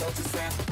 ultrasound.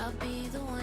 I'll be the one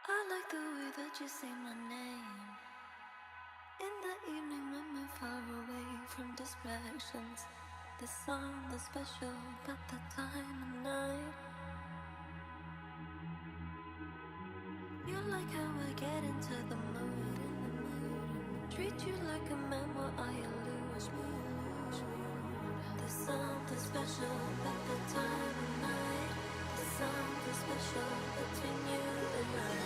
I like the way that you say my name. In the evening when we're far away from distractions. There's something special about that time of night. You like how I get into the mood, treat you like a man while I lose me. There's something special about that time of night. There's something special between you and I.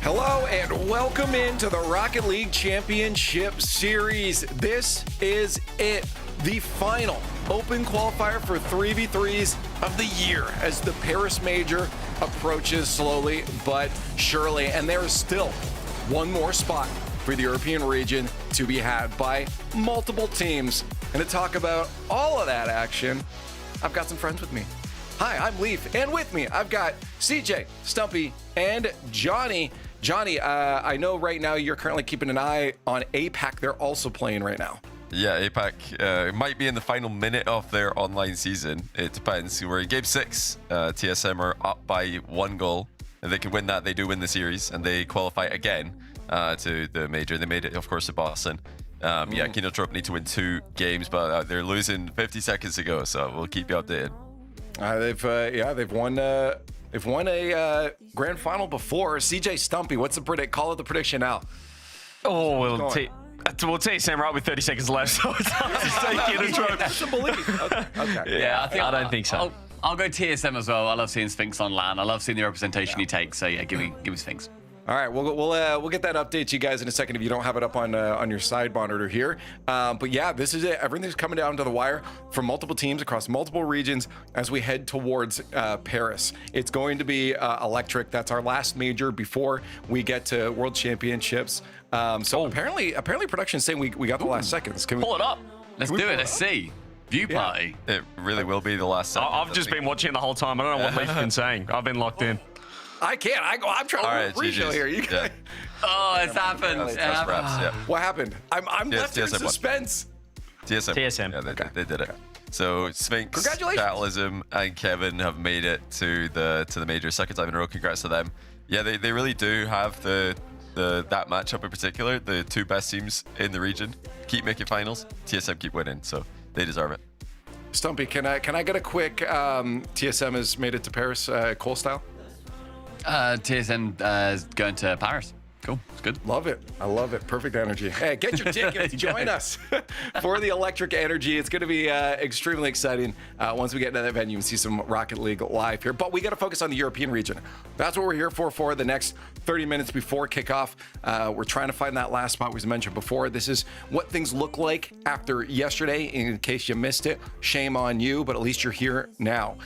Hello and welcome into the Rocket League Championship Series. This is it, the final open qualifier for 3v3s of the year as the Paris Major approaches slowly but surely. And there is still one more spot for the European region to be had by multiple teams. And to talk about all of that action, I've got some friends with me. Hi, I'm Leaf, and with me, I've got CJ, Stumpy, and Johnny. Johnny, I know right now you're currently keeping an eye on APAC. They're also playing right now. Yeah, APAC might be in the final minute of their online season. It depends. We're in Game 6. TSM are up by 1 goal. If they can win that, they do win the series, and they qualify again to the Major. They made it, of course, to Boston. Yeah, KCorp need to win 2 games, but they're losing 50 seconds ago, so we'll keep you updated. They've won a grand final before. CJ, Stumpy, what's the predict? Call it the prediction now. Oh, we'll TSM right with 30 seconds left, so it's hard to say KCorp. That's a belief. Okay. Yeah, I don't think so. I'll go TSM as well. I love seeing Sphinx on LAN. I love seeing the representation he takes. So yeah, give me Sphinx. All right, we'll get that update to you guys in a second if you don't have it up on your side monitor here. But yeah, this is it. Everything's coming down to the wire for multiple teams across multiple regions as we head towards Paris. It's going to be electric. That's our last major before we get to World Championships. Apparently production's saying we got the last seconds. Can we pull it up? Let's do it. Let's see. View party. It really will be the last second. I've just been watching the whole time. I don't know what Leaf's been saying. I've been locked in. I can't. I'm trying to pre-show here. You guys. Oh, it's happened. What happened? I'm left in suspense. TSM. Yeah, they did it. So Sphinx, Catalism, and Kevin have made it to the major second time in a row. Congrats to them. Yeah, they really do have that matchup in particular. The 2 best teams in the region keep making finals. TSM keep winning, so they deserve it. Stumpy, can I get a quick TSM has made it to Paris Cole style? TSM is going to Paris. Cool. It's good. Love it. I love it. Perfect energy. Hey, get your tickets. Join us for the electric energy. It's going to be extremely exciting once we get into that venue and see some Rocket League live here. But we got to focus on the European region. That's what we're here for the next 30 minutes before kickoff. We're trying to find that last spot we mentioned before. This is what things look like after yesterday. In case you missed it, shame on you, but at least you're here now.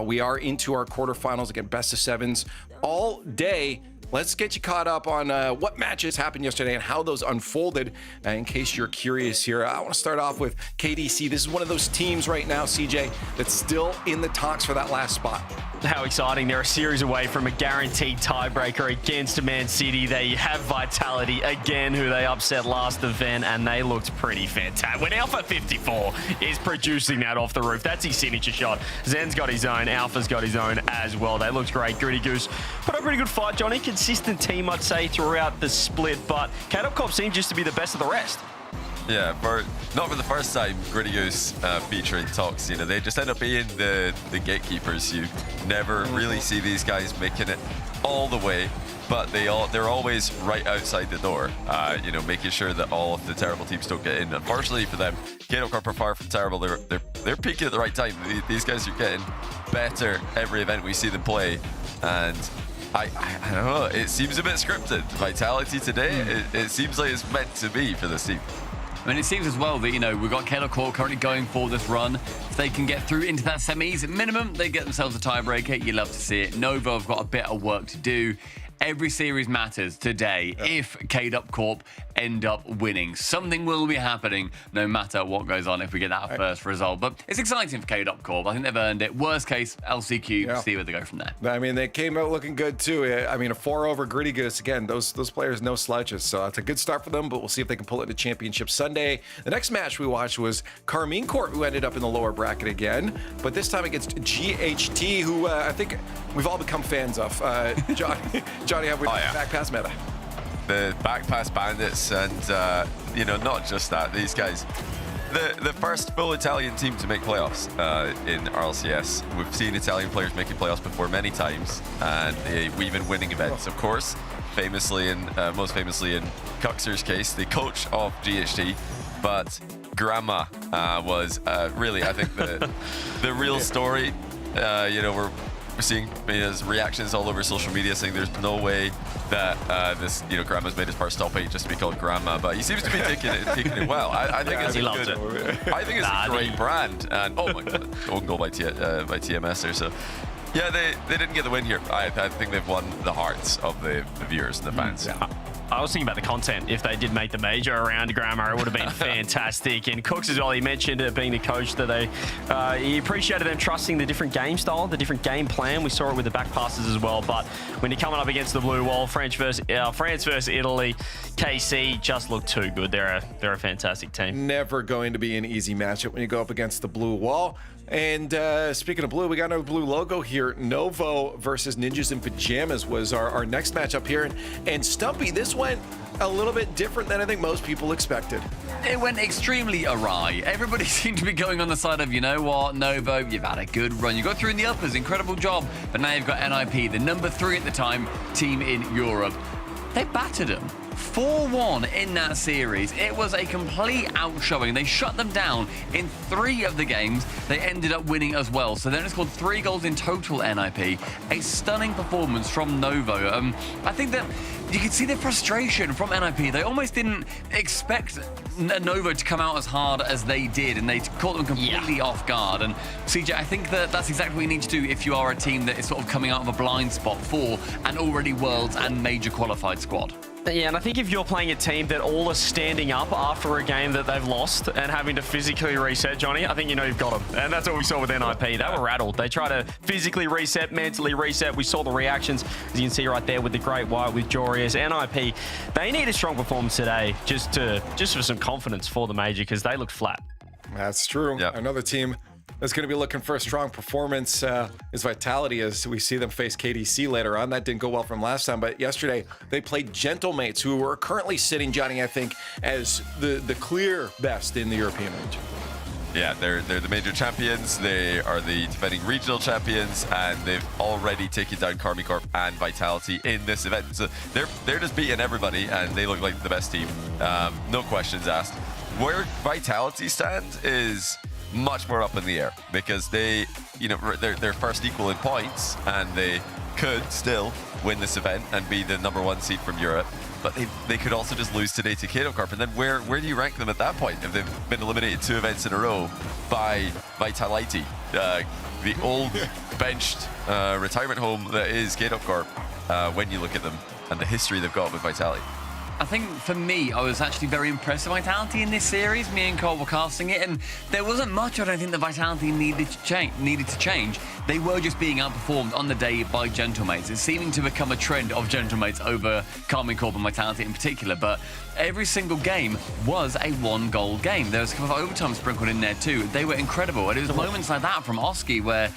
We are into our quarterfinals, again, best of 7s all day. let's get you caught up on what matches happened yesterday and how those unfolded. In case you're curious here, I want to start off with KDC. This is one of those teams right now, CJ, that's still in the talks for that last spot. How exciting. They're a series away from a guaranteed tiebreaker against Man City. They have Vitality again, who they upset last event, and they looked pretty fantastic. When Alpha 54 is producing that off the roof, that's his signature shot. Zen's got his own, Alpha's got his own as well. They looked great. Gritty Goose put up a pretty good fight, Johnny. Consistent team, I'd say, throughout the split, but KCorp seemed just to be the best of the rest. Yeah, not for the first time, Gritty Goose featuring Tox. You know, they just end up being the gatekeepers. You never really see these guys making it all the way, but they're always right outside the door. You know, making sure that all of the terrible teams don't get in. Unfortunately for them, KCorp are far from terrible. They're peaking at the right time. These guys are getting better every event we see them play, and I don't know. It seems a bit scripted. Vitality today, it seems like it's meant to be for this team. I mean, it seems as well that, you know, we've got KCorp currently going for this run. If they can get through into that semis, at minimum, they get themselves a tiebreaker. You love to see it. Novo have got a bit of work to do. Every series matters today if KCorp end up winning. Something will be happening no matter what goes on if we get that first result. But it's exciting for KCorp. I think they've earned it. Worst case, LCQ, see where they go from there. I mean, they came out looking good too. I mean, a 4 over Gritty Goose. Again, those players, no slouches. So it's a good start for them, but we'll see if they can pull it to championship Sunday. The next match we watched was Carmine Corp, who ended up in the lower bracket again, but this time against GHT, who I think we've all become fans of. Johnny, have we back pass meta? The back pass bandits, and you know, not just that, these guys, the first full Italian team to make playoffs in Rlcs. We've seen Italian players making playoffs before many times, and we've been winning events, of course, famously and most famously in Cuxer's case, the coach of GHT. But Grandma was really, I think, the real story. You know, we're seeing his reactions all over social media saying there's no way that this, you know, Grandma's made his first top 8 just to be called Grandma, but he seems to be taking it well. I think it's I think it's a great brand, and oh my god, own goal by TMS there. So yeah, they didn't get the win here. I think they've won the hearts of the viewers and the fans. I was thinking about the content. If they did make the major around Grammar, it would have been fantastic. And Cooks as well, he mentioned it being the coach that he appreciated them trusting the different game style, the different game plan. We saw it with the back passes as well. But when you're coming up against the blue wall, France versus Italy, KC just look too good. They're a fantastic team. Never going to be an easy matchup when you go up against the blue wall. And speaking of blue, we got our blue logo here. Novo versus Ninjas in Pajamas was our next matchup here. And Stumpy, this went a little bit different than I think most people expected. It went extremely awry. Everybody seemed to be going on the side of, you know what, Novo, you've had a good run. You got through in the uppers, incredible job. But now you've got NIP, the number 3 at the time team in Europe. They battered them 4-1 in that series. It was a complete outshowing. They shut them down in 3 of the games. They ended up winning as well. So then it's scored 3 goals in total, NIP. A stunning performance from Novo. I think that you could see the frustration from NIP. They almost didn't expect Novo to come out as hard as they did, and they caught them completely off guard. And CJ, I think that that's exactly what you need to do if you are a team that is sort of coming out of a blind spot for an already worlds and major qualified squad. Yeah, and I think if you're playing a team that all are standing up after a game that they've lost and having to physically reset, Johnny, I think you know you've got them. And that's what we saw with NIP. They were rattled. They try to physically reset, mentally reset. We saw the reactions, as you can see right there with the Great White, with Jorius. NIP, they need a strong performance today just for some confidence for the major, because they looked flat. That's true. Yep. Another team that's going to be looking for a strong performance is Vitality, as we see them face KDC later on. That didn't go well from last time, but yesterday they played Gentlemates, who are currently sitting, Johnny, I think, as the clear best in the European region. Yeah, they're the major champions. They are the defending regional champions, and they've already taken down Carmine Corp and Vitality in this event. So they're just beating everybody, and they look like the best team. No questions asked. Where Vitality stands is much more up in the air, because they, you know, they're first equal in points, and they could still win this event and be the #1 seed from Europe. But they could also just lose today to KCorp. And then where do you rank them at that point if they've been eliminated 2 events in a row by Vitality, the old benched retirement home that is KCorp, when you look at them? and the history they've got with Vitality. I think for me, I was actually very impressed with Vitality in this series. Me and Cole were casting it, and there wasn't much I don't think the Vitality needed to change. They were just being outperformed on the day by Gentlemates. It's seeming to become a trend of Gentlemates over Carmine Corp and Vitality in particular, but every single game was a one-goal game. There was a couple of overtime sprinkled in there too. They were incredible, and it was moments like that from Oski where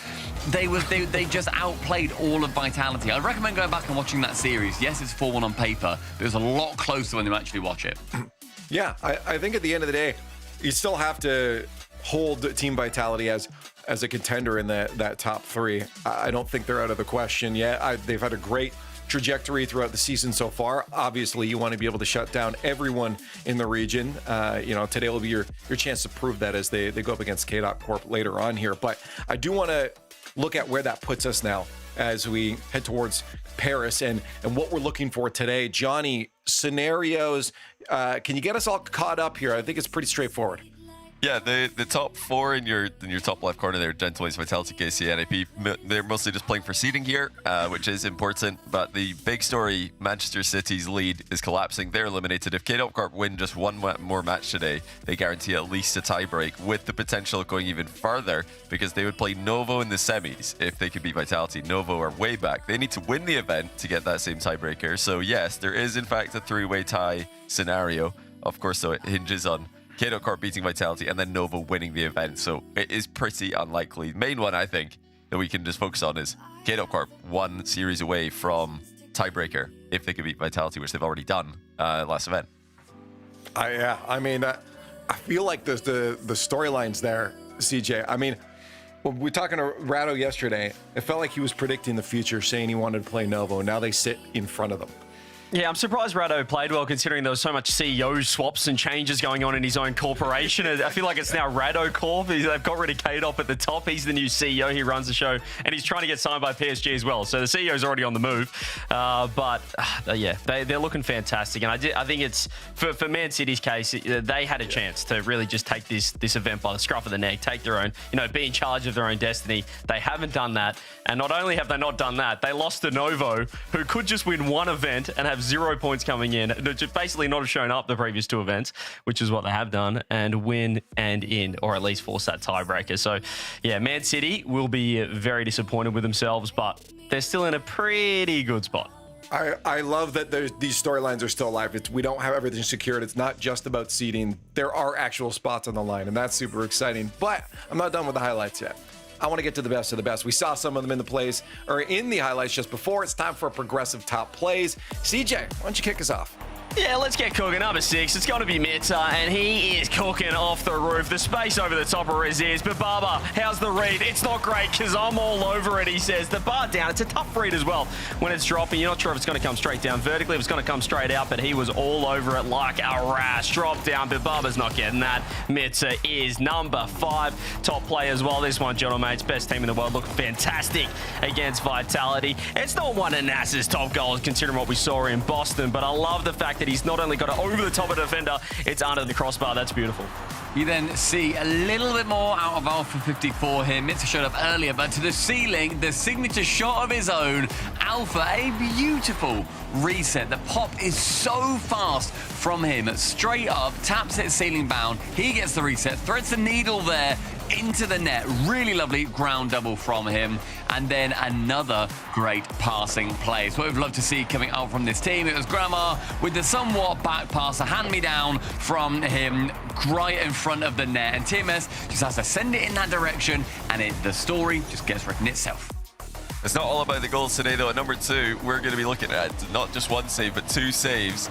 they just outplayed all of Vitality. I'd recommend going back and watching that series. Yes, it's 4-1 on paper, but it was a lot closer when you actually watch it. Yeah, I think at the end of the day, you still have to hold Team Vitality as a contender in that top three. I don't think they're out of the question yet. They've had a great trajectory throughout the season so far. Obviously, you want to be able to shut down everyone in the region. Today will be your chance to prove that as they go up against KCorp later on here. But I do want to look at where that puts us now as we head towards Paris and what we're looking for today. Johnny, scenarios, can you get us all caught up here? I think it's pretty straightforward. Yeah, the top four in your top left corner there, Gentlemates, Vitality, KC, NIP, they're mostly just playing for seeding here, which is important. But the big story, Manchester City's lead is collapsing. They're eliminated. If KCorp win just one more match today, they guarantee at least a tiebreak, with the potential of going even further, because they would play Novo in the semis if they could beat Vitality. Novo are way back. They need to win the event to get that same tiebreaker. So yes, there is in fact a three-way tie scenario. Of course, though, it hinges on KCorp beating Vitality and then Novo winning the event, so it is pretty unlikely. Main one, I think, that we can just focus on is KCorp one series away from tiebreaker if they could beat Vitality, which they've already done last event. I feel like there's the storylines there, CJ. I mean, when we were talking to Rado yesterday, it felt like he was predicting the future, saying he wanted to play Novo. Now they sit in front of them. Yeah, I'm surprised Rado played well, considering there was so much CEO swaps and changes going on in his own corporation. I feel like it's now Rado Corp. They've got rid of KDOP at the top. He's the new CEO. He runs the show, and he's trying to get signed by PSG as well. So the CEO's already on the move. They're looking fantastic. And I think it's, for Man City's case, they had a chance to really just take this event by the scruff of the neck, take their own, be in charge of their own destiny. They haven't done that. And not only have they not done that, they lost to Novo, who could just win one event and have 0 points coming in, just basically not have shown up the previous two events, which is what they have done, and win and in, or at least force that tiebreaker. So yeah, Man City will be very disappointed with themselves, but they're still in a pretty good spot. I love that these storylines are still alive. We don't have everything secured. It's not just about seeding. There are actual spots on the line, and that's super exciting. But I'm not done with the highlights yet. I want to get to the best of the best. We saw some of them in the highlights just before. It's time for progressive top plays. CJ, why don't you kick us off? Yeah, let's get cooking. Number 6, it's got to be Mitza, and he is cooking off the roof. The space over the top of his ears. But Baba, how's the read? It's not great because I'm all over it, he says. The bar down, it's a tough read as well. When it's dropping, you're not sure if it's going to come straight down vertically, if it's going to come straight out, but he was all over it like a rash. Drop down, but Baba's not getting that. Mitza is number 5. Top play as well. This one, Mates, best team in the world. Looked fantastic against Vitality. It's not one of NASA's top goals, considering what we saw in Boston, but I love the fact that he's not only got it over the top of the defender, it's under the crossbar. That's beautiful. You then see a little bit more out of Alpha 54 here. Mitza showed up earlier, but to the ceiling, the signature shot of his own. Alpha, a beautiful reset. The pop is so fast from him. Straight up, taps it ceiling bound. He gets the reset, threads the needle there into the net. Really lovely ground double from him. And then another great passing play. It's what we'd love to see coming out from this team. It was Grammar with the somewhat back pass, a hand-me-down from him right in front of the net. And TMS just has to send it in that direction, and the story just gets written itself. It's not all about the goals today, though. At number 2, we're going to be looking at not just one save, but 2 saves.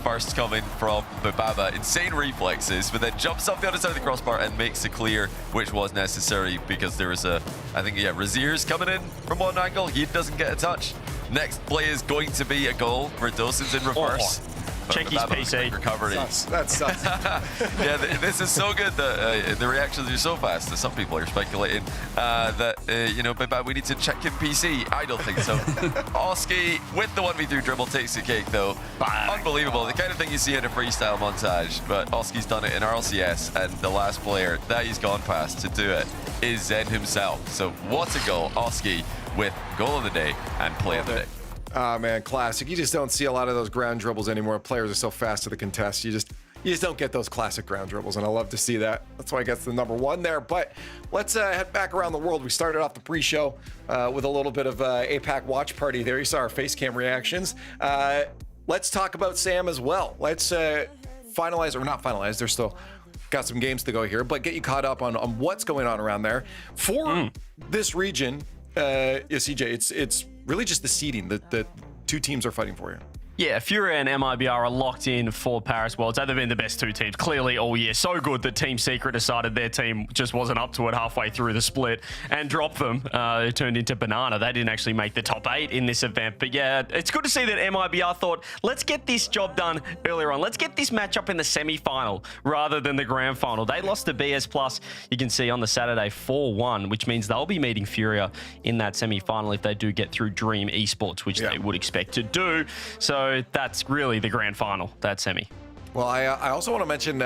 First coming from Baba, insane reflexes, but then jumps up the other side of the crossbar and makes it clear, which was necessary because there was Razier's coming in from one angle. He doesn't get a touch. Next play is going to be a goal where Dawson's in reverse. Check his PC. Recovery. That sucks. Yeah, this is so good that the reactions are so fast that some people are speculating that we need to check him PC. I don't think so. Oski with the 1v3 dribble takes the cake though. Unbelievable. The kind of thing you see in a freestyle montage, but Oski's done it in Rlcs, and the last player that he's gone past to do it is Zen himself. So what a goal. Oski with goal of the day and play of the day. Oh, man, classic. You just don't see a lot of those ground dribbles anymore. Players are so fast to the contest. You just don't get those classic ground dribbles, and I love to see that. That's why I gets the number one there. But let's head back around the world. We started off the pre-show with a little bit of APAC watch party there. You saw our face cam reactions. Let's talk about Sam as well. Let's finalize, or not finalize. There's still got some games to go here, but get you caught up on what's going on around there. For this region, CJ, it's really just the seeding that the two teams are fighting for you. Yeah, Fury and MIBR are locked in for Paris Worlds. They've been the best two teams clearly all year. So good that Team Secret decided their team just wasn't up to it halfway through the split and dropped them. It turned into banana. They didn't actually make the top 8 in this event. But yeah, it's good to see that MIBR thought, let's get this job done earlier on. Let's get this matchup in the semi-final rather than the grand final. They lost to BS Plus, you can see on the Saturday 4-1, which means they'll be meeting Furia in that semi-final if they do get through Dream Esports, which they would expect to do. So that's really the grand final, that semi. Well, I also want to mention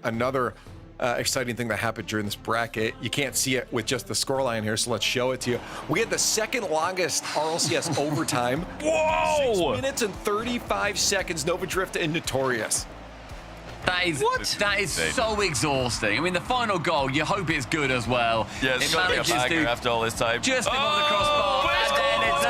another exciting thing that happened during this bracket. You can't see it with just the scoreline here, so let's show it to you. We had the second longest RLCS overtime. Whoa! 6 minutes and 35 seconds, Nova Drift and Notorious. That is so exhausting. I mean, the final goal, you hope it's good as well. Yeah, it it's a banger after all this time. Just above the crossbar, and then it's a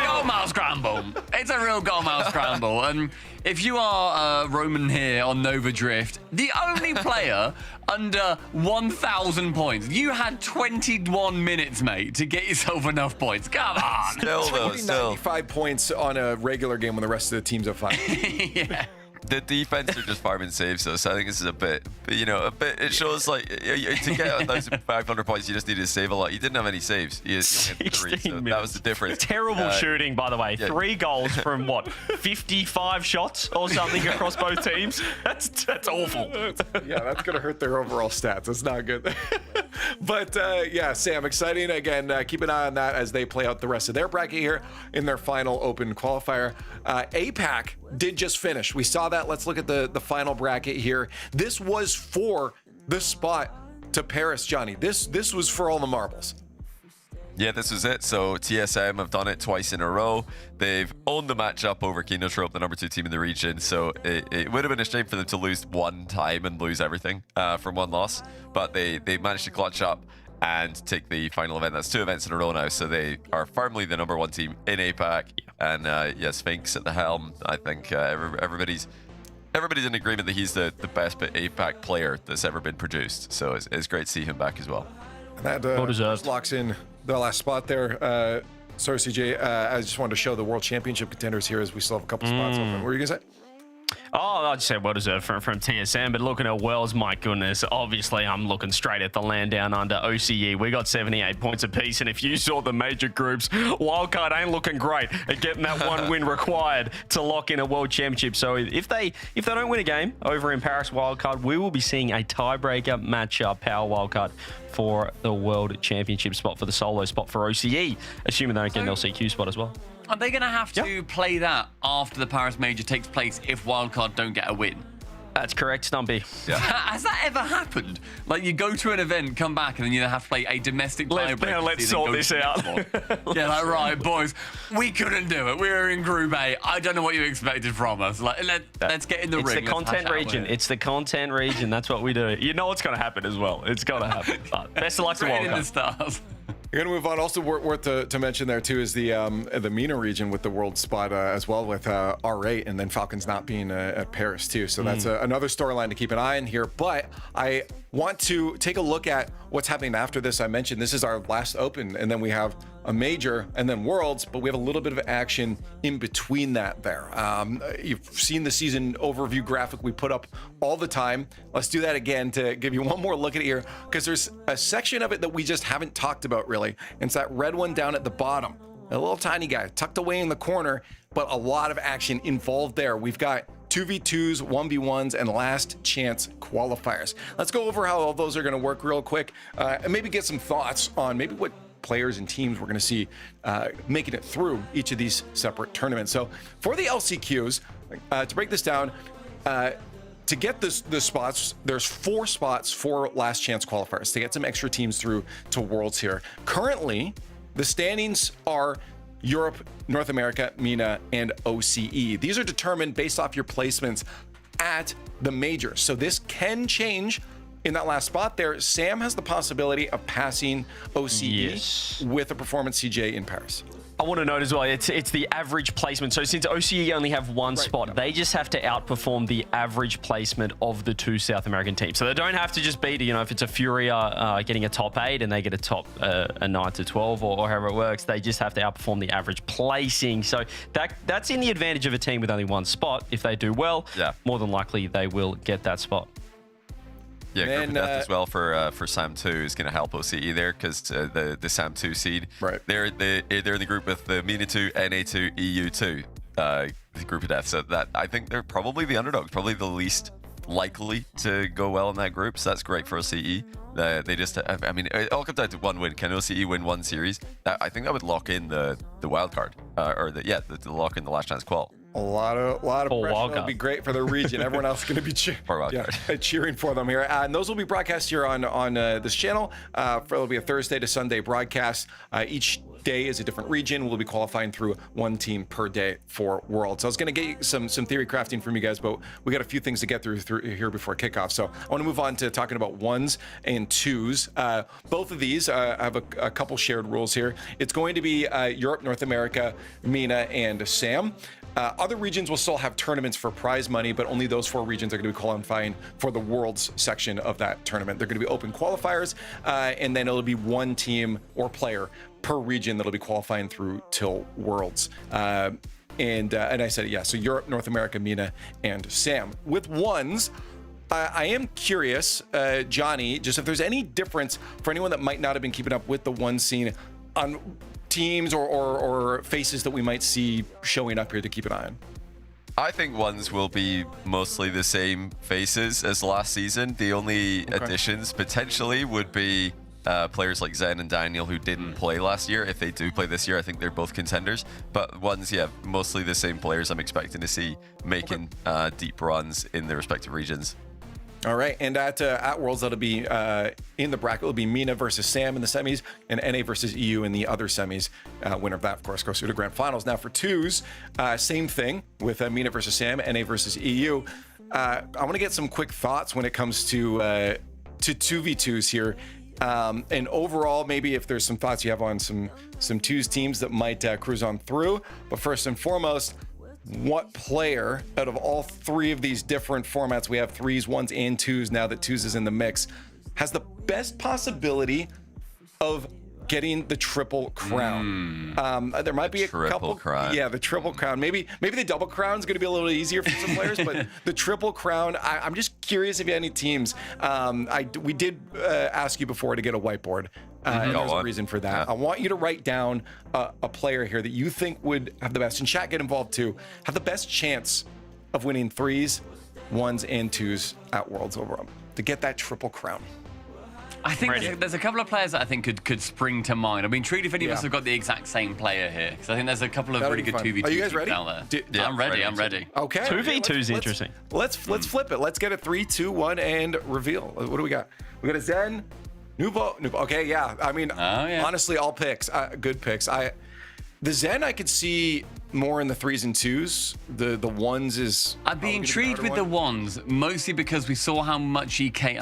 goalmouth scramble. It's a real goalmouth scramble. And if you are Roman here on Nova Drift, the only player under 1,000 points, you had 21 minutes, mate, to get yourself enough points. Come on. Still. 95 points on a regular game when the rest of the teams have 5. Yeah. The defense are just farming saves, though, so I think this is a bit. It shows like to get 1,500 points, you just needed to save a lot. You didn't have any saves. You had 3, so that was the difference. Terrible shooting, by the way. Yeah. 3 goals from what, 55 shots or something across both teams. That's awful. Yeah, that's gonna hurt their overall stats. That's not good. But yeah, Sam, exciting again. Keep an eye on that as they play out the rest of their bracket here in their final open qualifier. APAC did just finish. We saw that. Let's look at the final bracket here. This was for the spot to Paris, Johnny. This was for all the marbles. Yeah, this was it. So TSM have done it twice in a row. They've owned the matchup over Kinotrope, the number 2 team in the region. So it would have been a shame for them to lose one time and lose everything from one loss. But they managed to clutch up and take the final event. That's 2 events in a row now. So they are firmly the number 1 team in APAC. And yeah, Sphinx at the helm. I think everybody's in agreement that he's the best APAC player that's ever been produced. So it's great to see him back as well. And that just locks in the last spot there. Sorry, CJ. I just wanted to show the World Championship contenders here as we still have a couple spots open. What were you going to say? Oh, I'd say well deserved from TSM, but looking at Wells, my goodness, obviously I'm looking straight at the land down under OCE. We got 78 points apiece, and if you saw the major groups, Wildcard ain't looking great at getting that 1 win required to lock in a World Championship. So if they don't win a game over in Paris Wildcard, we will be seeing a tiebreaker matchup, Power Wildcard, for the World Championship spot, for the solo spot for OCE, assuming they don't get an LCQ spot as well. Are they going to have to play that after the Paris Major takes place if Wildcard don't get a win? That's correct, Stumpy. Yeah. Has that ever happened? Like, you go to an event, come back, and then you have to play a domestic tiebreaker. Let's sort this out. Yeah, like, right, boys, we couldn't do it. We were in Group A. I don't know what you expected from us. Like, let's get in the ring. It's the content region. It's the content region. That's what we do. You know what's going to happen as well. It's going to happen. But best of luck to Wildcard. In the stars. You're going to move on. Also worth to mention there, too, is the MENA region with the world spot as well with R8 and then Falcons not being at Paris, too. So that's another storyline to keep an eye on here. But I want to take a look at what's happening after this. I mentioned this is our last open, and then we have a major and then worlds, but we have a little bit of action in between that there. You've seen the season overview graphic we put up all the time. Let's do that again to give you one more look at it here, because there's a section of it that we just haven't talked about really. And it's that red one down at the bottom, a little tiny guy tucked away in the corner, but a lot of action involved there. We've got 2v2s, 1v1s, and last chance qualifiers. Let's go over how all those are going to work real quick, and maybe get some thoughts on maybe what players and teams we're going to see making it through each of these separate tournaments. So for the LCQs, to break this down, to get the spots, there's 4 spots for last chance qualifiers to get some extra teams through to Worlds here. Currently, the standings are Europe, North America, MENA, and OCE. These are determined based off your placements at the majors. So this can change in that last spot there. Sam has the possibility of passing OCE with a performance CJ in Paris. I want to note as well, it's the average placement. So since OCE only have one spot, they just have to outperform the average placement of the two South American teams. So they don't have to just beat, if it's a Furia getting a top 8 and they get a 9 to 12 or however it works, they just have to outperform the average placing. So that's in the advantage of a team with only one spot. If they do well, more than likely they will get that spot. Yeah, group of death as well for SAM 2 is going to help OCE there because the SAM 2 seed, they're in the group with the MENA 2, NA 2, EU 2 the group of death. So that I think they're probably the underdogs, probably the least likely to go well in that group. So that's great for OCE. They just, I mean, it all comes down to one win. Can OCE win one series? I think that would lock in the wild card, or the lock in the last chance qual. A lot of pressure. It'll be great for the region. Everyone else is going to be cheering for them here. And those will be broadcast here on this channel. It'll be a Thursday to Sunday broadcast. Each day is a different region. We'll be qualifying through one team per day for Worlds. So I was going to get some theory crafting from you guys, but we got a few things to get through here before kickoff. So I want to move on to talking about ones and twos. Both of these have a couple shared rules here. It's going to be Europe, North America, MENA, and SAM. Other regions will still have tournaments for prize money, but only those 4 regions are going to be qualifying for the Worlds section of that tournament. They're going to be open qualifiers, and then it'll be one team or player per region that'll be qualifying through till Worlds. And I said, so Europe, North America, MENA, and SAM. With ones, I am curious, Johnny, just if there's any difference for anyone that might not have been keeping up with the one scene on teams or faces that we might see showing up here to keep an eye on. I think ones will be mostly the same faces as last season. The only additions potentially would be players like Zen and Daniel who didn't play last year. If they do play this year, I think they're both contenders. But ones, mostly the same players I'm expecting to see making deep runs in their respective regions. All right, and at Worlds, that'll be in the bracket. It'll be MENA versus SAM in the semis, and NA versus EU in the other semis. Winner of that, of course, goes through to grand finals. Now for twos, same thing with MENA versus SAM, NA versus EU. I want to get some quick thoughts when it comes to 2v2s here, and overall, maybe if there's some thoughts you have on some twos teams that might cruise on through. But first and foremost, what player out of all 3 of these different formats, we have threes, ones, and twos now that twos is in the mix, has the best possibility of getting the triple crown? There might be a couple crown. The triple crown. Maybe the double crown is going to be a little easier for some players, but the triple crown, I'm just curious if you have any teams. We did ask you before to get a whiteboard. And there's a reason for that. I want you to write down a player here that you think would have the best, and chat, get involved too, have the best chance of winning threes, ones, and twos at Worlds overall to get that triple crown. I think there's a couple of players that I think could spring to mind. I'm intrigued if any of us have got the exact same player here, because I think there's a couple of really good 2v2 Are you guys ready? out there. I'm ready. Okay. 2v2 is interesting. Let's flip it. Let's get a 3, 2, 1, and reveal. What do we got? We got a Zen, Novo. Okay, yeah. I mean, honestly, all picks, good picks. The Zen I could see more in the threes and twos. The ones is... I'd be intrigued with the ones, mostly because we saw how much he came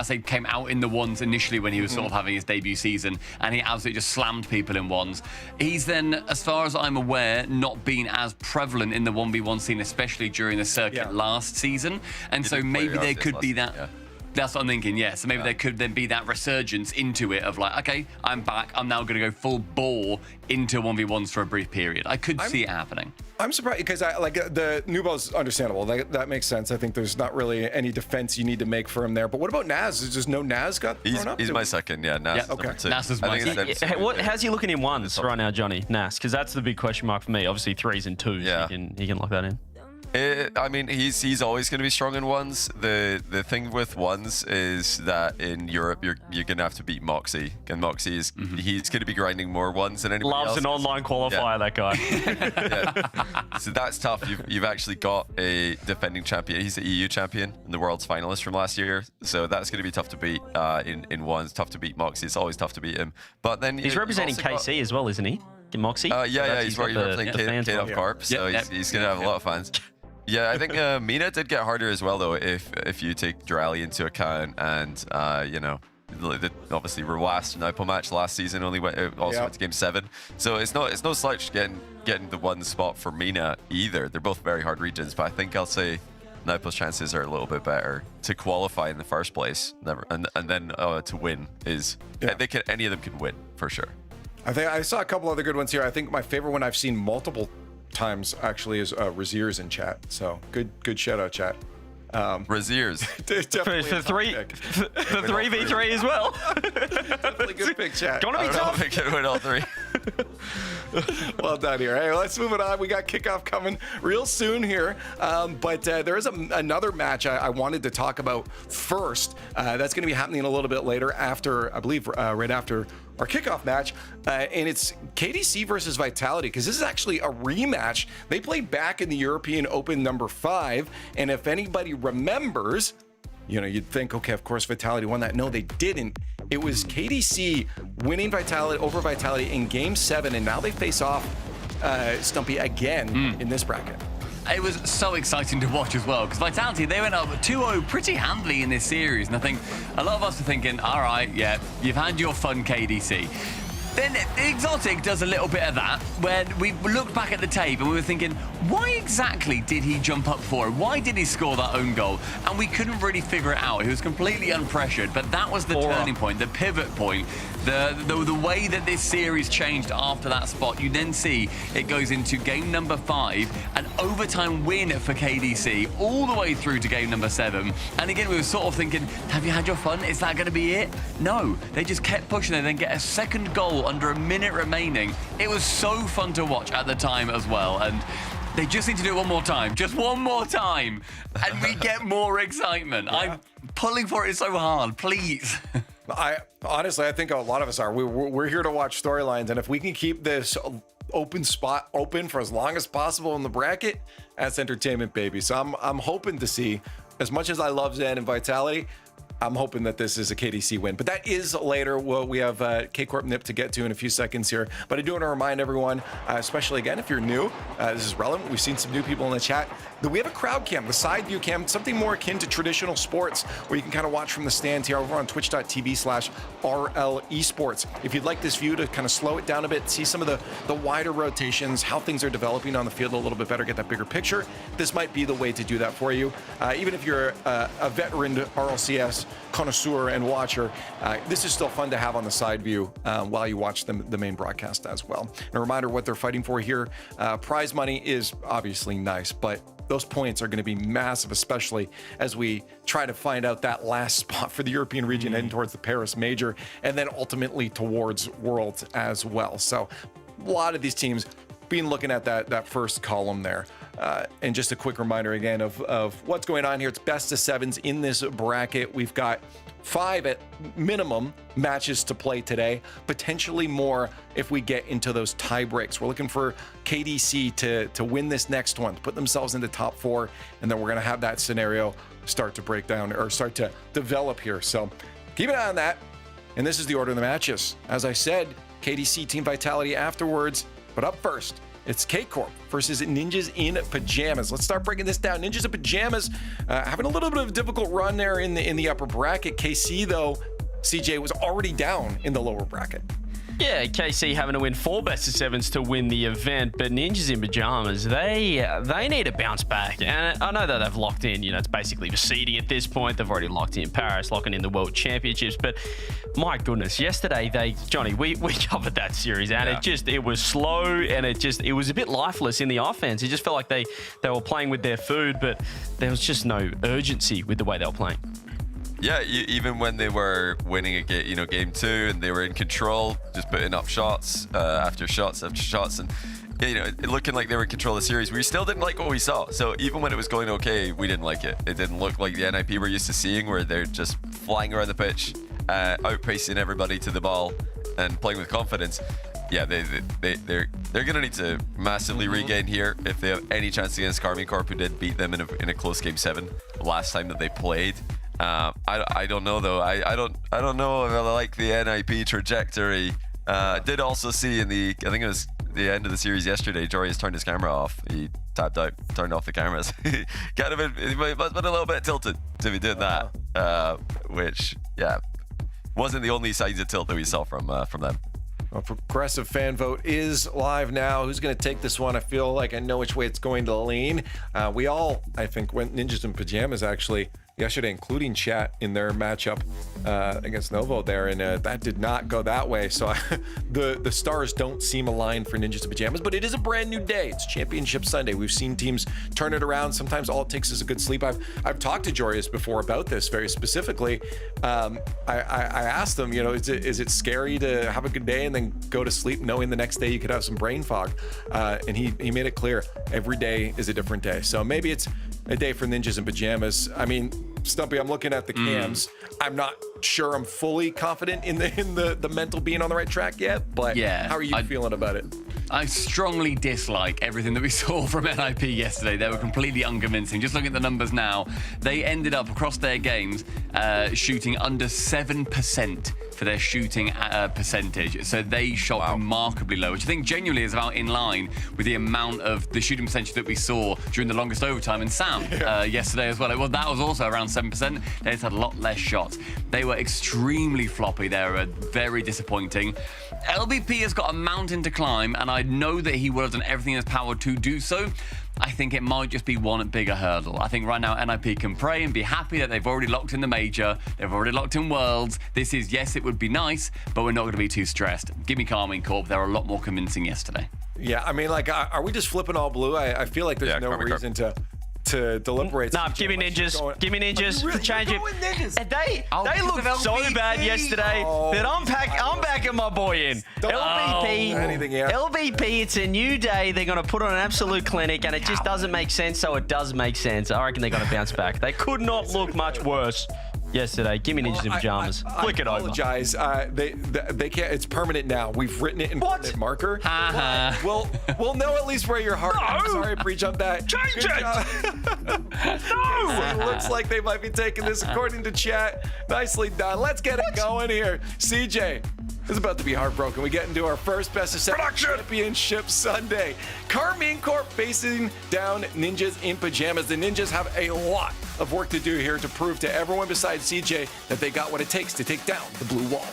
out in the ones initially when he was sort of having his debut season, and he absolutely just slammed people in ones. He's then, as far as I'm aware, not been as prevalent in the 1v1 scene, especially during the circuit last season. And so maybe there could be that... That's what I'm thinking, yeah. So maybe there could then be that resurgence into it of like, okay, I'm back. I'm now going to go full bore into 1v1s for a brief period. I could see it happening. I'm surprised because the Nubo's understandable. That makes sense. I think there's not really any defense you need to make for him there. But what about Naz? Is just no Naz got thrown up? He's my second, Naz is number 2. Naz is my second. How's he looking in ones right now, Johnny? Naz, because that's the big question mark for me. Obviously, threes and twos. Yeah. He can lock that in. I mean, he's always going to be strong in ones. The thing with ones is that in Europe you're going to have to beat Moxie, and Moxie is he's going to be grinding more ones than anybody else. Loves an online qualifier, that guy. So that's tough. You've actually got a defending champion. He's the EU champion and the World's finalist from last year. So that's going to be tough to beat in ones. Tough to beat Moxie. It's always tough to beat him. But then he's representing KC as well, isn't he? Moxie? Yeah, he's got representing KCorp, so he's going to have a lot of fans. Yeah, I think Mina did get harder as well, though, if you take Drally into account and, obviously Rwast and Naipo match last season only went to game 7. So it's no slouch getting the one spot for Mina either. They're both very hard regions, but I think I'll say Naipo's chances are a little bit better to qualify in the first place, and then to win is any of them can win for sure. I think I saw a couple other good ones here. I think my favorite one I've seen multiple times actually is Razier's in chat. So good shout out, chat. Razier's for 3v3 as well. Definitely good pick, chat. Don't want to be tough. I can win all 3. Well done here. Hey, let's move it on. We got kickoff coming real soon here. But there is another match I wanted to talk about first. That's going to be happening a little bit later after, I believe, right after our kickoff match. And it's KDC versus Vitality, because this is actually a rematch. They played back in the European Open number 5. And if anybody remembers, you'd think, okay, of course Vitality won that. No, they didn't. It was KDC winning over Vitality in game 7, and now they face off Stumpy again in this bracket. It was so exciting to watch as well, because Vitality, they went up 2-0 pretty handily in this series, and I think a lot of us are thinking, all right, yeah, you've had your fun, KDC. Then Exotic does a little bit of that, where we looked back at the tape and we were thinking, why exactly did he jump up for it? Why did he score that own goal? And we couldn't really figure it out. He was completely unpressured, but that was the turning point, the pivot point, the way that this series changed after that spot. You then see it goes into game number 5, an overtime win for KDC, all the way through to game number 7. And again, we were sort of thinking, have you had your fun? Is that going to be it? No, they just kept pushing. They then get a second goal under a minute remaining. It was so fun to watch at the time as well, and they just need to do it one more time, just one more time, and we get more excitement. I'm pulling for it so hard, please. I think a lot of us are. We're here to watch storylines, and if we can keep this open spot open for as long as possible in the bracket, that's entertainment, baby. So I'm hoping to see, as much as I love Zen and Vitality, I'm hoping that this is a KDC win, but that is later. Well, we have KCorp Nip to get to in a few seconds here, but I do want to remind everyone, especially again, if you're new, this is relevant. We've seen some new people in the chat, that we have a crowd cam, the side view cam, something more akin to traditional sports, where you can kind of watch from the stands here over on twitch.tv/RL Esports. If you'd like this view to kind of slow it down a bit, see some of the wider rotations, how things are developing on the field a little bit better, get that bigger picture, this might be the way to do that for you. Even if you're a veteran Rlcs connoisseur and watcher, this is still fun to have on the side view while you watch the main broadcast as well. And a reminder what they're fighting for here. Prize money is obviously nice, but those points are going to be massive, especially as we try to find out that last spot for the European region heading towards the Paris Major, and then ultimately towards Worlds as well. So a lot of these teams been looking at that first column there. And just a quick reminder again of what's going on here. It's best of 7s in this bracket. We've got 5 at minimum matches to play today, potentially more if we get into those tie breaks. We're looking for KDC to win this next one, to put themselves in the top 4, and then we're going to have that scenario start to break down or start to develop here. So keep an eye on that. And this is the order of the matches. As I said, KDC Team Vitality afterwards, but up first, it's KCorp versus Ninjas in Pajamas. Let's start breaking this down. Ninjas in Pajamas having a little bit of a difficult run there in the upper bracket. KC, though, CJ was already down in the lower bracket. Yeah, KC having to win 4 best of 7s to win the event, but Ninjas in Pajamas, they need to bounce back. And I know that they've locked in, it's basically the seeding at this point. They've already locked in Paris, locking in the World Championships. But my goodness, yesterday Johnny, we covered that series, and it was slow, and it was a bit lifeless in the offense. It just felt like they were playing with their food, but there was just no urgency with the way they were playing. Yeah, even when they were winning game 2 and they were in control, just putting up shots after shots after shots, and looking like they were in control of the series, we still didn't like what we saw. So even when it was going okay, we didn't like it. It didn't look like the NIP we're used to seeing, where they're just flying around the pitch, outpacing everybody to the ball and playing with confidence. Yeah, they're gonna need to massively regain here if they have any chance against Carmine Corp, who did beat them in a close game 7 last time that they played. I don't know though. I don't know if I like the NIP trajectory. Did also see in the, I think it was the end of the series yesterday, Jory has turned his camera off. He tapped out, turned off the cameras. He must have been a little bit tilted to be doing that, which, yeah, wasn't the only signs of tilt that we saw from them. Well, progressive fan vote is live now. Who's going to take this one? I feel like I know which way it's going to lean. We all, I think, went Ninjas in Pajamas actually yesterday, including chat in their matchup against Novo there, and that did not go that way. So the stars don't seem aligned for Ninjas in Pajamas, but it is a brand new day. It's Championship Sunday. We've seen teams turn it around. Sometimes all it takes is a good sleep. I've talked to Jorius before about this very specifically. I asked him, you know, is it scary to have a good day and then go to sleep knowing the next day you could have some brain fog? And he made it clear every day is a different day. So maybe it's a day for Ninjas in Pajamas. I mean, Stumpy, I'm looking at the cams. I'm not sure I'm fully confident in the mental being on the right track yet, but yeah, how are you feeling about it? I strongly dislike everything that we saw from NIP yesterday. They were completely unconvincing. Just looking at the numbers now, they ended up across their games shooting under 7% for their shooting percentage. So they shot remarkably low, which I think genuinely is about in line with the amount of the shooting percentage that we saw during the longest overtime in Sam yesterday as well. That was also around 7%. They just had a lot less shots. They were extremely floppy. They were very disappointing. LBP has got a mountain to climb, and I know that he would have done everything in his power to do so. I think it might just be one bigger hurdle. I think right now NIP can pray and be happy that they've already locked in the major. They've already locked in Worlds. This is, yes, it would be nice, but we're not going to be too stressed. Give me Carmine Corp. They're a lot more convincing yesterday. Yeah, I mean, like, are we just flipping all blue? I feel like there's no reason to deliberate. Nah, give me Ninjas. Give me Ninjas. Really Change it. Ninjas? They looked so bad yesterday that I'm backing my boy in. LVP, it's a new day. They're going to put on an absolute clinic, and it just doesn't make sense, so it does make sense. I reckon they're going to bounce back. They could not look much worse yesterday. Give me Ninjas in Pajamas. Flick it over. I apologize. They can't. It's permanent now. We've written it in permanent marker. We'll know at least where your heart is. I'm sorry, I pre-jumped that. Change it! No! It looks like they might be taking this according to chat. Nicely done. Let's get it going here. CJ is about to be heartbroken. We get into our first best of 7 Championship Sunday. Carmine Corp facing down Ninjas in Pajamas. The Ninjas have a lot of work to do here to prove to everyone besides CJ that they got what it takes to take down the blue wall.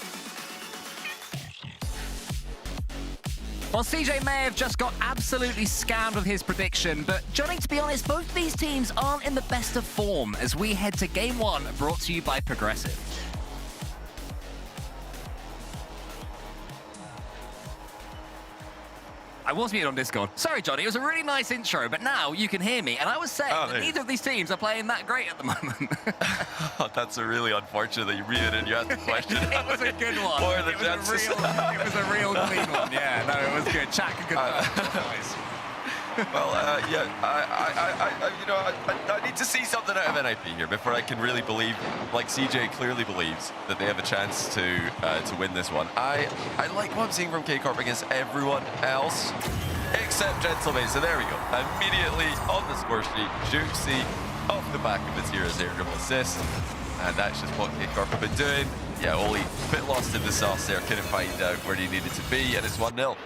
Well, CJ may have just got absolutely scammed with his prediction, but Johnny, to be honest, both these teams aren't in the best of form as we head to Game 1, brought to you by Progressive. I was muted on Discord. Sorry, Johnny, it was a really nice intro, but now you can hear me. And I was saying that neither of these teams are playing that great at the moment. That's a really unfortunate that you read it and you asked the question. It was a good one. It was a real clean one. Yeah, no, it was good. Chat could nice. Well, yeah, I need to see something out of NIP here before I can really believe, like CJ clearly believes, that they have a chance to win this one. I like what I'm seeing from KCorp against everyone else, except Gentleman. So there we go. Immediately on the score sheet, Juicy off the back of his hero's aerial assist. And that's just what KCorp have been doing. Yeah, Oli a bit lost in the sauce there, couldn't find out where he needed to be, and it's 1-0.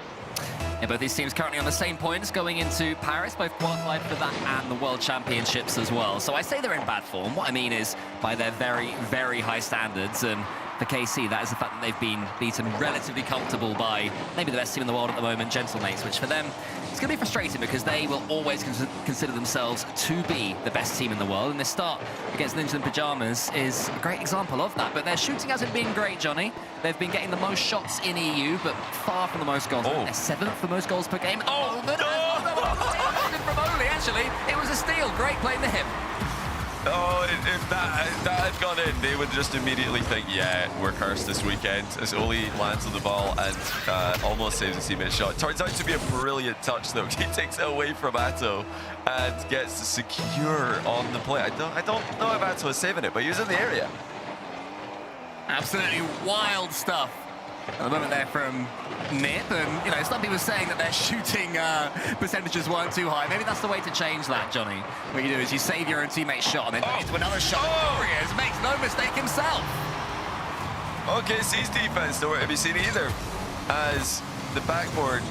Yeah, both these teams currently on the same points going into Paris, both qualified for that and the World Championships as well. So I say they're in bad form. What I mean is by their very, very high standards. And for KC, that is the fact that they've been beaten relatively comfortable by maybe the best team in the world at the moment, Gentlemates, which for them, it's going to be frustrating because they will always consider themselves to be the best team in the world. And this start against Ninjas in Pajamas is a great example of that. But their shooting hasn't been great, Johnny. They've been getting the most shots in EU, but far from the most goals. They're 7th for most goals per game at the moment. From Oli, actually, it was a steal. Great play in the hip. Oh, if that had gone in, they would just immediately think, yeah, we're cursed this weekend. As Oli lands on the ball and almost saves a teammate shot. Turns out to be a brilliant touch, though. He takes it away from Atto and gets to secure on the play. I don't know if Atto is saving it, but he was in the area. Absolutely wild stuff. At the moment there from Nip, and you know, some people saying that their shooting percentages weren't too high. Maybe that's the way to change that, Johnny. What you do is you save your own teammate's shot and then go into another shot. Warriors makes no mistake himself. Okay, C's defense nowhere to be seen either, as the backboard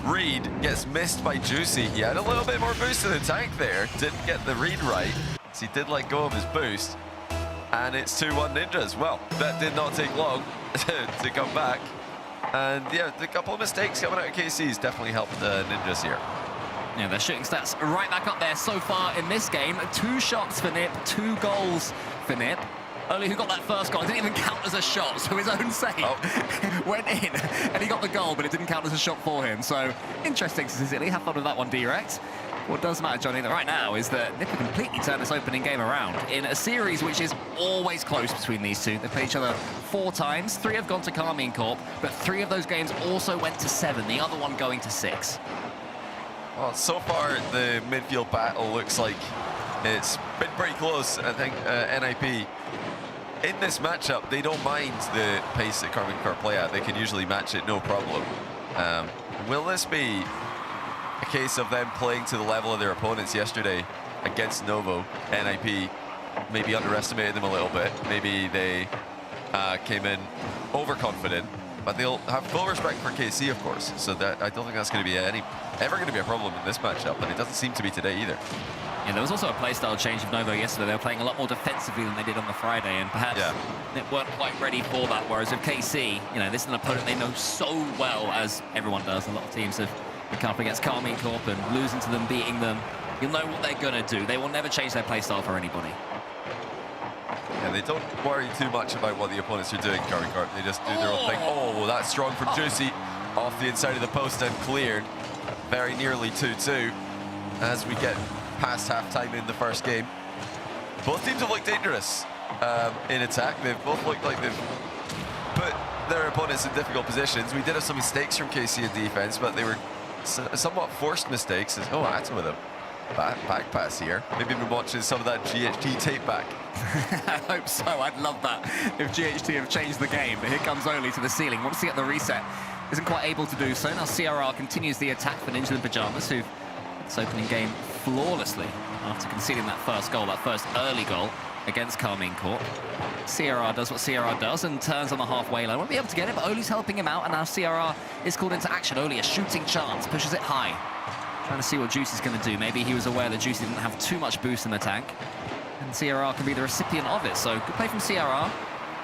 read gets missed by Juicy. He had a little bit more boost in the tank there. Didn't get the read right. So he did let go of his boost. And it's 2-1 Ninjas. Well, that did not take long to come back. And yeah, a couple of mistakes coming out of KC's definitely helped the Ninjas here. Yeah, their shooting stats right back up there so far in this game. 2 shots for Nip, 2 goals for Nip. Only who got that first goal, it didn't even count as a shot, so his own save went in, and he got the goal, but it didn't count as a shot for him. So, interesting to see. Have fun with that one, Direct. What does matter, Johnny, right now is that Nip have completely turned this opening game around in a series which is always close between these two. They've played each other 4 times. 3 have gone to Carmine Corp, but 3 of those games also went to 7, the other one going to 6. Well, so far, the midfield battle looks like it's been pretty close. I think NIP, in this matchup, they don't mind the pace that Carmine Corp play at. They can usually match it, no problem. Will this be a case of them playing to the level of their opponents yesterday against Novo? NIP maybe underestimated them a little bit. Maybe they came in overconfident, but they'll have full respect for KC, of course. So that I don't think that's going to be ever going to be a problem in this matchup, and it doesn't seem to be today either. Yeah, there was also a playstyle change of Novo yesterday. They were playing a lot more defensively than they did on the Friday, and perhaps they weren't quite ready for that. Whereas with KC, you know, this is an opponent they know so well, as everyone does. A lot of teams have come up against Carmine Corp and losing to them, beating them. You'll know what they're going to do. They will never change their playstyle for anybody. Yeah, they don't worry too much about what the opponents are doing, Carmine Corp. They just do their own thing. Oh, well, that's strong from Juicy. Off the inside of the post and cleared. Very nearly 2-2 as we get past half-time in the first game. Both teams have looked dangerous in attack. They've both looked like they've put their opponents in difficult positions. We did have some mistakes from KC in defense, but they were somewhat forced mistakes. Oh, Atom with a back pass here. Maybe been watching some of that GHT tape back. I hope so. I'd love that if GHT have changed the game. But here comes Oli to the ceiling. Wants to get the reset. Isn't quite able to do so. Now CRR continues the attack for Ninja in Pyjamas, who've this opening game flawlessly after conceding that first goal, that first early goal against Carmine Corp. CRR does what CRR does and turns on the halfway line. Won't be able to get it, but Oli's helping him out, and now CRR is called into action. Oli, a shooting chance, pushes it high. Trying to see what Juicy's going to do. Maybe he was aware that Juicy didn't have too much boost in the tank, and CRR can be the recipient of it. So good play from CRR.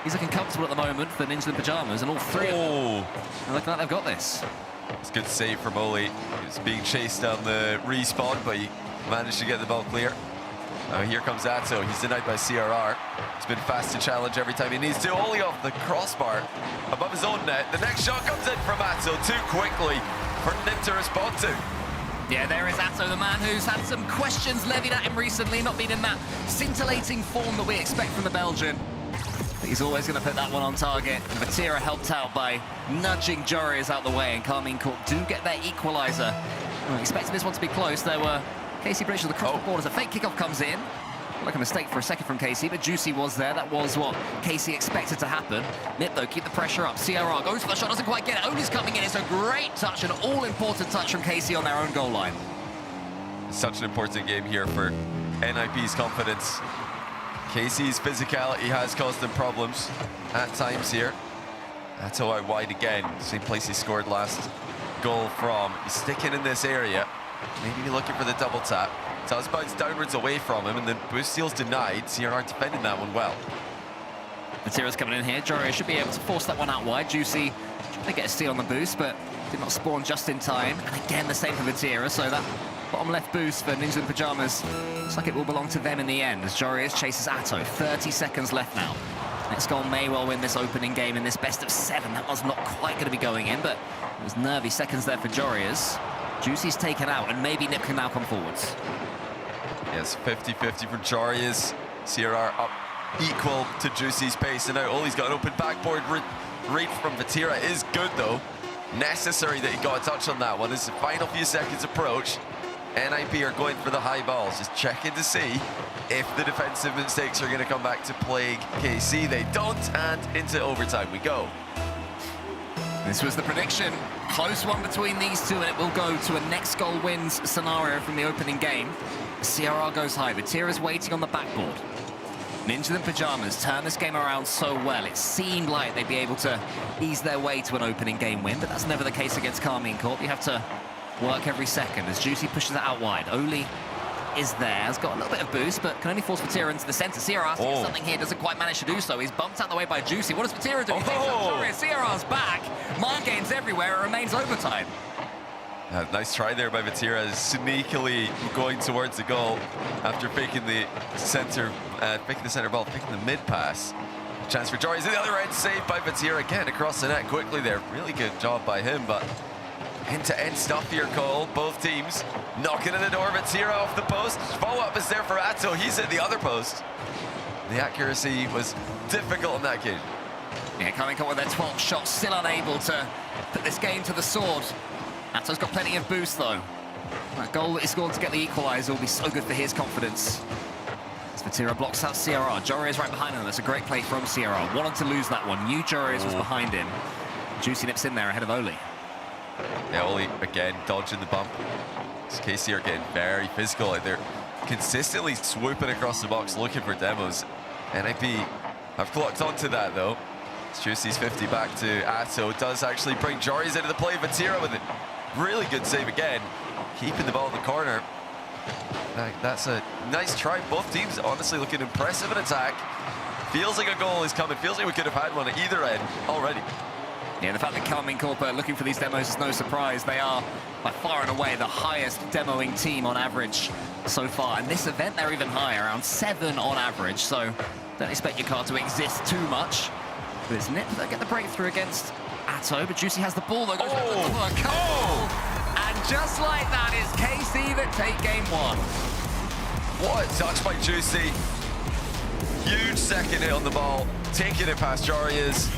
He's looking comfortable at the moment for Ninja in Pyjamas, and all 3 of them are looking like they've got this. It's a good save from Oli. He's being chased down the respawn, but he managed to get the ball clear. Here comes Atto. He's denied by CRR. He's been fast to challenge every time he needs to. Oli off the crossbar above his own net. The next shot comes in from Atto too quickly for Nip to respond to. Yeah, there is Atto, the man who's had some questions levied at him recently, not been in that scintillating form that we expect from the Belgian. But he's always going to put that one on target. Vatira helped out by nudging Joris out the way, and Carmine Corp do get their equaliser. We expected this one to be close. There were KC British with the cross the board as a fake kickoff comes in. Like a mistake for a second from KC, but Juicy was there. That was what KC expected to happen. Nip, though, keep the pressure up. CRR goes for the shot, doesn't quite get it. Oli's coming in. It's a great touch, an all-important touch from KC on their own goal line. Such an important game here for NIP's confidence. KC's physicality has caused them problems at times here. That's out wide again. Same place he scored last goal from. He's sticking in this area. Maybe looking for the double tap. Does bounce downwards away from him, and the boost steal's denied. CRR defending that one well. Matera's coming in here. Joria should be able to force that one out wide. Juicy trying to get a steal on the boost, but did not spawn just in time. And again, the same for Vatira, so that bottom left boost for Ninja in Pyjamas looks like it will belong to them in the end, as Joris chases Atto. 30 seconds left now. Next goal may well win this opening game in this best of 7. That was not quite going to be going in, but it was nervy seconds there for Joris. Juicy's taken out, and maybe Nip can now come forwards. Yes, 50-50 for Jarius. CRR up equal to Juicy's pace, and now Oli's got an open backboard read from Vatira is good, though. Necessary that he got a touch on that one as the final few seconds approach. NIP are going for the high balls, just checking to see if the defensive mistakes are going to come back to plague KC. They don't, and into overtime we go. This was the prediction. Close one between these two, and it will go to a next goal wins scenario from the opening game. CRR goes high. Vatira's waiting on the backboard. Ninja in Pyjamas turned this game around so well. It seemed like they'd be able to ease their way to an opening game win, but that's never the case against Carmine Corp. You have to work every second as Juicy pushes it out wide. Oli is there, has got a little bit of boost, but can only force Vatira into the center. Sierra asking for something here, doesn't quite manage to do so. He's bumped out the way by Juicy. What does Vatira do? He takes out Joreuz. Sierra's back. Mind games everywhere. It remains overtime. Nice try there by Vatira, sneakily going towards the goal after faking the center ball, faking the mid pass. Chance for Joreuz at the other end, saved by Vatira again across the net quickly there. Really good job by him, but end-to-end stuff here, Cole. Both teams knocking at the door. Vatira off the post. Follow-up is there for Atto. He's at the other post. The accuracy was difficult in that game. Yeah, Carmine Corp with their 12th shot, still unable to put this game to the sword. Atto's got plenty of boost, though. That goal that he scored to get the equaliser will be so good for his confidence. As Vatira blocks out CRR. Joreuz right behind him. That's a great play from CRR. Wanted to lose that one. Knew Joreuz was behind him. Juicy nips in there ahead of Oli. Yeah, Oli again dodging the bump. KC are getting very physical. They're consistently swooping across the box looking for demos. NIP have clocked onto that though. Juicy's 50 back to Atto. Does actually bring Joreuz into the play. Vatira with a really good save again. Keeping the ball in the corner. That's a nice try. Both teams honestly looking impressive in attack. Feels like a goal is coming. Feels like we could have had one at either end already. Yeah, the fact that Carmine Corp are looking for these demos is no surprise. They are by far and away the highest demoing team on average so far. And this event, they're even higher, around 7 on average. So don't expect your card to exist too much. But it's Nip that get the breakthrough against Atto. But Juicy has the ball that goes with the goal. And just like that, it's KC that take game 1. What a touch by Juicy. Huge second hit on the ball. Taking it past Joreuz.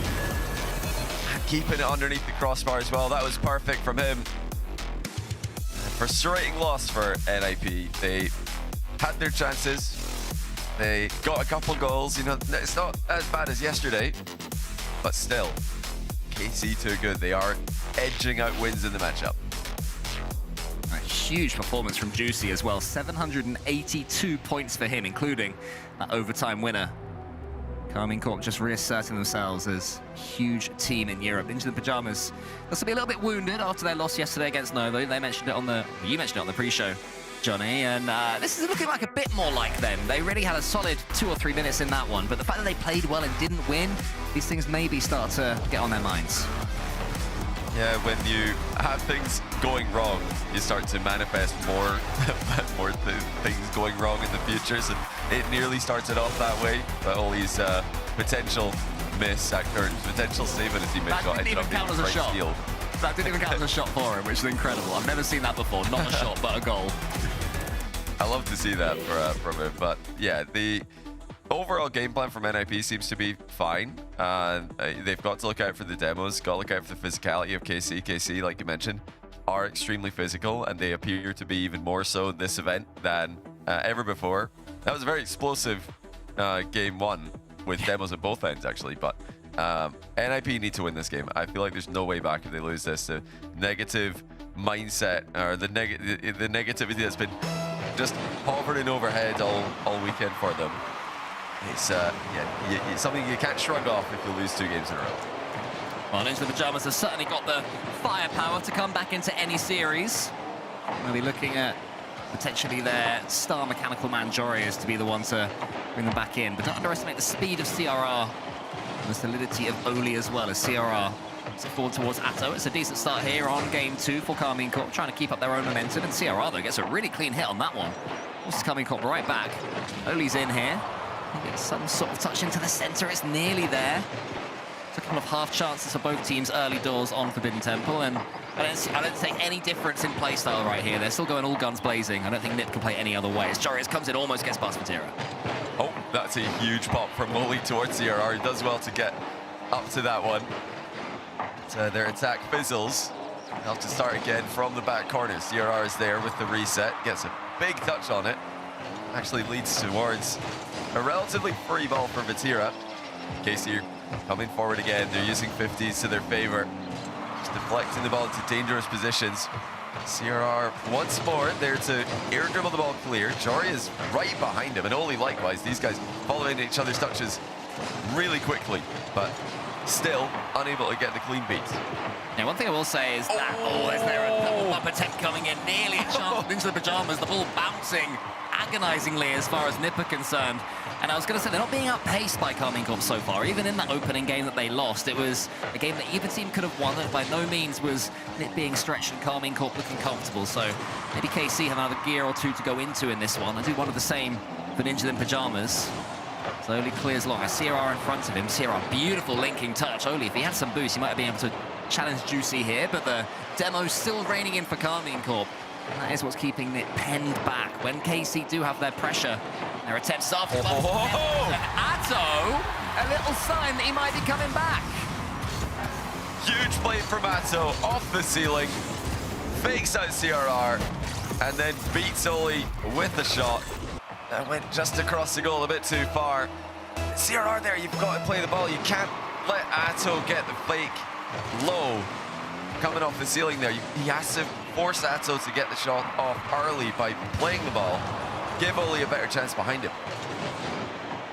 Keeping it underneath the crossbar as well. That was perfect from him. Frustrating loss for NIP. They had their chances. They got a couple goals. You know, it's not as bad as yesterday, but still, KC too good. They are edging out wins in the matchup. A huge performance from Juicy as well. 782 points for him, including that overtime winner. Carmine Corp just reasserting themselves as a huge team in Europe. Into the pajamas. They'll still be a little bit wounded after their loss yesterday against Novo. They mentioned it on the, you mentioned it on the pre-show, Johnny, and this is looking like a bit more like them. They really had a solid 2 or 3 minutes in that one, but the fact that they played well and didn't win, these things maybe start to get on their minds. Yeah, when you have things going wrong, you start to manifest more things going wrong in the futures, and it nearly started off that way. But Oli's potential miss, or potential save on his teammate got ended up being the right steal. That didn't even count as a shot for him, which is incredible. I've never seen that before. Not a shot, but a goal. I love to see that from him. But yeah, the overall game plan from NIP seems to be fine. They've got to look out for the demos, got to look out for the physicality of KC. KC, like you mentioned, are extremely physical, and they appear to be even more so in this event than ever before. That was a very explosive game 1 with demos at both ends, actually. But NIP need to win this game. I feel like there's no way back if they lose this. The negative mindset, or the negativity that's been just hovering overhead all weekend for them. It's something you can't shrug off if you lose 2 games in a row. Well, Into the Pajamas have certainly got the firepower to come back into any series. We'll be looking at potentially their star mechanical man Joreuz to be the one to bring them back in. But don't underestimate the speed of CRR and the solidity of Oli as well, as CRR moves forward towards Atto. It's a decent start here on game 2 for Carmine Corp, trying to keep up their own momentum. And CRR, though, gets a really clean hit on that one. Forces Carmine Corp right back. Oli's in here. He gets some sort of touch into the center. It's nearly there. It's a couple of half chances for both teams early doors on Forbidden Temple, and I don't take any difference in play style right here. They're still going all guns blazing. I don't think Nip can play any other way. As Joreuz comes in, almost gets past Vatira. Oh, that's a huge pop from Oli towards CRR. He does well to get up to that one. So their attack fizzles. They'll have to start again from the back corner. CRR is there with the reset. Gets a big touch on it. Actually leads towards a relatively free ball for Vatira. KC coming forward again. They're using 50s to their favor. Just deflecting the ball into dangerous positions. CRR once more there to air dribble the ball clear. Joreuz is right behind him, and Oli likewise. These guys following each other's touches really quickly. But still unable to get the clean beat. Now, one thing I will say is that, is there a double bump attempt coming in, nearly a chance into the pajamas, the ball bouncing agonizingly as far as Nip are concerned. And I was going to say, they're not being outpaced by Carmine Corp so far. Even in that opening game that they lost, it was a game that either team could have won. It by no means was Nip being stretched and Carmine Corp looking comfortable. So maybe KC have another gear or two to go into in this one. I do one of the same for Ninja in Pajamas. Slowly clears long. I see CRR in front of him. CRR, beautiful linking touch. Only if he had some boost, he might have been able to challenge Juicy here, but the demo's still raining in for Carmine Corp. And that is what's keeping it penned back. When KC do have their pressure, their attempts off. And Atto, a little sign that he might be coming back. Huge play from Atto, off the ceiling, fakes out CRR, and then beats Oli with the shot. That went just across the goal a bit too far. CRR there, you've got to play the ball. You can't let Atto get the fake low coming off the ceiling there. He has to force Atto to get the shot off early by playing the ball. Give Oli a better chance behind him.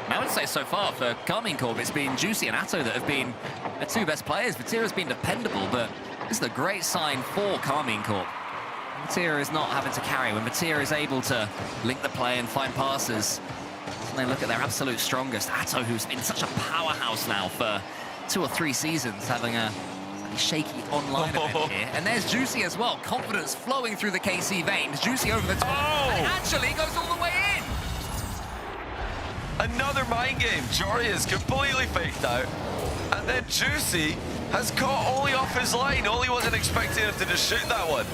I would say so far for Carmine Corp, it's been Juicy and Atto that have been the two best players. Vatira's been dependable, but this is a great sign for Carmine Corp. Vatira is not having to carry. When Vatira is able to link the play and find passes, and they look at their absolute strongest. Atto, who's been such a powerhouse now for 2 or 3 seasons, having a slightly shaky online event here. And there's Juicy as well. Confidence flowing through the KC veins. Juicy over the top. And actually goes all the way in. Another mind game. Jory is completely faked out. And then Juicy has caught Oli off his line. Oli wasn't expecting him to just shoot that one.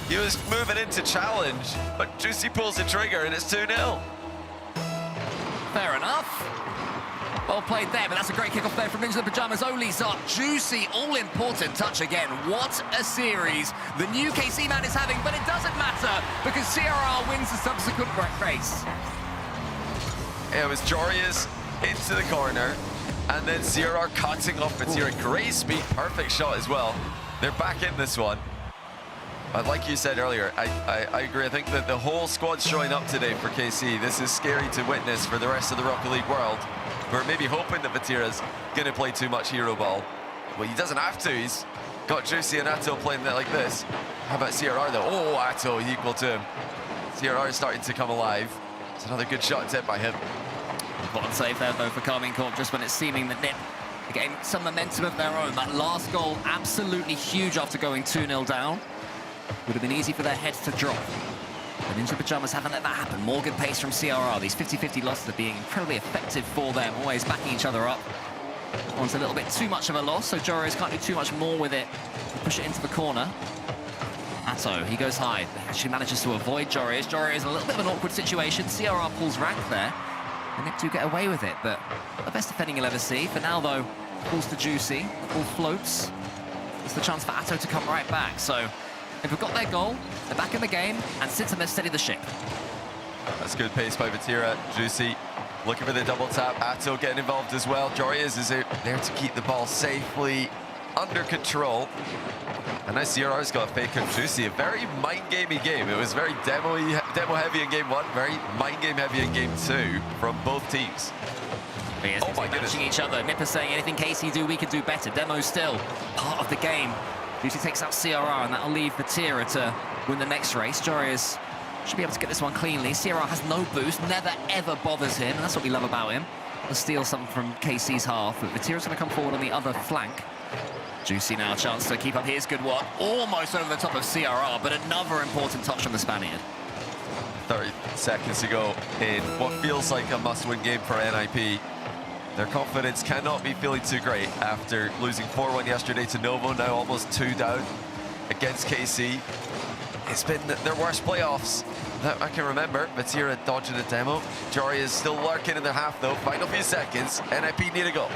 He was moving into challenge, but Juicy pulls the trigger and it's 2-0. Fair enough. Well played there, but that's a great kickoff there from Ninja the Pajamas. Oli's up. Juicy, all-important touch again. What a series the new KC man is having, but it doesn't matter because CRR wins the subsequent race. It was Jorius into the corner, and then CRR cutting off Vatira. Great speed, perfect shot as well. They're back in this one. But like you said earlier, I agree. I think that the whole squad's showing up today for KC. This is scary to witness for the rest of the Rocket League world. We're maybe hoping that Vatira's going to play too much hero ball. Well, he doesn't have to. He's got Juicy and Atto playing that like this. How about CRR though? Oh, Atto equal to him. CRR is starting to come alive. It's another good shot attempt by him. Bottom save there though for Carmine Corp, just when it's seeming that Nip are getting some momentum of their own. That last goal, absolutely huge after going 2-0 down. Would have been easy for their heads to drop. The Ninja Pajamas haven't let that happen. More good pace from CRR. These 50-50 losses are being incredibly effective for them, always backing each other up. One's a little bit too much of a loss, so Joris can't do too much more with it. Push it into the corner. Atto, he goes high. Actually manages to avoid Joris. Joris in a little bit of an awkward situation. CRR pulls rank there. And Nick do get away with it, but not the best defending you'll ever see. For now, though, pulls to Juicy. The ball floats. It's the chance for Atto to come right back. So they've got their goal, they're back in the game, and since then they've steadied the ship. That's good pace by Vatira. Juicy looking for the double tap. Atto getting involved as well. Jorius is out there to keep the ball safely under control. And now CRR's got a fake of Juicy. A very mind-gamey game. It was very demo heavy in game 1, very mind game heavy in game 2 from both teams. Oh my goodness. Each other. Nipper saying anything KC do, we can do better. Demo still part of the game. Juicy takes out CRR, and that'll leave Vatira to win the next race. Jorius should be able to get this one cleanly. CRR has no boost, never ever bothers him. That's what we love about him. He'll steal something from KC's half, but Vatira's going to come forward on the other flank. Juicy now a chance to keep up his good work. Almost over the top of CRR, but another important touch from the Spaniard. 30 seconds to go in what feels like a must-win game for NIP. Their confidence cannot be feeling too great after losing 4-1 yesterday to Novo, now almost 2 down against KC. It's been their worst playoffs that I can remember. Vatira dodging a demo. Jory is still lurking in their half though. Final few seconds, NIP need a goal.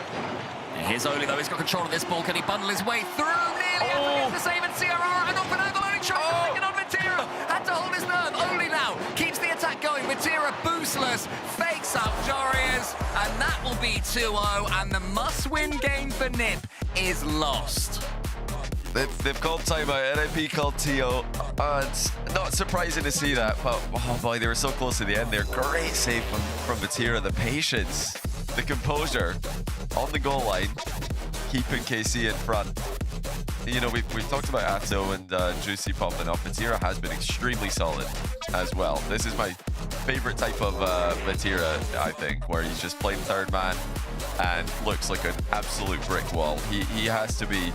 Here's Oli though, he's got control of this ball. Can he bundle his way through? Nearly the save, and CRR and off an angle, only tries to take it on Vatira. Had to hold his nerve. Oli now keeps the attack going. Vatira boostless, fakes up Jorius, and that will be 2-0, and the must-win game for Nip is lost. They've called timeout, NIP called TO. It's not surprising to see that, but oh boy, they were so close to the end there. Great save from Vatira, the patience, the composure on the goal line. keeping KC in front. You know, we've talked about Atto and Juicy popping up. Vatira has been extremely solid as well. This is my favorite type of Vatira, I think, where he's just playing third man and looks like an absolute brick wall. He has to be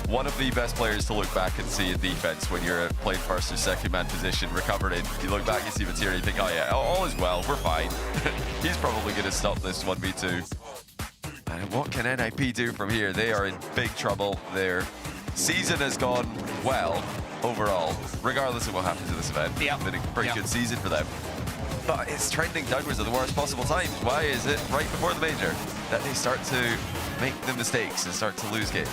one of the best players to look back and see in defense when you're playing first or second man position, recovered in. You look back, you see Vatira, you think, oh yeah, all is well, we're fine. He's probably going to stop this 1v2. And what can NIP do from here? They are in big trouble. Their season has gone well overall, regardless of what happens in this event. It's been a pretty good season for them. But it's trending downwards at the worst possible times. Why is it right before the major that they start to make the mistakes and start to lose games?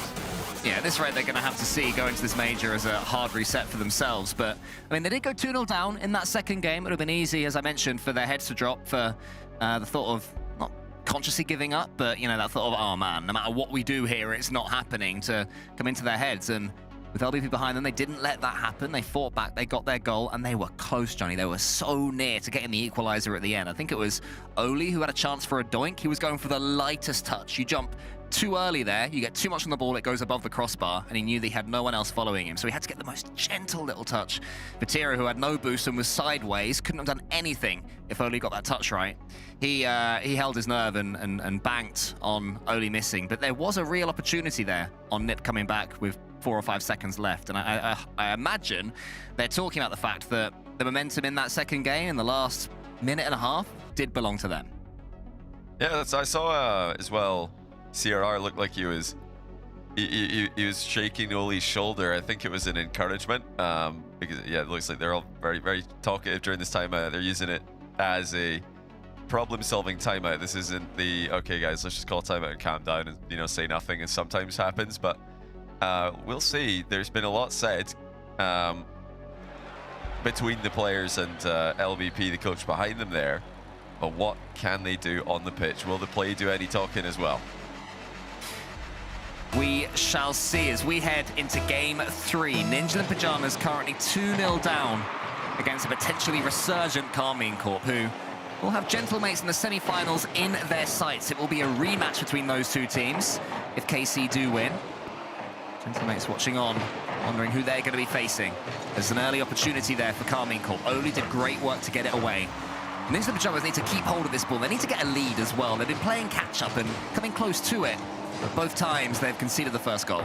Yeah, at this rate, they're going to have to see going to this major as a hard reset for themselves. But, I mean, they did go 2-0 down in that second game. It would have been easy, as I mentioned, for their heads to drop, for the thought of not consciously giving up, but, you know, that thought of, oh, man, no matter what we do here, it's not happening, to come into their heads. And with LBP behind them, they didn't let that happen. They fought back, they got their goal, and they were close, Johnny. They were so near to getting the equalizer at the end. I think it was Oli who had a chance for a doink. He was going for the lightest touch. You jump too early there, you get too much on the ball, it goes above the crossbar, and he knew that he had no one else following him, so he had to get the most gentle little touch. Vatira, who had no boost and was sideways, couldn't have done anything if Oli got that touch right. He held his nerve and banked on Oli missing, but there was a real opportunity there on Nip coming back with 4 or 5 seconds left, and I imagine they're talking about the fact that the momentum in that second game, in the last minute and a half, did belong to them. Yeah, I saw as well. CRR looked like he was shaking Oli's shoulder. I think it was an encouragement, because yeah, it looks like they're all very, very talkative during this timeout. They're using it as a problem-solving timeout. This isn't the okay, guys, let's just call timeout and calm down and, you know, say nothing, as sometimes happens. But we'll see. There's been a lot said between the players and LVP, the coach behind them there. But what can they do on the pitch? Will the play do any talking as well? We shall see as we head into game 3. Ninja and Pajamas currently 2-0 down against a potentially resurgent Carmine Corp, who will have Gentlemates in the semi-finals in their sights. It will be a rematch between those two teams if KC do win. Gentlemates watching on, wondering who they're going to be facing. There's an early opportunity there for Carmine Corp. Oli did great work to get it away. Ninja and Pajamas need to keep hold of this ball. They need to get a lead as well. They've been playing catch-up and coming close to it. But both times they've conceded the first goal.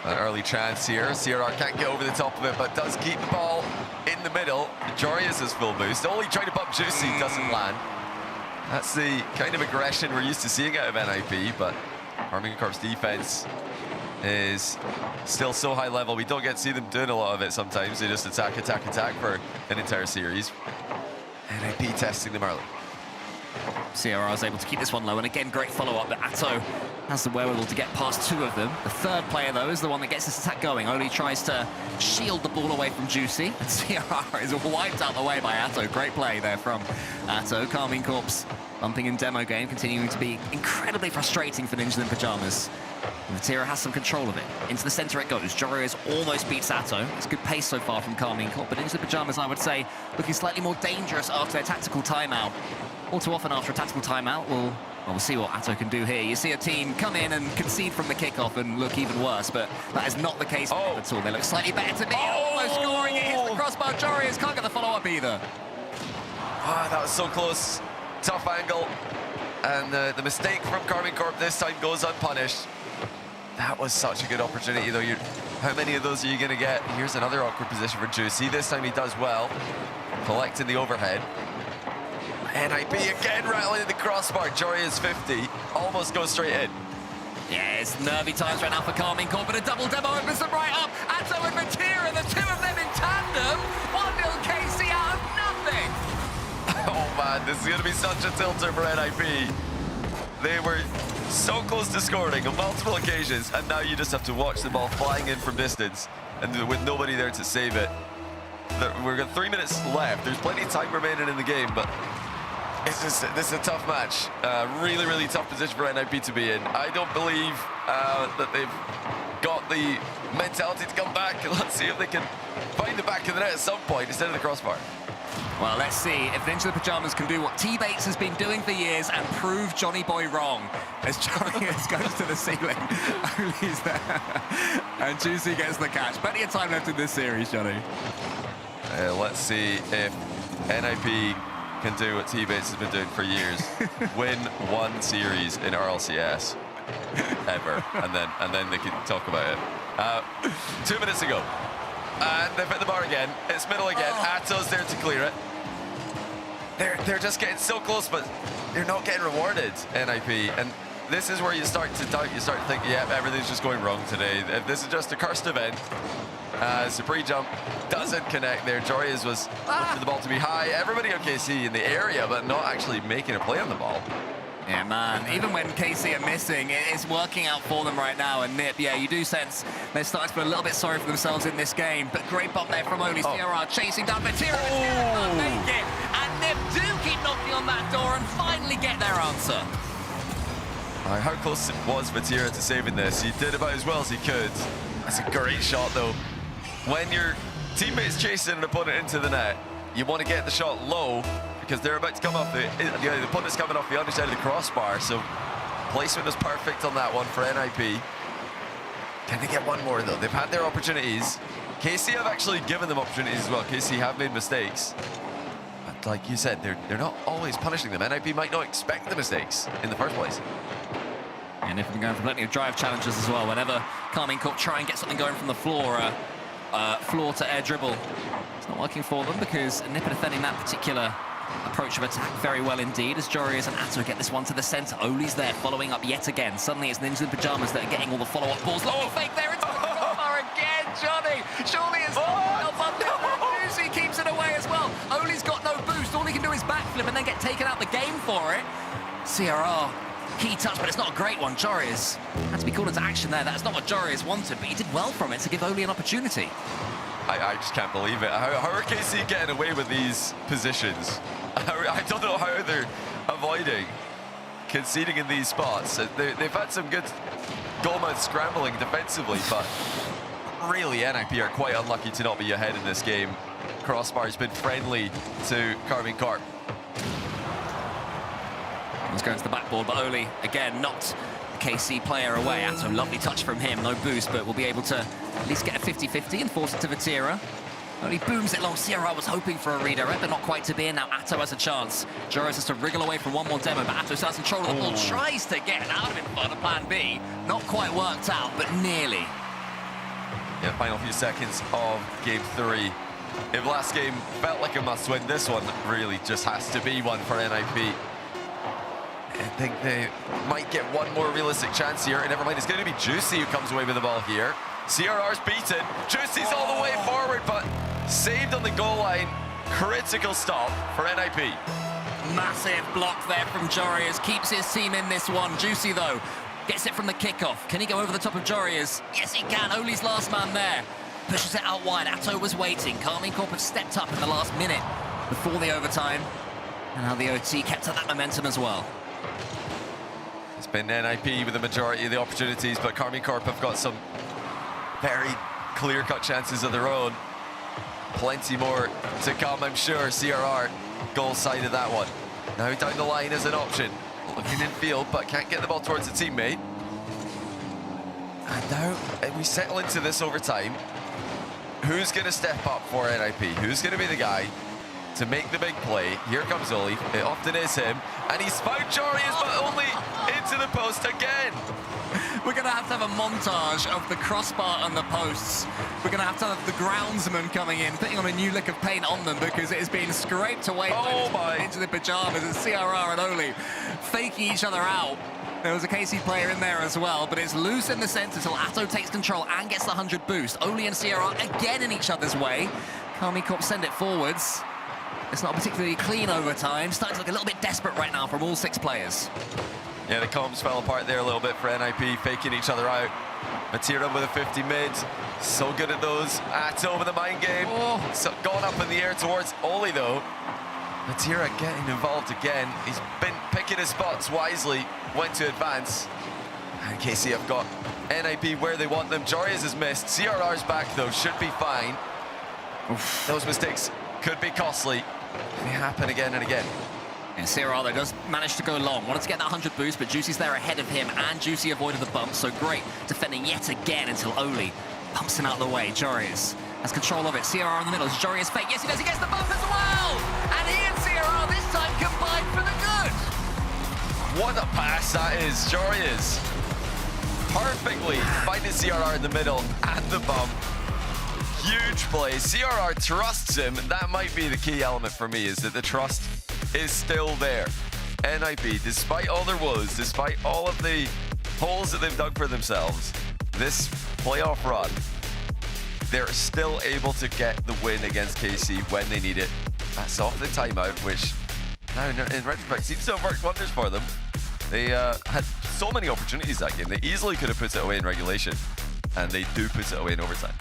An early chance here. CRR can't get over the top of it, but does keep the ball in the middle. Jorius has full boost. Oli trying to bump Juicy, doesn't land. That's the kind of aggression we're used to seeing out of NIP, but Carmine Corp's defense is still so high level. We don't get to see them doing a lot of it sometimes. They just attack, attack, attack for an entire series. NIP testing them early. CRR is able to keep this one low, and again, great follow-up, but Atto has the wherewithal to get past 2 of them. The third player, though, is the one that gets this attack going. Oli tries to shield the ball away from Juicy, and CRR is wiped out the way by Atto. Great play there from Atto. Carmine Corp's bumping in demo game, continuing to be incredibly frustrating for Ninja in Pajamas. Vatira has some control of it. Into the center it goes. Jorius almost beats Atto. It's good pace so far from Carmine Corp, but Ninja in Pajamas, I would say, looking slightly more dangerous after their tactical timeout. All too often after a tactical timeout, we'll see what Atto can do here. You see a team come in and concede from the kickoff and look even worse, but that is not the case at all. They look slightly better to me. Almost scoring it, hits the crossbar. Jorius can't get the follow-up either. Ah, that was so close. Tough angle. And the mistake from Carmine Corp this time goes unpunished. That was such a good opportunity, though. How many of those are you going to get? Here's another awkward position for Juicy. This time he does well, collecting the overhead. NIP again rattling the crossbar. Jorius 50, almost goes straight in. Yeah, it's nervy times right now for Carmine Corp, but a double demo opens them right up. Atto and Vatira, the 2 of them in tandem. 1-0 KC out of nothing. Oh man, this is going to be such a tilter for NIP. They were so close to scoring on multiple occasions, and now you just have to watch the ball flying in from distance, and with nobody there to save it. We've got 3 minutes left. There's plenty of time remaining in the game, but this is a tough match. Really, really tough position for NIP to be in. I don't believe that they've got the mentality to come back. Let's see if they can find the back of the net at some point instead of the crossbar. Well, let's see if Ninja the Pajamas can do what T-Bates has been doing for years and prove Johnny Boy wrong. As Jarius goes to the ceiling, Oli's there, and Juicy gets the catch. Plenty of time left in this series, Johnny. Let's see if NIP can do what T-Bates has been doing for years. Win one series in RLCS ever, and then they can talk about it. 2 minutes ago. They've hit the bar again. It's middle again. Atto's there to clear it. They're just getting so close, but they're not getting rewarded, NIP. And this is where you start to doubt. You start to think, yeah, everything's just going wrong today. If this is just a cursed event. Supreme jump doesn't connect there. Jarius was looking for the ball to be high. Everybody on KC in the area, but not actually making a play on the ball. Yeah, man, even when KC are missing, it's working out for them right now. And Nip, yeah, you do sense they're starting to feel a little bit sorry for themselves in this game. But great bump there from Oli. CRR chasing down Vatira. Vatira can't make it. And Nip do keep knocking on that door and finally get their answer. How close was Vatira to saving this? He did about as well as he could. That's a great shot, though. When your teammate's chasing an opponent into the net, you want to get the shot low, because they're about to come off the opponent's coming off the underside of the crossbar, so placement was perfect on that one for NIP. Can they get one more though? They've had their opportunities. KC have actually given them opportunities as well. KC have made mistakes, but like you said, they're not always punishing them. NIP might not expect the mistakes in the first place. And if we're going for plenty of drive challenges as well, whenever Carmine Corp try and get something going from the floor, floor to air dribble, it's not working for them because Nip are defending that particular approach of attack very well indeed, as Jarius and Atto get this one to the center. Oli's there following up yet again. Suddenly it's Ninja in Pajamas that are getting all the follow-up balls. Long fake there into the crossbar again, Johnny. Surely it's well bumped in. Juicy keeps it away as well. Oli's got no boost. All he can do is backflip and then get taken out the game for it. CRR, key touch, but it's not a great one. Jarius had to be called into action there. That's not what Jarius wanted, but he did well from it to give Oli an opportunity. I just can't believe it. How are KC getting away with these positions? I don't know how they're avoiding conceding in these spots. They've had some good goalmouth scrambling defensively, but really NIP are quite unlucky to not be ahead in this game. Crossbar's been friendly to Carmine Corp. He's going to the backboard, but Oli, again, not KC player away. Atto, lovely touch from him. No boost, but will be able to at least get a 50-50 and force it to Vatira. Only booms it long. CRR was hoping for a redirect, but not quite to be. And now Atto has a chance. Jarius has to wriggle away from one more demo, but Atto starts control of the ball. Tries to get out of it for the plan B. Not quite worked out, but nearly. Yeah, final few seconds of game 3. If last game felt like a must-win, this one really just has to be one for NIP. I think they might get one more realistic chance here, and never mind, it's going to be Juicy who comes away with the ball here. CRR's beaten. Juicy's all the way forward, but saved on the goal line. Critical stop for NIP. Massive block there from Jarius. Keeps his team in this one. Juicy, though, gets it from the kickoff. Can he go over the top of Jarius? Yes, he can. Oli's last man there. Pushes it out wide. Atto was waiting. Carmine Corp have stepped up in the last minute before the overtime. And now the OT kept up that momentum as well. It's been NIP with the majority of the opportunities, but Carmine Corp have got some very clear-cut chances of their own. Plenty more to come, I'm sure. CRR, goal side of that one. Now down the line is an option. Looking in field, but can't get the ball towards a teammate. And now we settle into this overtime. Who's going to step up for NIP? Who's going to be the guy to make the big play? Here comes Oli. It often is him. And he's found Jarius, but only into the post again. We're going to have a montage of the crossbar and the posts. We're going to have the groundsman coming in, putting on a new lick of paint on them because it has been scraped away into the Pajamas. It's CRR and Oli faking each other out. There was a KC player in there as well, but it's loose in the center until Atto takes control and gets the 100 boost. Oli and CRR again in each other's way. Carmine Corp send it forwards. It's not a particularly clean overtime. Starting to look a little bit desperate right now from all 6 players. Yeah, the comms fell apart there a little bit for NIP, faking each other out. Vatira with a 50 mid. So good at those. Atto with the mind game. So gone up in the air towards Oli, though. Vatira getting involved again. He's been picking his spots wisely. Went to advance. And KC have got NIP where they want them. Jarius has missed. CRR's back, though. Should be fine. Those mistakes could be costly. They happen again and again. And Ciraro does manage to go long. Wanted to get that 100 boost, but Juicy's there ahead of him, and Juicy avoided the bump, so great defending yet again until Oli pumps him out of the way. Joris has control of it. Ciraro in the middle. Is Joris fake? Yes, he does. He gets the bump as well! And he and Ciraro this time combined for the good! What a pass that is. Joris perfectly finding CRR in the middle and the bump. Huge play. CRR trusts him. That might be the key element for me, is that the trust is still there. NIP, despite all their woes, despite all of the holes that they've dug for themselves, this playoff run, they're still able to get the win against KC when they need it. That's off the timeout, which now in retrospect seems to have worked wonders for them. They had so many opportunities that game. They easily could have put it away in regulation, and they do put it away in overtime.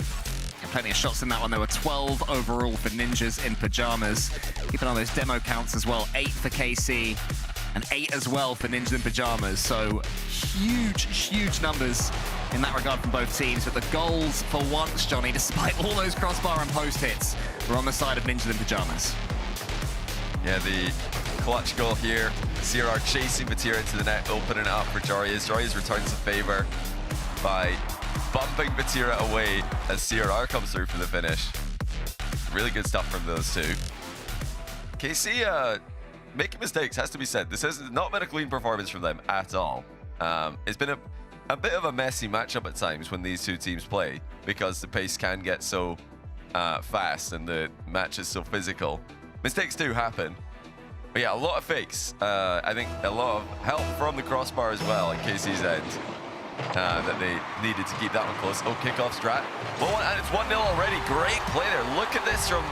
Plenty of shots in that one. There were 12 overall for Ninjas in Pajamas. Keeping on those demo counts as well. 8 for KC and 8 as well for Ninjas in Pajamas. So huge numbers in that regard from both teams. But the goals for once, Johnny, despite all those crossbar and post hits, were on the side of Ninjas in Pajamas. Yeah, the clutch goal here. CRR chasing Batira into the net, opening it up for Jarius. Jarius returns the favor by bumping Batira away as CRR comes through for the finish. Really good stuff from those two. KC making mistakes, has to be said. This has not been a clean performance from them at all. It's been a bit of a messy matchup at times when these two teams play, because the pace can get so fast and the match is so physical. Mistakes do happen. But yeah, a lot of fakes. I think a lot of help from the crossbar as well in KC's end. That they needed to keep that one close. Oh, kickoff strat. Well, and it's 1-0 already. Great play there. Look at this from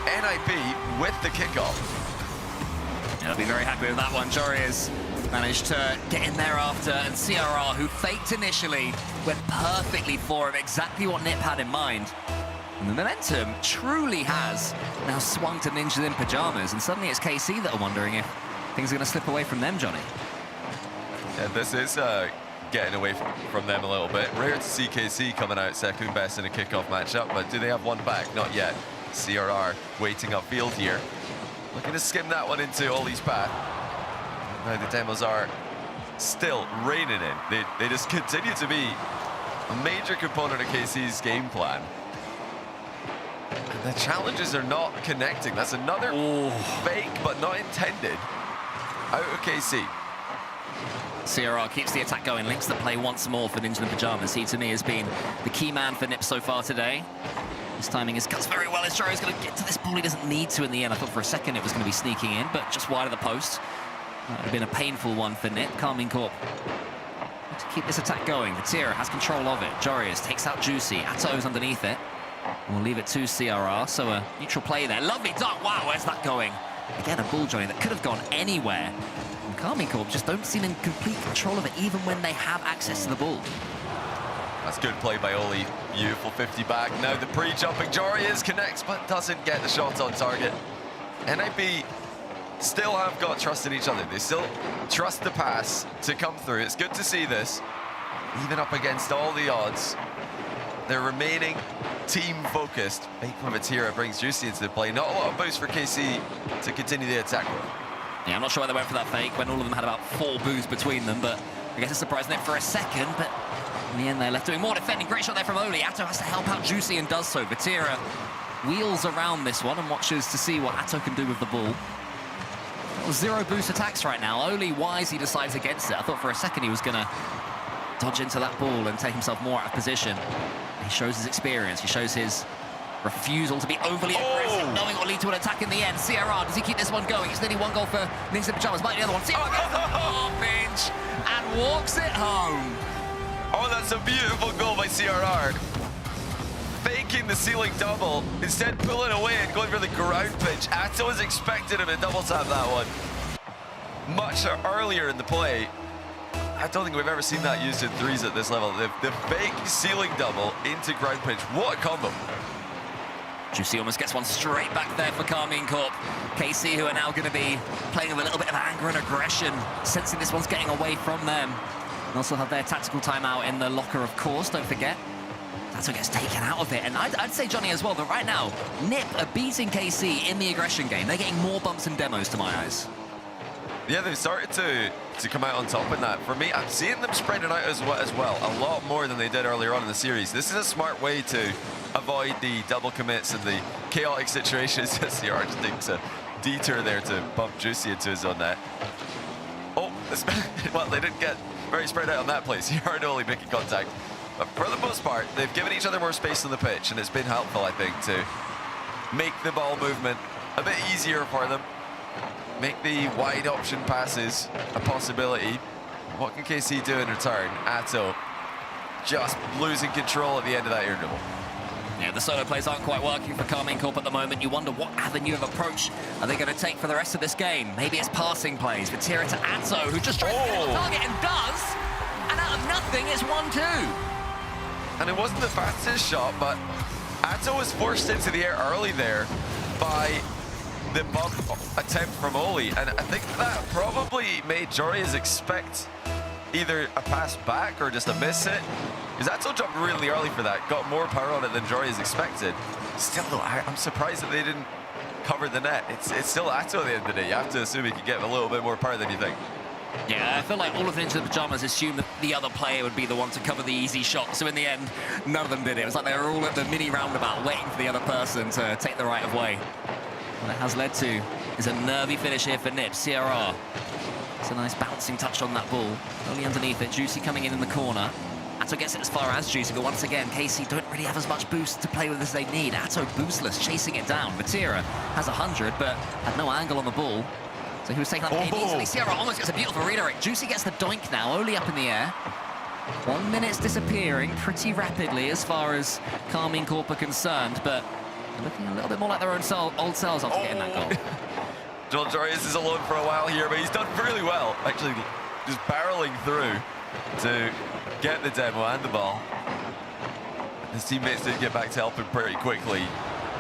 NIP with the kickoff. Yeah, I'll be very happy with that one. Joris managed to get in there after, and CRR, who faked initially, went perfectly for him, exactly what Nip had in mind. And the momentum truly has now swung to Ninjas in Pajamas, and suddenly it's KC that are wondering if things are going to slip away from them, Johnny. Yeah, this is getting away from them a little bit. Rare to see KC coming out second best in a kickoff matchup, but do they have one back? Not yet. CRR waiting upfield here. Looking to skim that one into Oli's path. Now the demos are still raining in. They just continue to be a major component of KC's game plan. And the challenges are not connecting. That's another fake, but not intended, out of KC. CRR keeps the attack going, links the play once more for Ninja in Pajamas. He, to me, has been the key man for Nip so far today. His timing is cuts very well. Joris going to get to this ball. He doesn't need to in the end. I thought for a second it was going to be sneaking in, but just wide of the post. That would have been a painful one for Nip. Carmine Corp to keep this attack going. Vatira has control of it. Joris takes out Juicy. Atto's underneath it. We'll leave it to CRR, so a neutral play there. Lovely dunk. Wow, where's that going? Again, a ball, Johnny, that could have gone anywhere. And Carmine Corp just don't seem in complete control of it, even when they have access to the ball. That's good play by Oli. Beautiful 50 back. Now the pre-jumping Jarius connects, but doesn't get the shot on target. NIP still have got trust in each other. They still trust the pass to come through. It's good to see this. Even up against all the odds, they're remaining team-focused. Fake from Atira brings Juicy into the play. Not a lot of boost for KC to continue the attack with. Yeah, I'm not sure why they went for that fake when all of them had about 4 boosts between them, but I guess it surprised Nip for a second, but in the end they're left doing more defending. Great shot there from Oli. Atto has to help out Juicy and does so. Vatira wheels around this one and watches to see what Atto can do with the ball. Well, 0 boost attacks right now. Oli wisely decides against it. I thought for a second he was going to dodge into that ball and take himself more out of position. He shows his experience. He shows his refusal to be overly aggressive, knowing what will lead to an attack in the end. CRR, does he keep this one going? It's nearly 1 goal for Ninjas in Pajamas. Might be the other one. CRR gets the half-inch and walks it home. Oh, that's a beautiful goal by CRR. Faking the ceiling double, instead pulling away and going for the ground pitch. Atto was expecting him to double tap that one much earlier in the play. I don't think we've ever seen that used in threes at this level. The fake ceiling double into ground pitch. What a combo. Juicy almost gets one straight back there for Carmine Corp. KC, who are now going to be playing with a little bit of anger and aggression, sensing this one's getting away from them. And also have their tactical timeout in the locker, of course, don't forget. That's what gets taken out of it. And I'd say, Johnny, as well, that right now, Nip are beating KC in the aggression game. They're getting more bumps and demos, to my eyes. Yeah, they've started to come out on top in that. For me, I'm seeing them spreading out as well, a lot more than they did earlier on in the series. This is a smart way to avoid the double commits and the chaotic situations. CR just takes a detour there to bump Juicy into his own net. Oh, well, they didn't get very spread out on that play. CR only making contact. But for the most part, they've given each other more space on the pitch, and it's been helpful, I think, to make the ball movement a bit easier for them. Make the wide option passes a possibility. What can KC do in return? Atto just losing control at the end of that interval. Yeah, the solo plays aren't quite working for Carmine Corp at the moment. You wonder what avenue of approach are they going to take for the rest of this game. Maybe it's passing plays. Vatira to Atto, who just tries to get the target and does. And out of nothing, it's 1-2. And it wasn't the fastest shot, but Atto was forced into the air early there by the bump attempt from Oli, and I think that probably made Jorias expect either a pass back or just a miss it, because Atto jumped really early for that, got more power on it than Jorias expected. Still though, I'm surprised that they didn't cover the net. It's still Atto at the end of the day. You have to assume he could get a little bit more power than you think. Yeah, I feel like all of the Into the Pajamas assumed that the other player would be the one to cover the easy shot, so in the end, none of them did it. It was like they were all at the mini roundabout waiting for the other person to take the right of way. What it has led to is a nervy finish here for Nip. CRR. It's a nice bouncing touch on that ball. Only underneath it. Juicy coming in the corner. Atto gets it as far as Juicy, but once again, KC don't really have as much boost to play with as they need. Atto boostless, chasing it down. Vatira has 100, but had no angle on the ball. So he was taking up the game easily. CRR almost gets a beautiful redirect. Juicy gets the doink now, Oli up in the air. 1 minute's disappearing pretty rapidly as far as Carmine Corp are concerned, but looking a little bit more like their own old selves after getting that goal. Joel Jorias is alone for a while here, but he's done really well, actually just barreling through to get the demo and the ball. His teammates did get back to help him pretty quickly.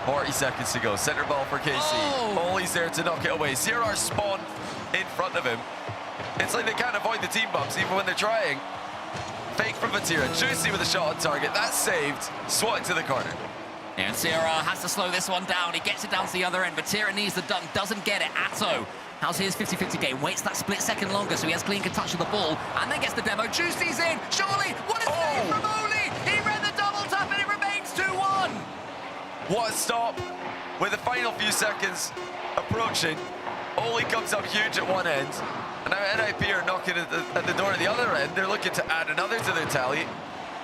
40 seconds to go. Center ball for KC. Oli's there to knock it away. CRR spawn in front of him. It's like they can't avoid the team bumps even when they're trying. Fake from Vatira. Juicy with a shot on target. That's saved. Swatted to the corner. Yeah, and CRR has to slow this one down. He gets it down to the other end. Vatira needs the dunk, doesn't get it. Atto, how's his 50-50 game? Waits that split second longer, so he has clean touch of the ball, and then gets the demo. Juicy's in. Surely, what a save from Oli! He read the double tap, and it remains 2-1. What a stop with the final few seconds approaching. Oli comes up huge at one end, and now NIP are knocking at the door at the other end. They're looking to add another to their tally.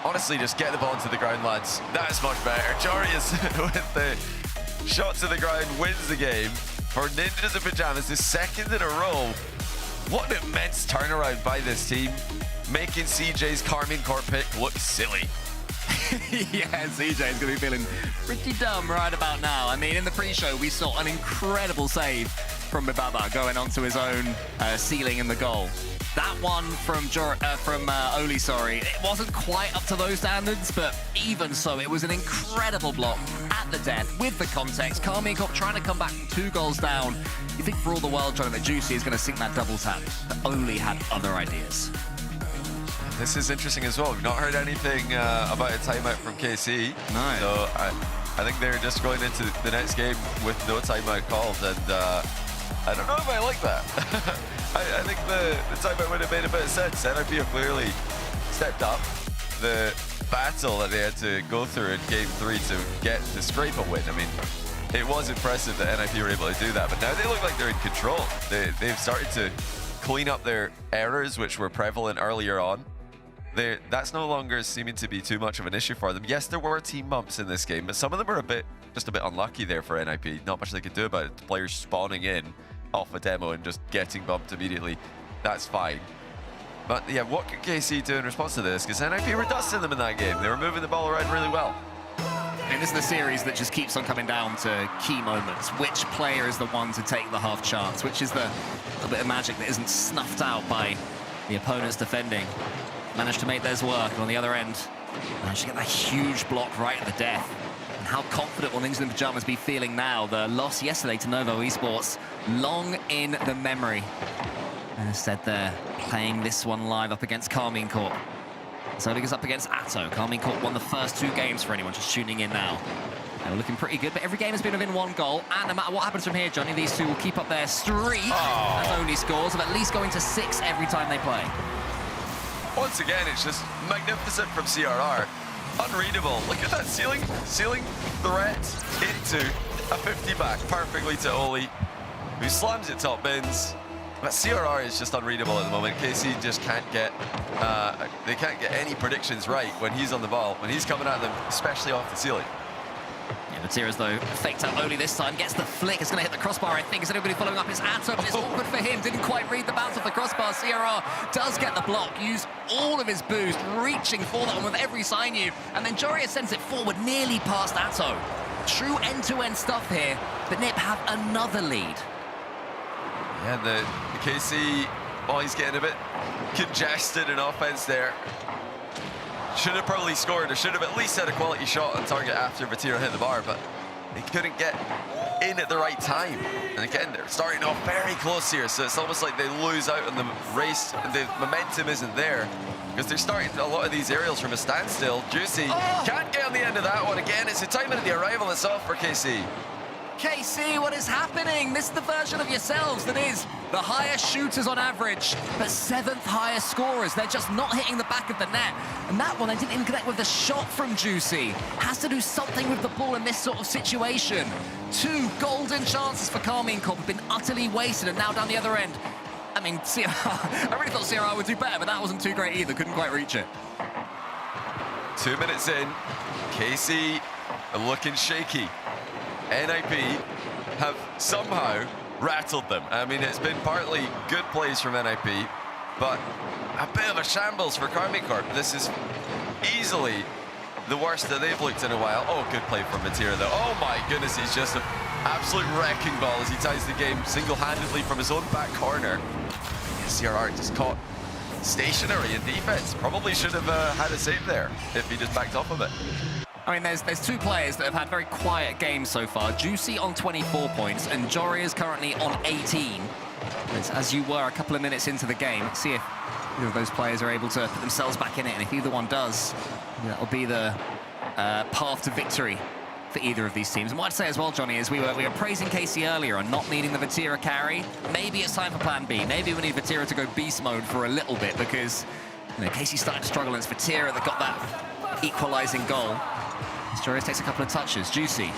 Honestly, just get the ball into the ground, lads. That's much better. Jorias with the shot to the ground wins the game for Ninjas in Pajamas, the second in a row. What an immense turnaround by this team, making CJ's Carmine Corp pick look silly. Yeah, CJ is going to be feeling pretty dumb right about now. I mean, in the pre-show, we saw an incredible save from Mbaba going onto his own ceiling in the goal. That one from Oli, sorry, it wasn't quite up to those standards, but even so, it was an incredible block at the death with the context. Carmine Corp trying to come back 2 goals down. You think for all the world, John, that Juicy is going to sink that double tap, but Oli had other ideas. This is interesting as well. We've not heard anything about a timeout from KC. No. So I think they're just going into the next game with no timeout called, and I don't know if I like that. I think the timeout would have made a bit of sense. NIP have clearly stepped up the battle that they had to go through in Game 3 to scrape a win. I mean, it was impressive that NIP were able to do that, but now they look like they're in control. They've started to clean up their errors, which were prevalent earlier on. That's no longer seeming to be too much of an issue for them. Yes, there were team bumps in this game, but some of them were just a bit unlucky there for NIP. Not much they could do about it. The players spawning in off a demo and just getting bumped immediately. That's fine. But yeah, what can KC do in response to this? Because NIP were dusting them in that game. They were moving the ball around really well. And this is the series that just keeps on coming down to key moments. Which player is the one to take the half chance? Which is the little bit of magic that isn't snuffed out by the opponents defending? Managed to make theirs work, and on the other end, managed to get that huge block right at the death. And how confident will Ninjas in Pajamas be feeling now? The loss yesterday to Novo Esports, long in the memory. And instead they're playing this one live up against Carmine Corp. So he goes up against Atto. Carmine Corp won the first 2 games for anyone just tuning in now. They were looking pretty good, but every game has been within 1 goal. And no matter what happens from here, Johnny, these 2 will keep up their streak as only scores of at least going to 6 every time they play. Once again, it's just magnificent from CRR. Unreadable. Look at that ceiling threat into a 50 back perfectly to Oli, who slams it top bins. But CRR is just unreadable at the moment. KC just can't get, they can't get any predictions right when he's on the ball, when he's coming at them, especially off the ceiling. Yeah, Vatira's though faked out Oli this time, gets the flick, it's going to hit the crossbar, I think. Is anybody following up? It's Atto, but it's awkward for him. Didn't quite read the bounce off the crossbar. CRR does get the block, used all of his boost, reaching for that one with every sign you. And then Joria sends it forward, nearly past Atto. True end-to-end stuff here, but Nip have another lead. Yeah, the KC, oh, he's getting a bit congested in offense there. Should have probably scored, or should have at least had a quality shot on target after Vatira hit the bar, but they couldn't get in at the right time. And again, they're starting off very close here, so it's almost like they lose out on the race, and the momentum isn't there, because they're starting a lot of these aerials from a standstill. Juicy can't get on the end of that one. Again, it's the timing of the arrival that's off for KC. KC, what is happening? This is the version of yourselves that is the highest shooters on average, but 7th highest scorers. They're just not hitting the back of the net. And that one, they didn't even connect with the shot from Juicy. Has to do something with the ball in this sort of situation. 2 golden chances for Carmine Corp have been utterly wasted, and now down the other end. I mean, CRR, I really thought CRR would do better, but that wasn't too great either. Couldn't quite reach it. 2 minutes in, KC are looking shaky. NIP have somehow rattled them. I mean, it's been partly good plays from NIP, but a bit of a shambles for Carmine Corp. This is easily the worst that they've looked in a while. Oh, good play from Vatira though. Oh my goodness, he's just an absolute wrecking ball as he ties the game single-handedly from his own back corner. CRR just caught stationary in defense. Probably should have had a save there if he just backed off of it. I mean, there's 2 players that have had very quiet games so far. Juicy on 24 points, and Jory is currently on 18. As you were a couple of minutes into the game, let's see if either of those players are able to put themselves back in it, and if either one does, that'll be the path to victory for either of these teams. And what I'd say as well, Johnny, is we were praising KC earlier on not needing the Vatira carry. Maybe it's time for plan B. Maybe we need Vatira to go beast mode for a little bit, because KC started to struggle against Vatira that got that equalizing goal. Joris takes a couple of touches. Juicy,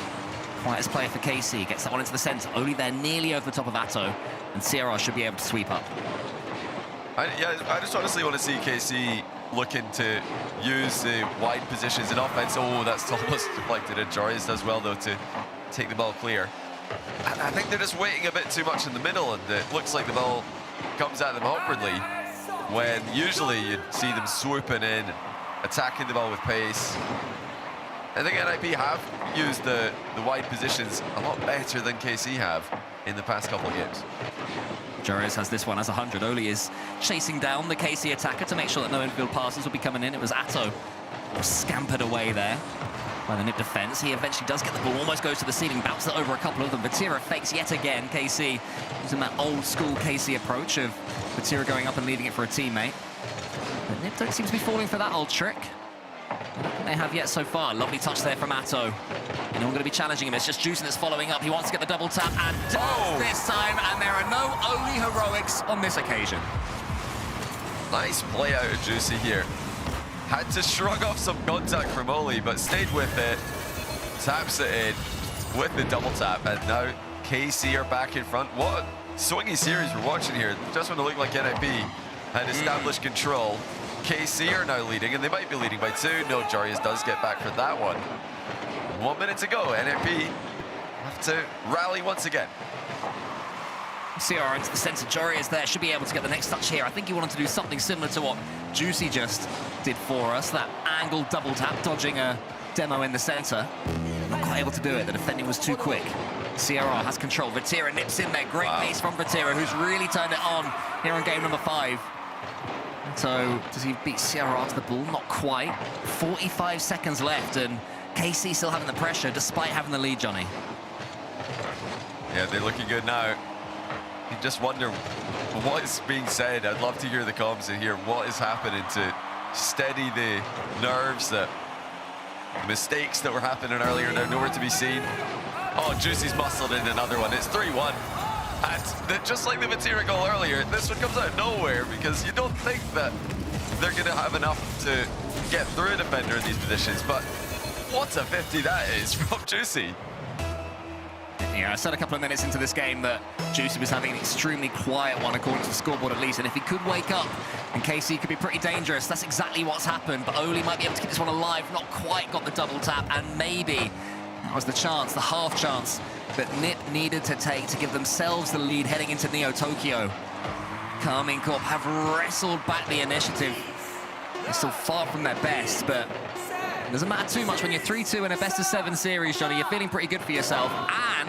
quietest player for KC, gets that one into the centre. Only there, nearly over the top of Atto, and CRR should be able to sweep up. I just honestly want to see KC looking to use the wide positions in offense. Oh, that's almost deflected, and Joris does well though to take the ball clear. I think they're just waiting a bit too much in the middle, and it looks like the ball comes at them awkwardly, when usually you'd see them swooping in, attacking the ball with pace. I think NIP have used the wide positions a lot better than KC have in the past couple of games. Joris has this one as 100. Oli is chasing down the KC attacker to make sure that no infield passes will be coming in. It was Atto scampered away there by the Nip defense. He eventually does get the ball, almost goes to the ceiling, bounces it over a couple of them. Vatira fakes yet again. KC using that old school KC approach of Vatira going up and leaving it for a teammate. But Nip don't seem to be falling for that old trick. They have yet so far. Lovely touch there from Atto. And I'm going to be challenging him. It's just Juicy that's following up. He wants to get the double tap, and does this time. And there are no Oli heroics on this occasion. Nice play out of Juicy here. Had to shrug off some contact from Oli, but stayed with it. Taps it in with the double tap, and now KC are back in front. What a swingy series we're watching here. Just when it looked like NIP had established control, KC are now leading, and they might be leading by 2. No, Jarius does get back for that one. 1 minute to go. NIP have to rally once again. CR into the centre. Jarius there should be able to get the next touch here. I think he wanted to do something similar to what Juicy just did for us. That angled double tap, dodging a demo in the centre. Not quite able to do it. The defending was too quick. CRR has control. Vatira nips in there. Great pace from Vatira, who's really turned it on here on game number 5. So, does he beat CRR to the ball? Not quite. 45 seconds left, and KC still having the pressure, despite having the lead, Johnny. Yeah, they're looking good now. You just wonder what is being said. I'd love to hear the comms and hear what is happening to steady the nerves. The mistakes that were happening earlier, they're nowhere to be seen. Oh, Juicy's muscled in another one. It's 3-1. And just like the Vatira goal earlier, this one comes out of nowhere because you don't think that they're going to have enough to get through a defender in these positions. But what a 50 that is from Juicy. Yeah, I said a couple of minutes into this game that Juicy was having an extremely quiet one, according to the scoreboard at least. And if he could wake up, and KC could be pretty dangerous. That's exactly what's happened. But Oli might be able to keep this one alive. Not quite got the double tap. And maybe that was the chance, the half chance, that NiP needed to take to give themselves the lead heading into Neo Tokyo. Carmine Corp have wrestled back the initiative. They're still far from their best, but it doesn't matter too much when you're 3-2 in a best-of-7 series, Johnny. You're feeling pretty good for yourself. And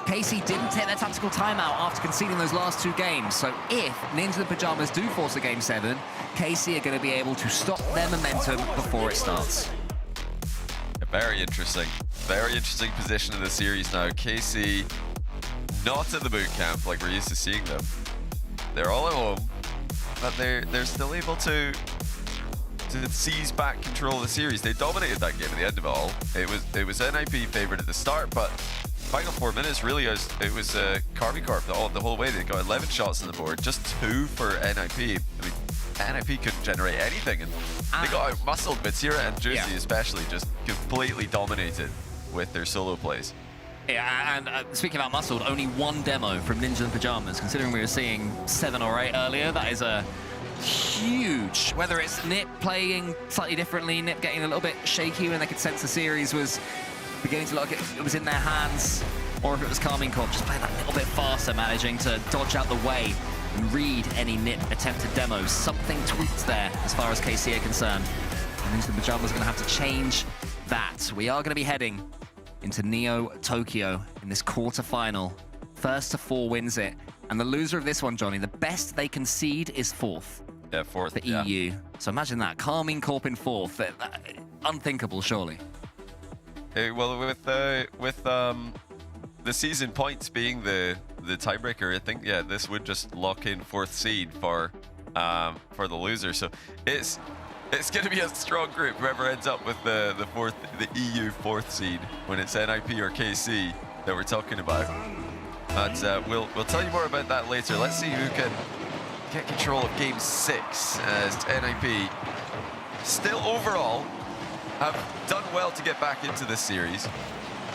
KC didn't take their tactical timeout after conceding those last 2 games. So if Ninja the Pajamas do force a Game 7, KC are going to be able to stop their momentum before it starts. Very interesting position in the series now. KC not at the boot camp like we're used to seeing them. They're all at home, but they're still able to seize back control of the series. They dominated that game at the end of it all. It was NIP favored at the start, but final 4 minutes really it was Carmine Corp the whole way. They got 11 shots on the board, just 2 for NIP. I mean, NIP couldn't generate anything, and they got out-muscled. Vatira and Juicy especially just completely dominated with their solo plays. Yeah, and speaking about muscled, only 1 demo from Ninja and Pajamas. Considering we were seeing 7 or 8 earlier, that is a huge. Whether it's NiP playing slightly differently, NiP getting a little bit shaky when they could sense the series was beginning to look like it was in their hands, or if it was Carmine Corp just playing that little bit faster, managing to dodge out the way and read any NiP attempted demos. Something tweaked there as far as KC are concerned. And Ninja and Pajamas are going to have to change that. We are going to be heading into Neo Tokyo in this quarterfinal. First to 4 wins it. And the loser of this one, Johnny, the best they concede is 4th. Yeah, 4th. For EU. So imagine that. Carmine Corp in 4th. Unthinkable, surely. Well, with the season points being the tiebreaker, I think this would just lock in 4th seed for the loser. So it's going to be a strong group. Whoever ends up with the EU 4th seed when it's NIP or KC that we're talking about. But we'll tell you more about that later. Let's see who can get control of Game 6 as NIP still overall have done well to get back into this series.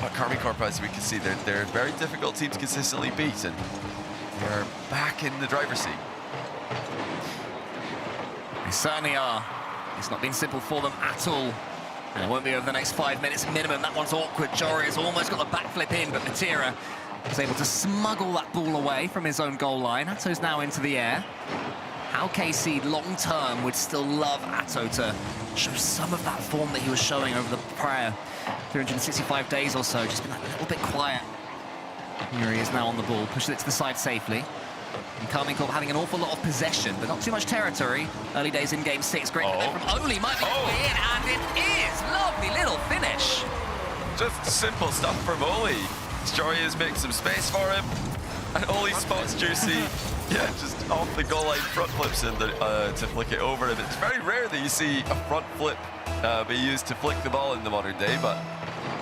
But Carmine Corp, as we can see, they're a very difficult team to consistently beat, and they're back in the driver's seat. They certainly are. It's not been simple for them at all. And it won't be over the next 5 minutes minimum. That one's awkward. Jory has almost got the backflip in, but Vatira was able to smuggle that ball away from his own goal line. Atto's now into the air. How KC long-term would still love Atto to show some of that form that he was showing over the prior 365 days or so. Just been a little bit quiet. Here he is now on the ball, pushes it to the side safely. And Carmine Corp having an awful lot of possession, but not too much territory. Early days in Game 6. Great from Oli. Might be the way in, and it is. Lovely little finish. Just simple stuff from Oli. Jory has made some space for him, and Oli spots Juicy. Yeah, just off the goal line, front flips in to flick it over. And it's very rare that you see a front flip be used to flick the ball in the modern day, but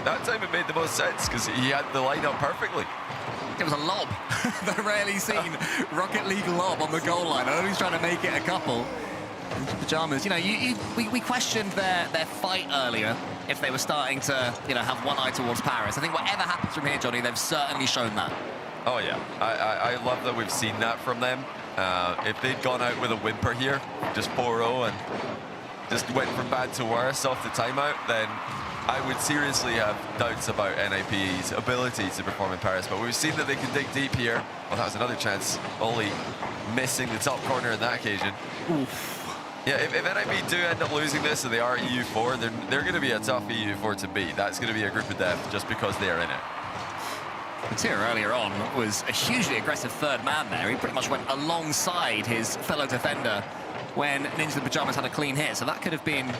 that time it made the most sense because he had the line up perfectly. It was a lob. The rarely seen Rocket League lob on the goal line. Oli's trying to make it a couple. Pajamas, you know, we questioned their fight earlier if they were starting to, have one eye towards Paris. I think whatever happens from here, Johnny, they've certainly shown that. Oh yeah, I love that we've seen that from them. If they'd gone out with a whimper here, just 4-0 and just went from bad to worse off the timeout, then I would seriously have doubts about NIP's ability to perform in Paris. But we've seen that they can dig deep here. Well, that was another chance. Oli missing the top corner on that occasion. Oof. Yeah, if NIP do end up losing this and they are EU4, they're going to be a tough EU4 to beat. That's going to be a group of death just because they're in it. Vatira earlier on was a hugely aggressive third man there. He pretty much went alongside his fellow defender when Ninja the Pajamas had a clean hit. So that could have been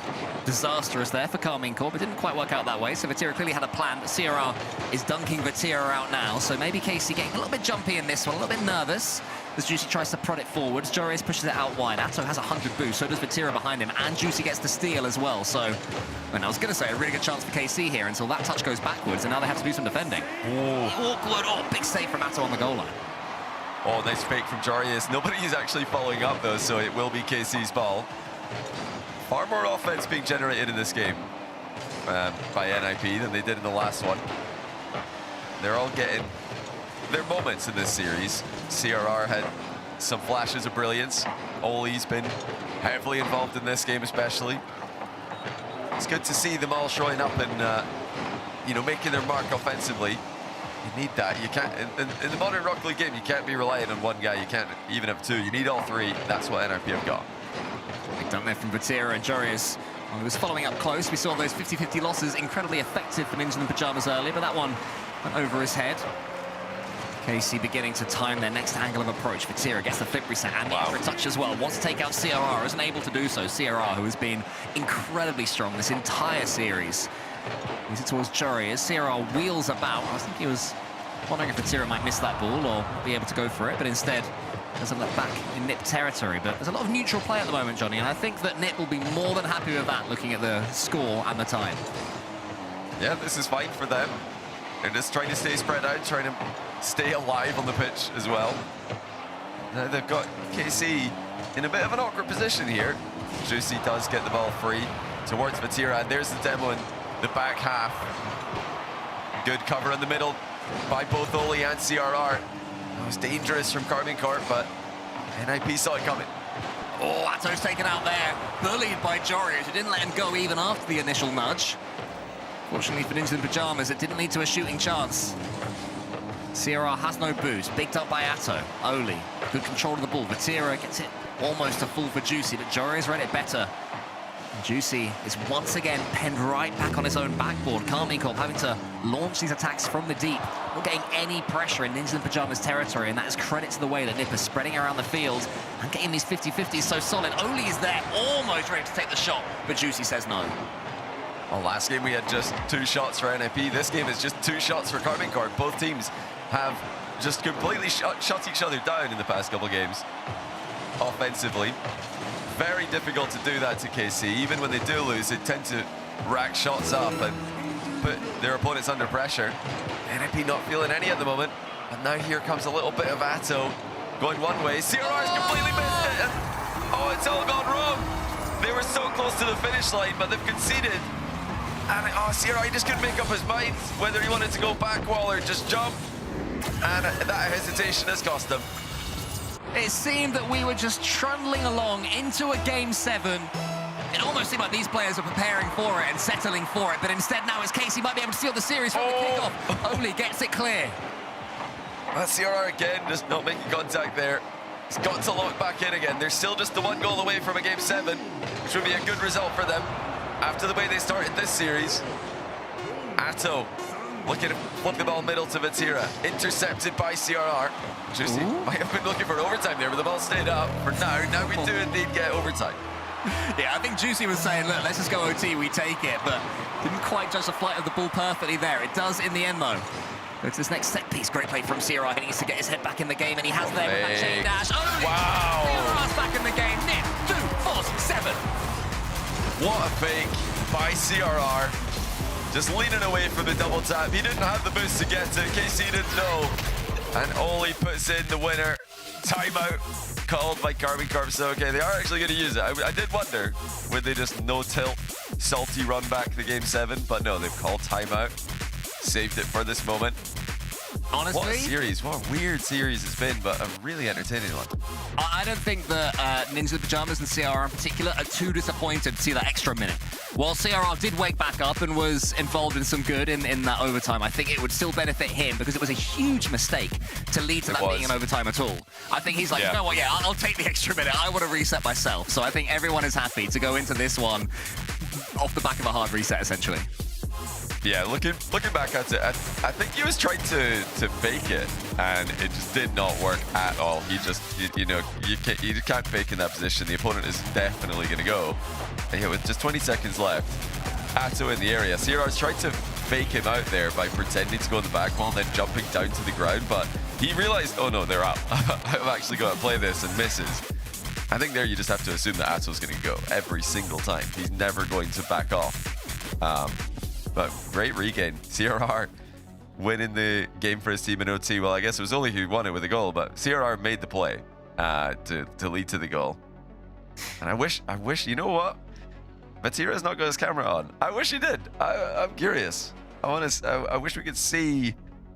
disastrous there for Carmine Corp. It didn't quite work out that way. So Vatira clearly had a plan, but CRR is dunking Vatira out now. So maybe KC getting a little bit jumpy in this one, a little bit nervous as Juicy tries to prod it forwards. Joris pushes it out wide. Atto has 100 boost, so does Vatira behind him, and Juicy gets the steal as well. So, and I was going to say a really good chance for KC here until that touch goes backwards, and now they have to do some defending. Awkward. Oh, big save from Atto on the goal line. Oh, nice fake from Jarius. Nobody's actually following up, though, so it will be KC's ball. Far more offense being generated in this game by NIP than they did in the last one. They're all getting their moments in this series. CRR had some flashes of brilliance. Oli's been heavily involved in this game, especially. It's good to see them all showing up and, you know, making their mark offensively. You need that. You can't in the modern Rocket League game. You can't be relying on one guy. You can't even have two. You need all three. That's what NRP have got. Big done there from Vatira and Jorius. Well, he was following up close. We saw those 50-50 losses, incredibly effective for Ninja in the Pajamas earlier, but that one went over his head. KC beginning to time their next angle of approach. Vatira gets the flip reset and the extra touch as well. Wants to take out CRR, isn't able to do so. CRR, who has been incredibly strong this entire series. Moves it towards Jorius. CRR wheels about. I think he was wondering if Vatira might miss that ball or be able to go for it, but instead doesn't let back in NIP territory. But there's a lot of neutral play at the moment, Johnny, and I think that NIP will be more than happy with that, looking at the score and the time. Yeah, this is fine for them. They're just trying to stay spread out, trying to stay alive on the pitch as well. Now they've got KC in a bit of an awkward position here. Juicy does get the ball free towards Vatira, and there's the demo in the back half. Good cover in the middle by both Oli and CRR. That was dangerous from Carmine Corp, but NIP saw it coming. Oh, Atto's taken out there. Bullied by Jorius, who didn't let him go even after the initial nudge. Fortunately for Ninja in Pajamas, it didn't lead to a shooting chance. CRR has no boost, bigged up by Atto. Oli, good control of the ball. Vatira gets it almost to full for Juicy, but Jorius read it better. Juicy is once again penned right back on his own backboard. Carmine Corp having to launch these attacks from the deep, not getting any pressure in Ninja in Pajamas territory, and that is credit to the way that NIP is spreading around the field and getting these 50-50s so solid. Oli is there, almost ready to take the shot, but Juicy says no. Well, last game we had just 2 shots for NIP. This game is just 2 shots for Carmine Corp. Both teams have just completely shut each other down in the past couple games offensively. Very difficult to do that to KC. Even when they do lose, they tend to rack shots up and put their opponents under pressure. NIP not feeling any at the moment. And now here comes a little bit of Atto going one way. CRR's completely missed it. And, oh, it's all gone wrong. They were so close to the finish line, but they've conceded. And CRR just couldn't make up his mind whether he wanted to go back wall or just jump. And that hesitation has cost them. It seemed that we were just trundling along into a Game 7. It almost seemed like these players were preparing for it and settling for it, but instead now it's KC might be able to steal the series from the kickoff. Oli gets it clear. That's CRR again, just not making contact there. He's got to lock back in again. They're still just the 1 goal away from a Game 7, which would be a good result for them after the way they started this series. Atto looking to flip the ball middle to Vatira, intercepted by CRR. Juicy might have been looking for overtime there, but the ball stayed up for now. Now we do indeed get overtime. Yeah, I think Juicy was saying, look, let's just go OT, we take it, but didn't quite judge the flight of the ball perfectly there. It does in the end, though. Go to this next set piece. Great play from CRR. He needs to get his head back in the game, and he has there with that chain dash. Oh, wow. CRR's back in the game. NIP, 2, 4, 7. What a fake by CRR. Just leaning away from the double tap. He didn't have the boost to get to it. KC didn't know. And Oli puts in the winner. Timeout called by Carmine Corp. So, okay, they are actually going to use it. I did wonder, would they just no-tilt, salty run back the Game 7? But no, they've called timeout. Saved it for this moment. Honestly, what a series. What a weird series it's been, but a really entertaining one. I don't think that Ninja the Pajamas and CRR in particular are too disappointed to see that extra minute. While CRR did wake back up and was involved in some good in that overtime, I think it would still benefit him because it was a huge mistake to lead to that being an overtime at all. I think he's like, you know what, yeah, I'll take the extra minute. I want to reset myself. So I think everyone is happy to go into this one off the back of a hard reset, essentially. Yeah, looking back at it, I think he was trying to fake it, and it just did not work at all. He just, you can't fake in that position. The opponent is definitely going to go. And yeah, with just 20 seconds left, Atto in the area. CRR's tried to fake him out there by pretending to go on the back wall and then jumping down to the ground, but he realized, oh no, they're up. I've actually got to play this, and misses. I think there you just have to assume that Atto's going to go every single time. He's never going to back off. But great regain. CRR winning the game for his team in OT. Well, I guess it was only who won it with a goal, but CRR made the play to lead to the goal. And I wish, you know what? Vatira's not got his camera on. I wish he did. I'm curious. I wish we could see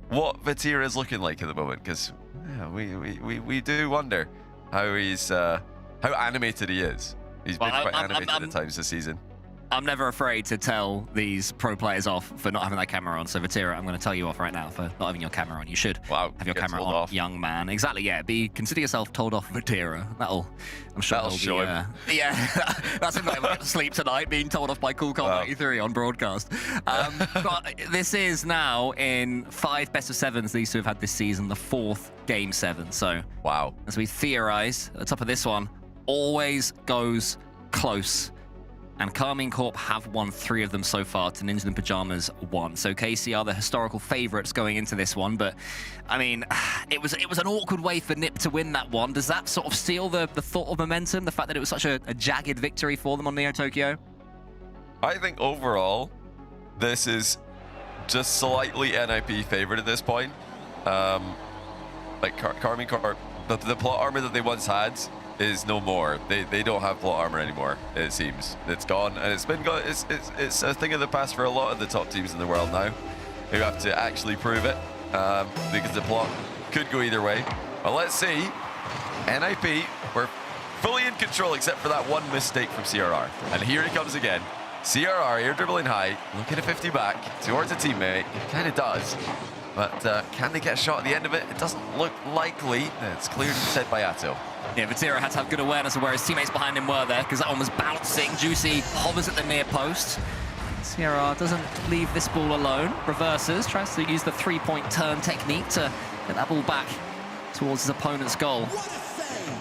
what Vatira is looking like at the moment, because yeah, we do wonder how he's how animated he is. He's been quite animated at times this season. I'm never afraid to tell these pro players off for not having their camera on. So Vatira, I'm going to tell you off right now for not having your camera on. You should have your camera on, young man. Exactly, yeah. Consider yourself told off, Vatira. I'm sure that'll show him. Yeah, that's him going to sleep tonight, being told off by KCorp 93 on broadcast. But this is now in 5 best of 7s these two have had this season, the 4th game 7. So wow, as we theorize at the top of this one, always goes close. And Carmine Corp have won 3 of them so far to Ninja and Pajamas 1. So KC are the historical favourites going into this one. But, I mean, it was an awkward way for Nip to win that one. Does that sort of steal the thought of momentum, the fact that it was such a jagged victory for them on Neo Tokyo? I think overall, this is just slightly NIP favored at this point. Like Carmine Corp, the plot armor that they once had is no more. They don't have plot armor anymore, it seems. It's gone, and it's been gone. It's a thing of the past for a lot of the top teams in the world now. You have to actually prove it, because the plot could go either way. Well, let's see. NIP, we're fully in control except for that one mistake from CRR. And here he comes again. CRR air dribbling high, looking at 50 back towards a teammate. It kind of does. But can they get a shot at the end of it? It doesn't look likely. It's cleared instead by Atto. Yeah, Vatira had to have good awareness of where his teammates behind him were there, because that one was bouncing. Juicy hovers at the near post. CRR doesn't leave this ball alone. Reverses, tries to use the 3-point turn technique to get that ball back towards his opponent's goal.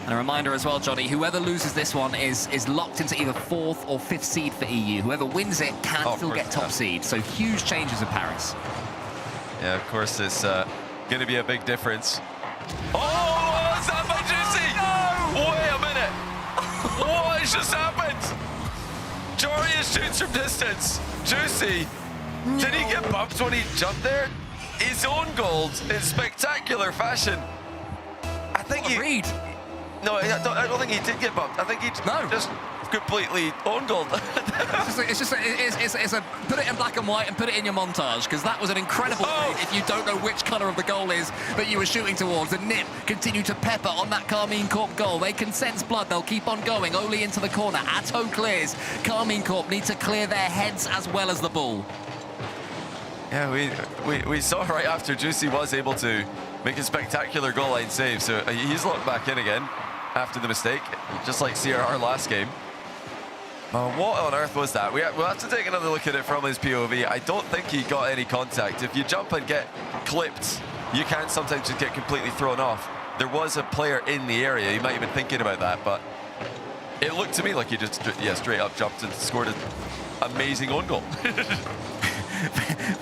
And a reminder as well, Johnny, whoever loses this one is locked into either 4th or 5th seed for EU. Whoever wins it can still get top seed. So huge changes in Paris. Yeah, of course, it's going to be a big difference. Oh, what's that by Juicy? No! Wait a minute. What has just happened? Jorius shoots from distance. Juicy, did he get bumped when he jumped there? His own goal in spectacular fashion. I think Reed. No, I don't think he did get bumped. I think he just completely own goal. it's a put it in black and white and put it in your montage, because that was an incredible read if you don't know which colour of the goal is that you were shooting towards. And Nip continue to pepper on that Carmine Corp goal. They can sense blood. They'll keep on going. Oli into the corner. Atto clears. Carmine Corp need to clear their heads as well as the ball. Yeah, we saw right after Juicy was able to make a spectacular goal line save. So he's locked back in again after the mistake, just like CRR last game. What on earth was that? We'll have to take another look at it from his POV. I don't think he got any contact. If you jump and get clipped, you can sometimes just get completely thrown off. There was a player in the area. You might have been thinking about that, but it looked to me like he just straight up jumped and scored an amazing own goal. For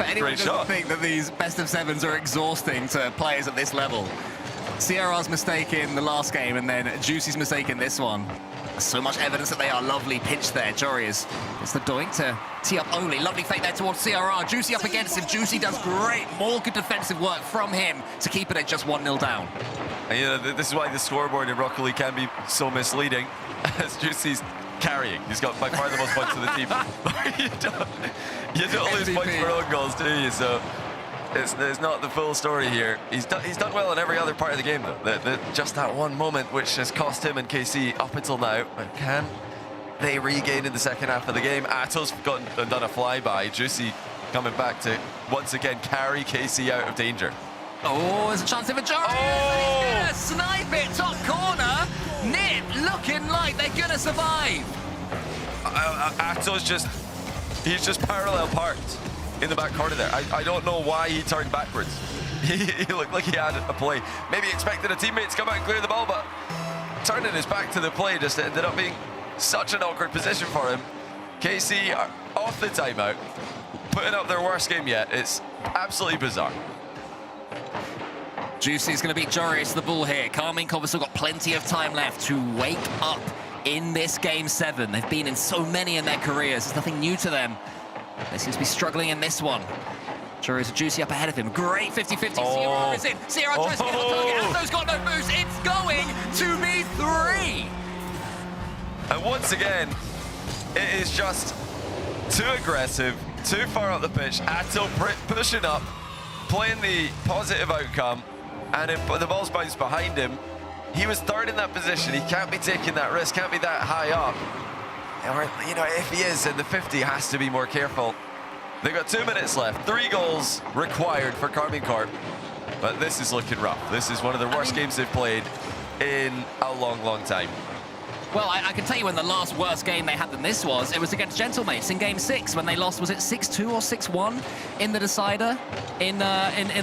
anyone who doesn't think that these best of 7s are exhausting to players at this level, CRR's mistake in the last game and then Juicy's mistake in this one. So much evidence that they are lovely. Pinch there. Jory it's the doink to tee up Oli. Lovely fake there towards CRR. Juicy up against him. Juicy does great. More good defensive work from him to keep it at just 1-0 down. And, you know, this is why the scoreboard in Rocket League can be so misleading, as Juicy's carrying. He's got by far the most points of the team. you don't lose points for own goals, do you? So it's not the full story here. He's done well in every other part of the game, though. Just that one moment which has cost him and KC up until now. But can they regain in the second half of the game? Atto's gone and done a flyby. Juicy coming back to once again carry KC out of danger. Oh, there's a chance of a Jory. Oh! He's gonna snipe it, top corner. Nip looking like they're gonna survive. Atto's he's just parallel parked. in the back corner there. I don't know why he turned backwards. He looked like he had a play. Maybe expected a teammate to come out and clear the ball, but turning his back to the play just ended up being such an awkward position for him. KC are off the timeout, putting up their worst game yet. It's absolutely bizarre. Juicy's going to beat Joris the ball here. Carmine Corp has still got plenty of time left to wake up in this Game 7. They've been in so many in their careers. It's nothing new to them. They seem to be struggling in this one. Joris Juicy up ahead of him. Great 50-50. CRR is in. CRR tries to get on target. Ato's got no boost. It's going to be 3. And once again, it is just too aggressive, too far up the pitch. Ato pushing up, playing the positive outcome, and if the ball's bounced behind him, he was third in that position. He can't be taking that risk, can't be that high up. Or, you know, if he is in the 50, has to be more careful. They've got 2 minutes left. 3 goals required for Carmine Corp. But this is looking rough. This is one of the worst games they've played in a long, long time. Well, I can tell you when the last worst game they had than this was, it was against Gentlemates in Game 6 when they lost, was it 6-2 or 6-1 in the decider in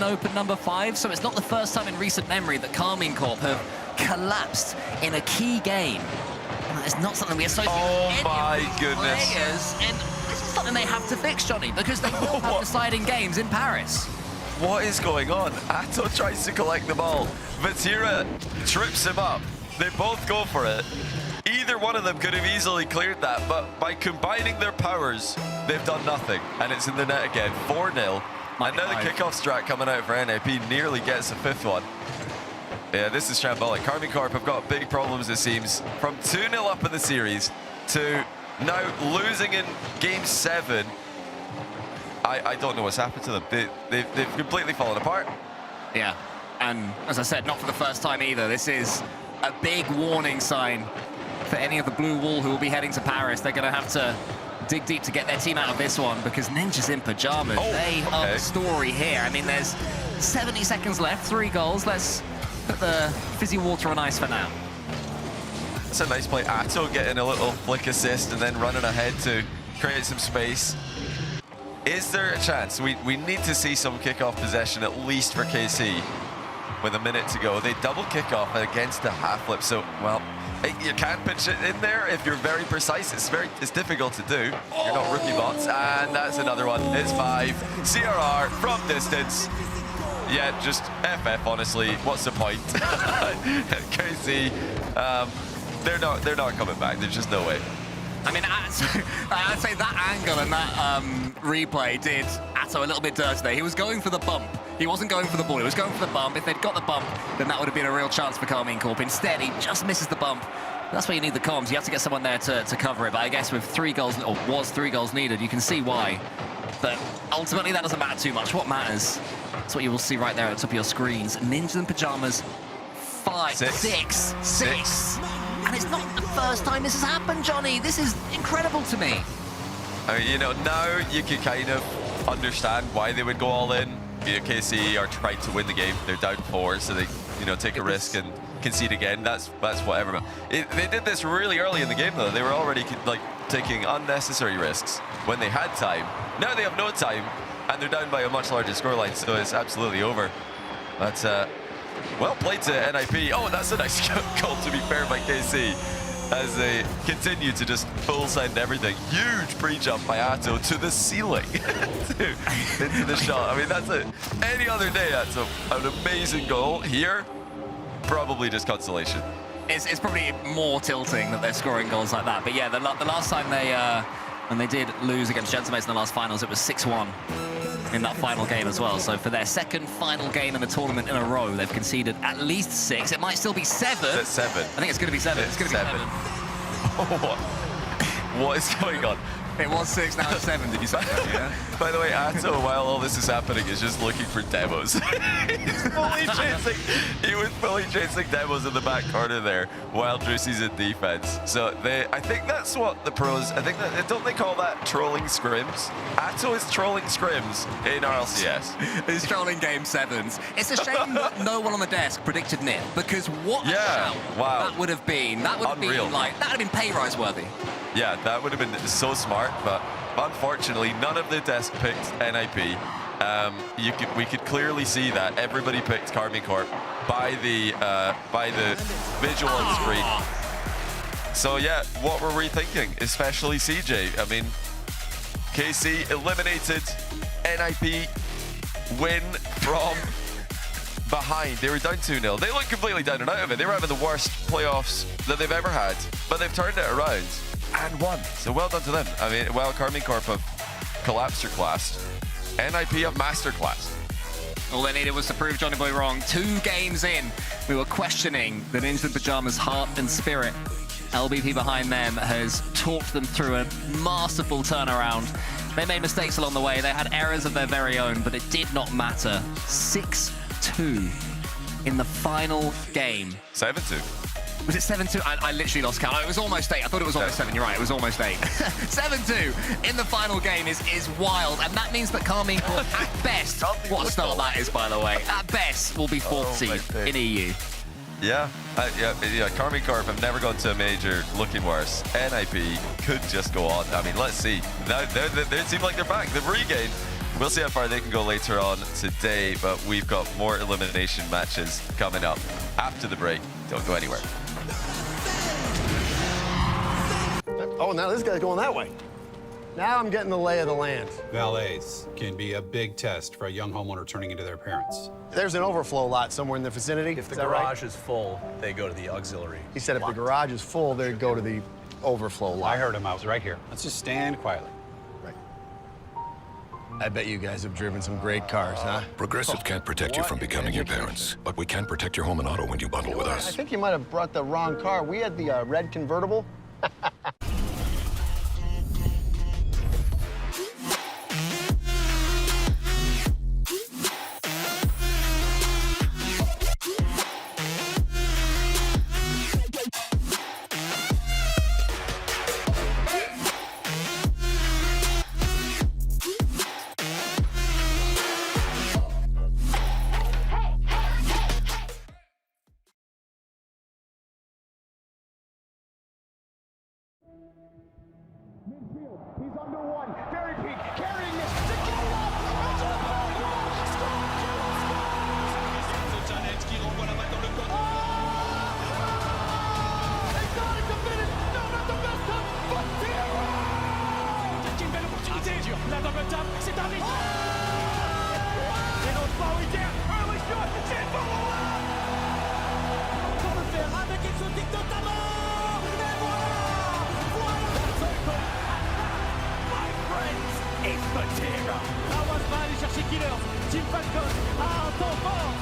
Open number 5. So it's not the first time in recent memory that Carmine Corp have collapsed in a key game. And that is not something we associate with any of these players. And this is something they have to fix, Johnny, because they will have deciding games in Paris. What is going on? Ato tries to collect the ball. Vatira trips him up. They both go for it. Either one of them could have easily cleared that, but by combining their powers, they've done nothing. And it's in the net again, 4-0. And now the kickoff strat coming out for NAP nearly gets the 5th one. Yeah, this is shambolic. Carmine Corp have got big problems, it seems. From 2-0 up in the series to now losing in Game 7. I don't know what's happened to them. They've completely fallen apart. Yeah, and as I said, not for the first time either. This is a big warning sign for any of the Blue Wall who will be heading to Paris. They're going to have to dig deep to get their team out of this one because Ninjas in Pajamas, they are the story here. I mean, there's 70 seconds left, 3 goals. Let's put the fizzy water on ice for now. That's a nice play. Ato getting a little flick assist and then running ahead to create some space. Is there a chance? We need to see some kickoff possession at least for KC with a minute to go. They double kickoff against a half flip, so, well, you can pitch it in there if you're very precise. It's difficult to do. You're not rookie bots, and that's another one. It's 5. CRR from distance. Yeah, just FF, honestly. What's the point? KC, they're not coming back. There's just no way. I mean, I'd say that angle and that replay did Ato a little bit dirty there. He was going for the bump. He wasn't going for the ball. He was going for the bump. If they'd got the bump, then that would have been a real chance for Carmine Corp. Instead, he just misses the bump. That's why you need the comms. You have to get someone there to cover it. But I guess with 3 goals, or was 3 goals needed, you can see why. But ultimately, that doesn't matter too much. What matters? That's what you will see right there at the top of your screens. Ninjas in Pajamas, 5, 6. And it's not the first time this has happened, Johnny. This is incredible to me. You know, now you can kind of understand why they would go all in. You know, KC are trying to win the game. They're down 4, so they, you know, take a risk and concede again. That's whatever. They did this really early in the game, though. They were already like taking unnecessary risks when they had time. Now they have no time, and they're down by a much larger scoreline, so it's absolutely over. But well played to NIP. Oh, that's a nice goal, to be fair, by KC, as they continue to just full send everything. Huge pre-jump by Ato to the ceiling, into the shot. I mean, that's any other day, that's an amazing goal. Here, probably just consolation. It's probably more tilting that they're scoring goals like that. But yeah, the last time when they did lose against Gentlemates in the last finals, it was 6-1. In that final game as well. So for their second final game in the tournament in a row, they've conceded at least 6. It might still be 7. It's 7. I think it's going to be 7. It's going to be 7. What is going on? It was 6, now it's 7. Did you say that? Yeah. By the way, Ato, while all this is happening, is just looking for demos. He was fully chasing demos in the back corner there while Drucy's in defense. So I think that's what the pros, don't they call that trolling scrims? Ato is trolling scrims in RLCS. He's trolling Game 7s. It's a shame that no one on the desk predicted NIP, because what a shout that would have been. That would have been like, that would have been pay rise worthy. Yeah, that would have been so smart, but unfortunately, none of the desks picked NIP. We could clearly see that everybody picked Carmine Corp by the visual on the screen. So yeah, what were we thinking? Especially CJ. I mean, KC eliminated, NIP win from behind. They were down 2-0. They looked completely down and out of it. They were having the worst playoffs that they've ever had, but they've turned it around and won. So well done to them. I mean, well, Carmine Corp have collapsed or classed. NIP have masterclassed. All they needed was to prove Johnny Boy wrong. 2 games in, we were questioning the Ninja Pyjamas' heart and spirit. LBP behind them has talked them through a masterful turnaround. They made mistakes along the way. They had errors of their very own, but it did not matter. 6-2 in the final game. 7-2. Was it 7-2? I literally lost count. It was almost 8. I thought it was almost 7. You're right. It was almost 8. 7-2 in the final game is wild. And that means that Carmine Corp, at best, what a start that is, by the way, at best, will be 4th seed in EU. Yeah, Carmine Corp have never gone to a major looking worse. NIP could just go on. I mean, let's see. They seem like they're back. They've regained. We'll see how far they can go later on today, but we've got more elimination matches coming up after the break. Don't go anywhere. Oh, now this guy's going that way. Now I'm getting the lay of the land. Valets can be a big test for a young homeowner turning into their parents. There's an overflow lot somewhere in the vicinity. If the garage is full, they go to the auxiliary. He said if the garage is full, they'd go to the overflow lot. I heard him. I was right here. Let's just stand quietly. Right. I bet you guys have driven some great cars, huh? Progressive can't protect you from becoming your parents, but we can protect your home and auto when you bundle with I us. think you might have brought the wrong car. We had the red convertible. He's under one. Very peak. Carrying this. To go up. Into the back wall. Janet qui renvoie la balle dans le code. Exotic a minute. No, not the best time. But zero. C'est une belle opportunité. La double tap. C'est un risque. Et non, pas Wicker. Early shot. C'est pour le win. Pour le faire avec exotique notamment. Et voilà. It's Matera. Awas va aller chercher Killers. Team Falcon a un temps fort.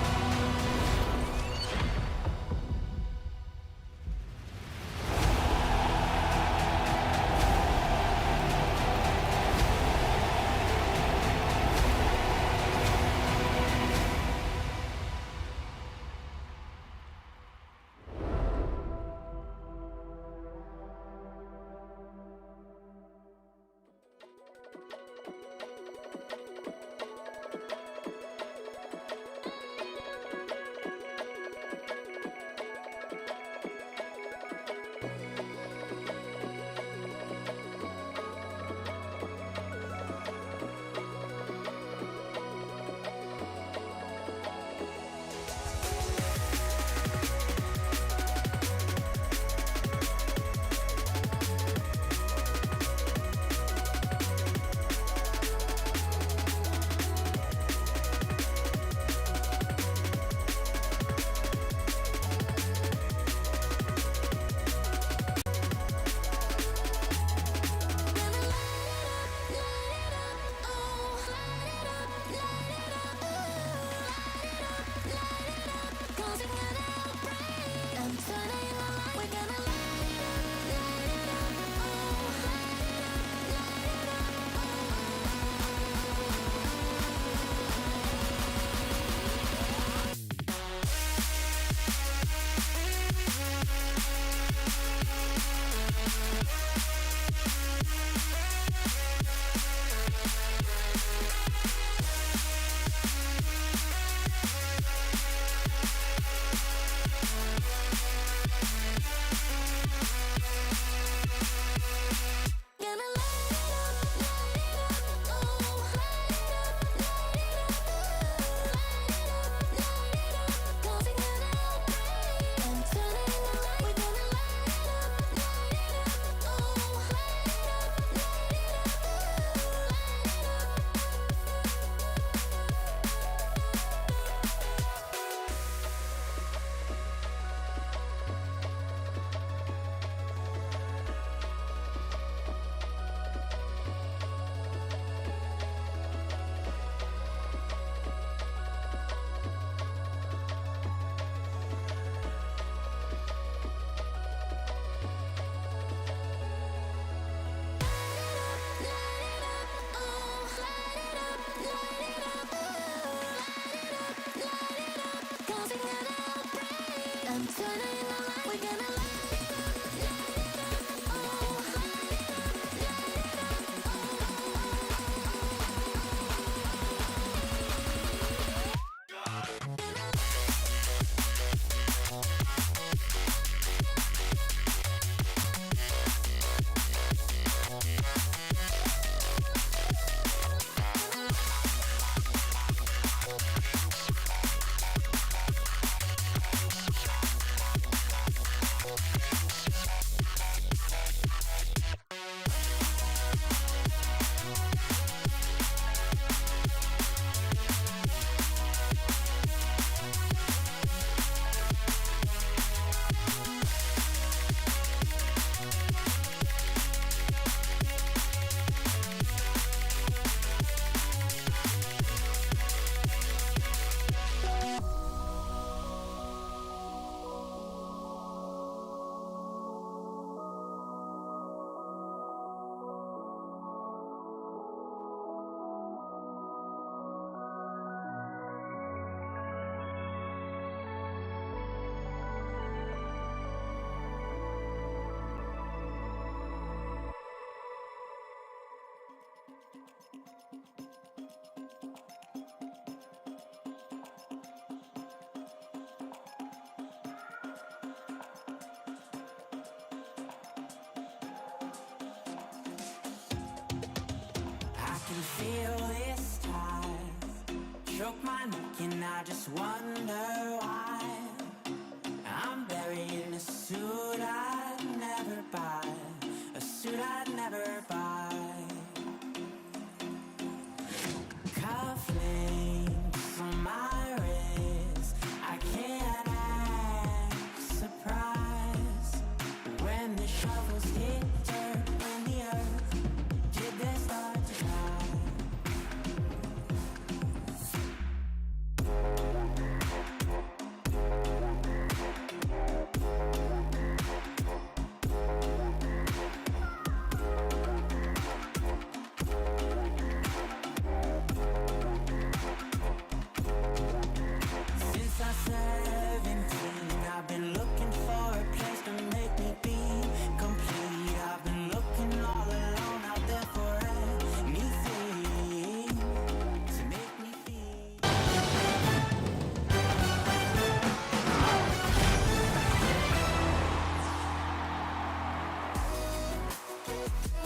can feel this tide choke my neck and I just wonder why I'm buried in a suit I'd never buy, a suit I'd never buy. Cufflinks on my wrist, I can't act surprised when the shovels hit dirt in the earth. Did they start to die? Since I'm 17, I've been looking for a place to make me be complete. I've been looking all alone out there for anything to make me feel.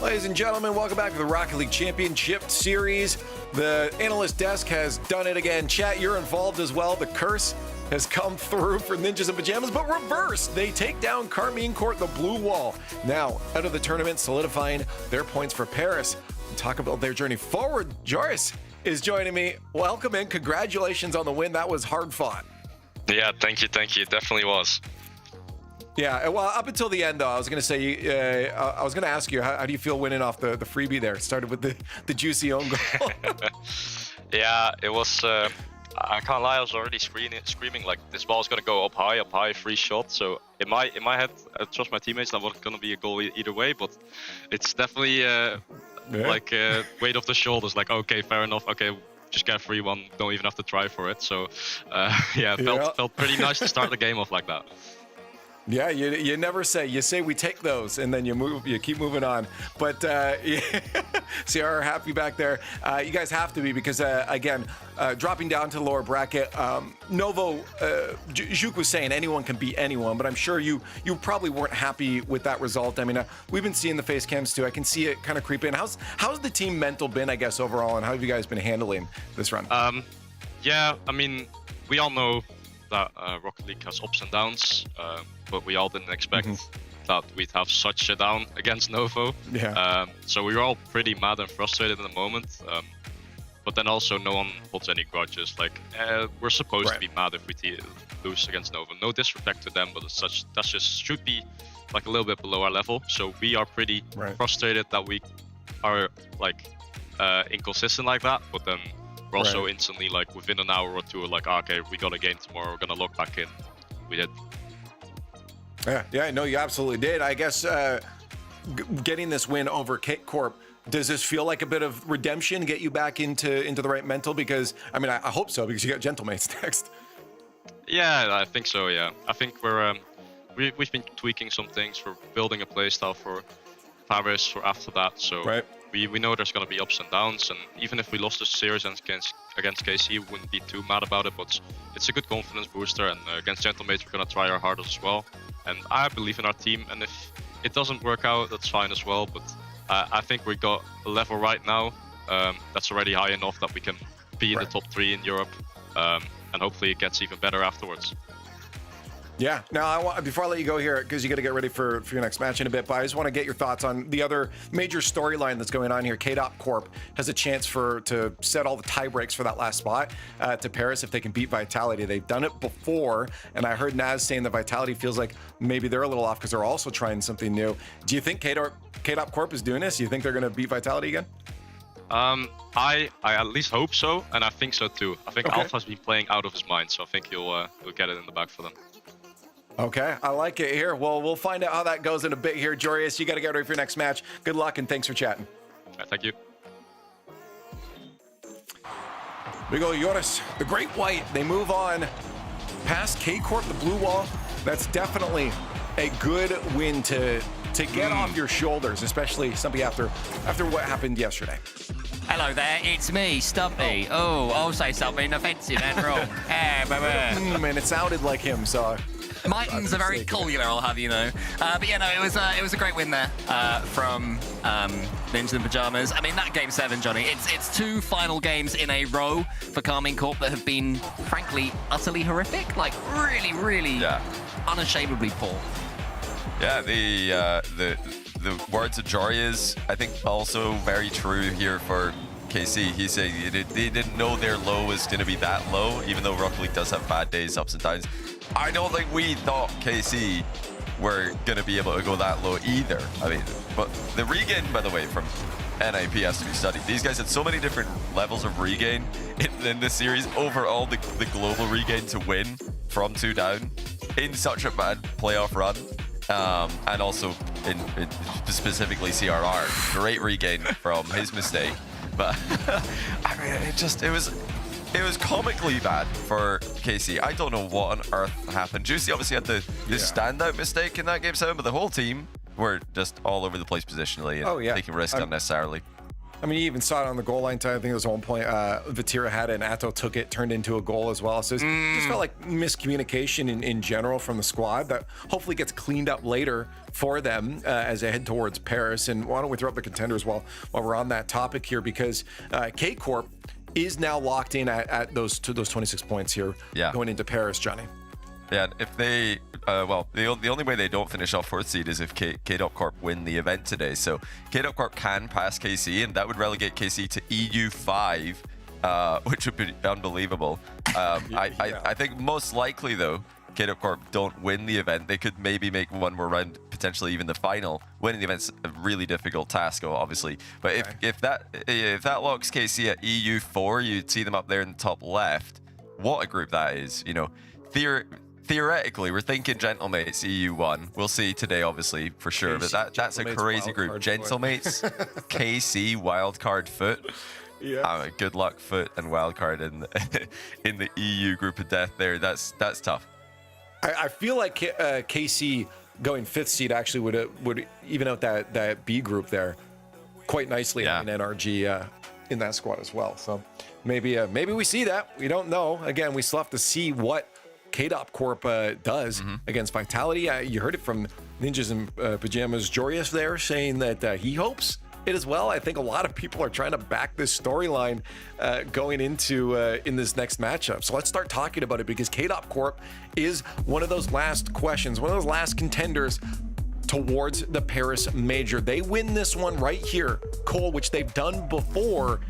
Ladies and gentlemen, welcome back to the Rocket League Championship Series. The analyst desk has done it again. Chat, you're involved as well. The curse has come through for Ninjas in Pajamas, but reversed. They take down Carmine Corp, the blue wall. Now, out of the tournament, solidifying their points for Paris. We'll talk about their journey forward. Joris is joining me. Welcome and congratulations on the win. That was hard fought. Yeah, thank you. Definitely was. Yeah, well, up until the end, though, I was going to say, I was going to ask you, how do you feel winning off the freebie there? Started with the juicy own goal. Yeah, it was, I can't lie, I was already screaming like, this ball's going to go up high, free shot. So in my head, I trust my teammates, that wasn't going to be a goal either way, but it's definitely like weight off the shoulders, like, okay, fair enough, okay, just get a free one, don't even have to try for it. So yeah, it felt pretty nice to start the game off like that. Yeah, you never say. You say we take those, and then you keep moving on. But CR happy back there. You guys have to be because again, dropping down to the lower bracket. Novo, Juk was saying anyone can beat anyone, but I'm sure you probably weren't happy with that result. I mean, we've been seeing the face cams too. I can see it kind of creep in. How's the team mental been, I guess, overall, and how have you guys been handling this run? Yeah, I mean, we all know that Rocket League has ups and downs, but we all didn't expect that we'd have such a down against Novo. Yeah. So we were all pretty mad and frustrated in the moment, but then also no one holds any grudges. Like, we're supposed to be mad if we lose against Novo. No disrespect to them, but as such, that just should be like a little bit below our level. So we are pretty frustrated that we are like inconsistent like that, but then we're also instantly, like, within an hour or two, like, okay, we got a game tomorrow, we're gonna look back in. We did. Yeah, no, you absolutely did. I guess getting this win over KCorp, does this feel like a bit of redemption, get you back into the right mental? Because, I mean, I hope so, because you got Gentlemans next. Yeah, I think so. Yeah, I think we've been tweaking some things. We're building a playstyle for Paris for after that. So we know there's gonna be ups and downs, and even if we lost the series against KC, we wouldn't be too mad about it. But it's a good confidence booster, and against Gentlemates we're gonna try our hardest as well. And I believe in our team, and if it doesn't work out, that's fine as well. But I think we got a level right now that's already high enough that we can be in the top 3 in Europe, and hopefully it gets even better afterwards. Yeah. Now, before I let you go here, because you got to get ready for your next match in a bit, but I just want to get your thoughts on the other major storyline that's going on here. KCorp has a chance to set all the tie breaks for that last spot to Paris if they can beat Vitality. They've done it before, and I heard Naz saying that Vitality feels like maybe they're a little off because they're also trying something new. Do you think KCorp is doing this? Do you think they're going to beat Vitality again? I at least hope so, and I think so too. I think Alpha's been playing out of his mind, so I think he'll get it in the bag for them. Okay, I like it here. Well, we'll find out how that goes in a bit here. Jorius, you got to get ready for your next match. Good luck, and thanks for chatting. Thank you. We go Joris, the Great White. They move on past KCorp, the blue wall. That's definitely a good win to get off your shoulders, especially something after what happened yesterday. Hello there, it's me, Stumpy. Oh, I'll say something offensive and wrong. And it sounded like him, so... Mightons are very cool, I'll have you know. But yeah, no, it was a great win there from Ninjas in Pajamas. I mean, that Game 7, Johnny, it's 2 final games in a row for Carmine Corp that have been, frankly, utterly horrific. Like, really unashamedly poor. Yeah, the words of Jorius, I think, also very true here for KC. He said they didn't know their low was going to be that low, even though Rocket League does have bad days, ups and downs. I don't think we thought KC were going to be able to go that low either. I mean, but the regain, by the way, from NIP has to be studied. These guys had so many different levels of regain in this series. Overall, the global regain to win from 2 down in such a bad playoff run. And also in specifically CRR, great regain from his mistake. But I mean, it was comically bad for KC. I don't know what on earth happened. Juicy obviously had the standout mistake in that Game 7, but the whole team were just all over the place positionally and taking risks unnecessarily. I mean, you even saw it on the goal line time. I think there was one point Vatira had it and Atto took it, turned into a goal as well. So it just felt like miscommunication in general from the squad that hopefully gets cleaned up later for them as they head towards Paris. And why don't we throw up the contenders while we're on that topic here, because KCorp is now locked in at those 26 points here going into Paris, Johnny. Yeah, if they, the only way they don't finish off 4th seed is if KCorp win the event today. So KCorp can pass KC, and that would relegate KC to EU5, which would be unbelievable. I think most likely, though, KCorp don't win the event. They could maybe make one more round, potentially even the final. Winning the event's a really difficult task, obviously. But if that locks KC at EU4, you'd see them up there in the top left. What a group that is, you know. Theoretically, we're thinking Gentlemates EU1. We'll see today, obviously, for sure. KC, but that's a crazy group. Gentlemates, KC, Wildcard, Foot. Yeah. Good luck, Foot and Wildcard in the EU group of death there. That's tough. I feel like KC going 5th seed actually would even out that B group there quite nicely. Having NRG in that squad as well. So maybe we see that. We don't know. Again, we still have to see what KCorp does against Vitality. You heard it from Ninjas in Pajamas Jorius there saying that he hopes it as well. I think a lot of people are trying to back this storyline going into in this next matchup. So let's start talking about it, because KCorp is one of those last questions, one of those last contenders towards the Paris Major. They win this one right here, Cole, which they've done before,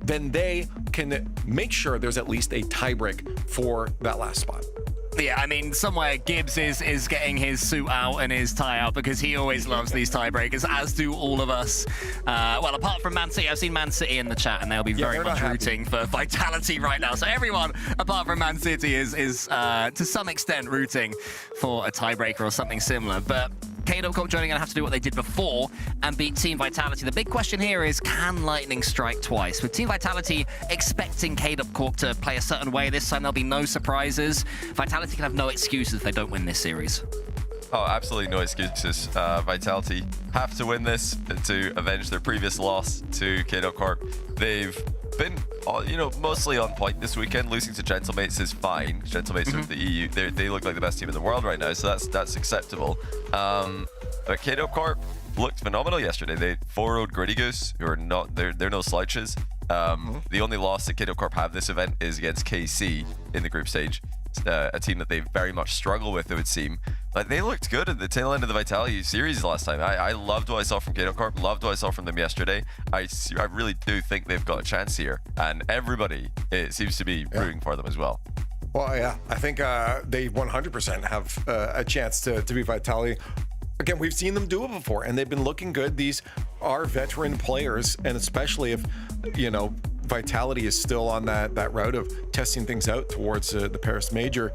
then they can make sure there's at least a tiebreak for that last spot. Yeah, I mean, somewhere Gibbs is getting his suit out and his tie out, because he always loves these tiebreakers, as do all of us. Well, apart from Man City, I've seen Man City in the chat, and they'll be very much rooting for Vitality right now. So everyone, apart from Man City, is to some extent rooting for a tiebreaker or something similar. But KCorp joining going to have to do what they did before and beat Team Vitality. The big question here is, can Lightning strike twice? With Team Vitality expecting KCorp to play a certain way this time, there'll be no surprises. Vitality can have no excuses if they don't win this series. Oh, absolutely no excuses. Vitality have to win this to avenge their previous loss to KCorp. They've been, mostly on point this weekend. Losing to Gentlemates is fine. Gentlemates are the EU. They look like the best team in the world right now, so that's acceptable. But KCorp looked phenomenal yesterday. They 4-0'd Gritty Goose, who are not, they're no slouches. The only loss that KCorp have this event is against KC in the group stage. A team that they very much struggle with, it would seem. Like, they looked good at the tail end of the Vitality series last time. I loved what I saw from KCorp, loved what I saw from them yesterday. I really do think they've got a chance here, and everybody, it seems to be rooting for them as well. Well, yeah, I think they 100% have a chance to be Vitality. Again, we've seen them do it before, and they've been looking good. These are veteran players, and especially if, Vitality is still on that route of testing things out towards the Paris Major,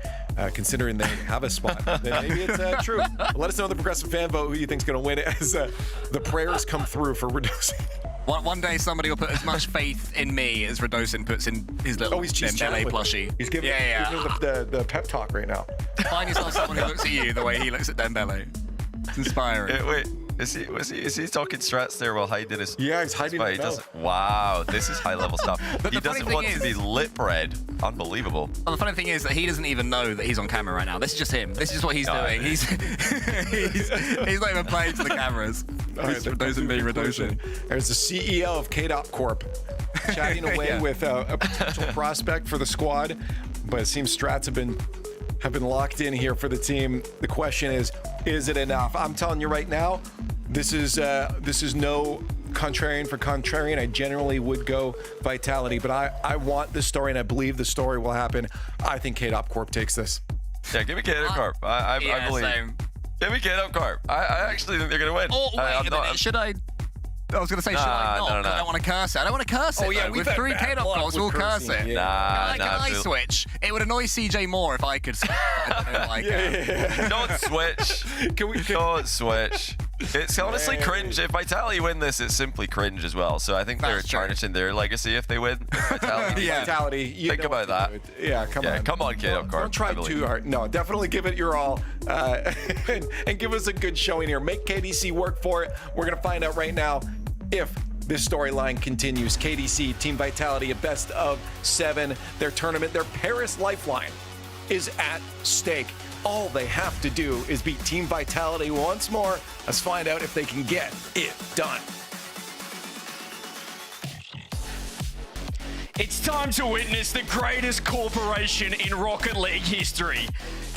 considering they have a spot. Then maybe it's true. Let us know in the Progressive Fan Vote who you think's going to win it as the prayers come through for Radosin. One day somebody will put as much faith in me as Radosin puts in his little Dembele plushie. He's giving the pep talk right now. Find yourself someone who looks at you the way he looks at Dembele. It's inspiring. Wait, is he talking strats there while hiding his? Yeah, he's hiding his mouth. Wow, this is high level stuff. He doesn't want to be lip read. Unbelievable. Well, the funny thing is that he doesn't even know that he's on camera right now. This is just him. This is just what he's doing. He's not even playing to the cameras. Radosin being Radosin. There's the CEO of KCorp chatting away with a potential prospect for the squad, but it seems strats have been locked in here for the team. The question is it enough? I'm telling you right now, this is no contrarian for contrarian. I generally would go Vitality, but I want this story, and I believe the story will happen. I think KCorp takes this. Yeah, give me KCorp. I believe. Same. Give me KCorp. I actually think they're going to win. Oh, wait a minute. Should I? I was going to say, should I not? No. I don't want to curse it. I don't want to curse it. Oh, yeah, with 3 KCorps, we'll curse it. Yeah. Can I switch? It would annoy CJ more if I could switch. Don't switch. Don't switch. It's honestly cringe. If Vitality win this, it's simply cringe as well. So I think they're tarnishing their legacy if they win. Vitality. Vitality. Think about that. Yeah, come on. Come on, KCorp. Don't try too hard. No, definitely give it your all and give us a good showing here. Make KDC work for it. We're going to find out right now if this storyline continues. KDC, Team Vitality, a best of 7. Their tournament, their Paris lifeline is at stake. All they have to do is beat Team Vitality once more. Let's find out if they can get it done. It's time to witness the greatest corporation in Rocket League history,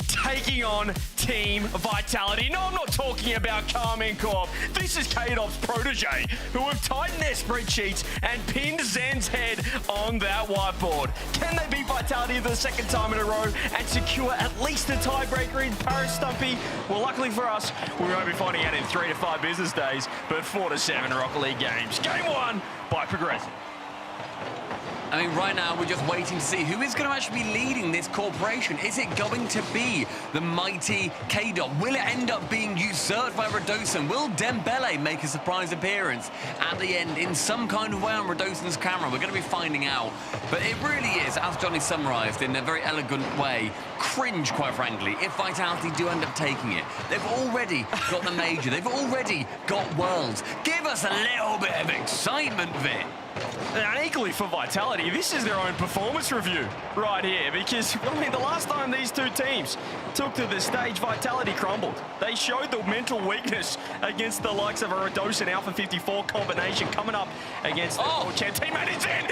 taking on Team Vitality. No, I'm not talking about Carmine Corp. This is KCorp's protege, who have tightened their spreadsheets and pinned Zen's head on that whiteboard. Can they beat Vitality for the second time in a row and secure at least a tiebreaker in Paris, Stumpy? Well, luckily for us, we won't be finding out in 3 to 5 business days, but 4 to 7 Rocket League games. Game 1 by Progressive. I mean, right now, we're just waiting to see who is going to actually be leading this corporation. Is it going to be the mighty KCorp? Will it end up being usurped by Radosin? Will Dembele make a surprise appearance at the end in some kind of way on Radosin's camera? We're going to be finding out. But it really is, as Johnny summarised in a very elegant way, cringe, quite frankly, if Vitality do end up taking it. They've already got the Major. They've already got Worlds. Give us a little bit of excitement, Vit. And equally for Vitality, this is their own performance review right here, because, I mean, the last time these two teams took to the stage, Vitality crumbled. They showed the mental weakness against the likes of a Radosin Alpha 54 combination coming up against the champ teammate. It's in!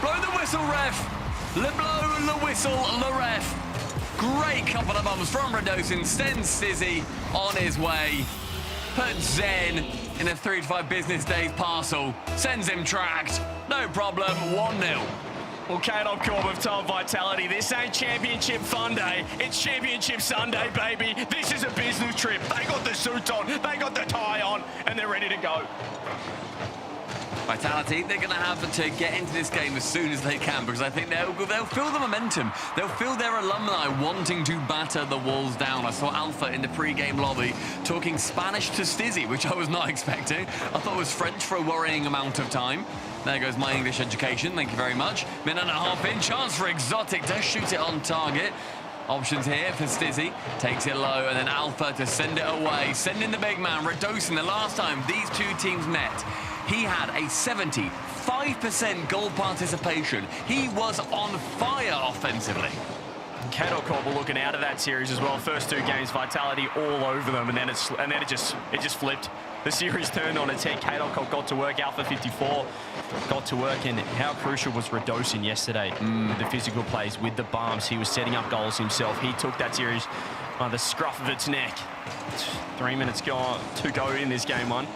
Blow the whistle, ref! Blow the whistle, the ref! Great couple of bombs from Radosin, sends Sizzy on his way. Put Zen in a 3 to 5 business days parcel. Sends him tracked. No problem. 1-0. Well, KCorp have told Vitality, this ain't Championship Fun Day. It's Championship Sunday, baby. This is a business trip. They got the suit on. They got the tie on. And they're ready to go. Vitality, they're going to have to get into this game as soon as they can, because I think they'll feel the momentum. They'll feel their alumni wanting to batter the walls down. I saw Alpha in the pre-game lobby talking Spanish to Stizzy, which I was not expecting. I thought it was French for a worrying amount of time. There goes my English education, thank you very much. Minute and a half in, chance for Exotic to shoot it on target. Options here for Stizzy, takes it low, and then Alpha to send it away. Sending the big man, Redosin. The last time these two teams met, he had a 75% goal participation. He was on fire offensively. KCorp were looking out of that series as well. First two games, Vitality all over them, and then it just flipped. The series turned on its head. KCorp got to work. Alpha 54 got to work, and how crucial was Redosin yesterday with the physical plays, with the bombs. He was setting up goals himself. He took that series by the scruff of its neck. 3 minutes to go in this game one.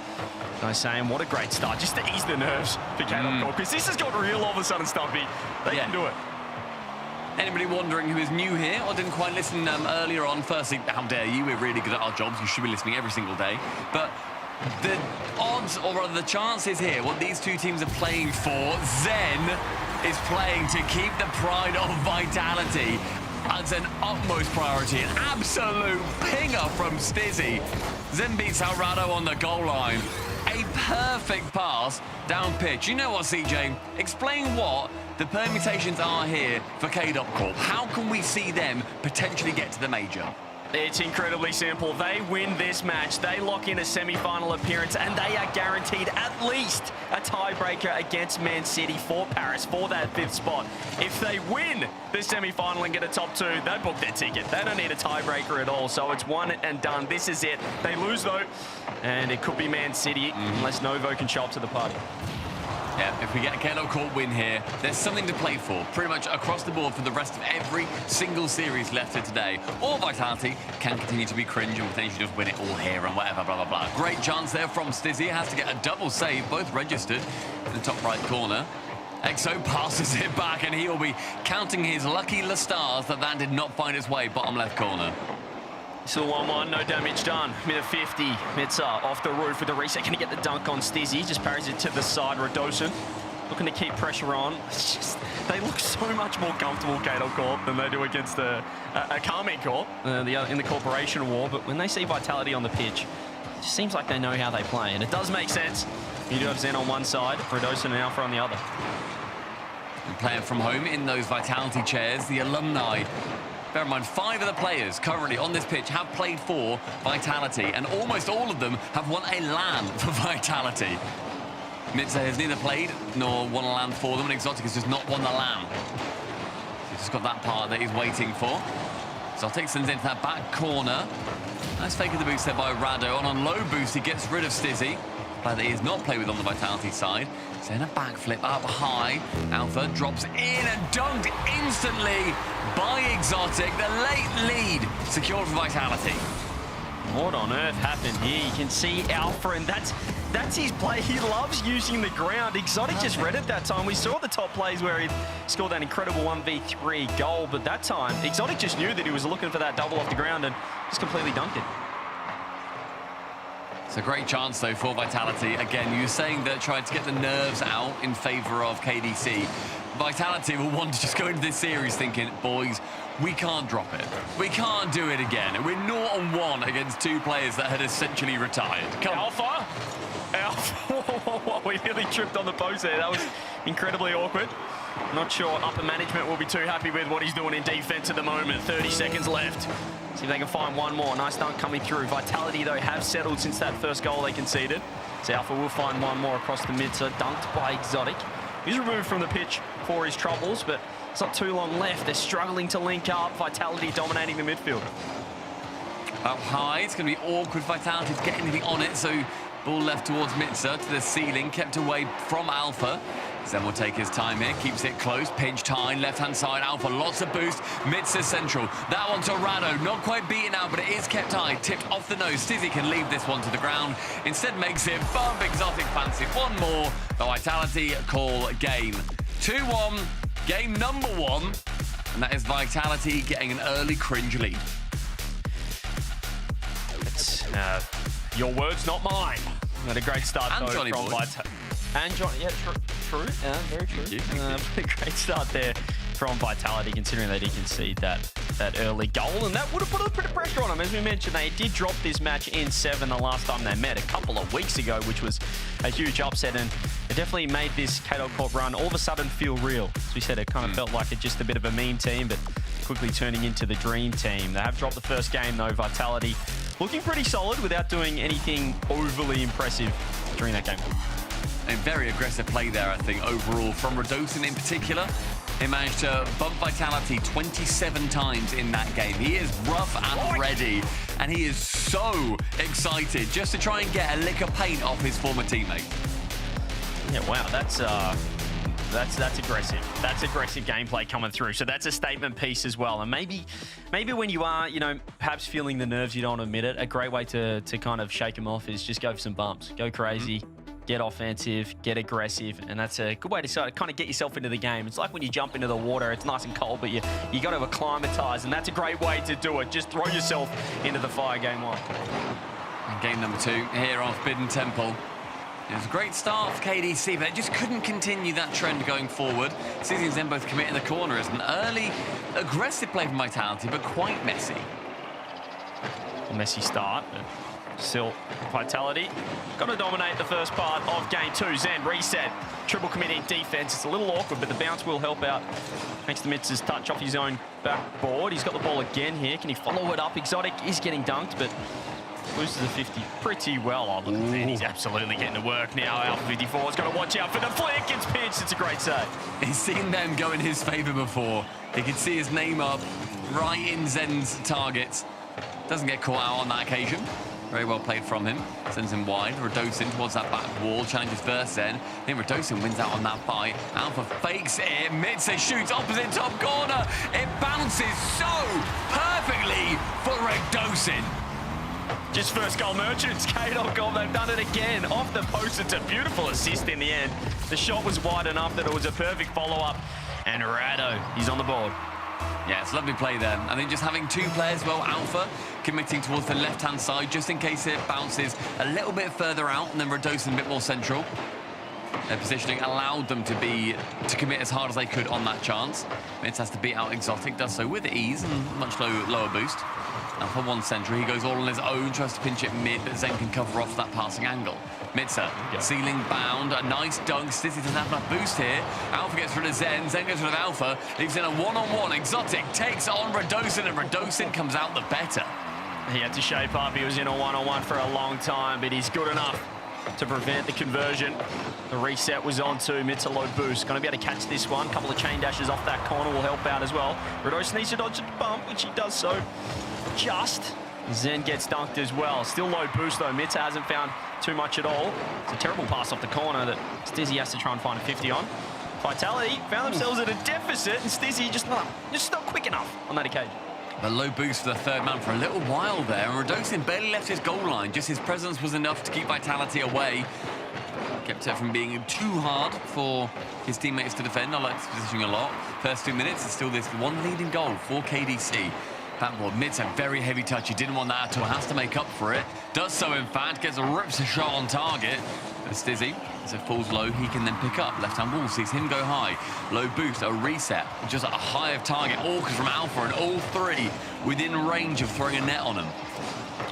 And I was saying, what a great start, just to ease the nerves for KCorp, because this has got real all of a sudden, Stumpy. They can do it. Anybody wondering who is new here or didn't quite listen earlier on? Firstly, how dare you? We're really good at our jobs. You should be listening every single day. But the odds, or rather the chances here, what these two teams are playing for, Zen is playing to keep the pride of Vitality as an utmost priority. An absolute pinger from Stizzy. Zen beats Alrado on the goal line. A perfect pass down pitch. You know what, CJ? Explain what the permutations are here for KCorp. How can we see them potentially get to the major? It's incredibly simple. They win this match, they lock in a semi-final appearance, and they are guaranteed at least a tiebreaker against Man City for Paris for that 5th spot. If they win the semi-final and get a top 2, they book their ticket. They don't need a tiebreaker at all, so it's one and done. This is it. They lose, though, and it could be Man City unless Novo can show up to the party. Yeah, if we get a KCorp win here, there's something to play for, pretty much across the board for the rest of every single series left here today. Or Vitality can continue to be cringe and potentially just win it all here and whatever, blah, blah, blah. Great chance there from Stizzy. Has to get a double save, both registered in the top right corner. Exo passes it back, and he'll be counting his lucky stars that did not find its way bottom left corner. Still 1-1, no damage done. Minute 50, Mitza off the roof with a reset. Can he get the dunk on Stizzy? Just parries it to the side. Redosin looking to keep pressure on. It's just, they look so much more comfortable, KCorp, than they do against a Carmine Corp in the Corporation War. But when they see Vitality on the pitch, it just seems like they know how they play. And it does make sense. You do have Zen on one side, Redosin and Alpha on the other. And playing from home in those Vitality chairs, the alumni. Bear in mind, 5 of the players currently on this pitch have played for Vitality, and almost all of them have won a LAN for Vitality. Mitza has neither played nor won a LAN for them, and Exotic has just not won the LAN. He's just got that part that he's waiting for. Exotic sends into that back corner. Nice fake of the boost there by Rado, and on low boost he gets rid of Stizzy. Player that he has not played with on the Vitality side. Then a backflip up high. Alpha drops in and dunked instantly by Exotic. The late lead secured for Vitality. What on earth happened here? You can see Alpha, and that's his play. He loves using the ground. Exotic just read it that time. We saw the top plays where he scored that incredible 1v3 goal, but that time, Exotic just knew that he was looking for that double off the ground and just completely dunked it. It's a great chance, though, for Vitality. Again, you were saying that tried to get the nerves out in favour of KDC. Vitality will want to just go into this series thinking, boys, we can't drop it. We can't do it again. We're 0-1 against 2 players that had essentially retired. Come Alpha! Alpha! We nearly tripped on the post there. That was incredibly awkward. Not sure upper management will be too happy with what he's doing in defense at the moment. 30 seconds left. See if they can find one more. Nice dunk coming through. Vitality, though, have settled since that first goal they conceded. So Alpha will find one more across the mid. So dunked by Exotic. He's removed from the pitch for his troubles, but it's not too long left. They're struggling to link up. Vitality dominating the midfield. Up high, it's going to be awkward. Vitality to get anything on it, so ball left towards Mitza to the ceiling, kept away from Alpha. Zen will take his time here, keeps it close, pinched high, left-hand side, Alpha, lots of boost, Mitza central. That one to Rado, not quite beaten out, but it is kept high, tipped off the nose. Stizzy can leave this one to the ground, instead makes it bump. Exotic fancy one more. The Vitality call game. 2-1, game number 1, and that is Vitality getting an early cringe lead. It's your words, not mine. Had a great start, though, from Vitality. And John, yeah, true. Yeah, very true. Great start there from Vitality, considering they did concede that early goal, and that would have put a bit of pressure on them. As we mentioned, they did drop this match in 7 the last time they met a couple of weeks ago, which was a huge upset, and it definitely made this KCorp run all of a sudden feel real. As we said, it kind of felt like it just a bit of a meme team, but quickly turning into the dream team. They have dropped the first game though. Vitality looking pretty solid without doing anything overly impressive during that game. A very aggressive play there, I think, overall from Radosin in particular. He managed to bump Vitality 27 times in that game. He is rough and ready, and he is so excited just to try and get a lick of paint off his former teammate. Yeah, wow, that's aggressive. That's aggressive gameplay coming through. So that's a statement piece as well. And maybe when you are, perhaps feeling the nerves, you don't want to admit it, a great way to kind of shake them off is just go for some bumps. Go crazy. Get offensive, get aggressive, and that's a good way to kind of get yourself into the game. It's like when you jump into the water, it's nice and cold, but you got to acclimatize, and that's a great way to do it. Just throw yourself into the fire game one. And game number 2 here off Bidden Temple. It was a great start for KDC, but it just couldn't continue that trend going forward. Stizzy and Zen both commit in the corner as an early, aggressive play from Vitality, but quite messy. A messy start, but still, Vitality got to dominate the first part of game 2. Zen reset, triple committing defense. It's a little awkward, but the bounce will help out. Thanks to Mitz's touch off his own backboard. He's got the ball again here. Can he follow it up? Exotic is getting dunked, but loses a 50 pretty well. Oh, look at that. He's absolutely getting to work now. Alpha 54 has got to watch out for the flick. It's pinched. It's a great save. He's seen them go in his favor before. He could see his name up right in Zen's targets. Doesn't get caught out on that occasion. Very well played from him. Sends him wide. Radosin towards that back wall. Challenges first then. I think Radosin wins out on that fight. Alpha fakes it. Mitze shoots opposite top corner. It bounces so perfectly for Radosin. Just first goal merchants. KCorp, they've done it again. Off the post. It's a beautiful assist in the end. The shot was wide enough that it was a perfect follow-up. And Rado, he's on the board. Yeah, it's a lovely play there. I think just having 2 players, well, Alpha committing towards the left-hand side, just in case it bounces a little bit further out, and then Radosin a bit more central. Their positioning allowed them to commit as hard as they could on that chance. Mitz has to beat out Exotic, does so with ease and much lower boost. Alpha 1 central, he goes all on his own, tries to pinch it mid, but Zen can cover off that passing angle. Mitza, ceiling bound, a nice dunk. Stizzy doesn't have enough boost here. Alpha gets rid of Zen gets rid of Alpha. Leaves in a one-on-one. Exotic takes on Radosin, and Radosin comes out the better. He had to shape up. He was in a one-on-one for a long time, but he's good enough to prevent the conversion. The reset was on to Mitza low boost. Going to be able to catch this one. A couple of chain dashes off that corner will help out as well. Radosin needs to dodge a bump, which he does so just. Zen gets dunked as well. Still low boost though. Mitza hasn't found too much at all. It's a terrible pass off the corner that Stizzy has to try and find a 50 on. Vitality found themselves at a deficit, and Stizzy just not quick enough on that occasion. The low boost for the third man for a little while there, and Radosin barely left his goal line. Just his presence was enough to keep Vitality away. Kept it from being too hard for his teammates to defend. I like this positioning a lot. First 2 minutes, it's still this one leading goal for KDC. Backboard, Mitz a very heavy touch. He didn't want that at all. Has to make up for it. Does so, in fact. Rips a shot on target. But Stizzy, as it falls low, he can then pick up. Left-hand wall sees him go high. Low boost, a reset. Just a high of target. All from Alpha, and all 3 within range of throwing a net on him.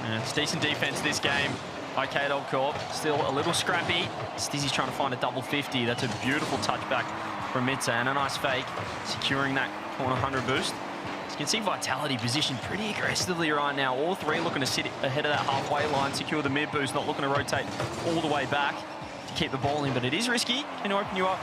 Yeah, it's decent defense this game by KCorp. Still a little scrappy. Stizzy's trying to find a double 50. That's a beautiful touchback from Mitza, and a nice fake, securing that corner 100 boost. You can see Vitality positioned pretty aggressively right now. All 3 looking to sit ahead of that halfway line, secure the mid boost, not looking to rotate all the way back to keep the ball in, but it is risky. Can open you up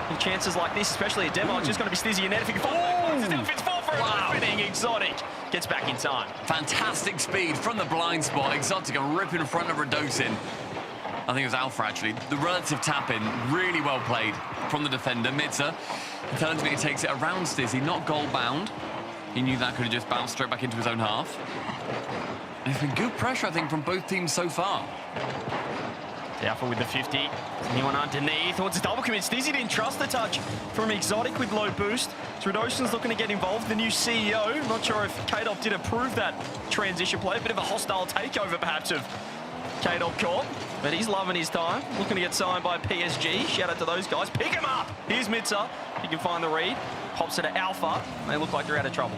in chances like this, especially a demo. It's just going to be Stizzy and Ed. If he can fall for an opening, Exotic gets back in time. Fantastic speed from the blind spot. Exotic a rip in front of Radosin. I think it was Alpha, actually. The relative tap-in, really well played from the defender. Mitza turns me, takes it around Stizzy, not goal-bound. He knew that could have just bounced straight back into his own half. And it's been good pressure, I think, from both teams so far. The Alpha with the 50. Anyone underneath? What's a double commit? Stizzy didn't trust the touch from Exotic with low boost. Radosin's looking to get involved. The new CEO. Not sure if KCorp did approve that transition play. A bit of a hostile takeover, perhaps, of KCorp, but he's loving his time. Looking to get signed by PSG. Shout out to those guys. Pick him up. Here's Mitza. You can find the read. Pops it to Alpha. They look like they're out of trouble.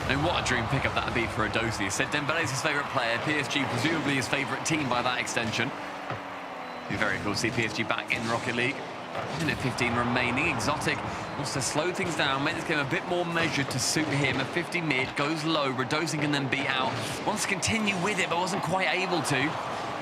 And what a dream pickup that would be for Adosi. He said Dembele's his favourite player. PSG presumably his favourite team by that extension. It'd be very cool to see PSG back in Rocket League. Minute 15 remaining. Exotic wants to slow things down, make this game a bit more measured to suit him. A 50 mid, goes low. Radosin can then beat out. Wants to continue with it, but wasn't quite able to.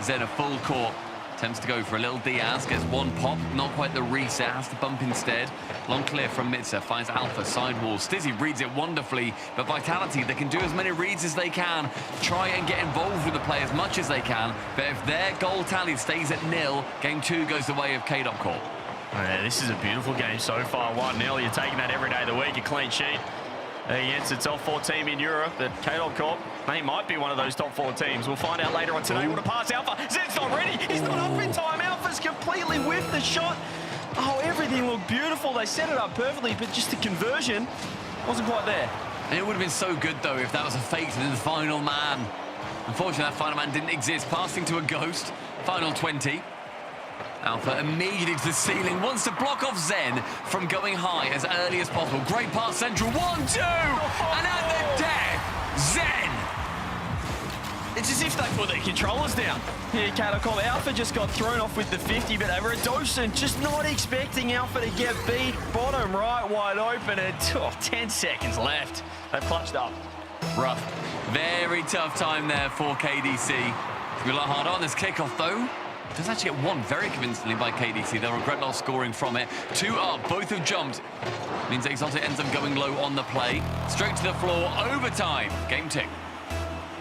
Zen a full court. Attempts to go for a little Diaz, gets one pop, not quite the reset, has to bump instead. Long clear from Mitza, finds Alpha, sidewall. Stizzy reads it wonderfully, but Vitality, they can do as many reads as they can, try and get involved with the play as much as they can, but if their goal tally stays at 0, game 2 goes the way of KCorp. Yeah, this is a beautiful game so far. 1-0, you're taking that every day of the week, a clean sheet against the top 4 team in Europe. But KCorp, they might be one of those top 4 teams. We'll find out later on today. What a pass, Alpha. Zen's not ready. He's not up in time. Alpha's completely whiffed the shot. Oh, everything looked beautiful. They set it up perfectly, but just the conversion wasn't quite there. And it would have been so good, though, if that was a fake and then the final man. Unfortunately, that final man didn't exist. Passing to a ghost. Final 20. Alpha immediately to the ceiling, wants to block off Zen from going high as early as possible. Great pass central, 1-2! And at the death, Zen! It's as if they put their controllers down. Here, KCorp. Alpha just got thrown off with the 50, but Radosin just not expecting Alpha to get beat. Bottom right, wide open, and 10 seconds left. They've clutched up. Rough. Very tough time there for KDC. It's going to be a lot harder on this kickoff, though. Does actually get one very convincingly by KDC. They'll regret not scoring from it. 2 up, both have jumped. Means Exotic ends up going low on the play. Straight to the floor, overtime. Game 2.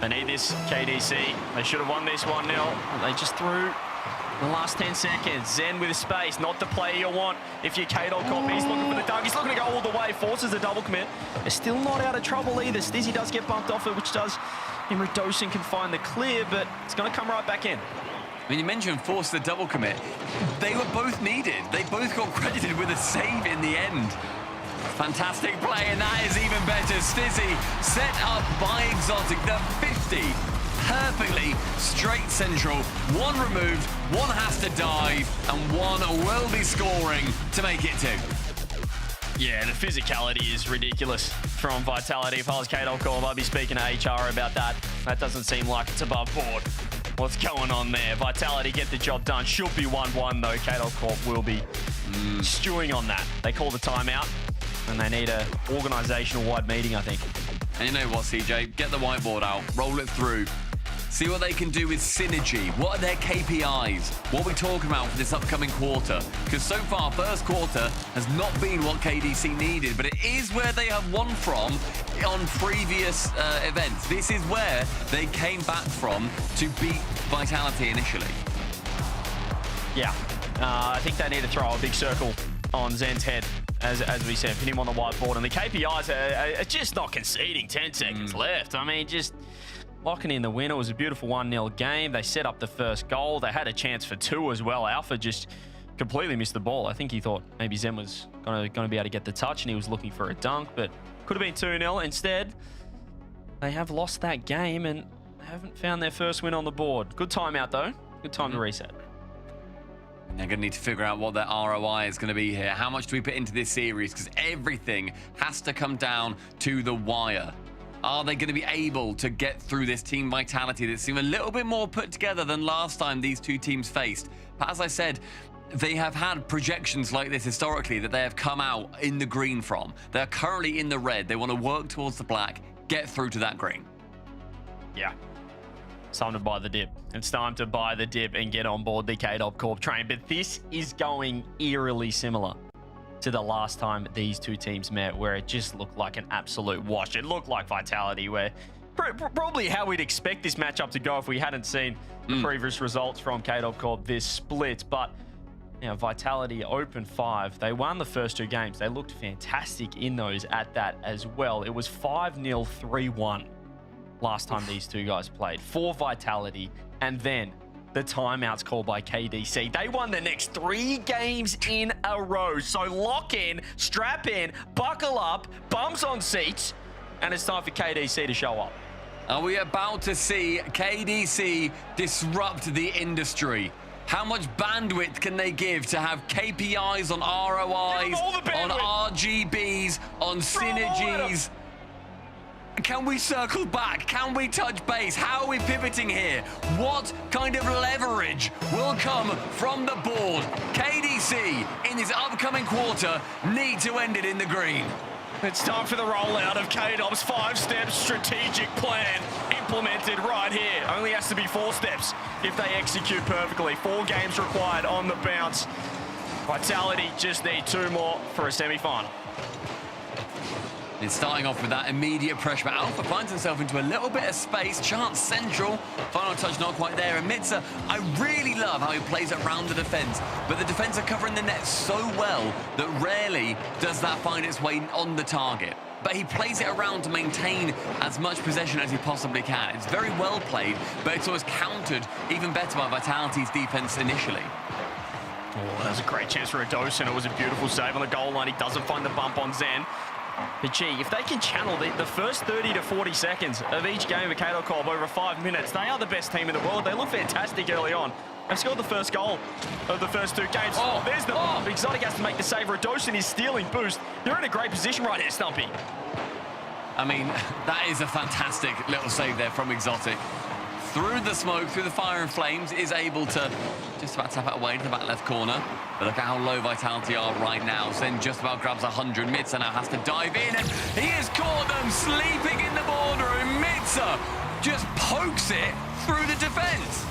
They need this, KDC. They should have won this 1-0. They just threw the last 10 seconds. Zen with space, not the play you want. If you're KCorp, he's looking for the dunk. He's looking to go all the way, forces a double commit. They're still not out of trouble either. Stizzy does get bumped off it, which does mean Radosin can find the clear, but it's going to come right back in. When you mentioned force the double commit, they were both needed. They both got credited with a save in the end. Fantastic play, and that is even better. Stizzy set up by Exotic, the 50. Perfectly straight central. 1 removed, 1 has to dive, and 1 will be scoring to make it 2. Yeah, the physicality is ridiculous from Vitality. If I was KCorp, I'd be speaking to HR about that. That doesn't seem like it's above board. What's going on there? Vitality get the job done. Should be 1-1 though. KCorp will be stewing on that. They call the timeout and they need a organizational-wide meeting, I think. And you know what, CJ? Get the whiteboard out, roll it through. See what they can do with synergy. What are their KPIs? What are we talking about for this upcoming quarter? Because so far, first quarter has not been what KDC needed, but it is where they have won from on previous events. This is where they came back from to beat Vitality initially. Yeah, I think they need to throw a big circle on Zen's head, as we said, put him on the whiteboard. And the KPIs are just not conceding 10 seconds left. I mean, just locking in the win. It was a beautiful 1-0 game. They set up the first goal. They had a chance for 2 as well. Alpha just completely missed the ball. I think he thought maybe Zen was going to be able to get the touch and he was looking for a dunk, but could have been 2-0. Instead, they have lost that game and haven't found their first win on the board. Good timeout, though. Good time to reset. They're going to need to figure out what their ROI is going to be here. How much do we put into this series? Because everything has to come down to the wire. Are they going to be able to get through this team Vitality that seem a little bit more put together than last time these two teams faced? But as I said, they have had projections like this historically that they have come out in the green from. They're currently in the red. They want to work towards the black, get through to that green. Yeah. It's time to buy the dip. It's time to buy the dip and get on board the KCorp train. But this is going eerily similar to the last time these two teams met, where it just looked like an absolute wash. It looked like Vitality, where probably how we'd expect this matchup to go if we hadn't seen the previous results from KCorp this split. But you know, Vitality opened 5. They won the first 2 games. They looked fantastic in those at that as well. It was 5-0, 3-1 last time these two guys played for Vitality, and then the timeouts called by KDC. They won the next 3 games in a row. So lock in, strap in, buckle up, bums on seats, and it's time for KDC to show up. Are we about to see KDC disrupt the industry? How much bandwidth can they give to have KPIs on ROIs, on RGBs, on synergies? Can we circle back? Can we touch base? How are we pivoting here? What kind of leverage will come from the board? KDC, in this upcoming quarter, need to end it in the green. It's time for the rollout of KDOP's 5-step strategic plan implemented right here. Only has to be 4 steps if they execute perfectly. 4 games required on the bounce. Vitality just need 2 more for a semi-final. It's starting off with that immediate pressure, but Alpha finds himself into a little bit of space. Chance central, final touch not quite there. And Mitza, I really love how he plays around the defense, but the defense are covering the net so well that rarely does that find its way on the target. But he plays it around to maintain as much possession as he possibly can. It's very well played, but it's always countered even better by Vitality's defense initially. Oh, that was a great chance for Adosin. It was a beautiful save on the goal line. He doesn't find the bump on Zen. But gee, if they can channel the first 30 to 40 seconds of each game of KCorp over 5 minutes, they are the best team in the world. They look fantastic early on. They've scored the first goal of the first 2 games. Oh, there's the bump. Exotic has to make the save. Adosin is stealing boost. They're in a great position right here, Stumpy. I mean, that is a fantastic little save there from Exotic. Through the smoke, through the fire and flames, is able to just about tap it away to the back left corner. But look at how low Vitality are right now. Zen just about grabs 100. Mitza now has to dive in, and he has caught them sleeping in the boardroom. Mitza just pokes it through the defense.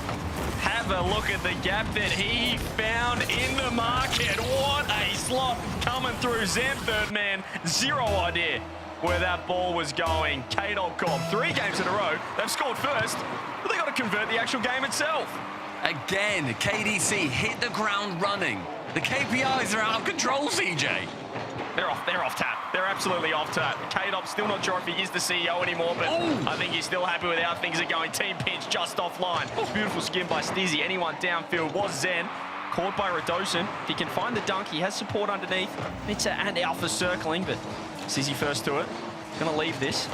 Have a look at the gap that he found in the market. What a slot coming through. Zen, third man, 0 idea where that ball was going. KCorp, 3 games in a row. They've scored first, but they've got to convert the actual game itself. Again, KDC hit the ground running. The KPIs are out of control, CJ. They're off tap. They're absolutely off tap. KDOP still not sure if he is the CEO anymore, but I think he's still happy with how things are going. Team pinch just offline. Beautiful skin by Stizzy. Anyone downfield was Zen. Caught by Radosin. If he can find the dunk, he has support underneath. Mitza and Alpha circling, but Stizzy first to it. Gonna leave this.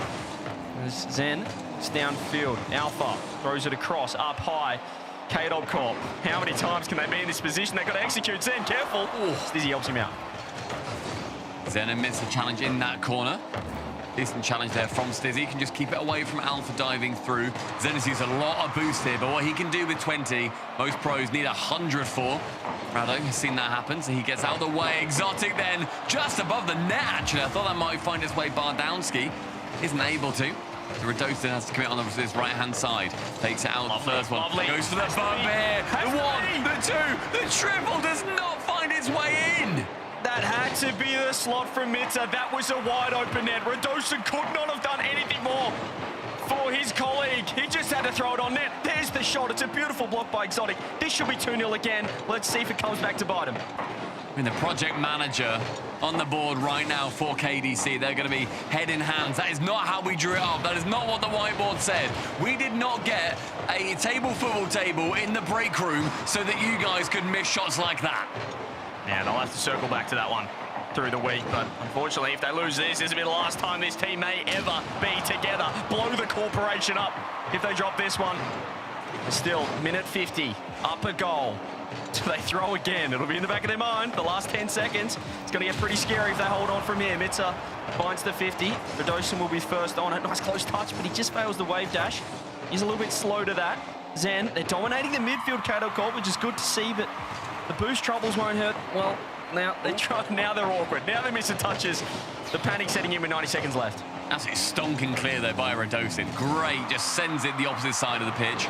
There's Zen. It's downfield. Alpha throws it across, up high. KCorp. How many times can they be in this position? They've got to execute. Zen, careful. Stizzy helps him out. Zen admits a challenge in that corner. Decent challenge there from Stizzy. Can just keep it away from Alpha diving through. Zen has used a lot of boost here, but what he can do with 20, most pros need 100 for. Rado has seen that happen, so he gets out of the way. Exotic then, just above the net, actually. I thought that might find its way Bardowski. Isn't able to. So Radosin has to commit on his right-hand side. Takes it out the first one. Goes for the bump here. The 1, the 2, the triple does not find its way in. That had to be the slot from Mitza. That was a wide open net. Radosin could not have done anything more for his colleague. He just had to throw it on net. There's the shot. It's a beautiful block by Exotic. This should be 2-0 again. Let's see if it comes back to bite him. I mean, the project manager on the board right now for KDC. They're going to be head in hands. That is not how we drew it up. That is not what the whiteboard said. We did not get a football table in the break room so that you guys could miss shots like that. Yeah, they'll have to circle back to that one through the week, but unfortunately, if they lose this will be the last time this team may ever be together. Blow the corporation up if they drop this one. Still, minute 50, up a goal. Do they throw again? It'll be in the back of their mind. The last 10 seconds. It's going to get pretty scary if they hold on from here. Mitza finds the 50. Radosin will be first on it. Nice close touch, but he just fails the wave dash. He's a little bit slow to that. Zen, they're dominating the midfield, KCorp, which is good to see, but the boost troubles won't hurt. Well, now they're awkward. Now they're missing touches. The panic setting in with 90 seconds left. Absolutely stonking clear there by Radosin. Great, just sends it the opposite side of the pitch.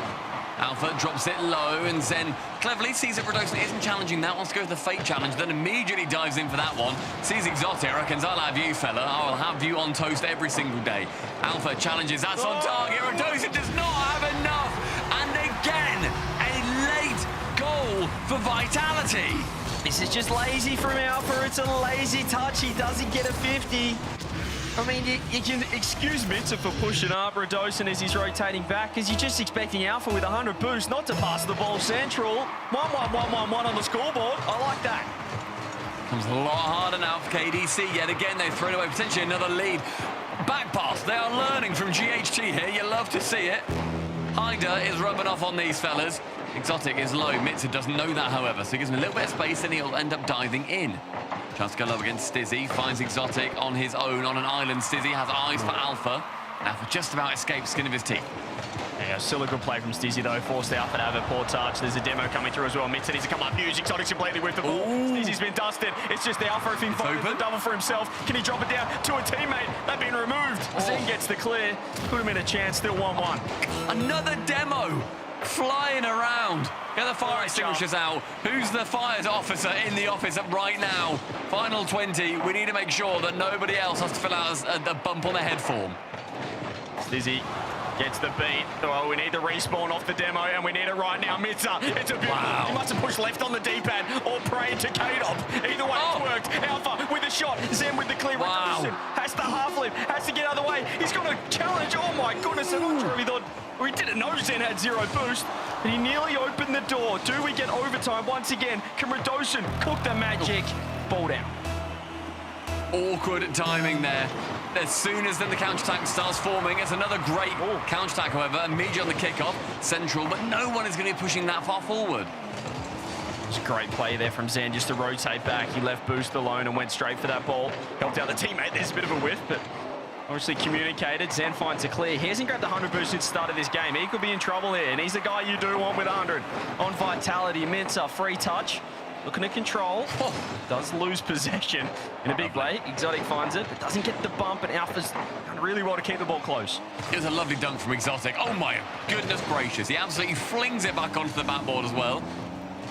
Alpha drops it low, and Zen cleverly sees that Radosin isn't challenging that, wants to go for the fake challenge, then immediately dives in for that one. Sees Exotic, reckons, I'll have you, fella. I'll have you on toast every single day. Alpha challenges, that's on target. Radosin does not have enough. And again, a late goal for Vitality. This is just lazy from Alpha. It's a lazy touch. He doesn't get a 50. I mean, you can excuse Mitza for pushing up Radosin as he's rotating back, because you're just expecting Alpha with 100 boost not to pass the ball central. 1-1-1-1-1 on the scoreboard. I like that. Comes a lot harder now for KDC. Yet again, they've thrown away potentially another lead. Back pass. They are learning from GHT here. You love to see it. Hyder is rubbing off on these fellas. Exotic is low. Mitza doesn't know that, however, so he gives him a little bit of space and he'll end up diving in. Chance to go low against Stizzy. Finds Exotic on his own on an island. Stizzy has eyes for Alpha. Alpha just about escapes skin of his teeth. Yeah, still a good play from Stizzy, though. Forced Alpha to have a poor touch. There's a demo coming through as well. Mitza needs to come up huge. Exotic's completely with the ball. Stizzy's been dusted. It's just Alpha if he finds the double for himself. Can he drop it down to a teammate? They've been removed. Zen gets the clear. Put him in a chance. Still 1-1. Another demo flying around. Get the fire extinguishers out. Who's the fire officer in the office right now? Final 20. We need to make sure that nobody else has to fill out a bump on the head form. Stizzy gets the beat. Oh, we need the respawn off the demo, and we need it right now. Mitza, it's a beautiful. Wow. He must have pushed left on the D-pad or prayed to KCorp. Either way, it's worked. Alpha with a shot. Zen with the clear. Wow. Has to half flip. Has to get out of the way. He's got a challenge. Oh my goodness! I'm not sure if he thought. Or he didn't know Zen had 0 boost, but he nearly opened the door. Do we get overtime once again? Can Radosin cook the magic? Ball down. Awkward timing there. As soon as then the counter-attack starts forming, it's another great counter-attack, however, immediately on the kickoff, central, but no one is going to be pushing that far forward. It's a great play there from Zen just to rotate back. He left Boost alone and went straight for that ball. Helped out the teammate. There's a bit of a whiff, but obviously communicated. Zen finds a clear. He hasn't grabbed the 100 boost since the start of this game. He could be in trouble here, and he's the guy you do want with 100. On Vitality, Mintza, free touch. Looking to control. Does lose possession in a big way. Exotic finds it, but doesn't get the bump, and Alpha's done really well to keep the ball close. It was a lovely dunk from Exotic. Oh my goodness gracious. He absolutely flings it back onto the backboard as well.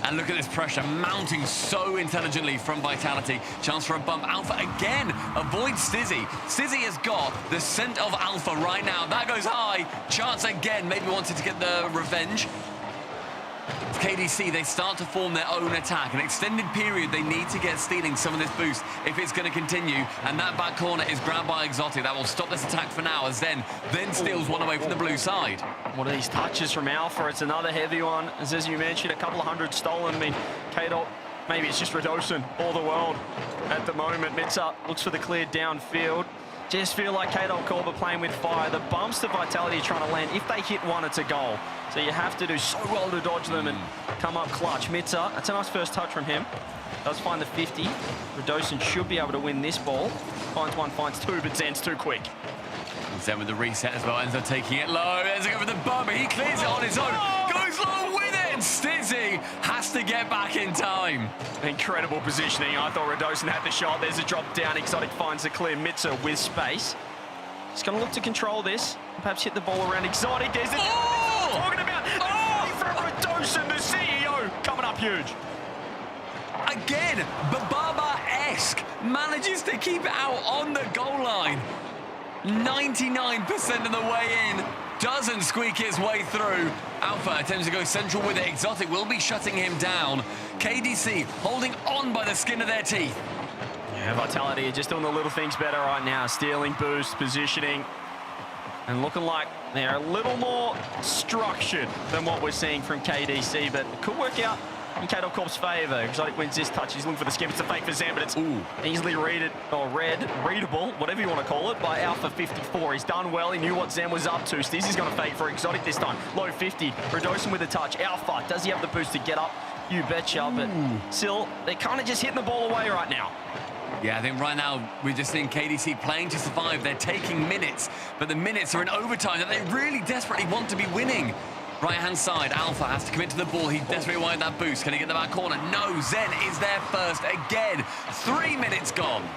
And look at this pressure mounting so intelligently from Vitality. Chance for a bump. Alpha again avoids Stizzy. Stizzy has got the scent of Alpha right now. That goes high. Chance again. Maybe wanted to get the revenge. KDC, they start to form their own attack. An extended period, they need to get stealing some of this boost if it's going to continue. And that back corner is grabbed by Exotic. That will stop this attack for now as Zen then steals one away from the blue side. One of these touches from Alpha. It's another heavy one. As you mentioned, a couple of 100 stolen. I mean, KCorp, maybe it's just Radosin all the world at the moment. Mitza looks for the clear downfield. Just feel like KCorp are playing with fire. The bumps to Vitality are trying to land. If they hit one, it's a goal. So you have to do so well to dodge them and come up clutch. Mitza, that's a nice first touch from him. Does find the 50. Radosin should be able to win this ball. Finds one, finds two, but Zen's too quick. Zen with the reset as well, ends up taking it low. Ends up with the bump, but he clears it on his own. Goes low with it. Stizzy has to get back in time. Incredible positioning. I thought Radosin had the shot. There's a drop down. Exotic finds the clear. Mitza with space. He's going to look to control this. Perhaps hit the ball around Exotic. There's the talking about. From Radosin, the CEO, coming up huge. Again, Bababa-esque manages to keep it out on the goal line. 99% of the way in. Doesn't squeak his way through. Alpha attempts to go central with it. Exotic will be shutting him down. KDC holding on by the skin of their teeth. Yeah, Vitality are just doing the little things better right now. Stealing boost, positioning, and looking like they're a little more structured than what we're seeing from KDC, but it could work out in KCorp's favour. Exotic wins this touch. He's looking for the skip. It's a fake for Zen, but it's easily readable, whatever you want to call it, by Alpha 54. He's done well. He knew what Zen was up to. Stizzy's going to fake for Exotic this time. Low 50. Radosin with a touch. Alpha, does he have the boost to get up? You betcha, but still, they're kind of just hitting the ball away right now. Yeah, I think right now we're just seeing KDC playing to survive. They're taking minutes, but the minutes are in overtime that they really desperately want to be winning. Right-hand side, Alpha has to commit to the ball. He desperately wanted that boost. Can he get the back corner? No, Zen is there first again. 3 minutes gone.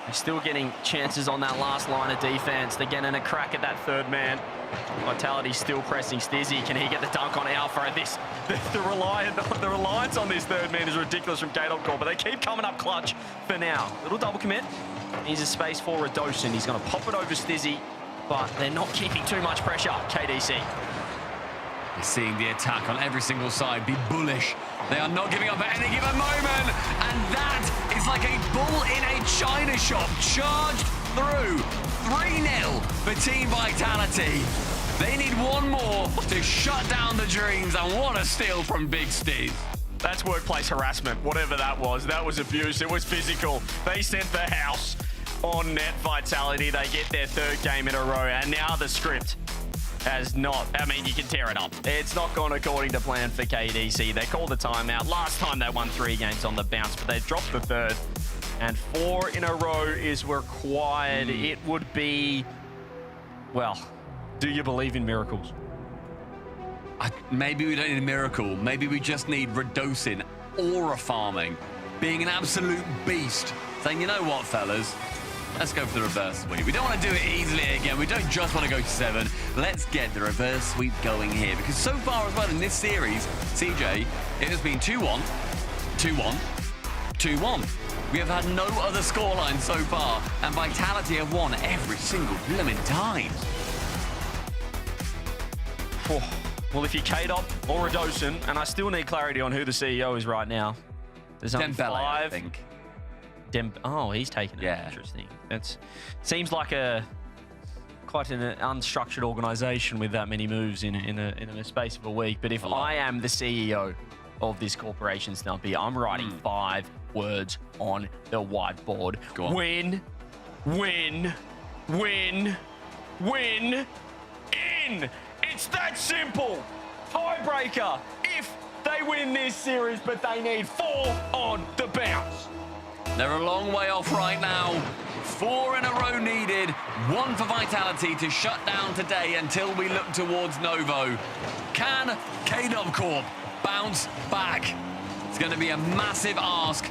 They're still getting chances on that last line of defense. They're getting a crack at that third man. Vitality still pressing Stizzy. Can he get the dunk on Alpha at this? The reliance on this third man is ridiculous from KCorp, but they keep coming up clutch for now. Little double commit. Needs a space for Radosin. He's going to pop it over Stizzy, but they're not keeping too much pressure. KDC. You're seeing the attack on every single side be bullish. They are not giving up at any given moment. And that is like a bull in a china shop charged through. 3-0 for Team Vitality. They need one more to shut down the dreams, and what a steal from Big Steve. That's workplace harassment, whatever that was. That was abuse. It was physical. They sent the house. on net vitality. They get their third game in a row, and now the script has not, I mean, you can tear it up. It's not gone according to plan for KDC. They called the timeout. Last time they won 3 games on the bounce, but they dropped the third, and 4 in a row is required. It would be, well, do you believe in miracles? Maybe we don't need a miracle. Maybe we just need Radosin aura farming, being an absolute beast, saying, you know what, fellas, let's go for the reverse sweep. We don't want to do it easily again. We don't just want to go to 7. Let's get the reverse sweep going here. Because so far as well in this series, CJ, it has been 2-1, 2-1, 2-1. We have had no other scoreline so far, and Vitality have won every single blimmin' time. Well, if you're KCorp or Radosin, and I still need clarity on who the CEO is right now. There's only Dembele, 5. I think. Oh, he's taken it. Yeah. Interesting. That seems like quite an unstructured organization with that many moves in a space of a week. But if I am the CEO of this corporation, Snumpy, I'm writing 5 words on the whiteboard. Go on. Win, win, win, win, in. It's that simple. Tiebreaker if they win this series, but they need 4 on the bounce. They're a long way off right now. 4 in a row needed. 1 for Vitality to shut down today until we look towards Novo. Can KCorp bounce back? It's going to be a massive ask.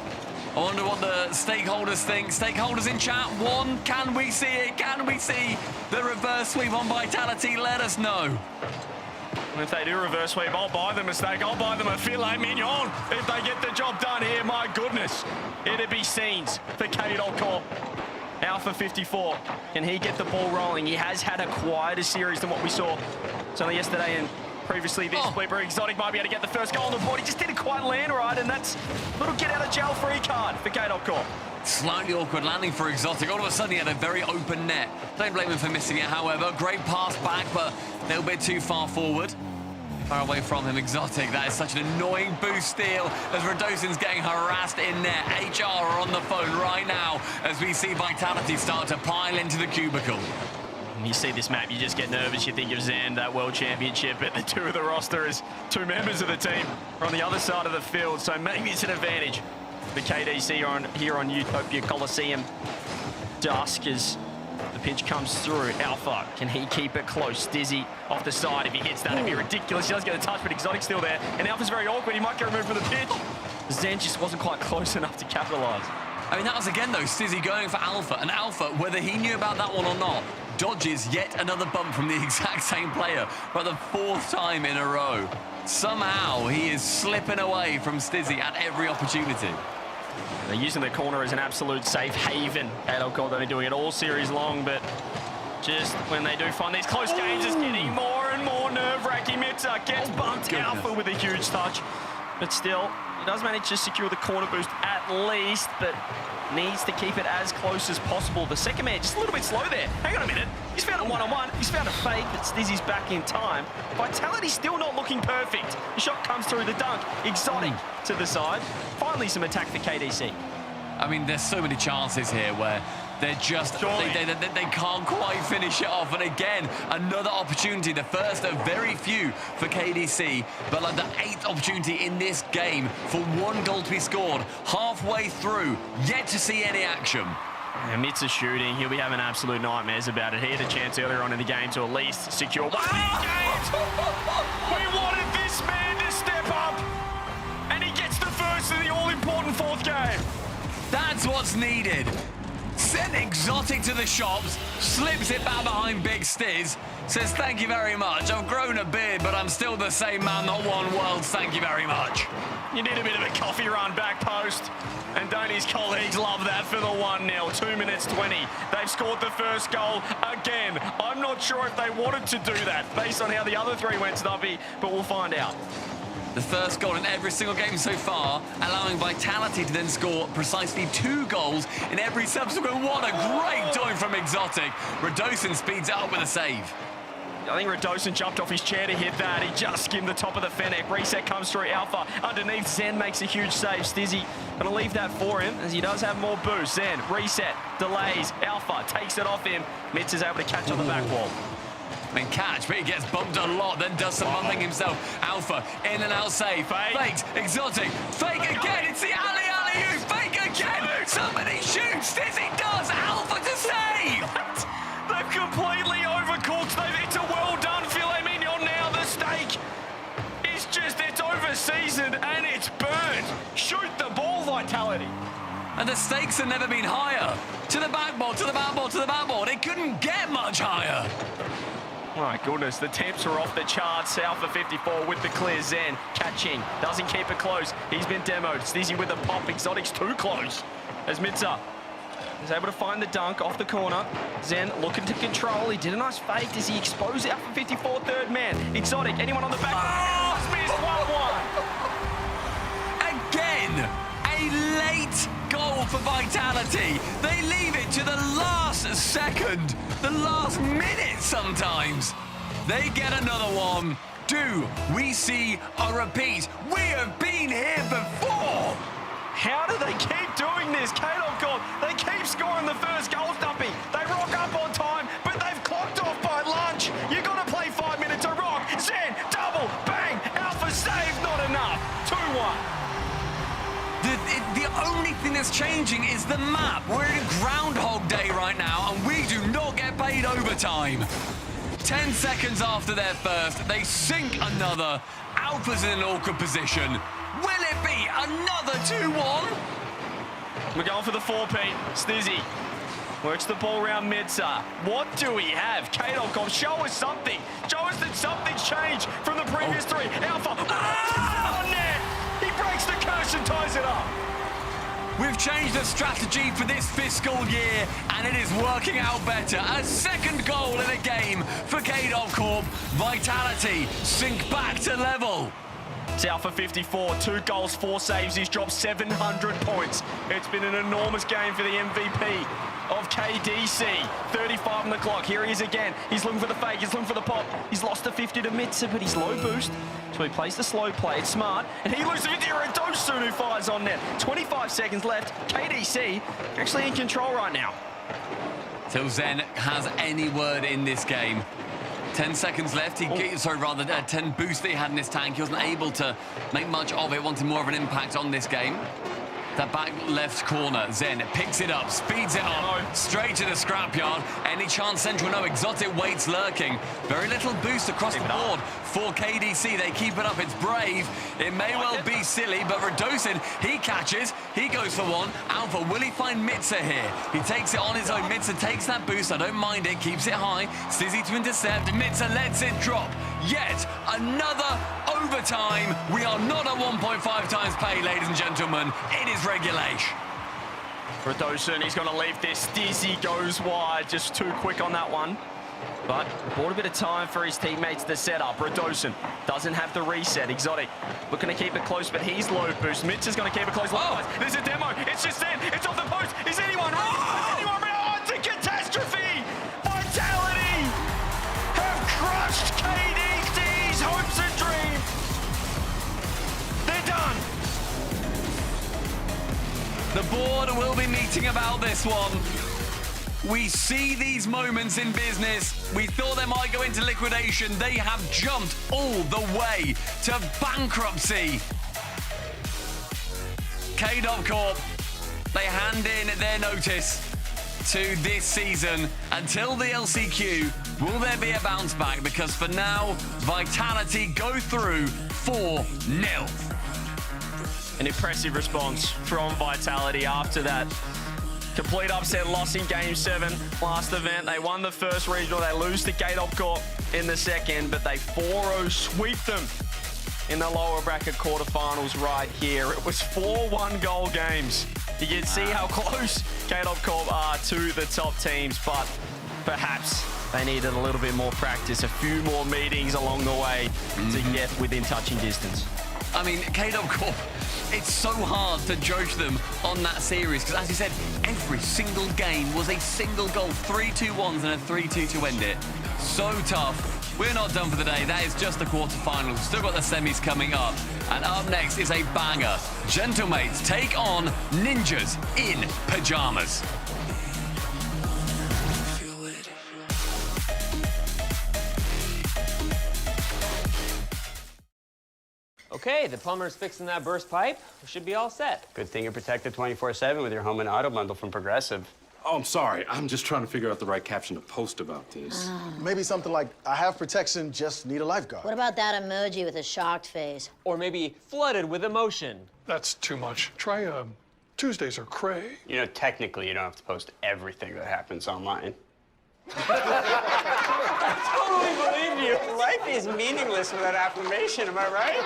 I wonder what the stakeholders think. Stakeholders in chat, 1, can we see it? Can we see the reverse sweep on Vitality? Let us know. And if they do reverse sweep, I'll buy them a steak. I'll buy them a filet mignon if they get the job done here. My goodness, it'd be scenes for KCorp. Alpha 54, can he get the ball rolling? He has had a quieter series than what we saw certainly yesterday and previously this split where Exotic might be able to get the first goal on the board. He just didn't quite land right, and that's a little get out of jail free card for KCorp. Slightly awkward landing for Exotic. All of a sudden, he had a very open net. Don't blame him for missing it, however. Great pass back, but a little bit too far forward. Far away from him, Exotic. That is such an annoying boost steal as Radosin's getting harassed in net. HR are on the phone right now as we see Vitality start to pile into the cubicle. When you see this map, you just get nervous. You think of Zan, that World Championship, but the 2 of the roster is 2 members of the team are on the other side of the field, so maybe it's an advantage for KDC here on Utopia Coliseum. Dusk as the pitch comes through. Alpha, can he keep it close? Dizzy off the side. If he hits that, it'd be ridiculous. He does get a touch, but Exotic's still there. And Alpha's very awkward. He might get removed from the pitch. Zen just wasn't quite close enough to capitalize. I mean, that was again, though, Stizzy going for Alpha. And Alpha, whether he knew about that one or not, dodges yet another bump from the exact same player for the 4th time in a row. Somehow, he is slipping away from Stizzy at every opportunity. They're using the corner as an absolute safe haven. KCorp, they've been doing it all series long, but just when they do find these close games, it's getting more and more nerve-wracking. Mitza gets bumped. Alpha with a huge touch, but still, he does manage to secure the corner boost at least, but needs to keep it as close as possible. The second man just a little bit slow there. Hang on a minute. He's found a one-on-one. He's found a fake, but Stizzy's back in time. Vitality's still not looking perfect. The shot comes through the dunk. Exotic to the side. Finally, some attack for KDC. I mean, there's so many chances here where they're just, they can't quite finish it off. And again, another opportunity, the first of very few for KDC, but like the 8th opportunity in this game for 1 goal to be scored halfway through, yet to see any action. And Mitza shooting, he'll be having absolute nightmares about it. He had a chance earlier on in the game to at least secure 1 games. We wanted this man to step up, and he gets the first of the all-important 4th game. That's what's needed. Sent Exotic to the shops, slips it back behind Big Stiz, says thank you very much. I've grown a beard, but I'm still the same man, not one world. Thank you very much. You need a bit of a coffee run back post. And don't his colleagues love that for the 1-0, 2 minutes 20. They've scored the first goal again. I'm not sure if they wanted to do that based on how the other 3 went, Snuffy, but we'll find out. The first goal in every single game so far, allowing Vitality to then score precisely 2 goals in every subsequent. What a great doing from Exotic. Radosin speeds it up with a save. I think Radosin jumped off his chair to hit that. He just skimmed the top of the Fennec. Reset comes through. Alpha underneath. Zen makes a huge save. Stizzy going to leave that for him as he does have more boost. Zen, reset, delays. Alpha takes it off him. Mitz is able to catch on the back wall. And catch, but he gets bumped a lot, then does some bumping himself. Alpha, in and out save. Fakes, exotic. Fake again. It's the alley-oop. Fake again. Somebody shoots. Stizzy does. Alpha to save. They've completely overcooked. It's a well-done filet mignon now. The steak is just, it's over-seasoned and it's burned. Shoot the ball, Vitality. And the stakes have never been higher. To the backboard, to the backboard, to the backboard. It couldn't get much higher. My goodness, the temps are off the charts. Alpha 54 with the clear. Zen catching, doesn't keep it close. He's been demoed. Stizzy with the pop. Exotic's too close. As Mitza is able to find the dunk off the corner. Zen looking to control. He did a nice fake. Does he expose Alpha 54 third man? Exotic, anyone on the back? Oh! Missed 1-1. Again, a late goal for Vitality. They leave it to the last second, the last minute sometimes. They get another one. Do we see a repeat? We have been here before. How do they keep doing this? KCorp, they keep scoring the first goal, Stumpy. They rock up on time, but they've clocked off by lunch. You got to play 5 minutes to rock. Zen, double, bang, Alpha save, not enough. 2-1. The only thing that's changing is the map. We're in Groundhog Day right now, and we do not get paid overtime. 10 seconds after their first, they sink another. Alpha's in an awkward position. Will it be another 2-1? We're going for the 4-Pete. Stizzy works the ball around Mitza. What do we have? KCorp, show us something. Show us that something's changed from the previous three. Alpha, oh, net! He breaks the curse and ties it up. We've changed the strategy for this fiscal year, and it is working out better. A second goal in a game for KCorp. Vitality sink back to level. It's Alpha 54, 2 goals, 4 saves. He's dropped 700 points. It's been an enormous game for the MVP of KDC. 35 on the clock. Here he is again. He's looking for the fake. He's looking for the pop. He's lost the 50 to Mitza, but he's low boost. So he plays the slow play. It's smart. And he loses the 50 to Radosun, who fires on net. 25 seconds left. KDC actually in control right now. Till Zen has any word in this game. 10 seconds left. 10 boosts that he had in his tank. He wasn't able to make much of it, wanting more of an impact on this game. That back left corner, Zen picks it up, speeds it up, straight to the scrapyard. Any chance Central? No, Exotic waits lurking. Very little boost across the board for KDC. They keep it up, it's brave. It may well be silly, but Radosin, he catches, he goes for one. Alpha, will he find Mitza here? He takes it on his own. Mitza takes that boost, I don't mind it, keeps it high. Stizzy to intercept, Mitza lets it drop. Yet another overtime. We are not at 1.5 times pay, ladies and gentlemen. It is regulation. Radosin, he's going to leave this. Stizzy goes wide, just too quick on that one. But bought a bit of time for his teammates to set up. Radosin doesn't have the reset. Exotic looking to keep it close, but he's low boost. Mitch is going to keep it close. Oh, there's a demo. It's just in. It's off the post. Is anyone ready? Is anyone ready? Oh, it's a catastrophe. Vitality have crushed KDC's hopes and dreams. They're done. The board will be meeting about this one. We see these moments in business. We thought they might go into liquidation. They have jumped all the way to bankruptcy. KCorp, they hand in their notice to this season. Until the LCQ, will there be a bounce back? Because for now, Vitality go through 4-0. An impressive response from Vitality after that complete upset loss in Game 7 last event. They won the first regional. They lose to KCorp in the second, but they 4-0 sweep them in the lower bracket quarterfinals right here. It was 4-1 goal games. You can see how close KCorp are to the top teams, but perhaps they needed a little bit more practice, a few more meetings along the way to get within touching distance. I mean, KCorp, it's so hard to judge them on that series because, as you said, every single game was a single goal, 3-2-1s and a 3-2 to end it. So tough. we're not done for the day. That is just the quarterfinals. Still got the semis coming up. And up next is a banger. Gentlemates take on Ninjas in Pajamas. Okay, the plumber's fixing that burst pipe. We should be all set. Good thing you're protected 24/7 with your home and auto bundle from Progressive. Oh, I'm sorry. I'm just trying to figure out the right caption to post about this. Maybe something like, I have protection, just need a lifeguard. What about that emoji with a shocked face? Or maybe flooded with emotion. That's too much. Try Tuesdays are cray. You know, technically, you don't have to post everything that happens online. I totally believe you. Life is meaningless without affirmation, am I right?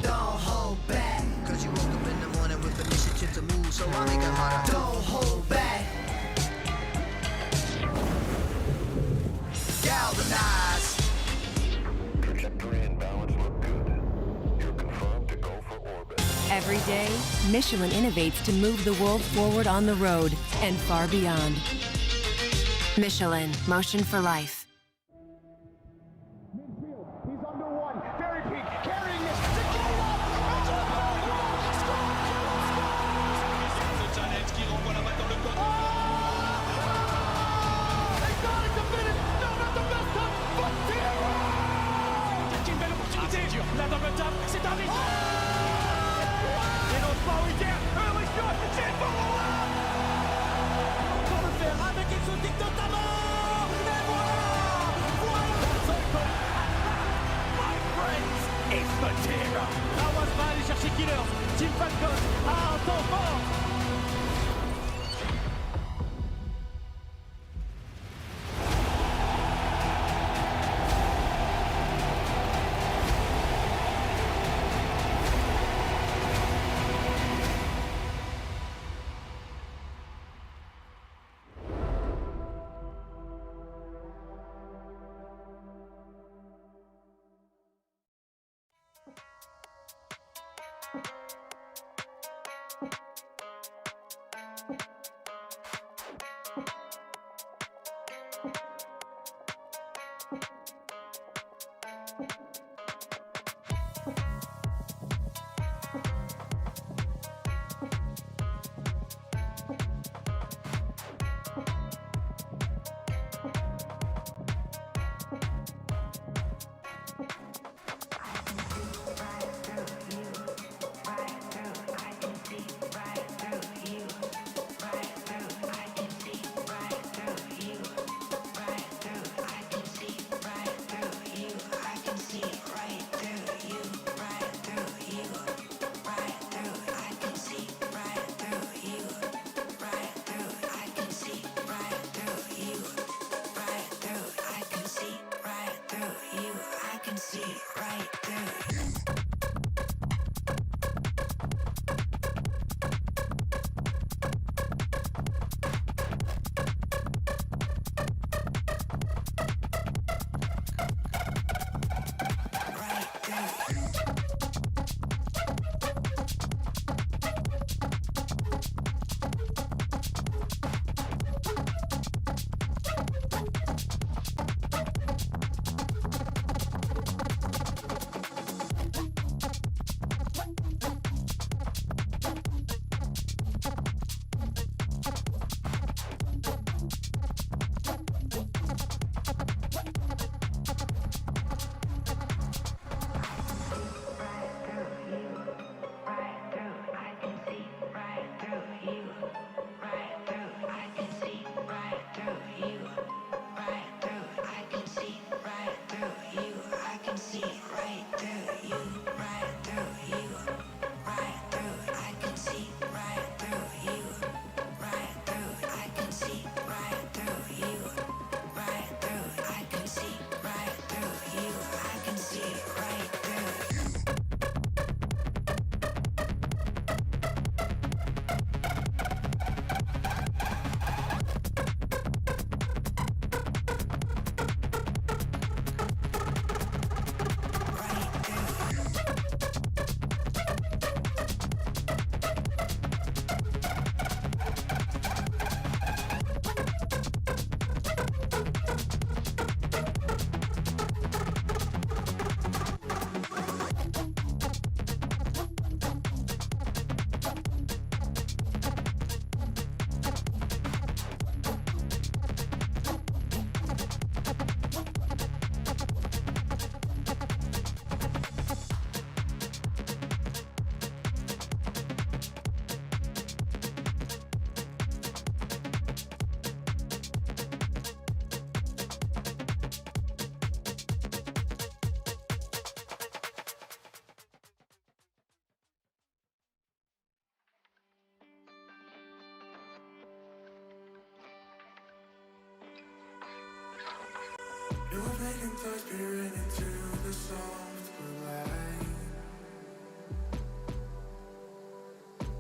Don't hold back, cause you woke up in the morning with initiative to move, so I make it harder. Don't hold back. Galvanize. Trajectory and balance look good. You're confirmed to go for orbit. Every day, Michelin innovates to move the world forward on the road and far beyond. Michelin, motion for life. He's under one. Very peak. Carrying this. Qui renvoie la balle dans le code. Exotic to finish. No, not the best time. But zero. C'est une belle opportunité. La double tap. C'est terminé. Et non, pas Wicker. Early shot. C'est pour le pour le faire avec exotique notamment. Et voilà. My friends, it's Matera. Awas va aller chercher Killers. Team Falcon a un temps fort.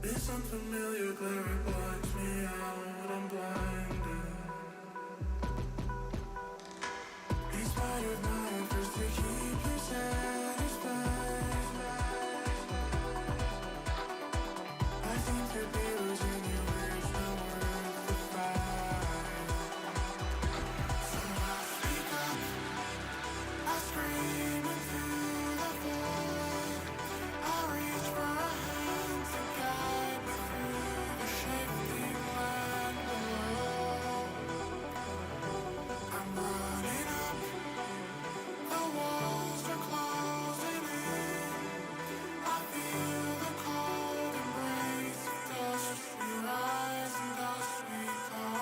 This unfamiliar glare blinds me out, I'm blinded. These fire knives to keep you satisfied. I seem to be losing you, it's not worth the fight. So I speak up, I scream into the void. I reach for a hand to guide me through the shifting land below. I'm running up, the walls are closing in. I feel the cold embrace of dust. We rise and dust we fall.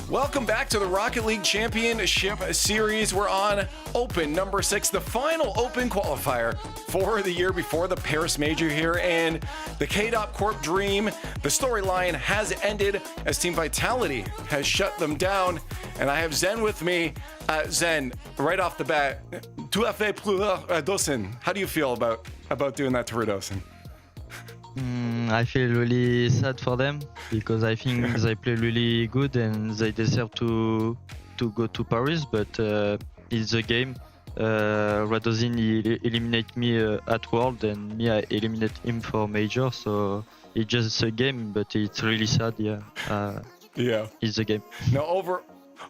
Welcome back to the Rocket League Championship Series. We're on Open number 6, the final Open qualifier for the year before the Paris Major here. And the KCorp dream, the storyline has ended as Team Vitality has shut them down. And I have Zen with me. Zen, right off the bat, tu as fait plus Dosen. How do you feel about doing that to Rudosen? I feel really sad for them because I think they play really good and they deserve to go to Paris, but it's a game. Radozin eliminate me at World and me I eliminate him for Major, so it's just a game, but it's really sad. Yeah, it's a game. No,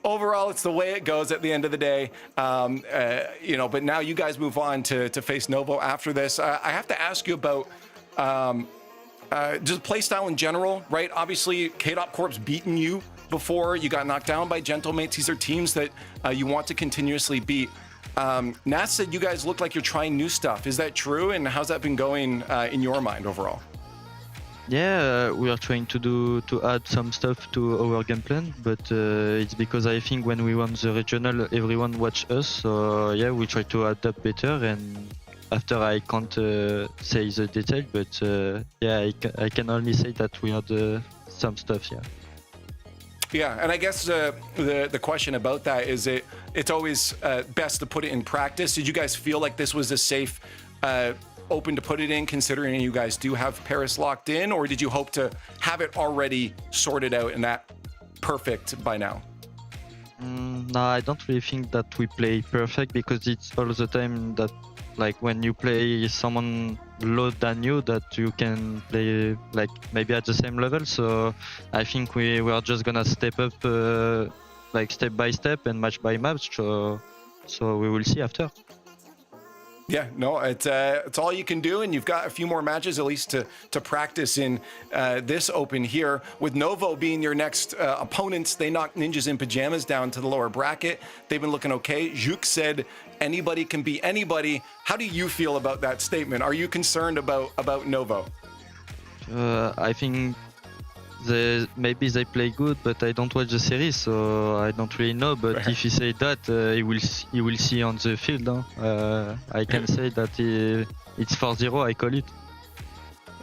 overall, it's the way it goes at the end of the day. But now you guys move on to face Novo after this. I have to ask you about just play style in general, right? Obviously, KCorp's beaten you before. You got knocked down by Gentlemates. These are teams that you want to continuously beat. Nas said you guys look like you're trying new stuff. Is that true? And how's that been going in your mind overall? Yeah, we are trying to add some stuff to our game plan, but it's because I think when we won the regional, everyone watched us. So yeah, we try to adapt better, and after I can't say the detail, but I can only say that we had some stuff, yeah. Yeah, and I guess the question about that is it's always best to put it in practice. Did you guys feel like this was a safe Open to put it in, considering you guys do have Paris locked in, or did you hope to have it already sorted out and that perfect by now? No, I don't really think that we play perfect, because it's all the time that, like, when you play someone lower than you, that you can play like maybe at the same level. So I think we are just gonna step up like step by step and match by match. So we will see after. Yeah, no, it's all you can do, and you've got a few more matches at least to practice in this Open here. With Novo being your next opponents, they knocked Ninjas in Pajamas down to the lower bracket. They've been looking okay. Juk said anybody can beat anybody. How do you feel about that statement? Are you concerned about Novo? I think maybe they play good, but I don't watch the series, so I don't really know. But if you say that, you will see on the field. I can say that it's 4-0. I call it.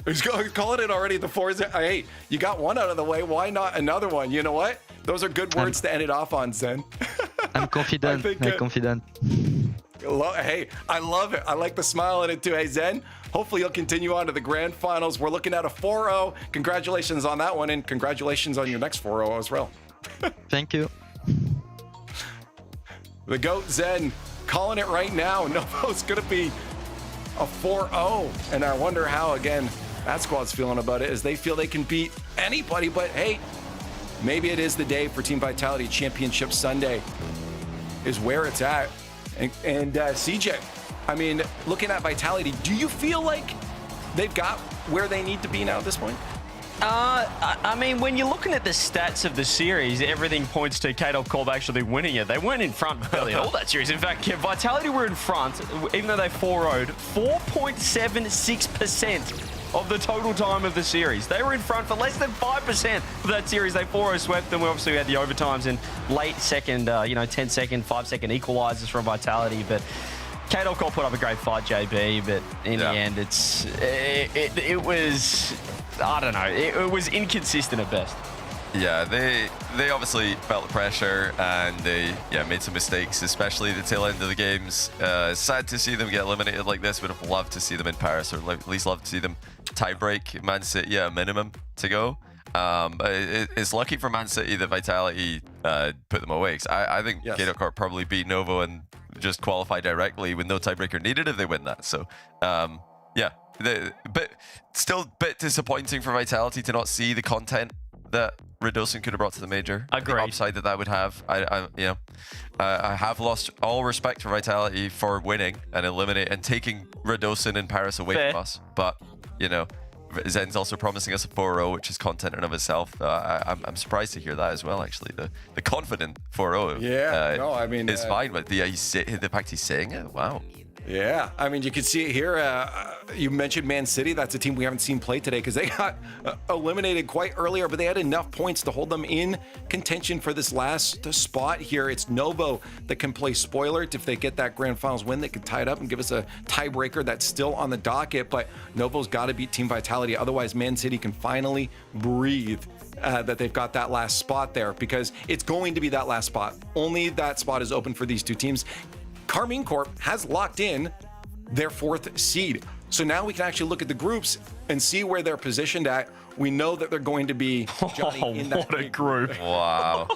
He's calling it already. The 4-0. Hey, you got one out of the way. Why not another one? You know what? Those are good words to end it off on, Zen. I'm confident. I'm confident. Hey, I love it. I like the smile in it too. Hey, Zen, hopefully you'll continue on to the grand finals. We're looking at a 4-0. Congratulations on that one, and congratulations on your next 4-0 as well. Thank you. The GOAT, Zen, calling it right now. Novo's going to be a 4-0, and I wonder how, again, that squad's feeling about it, as they feel they can beat anybody. But hey, maybe it is the day for Team Vitality Championship Sunday. is where it's at. And CJ, I mean, looking at Vitality, do you feel like they've got where they need to be now at this point? I mean, when you're looking at the stats of the series, everything points to KCorp actually winning it. They weren't in front barely all that series. In fact, Vitality were in front, even though they 4-0'd, 4.76% of the total time of the series. They were in front for less than 5% of that series. They 4-0 swept them. We obviously had the overtimes and late second, 10-second, 5-second equalizers from Vitality, but KCorp put up a great fight, JB, but in the end, it was, I don't know, it was inconsistent at best. Yeah, they obviously felt the pressure and they made some mistakes, especially the tail end of the games. Sad to see them get eliminated like this. Would have loved to see them in Paris, or at least loved to see them tie break Man City a minimum to go. It's lucky for Man City that Vitality put them away. I think KCorp probably beat Novo and just qualify directly with no tiebreaker needed if they win that. So, but still a bit disappointing for Vitality to not see the content that Radosin could have brought to the major. Agreed. The upside that would have. I have lost all respect for Vitality for winning and taking Radosin in Paris away from us. But, Zen's also promising us a 4-0, which is content in of itself. I'm surprised to hear that as well, actually. The confident 4-0 is fine, but the fact he's saying it, wow. Yeah, I mean, you can see it here. You mentioned Man City. That's a team we haven't seen play today because they got eliminated quite earlier, but they had enough points to hold them in contention for this last spot here. It's Novo that can play spoiler. If they get that grand finals win, they can tie it up and give us a tiebreaker that's still on the docket, but Novo's got to beat Team Vitality. Otherwise, Man City can finally breathe that they've got that last spot there, because it's going to be that last spot. Only that spot is open for these two teams. Carmine Corp has locked in their 4th seed. So now we can actually look at the groups and see where they're positioned at. We know that they're going to be in that what a group. Wow.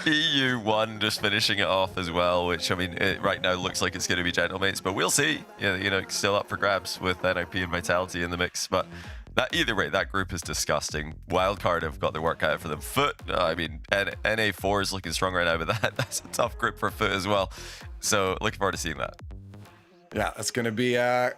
EU1 just finishing it off as well, which, I mean, right now looks like it's going to be Gentlemates, but we'll see. Still up for grabs with NIP and Vitality in the mix. But either way, that group is disgusting. Wildcard have got their work cut out for them. Foot, I mean, NA4 is looking strong right now, but that's a tough group for Foot as well. So looking forward to seeing that. Yeah, that's going to be a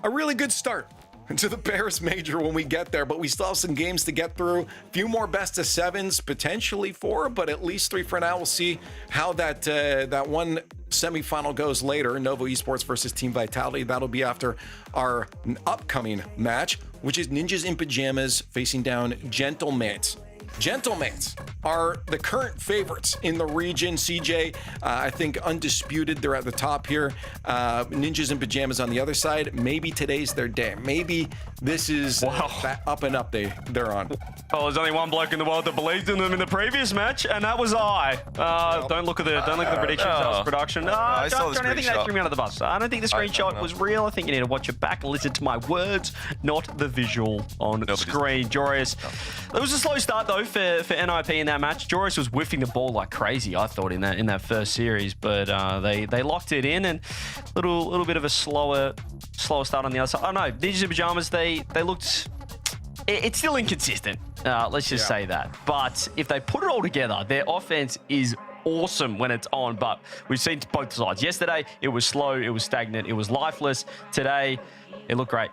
really good start to the Paris Major when we get there, but we still have some games to get through. A few more best of 7s, potentially 4, but at least 3 for now. We'll see how that one semifinal goes later. Novo Esports versus Team Vitality. That'll be after our upcoming match, which is Ninjas in Pajamas facing down Gentlemates. Gentlemates are the current favorites in the region. CJ, I think undisputed. They're at the top here. Ninjas in Pajamas on the other side. Maybe today's their day. Maybe this is that up and up they're on. Oh, there's only one bloke in the world that believed in them in the previous match, and that was I. Don't look at the predictions. That was production. I don't think they threw me under the bus. I don't think the screenshot was real. I think you need to watch it back and listen to my words, not the visual on screen. Joris, it was a slow start though for NIP in that match. Joris was whiffing the ball like crazy, I thought, in that first series, but they locked it in, and little bit of a slower start on the other side. Oh no, Ninjas in Pajamas, they looked. It's still inconsistent. Let's just say that. But if they put it all together, their offense is awesome when it's on. But we've seen both sides. Yesterday, it was slow, it was stagnant, it was lifeless. Today, it looked great.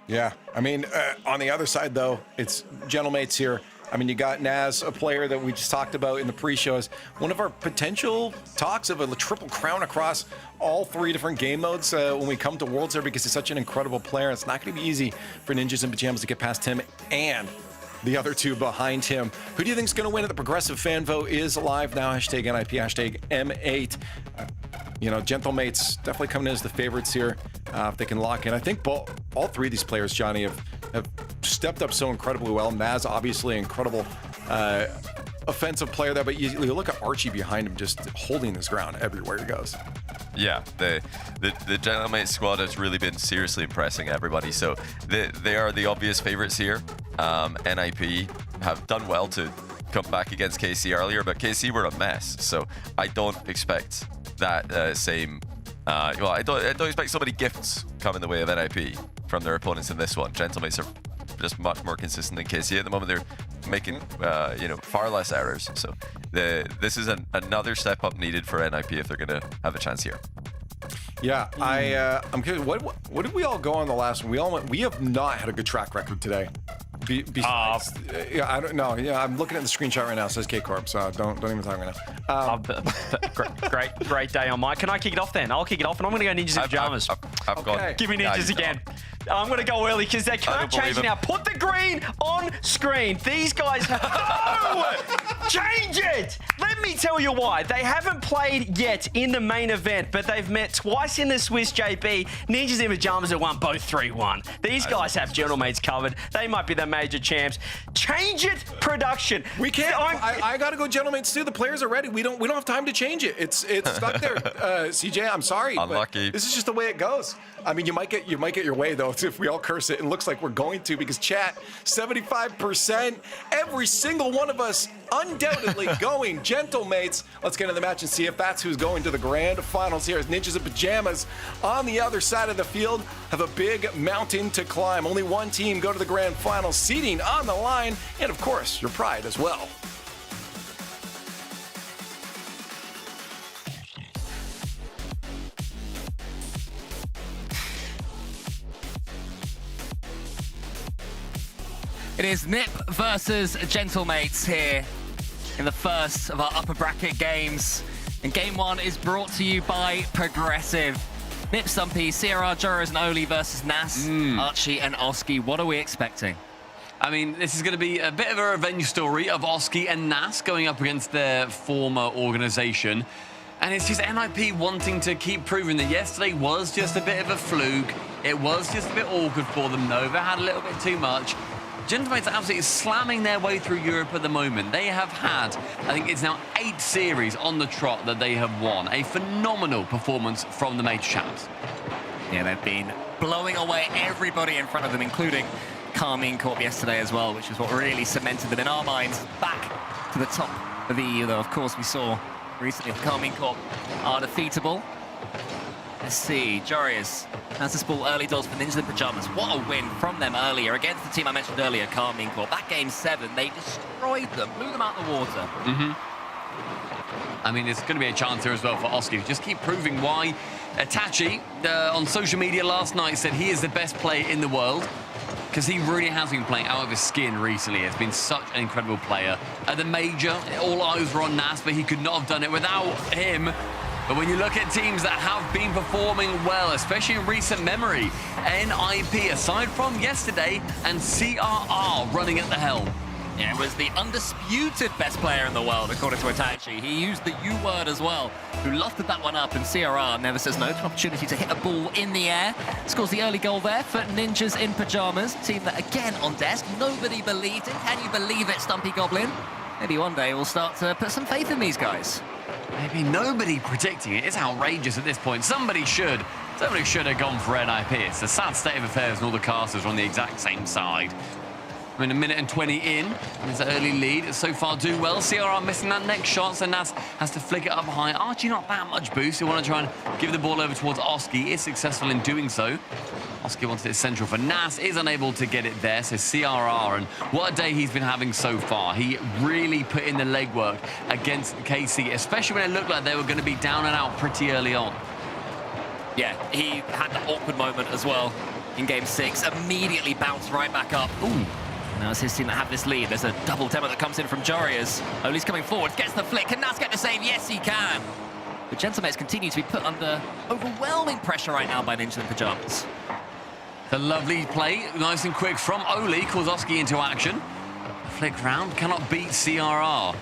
Yeah, I mean, on the other side, though, it's Gentlemates here. I mean, you got Naz, a player that we just talked about in the pre-shows. One of our potential talks of a triple crown across all 3 different game modes when we come to Worlds there, because he's such an incredible player. It's not going to be easy for Ninjas in Pajamas to get past him and the other 2 behind him. Who do you think is going to win at the Progressive Fan Vote is live now. Hashtag NIP, hashtag M8. Gentlemates definitely coming in as the favorites here if they can lock in. I think all 3 of these players, Johnny, have stepped up so incredibly well. Naz, obviously, incredible offensive player there, but you look at Archie behind him just holding his ground everywhere he goes. Yeah, the Gentlemate squad has really been seriously impressing everybody. So they are the obvious favorites here. NIP have done well to come back against KC earlier, but KC were a mess. So I don't expect that same. I don't expect so many gifts come in the way of NIP from their opponents in this one. Gentlemates are just much more consistent than KC at the moment. They're making far less errors. So this is another step up needed for NIP if they're going to have a chance here. Yeah, I'm curious. What did we all go on the last one? We have not had a good track record today. Besides, I don't know. Yeah, I'm looking at the screenshot right now. It says KCorp, so don't even talk right now. Great day on Mike. Can I kick it off then? I'll kick it off, and I'm going to go Ninjas in Pajamas. I've gone. Give me Ninjas again. I'm going to go early because they can't change it now. Put the green on screen. These guys... No! Change it! Let me tell you why. They haven't played yet in the main event, but they've met twice in the Swiss JP. Ninjas in Pajamas have won both 3-1. These guys have Gentlemates covered. They might be the major champs. Change it, production. We can't. I got to go Gentlemates too. The players are ready. We don't have time to change it. It's stuck there. CJ, I'm sorry. Unlucky. This is just the way it goes. I mean, you might get your way though if we all curse it. It looks like we're going to because chat 75%. Every single one of us undoubtedly going Gentlemates. Let's get into the match and see if that's who's going to the grand finals here. As Ninjas in Pajamas on the other side of the field have a big mountain to climb. Only one team go to the grand finals, seating on the line, and of course your pride as well. It is Nip versus Gentlemates here in the first of our upper bracket games. And game one is brought to you by Progressive. Nip, Stumpy, CRR, Joros, and Oli versus Nas, Archie, and Oski. What are we expecting? I mean, this is going to be a bit of a revenge story of Oski and Nas going up against their former organization. And it's just NIP wanting to keep proving that yesterday was just a bit of a fluke. It was just a bit awkward for them. Novo had a little bit too much. Gentlemates are absolutely slamming their way through Europe at the moment. They have had, I think it's now 8 series on the trot that they have won. A phenomenal performance from the major champs. Yeah, they've been blowing away everybody in front of them, including Carmine Corp yesterday as well, which is what really cemented them in our minds back to the top of the EU, though, of course, we saw recently the Carmine Corp are defeatable. Let's see, Jorius has this ball early doors for Ninjas in Pajamas. What a win from them earlier against the team I mentioned earlier, Carmine Corp. That game 7, they destroyed them, blew them out the water. I mean, it's going to be a chance here as well for Oski. Just keep proving why. Tachi, on social media last night, said he is the best player in the world because he really has been playing out of his skin recently. He's been such an incredible player. At the major, all eyes were on Nas, but he could not have done it without him. But when you look at teams that have been performing well, especially in recent memory, NIP, aside from yesterday, and CRR running at the helm. Yeah, it was the undisputed best player in the world, according to Itachi. He used the U word as well, who lofted that one up, and CRR never says no to an opportunity to hit a ball in the air. Scores the early goal there for Ninjas in Pajamas, team that, again, on desk, nobody believed in. Can you believe it, Stumpy Goblin? Maybe one day we'll start to put some faith in these guys. Maybe nobody predicting it. It's outrageous at this point. Somebody should have gone for NIP. It's a sad state of affairs and all the casters are on the exact same side. I mean, 1:20 in, there's an early lead. So far, do well. CRR missing that next shot, so Nas has to flick it up high. Archie not that much boost. You want to try and give the ball over towards Oski. Is successful in doing so. Oski wants it central for Nas, is unable to get it there. So CRR, and what a day he's been having so far. He really put in the legwork against KC, especially when it looked like they were going to be down and out pretty early on. Yeah, he had that awkward moment as well in game 6. Immediately bounced right back up. Ooh. Now it's his team that have this lead. There's a double demo that comes in from Jorius. Oli's coming forward, gets the flick. Can Nas get the save? Yes, he can. The Gentlemates continue to be put under overwhelming pressure right now by Ninjas in Pajamas. The lovely play, nice and quick from Oli, calls Oski into action. Flick round, cannot beat CRR.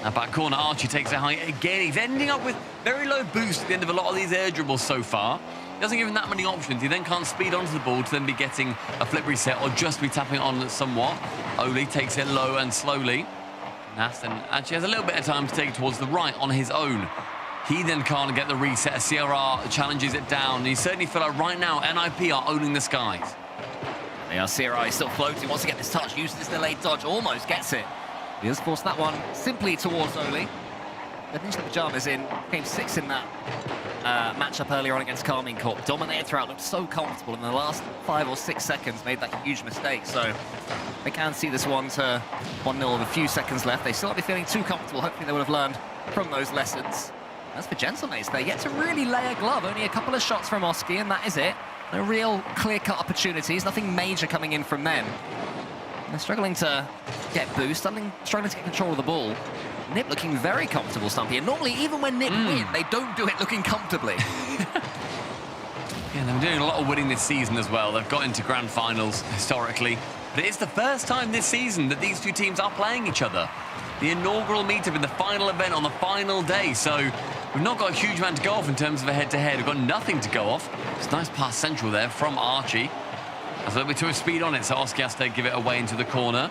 Now back corner, Archie takes it high again. He's ending up with very low boost at the end of a lot of these air dribbles so far. Doesn't give him that many options. He then can't speed onto the ball to then be getting a flip reset or just be tapping on somewhat. Oli takes it low and slowly. Nas then actually has a little bit of time to take it towards the right on his own. He then can't get the reset. CRR challenges it down. He certainly feel like right now NIP are owning the skies. They are. CRR is still floating. Wants to get this touch. Uses this delayed dodge. Almost gets it. He has forced that one simply towards Oli. The Ninja Pajamas in game 6 in that matchup earlier on against Carmine Corp. Dominated throughout, looked so comfortable in the last 5 or 6 seconds, made that huge mistake. So They can see this one to 1-0 with a few seconds left. They still not be feeling too comfortable. Hopefully they would have learned from those lessons. As for Gentlemates, they're yet to really lay a glove. Only a couple of shots from Oski, and that is it. No real clear-cut opportunities, nothing major coming in from them. And they're struggling to get boost, struggling to get control of the ball. Nip looking very comfortable, Stumpy. And normally, even when Nip win, they don't do it looking comfortably. Yeah, they've been doing a lot of winning this season as well. They've got into grand finals historically. But it's the first time this season that these two teams are playing each other. The inaugural meetup in the final event on the final day. So we've not got a huge amount to go off in terms of a head-to-head. We've got nothing to go off. It's a nice pass central there from Archie. Has a little bit too much speed on it, so Oski has to give it away into the corner.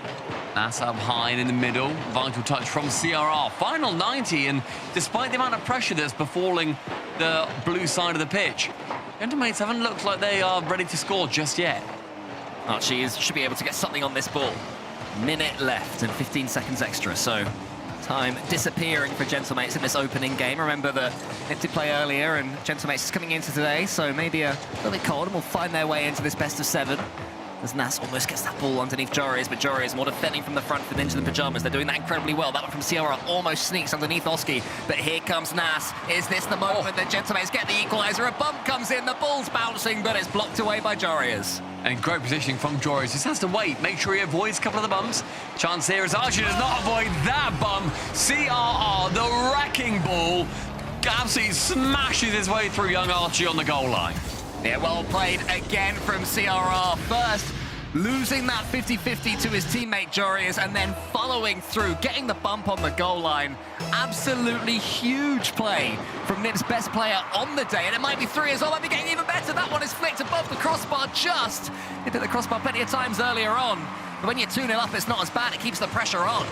That's up high and in the middle. Vital touch from CRR. Final 90, and despite the amount of pressure that's befalling the blue side of the pitch, Gentlemates haven't looked like they are ready to score just yet. Archie should be able to get something on this ball. Minute left and 15 seconds extra, so time disappearing for Gentlemates in this opening game. Remember that Nip did play earlier, and Gentlemates is coming into today, so maybe a little bit cold, and will find their way into this best of 7. As Nas almost gets that ball underneath Jorius, but Jorius more defending from the front for Ninja than Pyjamas. They're doing that incredibly well. That one from Sierra almost sneaks underneath Oski, but here comes Nas. Is this the moment that Gentlemates get the equaliser? A bump comes in, the ball's bouncing, but it's blocked away by Jorius. And great positioning from Jorius. Just has to wait, make sure he avoids a couple of the bumps. Chance here as Archie does not avoid that bump. CRR, the wrecking ball, absolutely smashes his way through young Archie on the goal line. Yeah, well played again from CRR. First, losing that 50-50 to his teammate Jorius, and then following through, getting the bump on the goal line. Absolutely huge play from Nip's best player on the day, and it might be 3 as well, might be getting even better. That one is flicked above the crossbar just. It hit the crossbar plenty of times earlier on, but when you're 2-0 up, it's not as bad. It keeps the pressure on.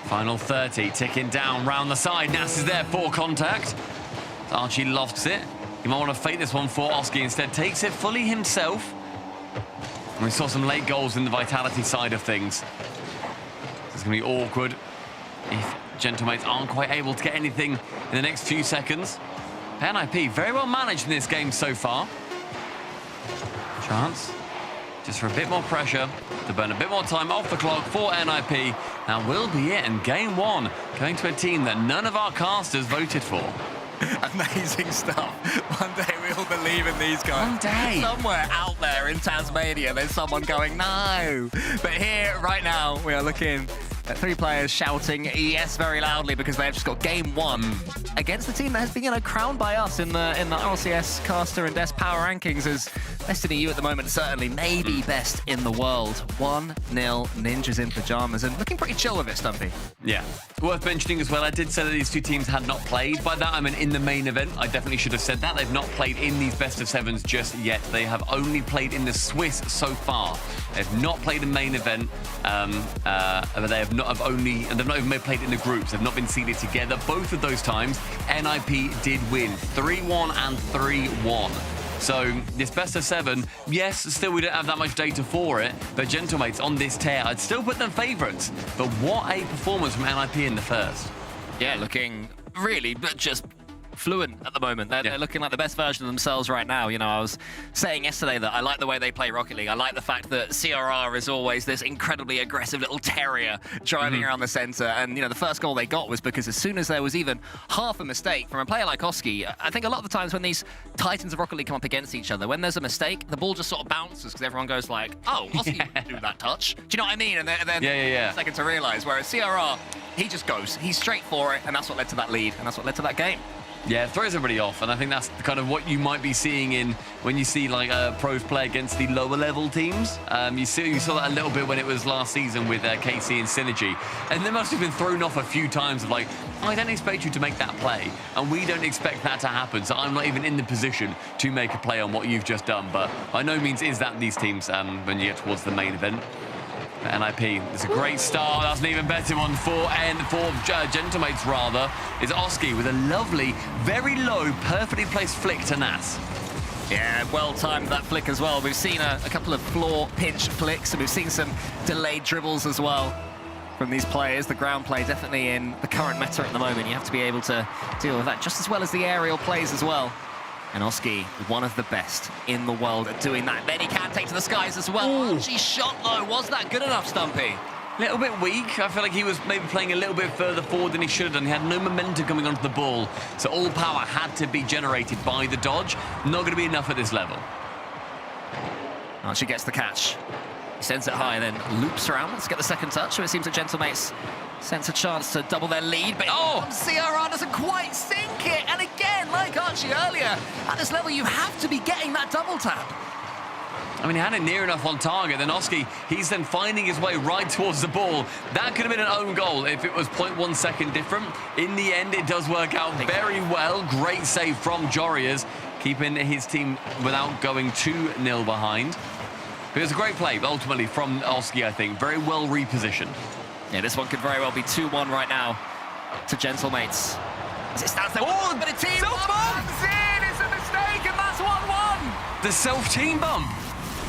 Final 30, ticking down round the side. Nas is there for contact. Archie lofts it. He might want to fake this one for Oski, instead takes it fully himself. And we saw some late goals in the vitality side of things. It's going to be awkward if Gentlemates aren't quite able to get anything in the next few seconds. NIP very well managed in this game so far. Chance just for a bit more pressure to burn a bit more time off the clock for NIP. And will be it in game 1, going to a team that none of our casters voted for. Amazing stuff. One day we'll believe in these guys. One day. Somewhere out there in Tasmania, there's someone going, no. But here, right now, we are looking at 3 players shouting yes very loudly because they've just got game 1 against the team that has been, crowned by us in the Rlcs caster and desk power rankings as Destiny U at the moment, certainly maybe best in the world. 1-0 Ninjas in Pyjamas, and looking pretty chill with it, Stumpy. Yeah. Worth mentioning as well, I did say that these two teams had not played. By that, I mean in the main event. I definitely should have said that. They've not played in these best of 7s just yet. They have only played in the Swiss so far. They've not played in main event, but they've not even played in the groups. They've not been seeded together. Both of those times, NIP did win 3-1 and 3-1. So this best of 7, yes, still we don't have that much data for it, but Gentlemates on this tear, I'd still put them favourites. But what a performance from NIP in the first. Yeah, looking really just fluent at the moment. They're looking like the best version of themselves right now. I was saying yesterday that I like the way they play Rocket League. I like the fact that CRR is always this incredibly aggressive little terrier driving around the center. And, the first goal they got was because as soon as there was even half a mistake from a player like Oski, I think a lot of the times when these titans of Rocket League come up against each other, when there's a mistake, the ball just sort of bounces because everyone goes like, oh, Oski wouldn't do that touch. Do you know what I mean? And then a second to realize, whereas CRR, he just goes. He's straight for it, and that's what led to that lead, and that's what led to that game. Yeah, it throws everybody off, and I think that's kind of what you might be seeing in when you see pros play against the lower level teams. You saw that a little bit when it was last season with KC and Synergy, and they must have been thrown off a few times of I don't expect you to make that play, and we don't expect that to happen, so I'm not even in the position to make a play on what you've just done. But by no means is that these teams when you get towards the main event. NIP, it's a great start. That's an even better one for Gentlemates, rather, is Oski with a lovely, very low, perfectly placed flick to Nas. Yeah, well timed that flick as well. We've seen a couple of floor pinch flicks, and we've seen some delayed dribbles as well from these players. The ground play definitely in the current meta at the moment. You have to be able to deal with that just as well as the aerial plays as well. And Oski, one of the best in the world at doing that. Then he can take to the skies as well. Archie's shot, though, was that good enough, Stumpy? Little bit weak. I feel like he was maybe playing a little bit further forward than he should have done. He had no momentum coming onto the ball, so all power had to be generated by the dodge. Not going to be enough at this level. Archie gets the catch. He sends it high, then loops around. Let's get the second touch. So it seems that Gentlemates sense a chance to double their lead, but CRR doesn't quite sink it. And again, like Archie earlier, at this level, you have to be getting that double tap. I mean, he had it near enough on target. Then Oski, he's then finding his way right towards the ball. That could have been an own goal if it was 0.1 second different. In the end, it does work out very well. Great save from Jorias, keeping his team without going 2-0 behind. But it was a great play, ultimately, from Oski, I think. Very well repositioned. Yeah, this one could very well be 2-1 right now to Gentlemates. As it stands there, but a team comes in! It's a mistake, and that's 1-1! The self-team bump.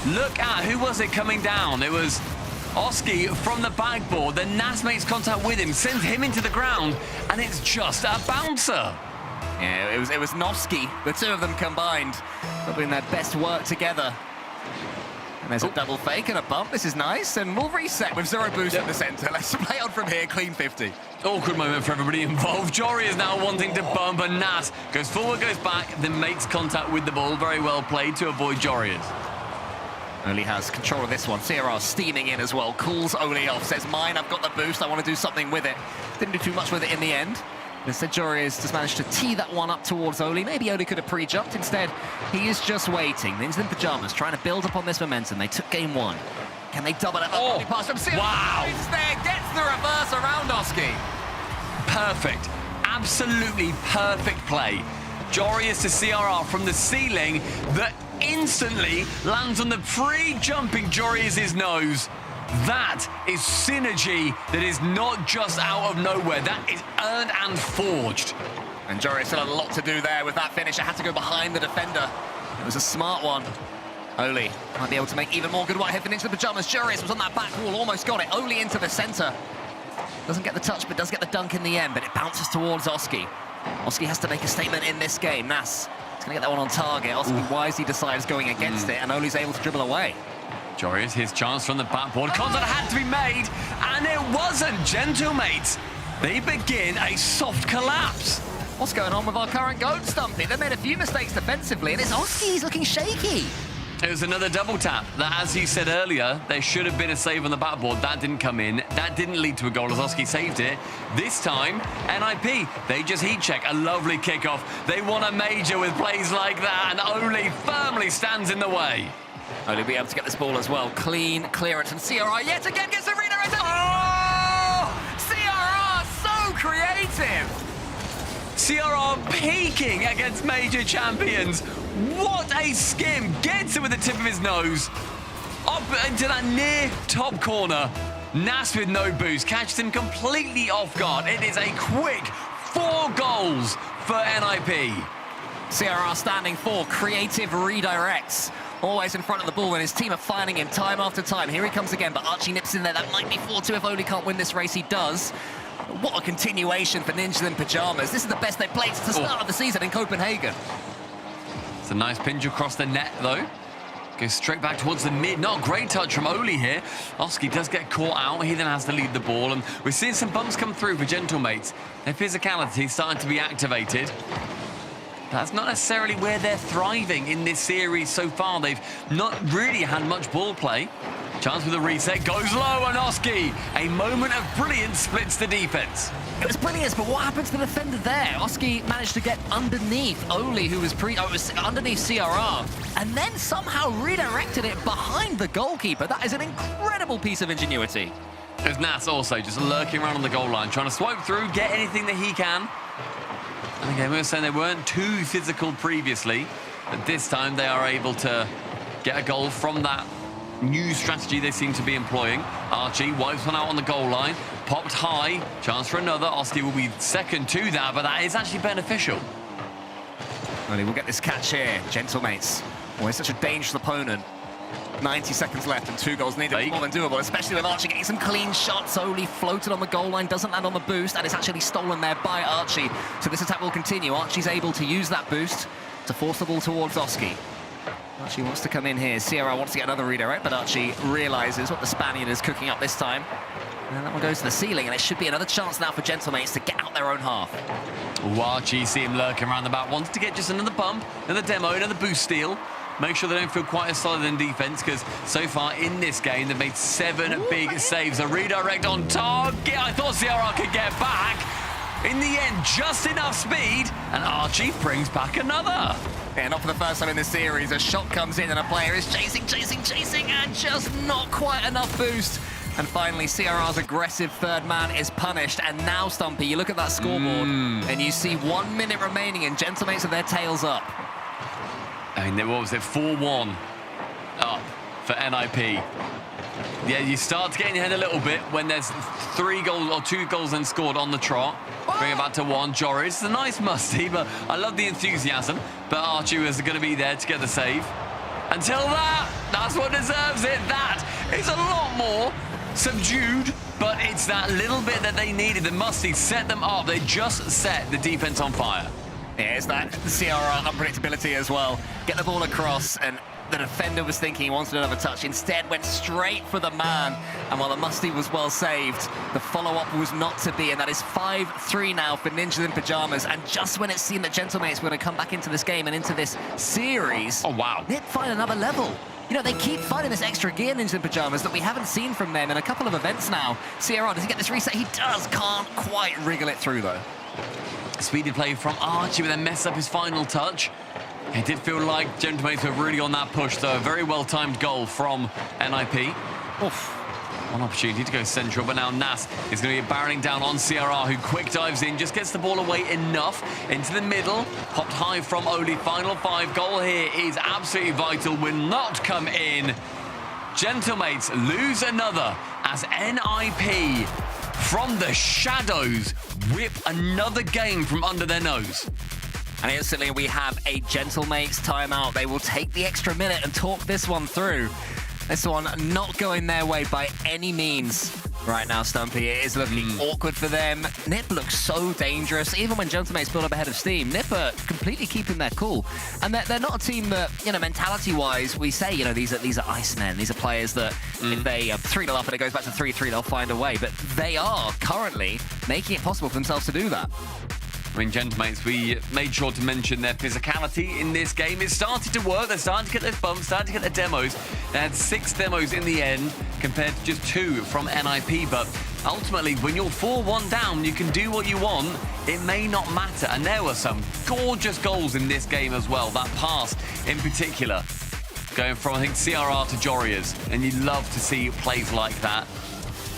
Look at, who was it coming down? It was Oski from the backboard. Then Nas makes contact with him, sends him into the ground, and it's just a bouncer. Yeah, it was Noski, the two of them combined, doing their best work together. And there's a double fake and a bump. This is nice, and we'll reset with 0 boost in the centre. Let's play on from here, clean 50. Awkward moment for everybody involved. Jory is now wanting to bump, and Nas goes forward, goes back, then makes contact with the ball. Very well played to avoid Jorias. Oli has control of this one. CRR steaming in as well. Cools Oli off. Says, mine, I've got the boost. I want to do something with it. Didn't do too much with it in the end. Instead, Jorias just managed to tee that one up towards Oli. Maybe Oli could have pre-jumped. Instead, he is just waiting. The Instant Pyjamas trying to build upon this momentum. They took game 1. Can they double it up? Pass from CRR. Wow. There, gets the reverse around Oski. Perfect. Absolutely perfect play. Jorias to CRR from the ceiling that instantly lands on the pre-jumping Jorias' nose. That is synergy that is not just out of nowhere. That is earned and forged. And Jorias still had a lot to do there with that finish. It had to go behind the defender. It was a smart one. Oli might be able to make even more good white head into the Pyjamas. Jorias was on that back wall, almost got it. Oli into the centre. Doesn't get the touch, but does get the dunk in the end, but it bounces towards Oski. Oski has to make a statement in this game. Nas is going to get that one on target. Oski wisely decides going against it, and Oli's able to dribble away. Jorias, his chance from the backboard. Contact had to be made, and it wasn't. Gentlemates, they begin a soft collapse. What's going on with our current goat, Stumpy? They made a few mistakes defensively, and it's Oski. He's looking shaky. It was another double tap that, as you said earlier, there should have been a save on the backboard. That didn't come in. That didn't lead to a goal as Oski saved it. This time, NIP, they just heat check. A lovely kickoff. They won a major with plays like that, and Oli firmly stands in the way. Oli will be able to get this ball as well. Clean clearance, and CRR yet again gets the redirect. Oh! CRR, so creative! CRR peaking against major champions. What a skim. Gets it with the tip of his nose. Up into that near top corner. Nas with no boost. Catches him completely off guard. It is a quick 4 goals for NIP. CRR standing for creative redirects. Always in front of the ball, and his team are finding him time after time. Here he comes again, but Archie nips in there. That might be 4-2 if Oli can't win this race. He does. What a continuation for Ninjas in Pyjamas. This is the best they've played since the start of the season in Copenhagen. It's a nice pinch across the net, though. Goes straight back towards the mid. Not a great touch from Oli here. Oski does get caught out. He then has to lead the ball, and we're seeing some bumps come through for Gentlemates. Their physicality starting to be activated. That's not necessarily where they're thriving in this series so far. They've not really had much ball play. Chance with a reset, goes low, and Oski, a moment of brilliance, splits the defense. It was brilliant, but what happened to the defender there? Oski managed to get underneath Oli, who was underneath CRR, and then somehow redirected it behind the goalkeeper. That is an incredible piece of ingenuity. There's Nas also just lurking around on the goal line, trying to swipe through, get anything that he can. And again, we were saying they weren't too physical previously, but this time they are able to get a goal from that new strategy they seem to be employing. Archie wipes one out on the goal line, popped high, chance for another. Oski will be second to that, but that is actually beneficial. Oli will get this catch here. Gentlemates, always such a dangerous opponent. 90 seconds left and 2 goals needed. More than doable, especially with Archie getting some clean shots. Oli floated on the goal line, doesn't land on the boost, and it's actually stolen there by Archie. So this attack will continue. Archie's able to use that boost to force the ball towards Oski. Archie wants to come in here. Sierra wants to get another redirect, but Archie realizes what the Spaniard is cooking up this time. And that one goes to the ceiling, and it should be another chance now for Gentlemates to get out their own half. Archie, see him lurking around the back, wants to get just another bump, another demo, another boost steal. Make sure they don't feel quite as solid in defense, because so far in this game, they've made 7 big saves. A redirect on target. I thought Sierra could get back. In the end, just enough speed, and Archie brings back another. Yeah, not for the first time in this series. A shot comes in and a player is chasing, and just not quite enough boost. And finally, CRR's aggressive third man is punished. And now, Stumpy, you look at that scoreboard and you see 1 minute remaining and Gentlemates with their tails up. I mean, what was it, 4-1 up for NIP. Yeah, you start to get in your head a little bit when there's 3 goals or 2 goals then scored on the trot. Bring it back to 1. Joris, it's a nice musty, but I love the enthusiasm. But Archie was going to be there to get the save. Until that's what deserves it. That is a lot more subdued, but it's that little bit that they needed. The musty set them up. They just set the defense on fire. Yeah, it's that CRR unpredictability as well. Get the ball across, and the defender was thinking he wanted another touch. Instead, went straight for the man. And while the musty was well saved, the follow-up was not to be. And that is 5-3 now for Ninjas in Pyjamas. And just when it seemed that Gentlemates were going to come back into this game and into this series, NIP find another level. You know, they keep finding this extra gear, Ninjas in Pyjamas, that we haven't seen from them in a couple of events now. CRR, does he get this reset? He does. Can't quite wriggle it through, though. Speedy play from Archie, but then messed up his final touch. It did feel like Gentlemates were really on that push, though. A very well-timed goal from NIP. Oof. One opportunity to go central, but now Nas is going to be barreling down on CRR, who quick dives in, just gets the ball away enough into the middle. Popped high from Oli. Final 5. Goal here is absolutely vital. Will not come in. Gentlemates lose another as NIP, from the shadows, whip another game from under their nose. And instantly we have a Gentlemates timeout. They will take the extra minute and talk this one through. This one not going their way by any means right now, Stumpy. It is looking awkward for them. NIP looks so dangerous. Even when Gentlemates build up a head of steam, NIP are completely keeping their cool. And they're not a team that, you know, mentality-wise, we say, you know, these are Icemen. These are players that if they 3-0 up and it goes back to 3-3, they'll find a way. But they are currently making it possible for themselves to do that. I mean, Gentlemates, we made sure to mention their physicality in this game. It started to work. They're starting to get those bumps, starting to get their demos. They had 6 demos in the end compared to just 2 from NIP. But ultimately, when you're 4-1 down, you can do what you want. It may not matter. And there were some gorgeous goals in this game as well. That pass in particular, going from, I think, CRR to Jorias. And you love to see plays like that.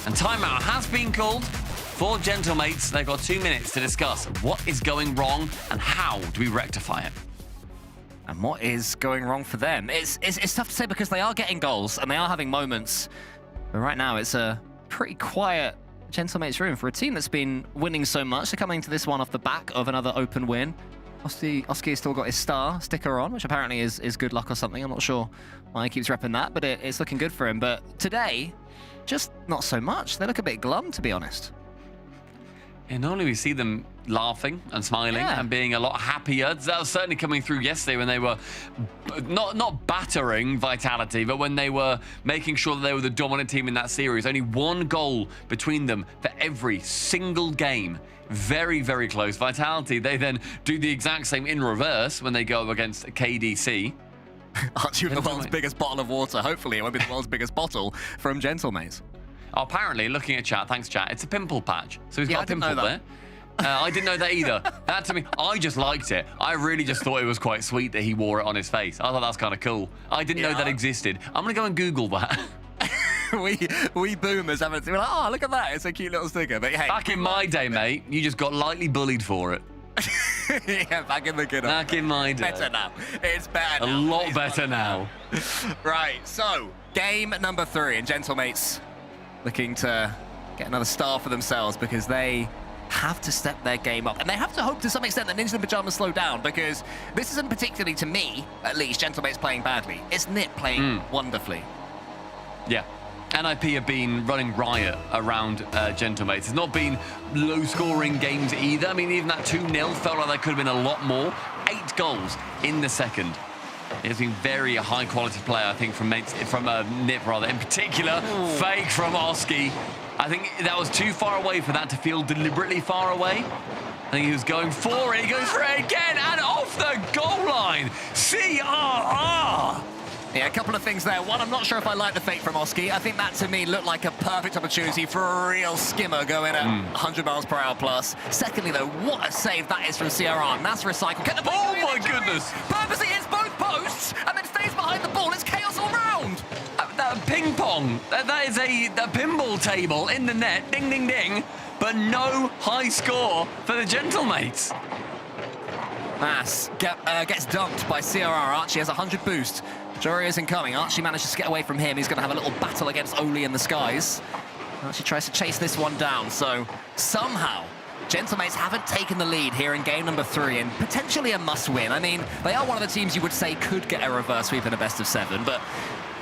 And timeout has been called for Gentlemates. They've got 2 minutes to discuss what is going wrong and how do we rectify it. And what is going wrong for them? It's tough to say because they are getting goals and they are having moments. But right now it's a pretty quiet Gentlemates room for a team that's been winning so much. They're coming into this one off the back of another open win. Oski has still got his star sticker on, which apparently is good luck or something. I'm not sure why he keeps repping that, but it's looking good for him. But today, just not so much. They look a bit glum, to be honest. And normally we see them laughing and smiling and being a lot happier. That was certainly coming through yesterday when they were not battering Vitality, but when they were making sure that they were the dominant team in that series. Only 1 goal between them for every single game. Very, very close. Vitality, they then do the exact same in reverse when they go up against KDC. Archie with the world's biggest bottle of water. Hopefully it won't be the world's biggest bottle from Gentlemates. Apparently, looking at chat, thanks chat, it's a pimple patch. So he's got a pimple there. I didn't know that either. That to me, I just liked it. I really just thought it was quite sweet that he wore it on his face. I thought that's kind of cool. I didn't know that existed. I'm going to go and Google that. we boomers haven't seen, we're like, oh, look at that. It's a cute little sticker. But hey, back in my day, mate, you just got lightly bullied for it. Yeah, back in the good old Back in my day. Better now. It's better now. A lot better now. Right, so game number 3, and Gentlemates looking to get another star for themselves because they have to step their game up. And they have to hope to some extent that Ninjas in Pyjamas slow down, because this isn't particularly, to me, at least, Gentlemates playing badly. It's NIP playing wonderfully. Yeah. NIP have been running riot around Gentlemates. It's not been low-scoring games either. I mean, even that 2-0 felt like there could have been a lot more. 8 goals in the second. He has been very high-quality player, I think, from Nip, in particular. Fake from Oski. I think that was too far away for that to feel deliberately far away. I think he was going for it. He goes for it again and off the goal line. CRR. Yeah, a couple of things there. One, I'm not sure if I like the fake from Oski. I think that, to me, looked like a perfect opportunity for a real skimmer going at 100 miles per hour plus. Secondly, though, what a save that is from CRR. Nice recycle. Get the ball. Oh, my goodness. Purposely hits both posts and then stays behind the ball. It's chaos all round. That ping pong. That is a pinball table in the net. Ding, ding, ding. But no high score for the Gentlemates. Mass gets dumped by CRR. Archie has 100 boost. Jory is incoming. Archie manages to get away from him. He's going to have a little battle against Oli in the skies. Archie tries to chase this one down. So somehow, Gentlemates haven't taken the lead here in game number 3, and potentially a must-win. I mean, they are one of the teams you would say could get a reverse sweep in a best-of-7, but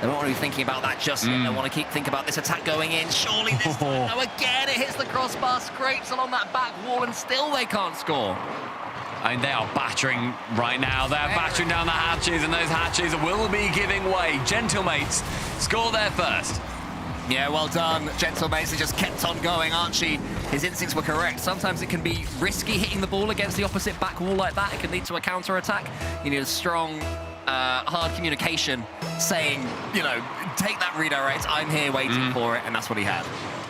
they won't want to be thinking about that just yet. They want to keep thinking about this attack going in. Surely this time. No, again, it hits the crossbar, scrapes along that back wall, and still they can't score. I mean, they are battering right now. They're battering down the hatches, and those hatches will be giving way. Gentlemates score there first. Yeah, well done. Gentlemates have just kept on going. Archie, his instincts were correct. Sometimes it can be risky hitting the ball against the opposite back wall like that. It can lead to a counter-attack. You need a strong, hard communication saying, you know, take that redirect. I'm here waiting for it, and that's what he had.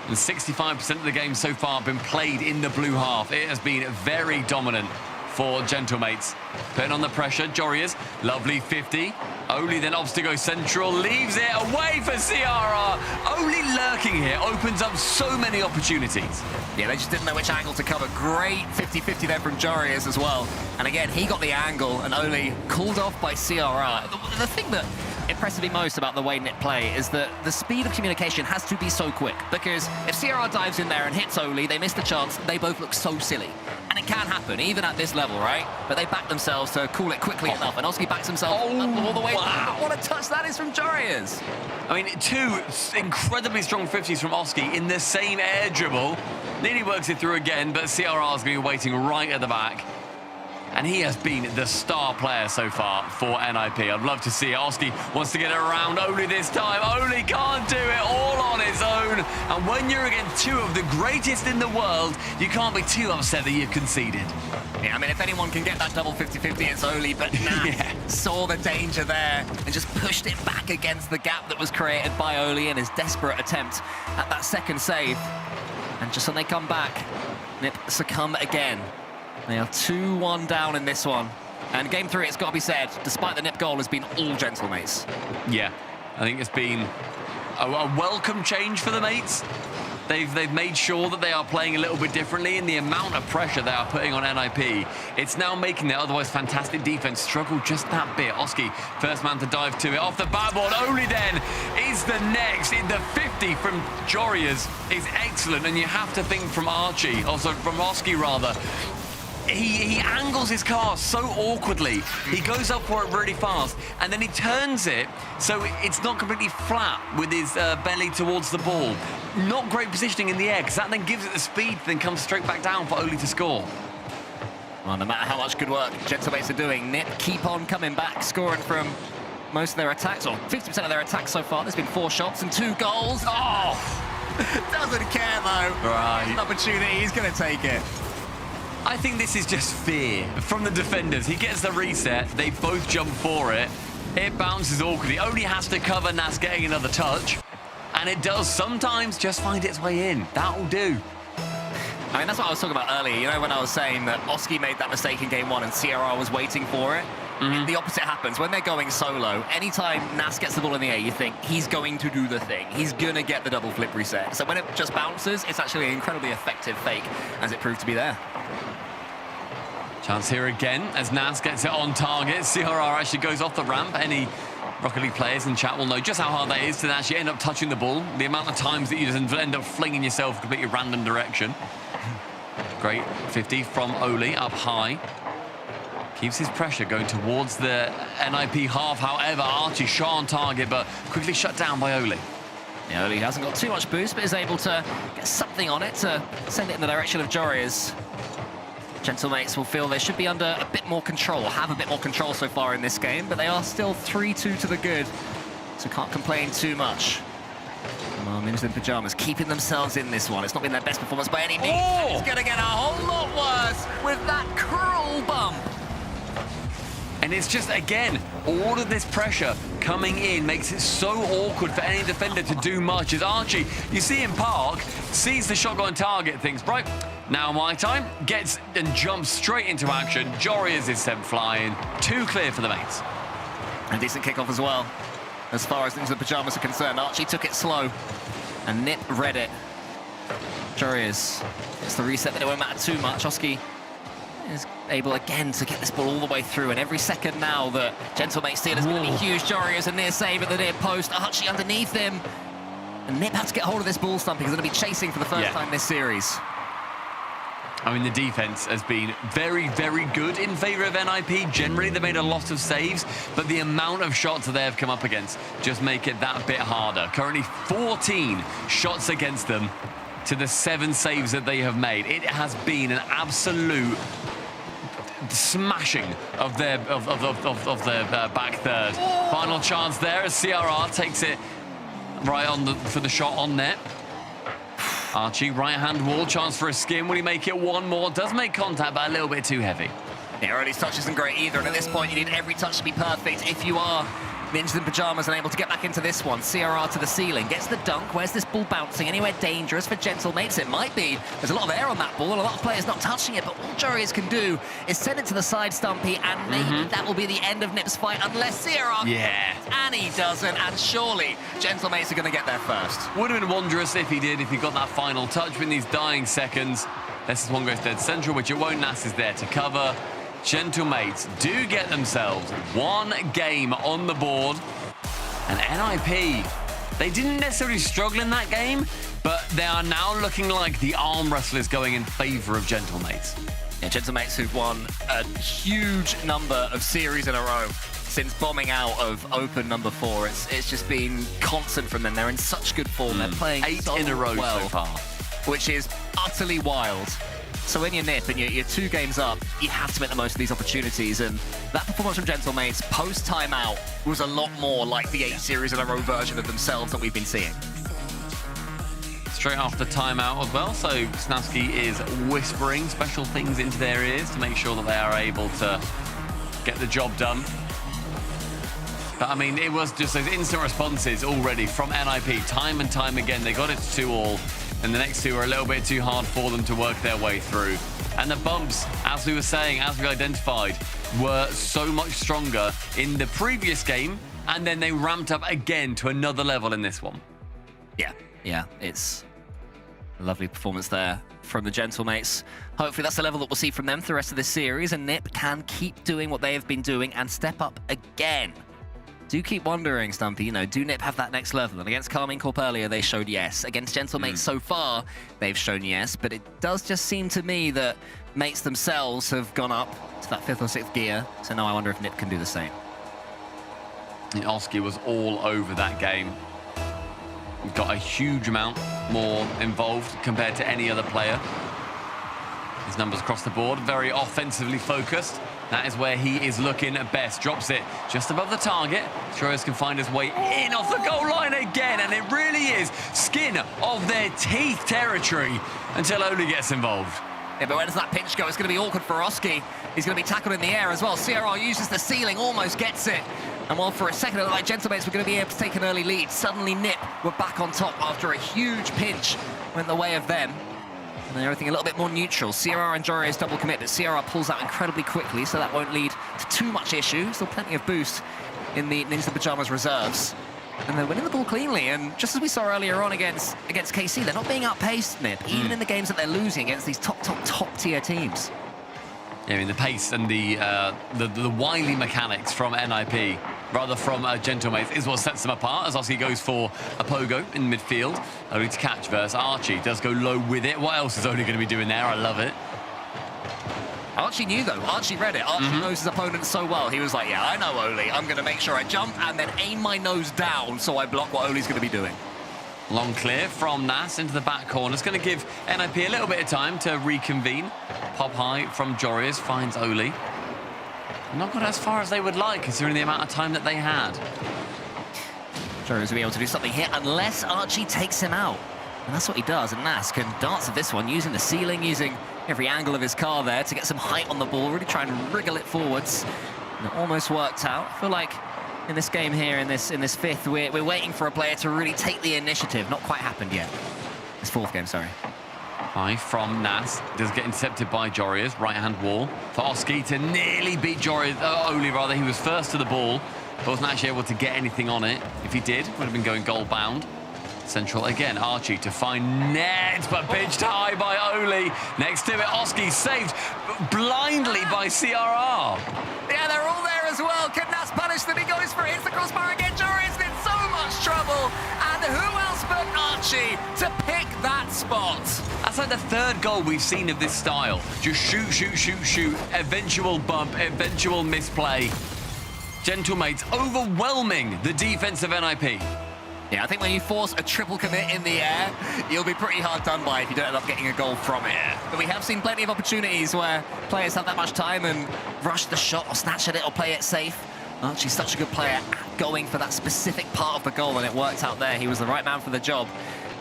And 65% of the game so far been played in the blue half. It has been very dominant for Gentlemates. Putting on the pressure, Jorias, lovely 50. Oli then opts to go central, leaves it away for CRR. Oli lurking here opens up so many opportunities. Yeah, they just didn't know which angle to cover. Great 50-50 there from Jorias as well. And again, he got the angle, and Oli called off by CRR. The thing that impresses me most about the way Nip play is that the speed of communication has to be so quick, because if CRR dives in there and hits Oli, they miss the chance, they both look so silly. And it can happen, even at this level, right? But they back themselves to call it quickly enough, and Oski backs himself up all the way. Wow. What a touch that is from Jorias. I mean, 2 incredibly strong 50s from Oski in the same air dribble. Nearly works it through again, but CRR is going to be waiting right at the back. And he has been the star player so far for NIP. I'd love to see it. Oski wants to get it around Oli this time. Oli can't do it all on his own. And when you're against 2 of the greatest in the world, you can't be too upset that you've conceded. Yeah, I mean, if anyone can get that double 50-50, it's Oli, but saw the danger there and just pushed it back against the gap that was created by Oli in his desperate attempt at that second save. And just when they come back, Nip succumb again. They are 2-1 down in this one. And game 3, it's got to be said, despite the Nip goal, has been all Gentlemates. Yeah, I think it's been a welcome change for the mates. They've made sure that they are playing a little bit differently, and the amount of pressure they are putting on NIP, it's now making their otherwise fantastic defense struggle just that bit. Oski, first man to dive to it off the backboard. Oli then is the next. In the 50 from Jorias is excellent, and you have to think from Archie, also from Oski rather. He angles his car so awkwardly. He goes up for it really fast, and then he turns it so it's not completely flat with his belly towards the ball. Not great positioning in the air, because that then gives it the speed, then comes straight back down for Oli to score. Well, no matter how much good work Gentlemates are doing, Nip keep on coming back, scoring from most of their attacks, or 50% of their attacks so far. There's been 4 shots and 2 goals. Oh! Doesn't care, though. Right. An opportunity, he's going to take it. I think this is just fear from the defenders. He gets the reset. They both jump for it. It bounces awkwardly. Only has to cover Nas getting another touch. And it does sometimes just find its way in. That'll do. I mean, that's what I was talking about earlier. You know, when I was saying that Oski made that mistake in game 1 and CRR was waiting for it? The opposite happens. When they're going solo, anytime Nas gets the ball in the air, you think he's going to do the thing. He's going to get the double flip reset. So when it just bounces, it's actually an incredibly effective fake, as it proved to be there. Chance here again as Nas gets it on target. CRR actually goes off the ramp. Any Rocket League players in chat will know just how hard that is to actually end up touching the ball. The amount of times that you just end up flinging yourself a completely random direction. Great 50 from Oli up high. Keeps his pressure going towards the NIP half. However, Archie shot on target, but quickly shut down by Oli. Yeah, Oli hasn't got too much boost, but is able to get something on it to send it in the direction of Jorias. Gentlemates will feel they should be under a bit more control, or have a bit more control so far in this game, but they are still 3-2 to the good, so can't complain too much. Ninjas in Pyjamas keeping themselves in this one. It's not been their best performance by any means. Oh! It's going to get a whole lot worse with that cruel bump. And it's just, again, all of this pressure coming in makes it so awkward for any defender to do much. As Archie, you see him park, sees the shotgun target, thinks, right, now my time, gets and jumps straight into action. Jorius is sent flying. 2 clear for the mates. A decent kickoff as well. As far as Ninjas in Pyjamas are concerned, Archie took it slow, and Nip read it. Jorius, it's the reset that it won't matter too much. Oski is able again to get this ball all the way through, and every second now that Gentlemates steal is going to be huge. Jorius a near save at the near post. Archie underneath him. And Nip had to get hold of this ball, Stumpy. He's going to be chasing for the first time this series. I mean, the defense has been very, very good in favor of NIP. Generally, they've made a lot of saves, but the amount of shots that they have come up against just make it that bit harder. Currently 14 shots against them to the 7 saves that they have made. It has been an absolute smashing of their back third. Final chance there as CRR takes it right on for the shot on net. Archie, right-hand wall, chance for a skin. Will he make it one more? Does make contact, but a little bit too heavy. Yeah, Early's touch isn't great either, and at this point you need every touch to be perfect if you are Ninjas in Pyjamas and able to get back into this one. CRR to the ceiling, gets the dunk. Where's this ball bouncing? Anywhere dangerous for Gentlemates? It might be. There's a lot of air on that ball, and a lot of players not touching it, but all Jorius can do is send it to the side, Stumpy, and maybe that will be the end of Nip's fight, unless CRR and he doesn't, and surely Gentlemates are going to get there first. Would have been wondrous if he did, if he got that final touch in these dying seconds. This one goes dead central, which it won't. Nas is there to cover. Gentlemates do get themselves 1 game on the board. And NIP, they didn't necessarily struggle in that game, but they are now looking like the arm wrestlers going in favor of Gentlemates. Yeah, Gentlemates who've won a huge number of series in a row since bombing out of Open number 4. It's just been constant from them. They're in such good form. They're playing 8 so in a row well, so far, which is utterly wild. So when you're Nip and you're 2 games up, you have to make the most of these opportunities. And that performance from Gentlemates post-timeout was a lot more like the 8 series in a row version of themselves that we've been seeing. Straight after timeout as well, so Snavsky is whispering special things into their ears to make sure that they are able to get the job done. But I mean, it was just those instant responses already from NIP, time and time again. They got it to 2-all, and the next 2 are a little bit too hard for them to work their way through. And the bumps, as we were saying, as we identified, were so much stronger in the previous game, and then they ramped up again to another level in this one. Yeah, it's a lovely performance there from the Gentlemates. Hopefully that's the level that we'll see from them for the rest of this series, and Nip can keep doing what they have been doing and step up again. Do keep wondering, Stumpy, you know, do Nip have that next level? And against Carmine Corp earlier, they showed yes. Against Gentlemates so far, they've shown yes. But it does just seem to me that mates themselves have gone up to that 5th or 6th gear. So now I wonder if Nip can do the same. And Oski was all over that game. Got a huge amount more involved compared to any other player. His numbers across the board, very offensively focused. That is where he is looking at best. Drops it just above the target. Jorius can find his way in off the goal line again, and it really is skin of their teeth territory until Oli gets involved. Yeah, but where does that pinch go? It's going to be awkward for Oski. He's going to be tackled in the air as well. CRR uses the ceiling, almost gets it. And while for a second it looked like Gentlemates were going to be able to take an early lead, suddenly Nip were back on top after a huge pinch went the way of them. And everything a little bit more neutral. CRR and Jorius double commit, but CRR pulls out incredibly quickly, so that won't lead to too much issue. Still plenty of boost in the Ninjas in Pyjamas reserves. And they're winning the ball cleanly, and just as we saw earlier on against KC, they're not being outpaced, Nip, even in the games that they're losing against these top tier teams. Yeah, I mean, the pace and the wily mechanics from NIP, rather from Gentlemates, is what sets them apart, as Oski goes for a pogo in midfield. Only to catch versus Archie. Does go low with it. What else is Oli going to be doing there? I love it. Archie knew, though. Archie read it. Archie knows his opponent so well. He was like, yeah, I know Oli. I'm going to make sure I jump and then aim my nose down so I block what Oli's going to be doing. Long clear from Nas into the back corner. It's going to give NIP a little bit of time to reconvene. Pop high from Jorius finds Oli. Not got as far as they would like, considering the amount of time that they had. Jorius will be able to do something here unless Archie takes him out. And that's what he does. And Nas can dance at this one, using the ceiling, using every angle of his car there to get some height on the ball, really try and wriggle it forwards. And it almost worked out. I feel like in this game here, in this fifth, we're waiting for a player to really take the initiative. Not quite happened yet. This fourth game, sorry. High from Nas. Does get intercepted by Jorius. Right-hand wall for Oski to nearly beat Jorius. Oli, rather. He was first to the ball, but wasn't actually able to get anything on it. If he did, would have been going goal-bound. Central again, Archie to find Ned, but pitched high by Oli. Next to it, Oski saved blindly by CRR. Yeah, they're all there as well. Can Nas punish them? He goes for it. Hits the crossbar again. Jorius in so much trouble. And who else but Archie to pick that spot? That's like the third goal we've seen of this style. Just shoot, shoot, shoot, shoot. Eventual bump, eventual misplay. Gentlemates overwhelming the defense of NIP. Yeah, I think when you force a triple commit in the air, you'll be pretty hard done by if you don't end up getting a goal from it. But we have seen plenty of opportunities where players have that much time and rush the shot or snatch at it or play it safe. Archie's such a good player at going for that specific part of the goal, and it worked out there. He was the right man for the job.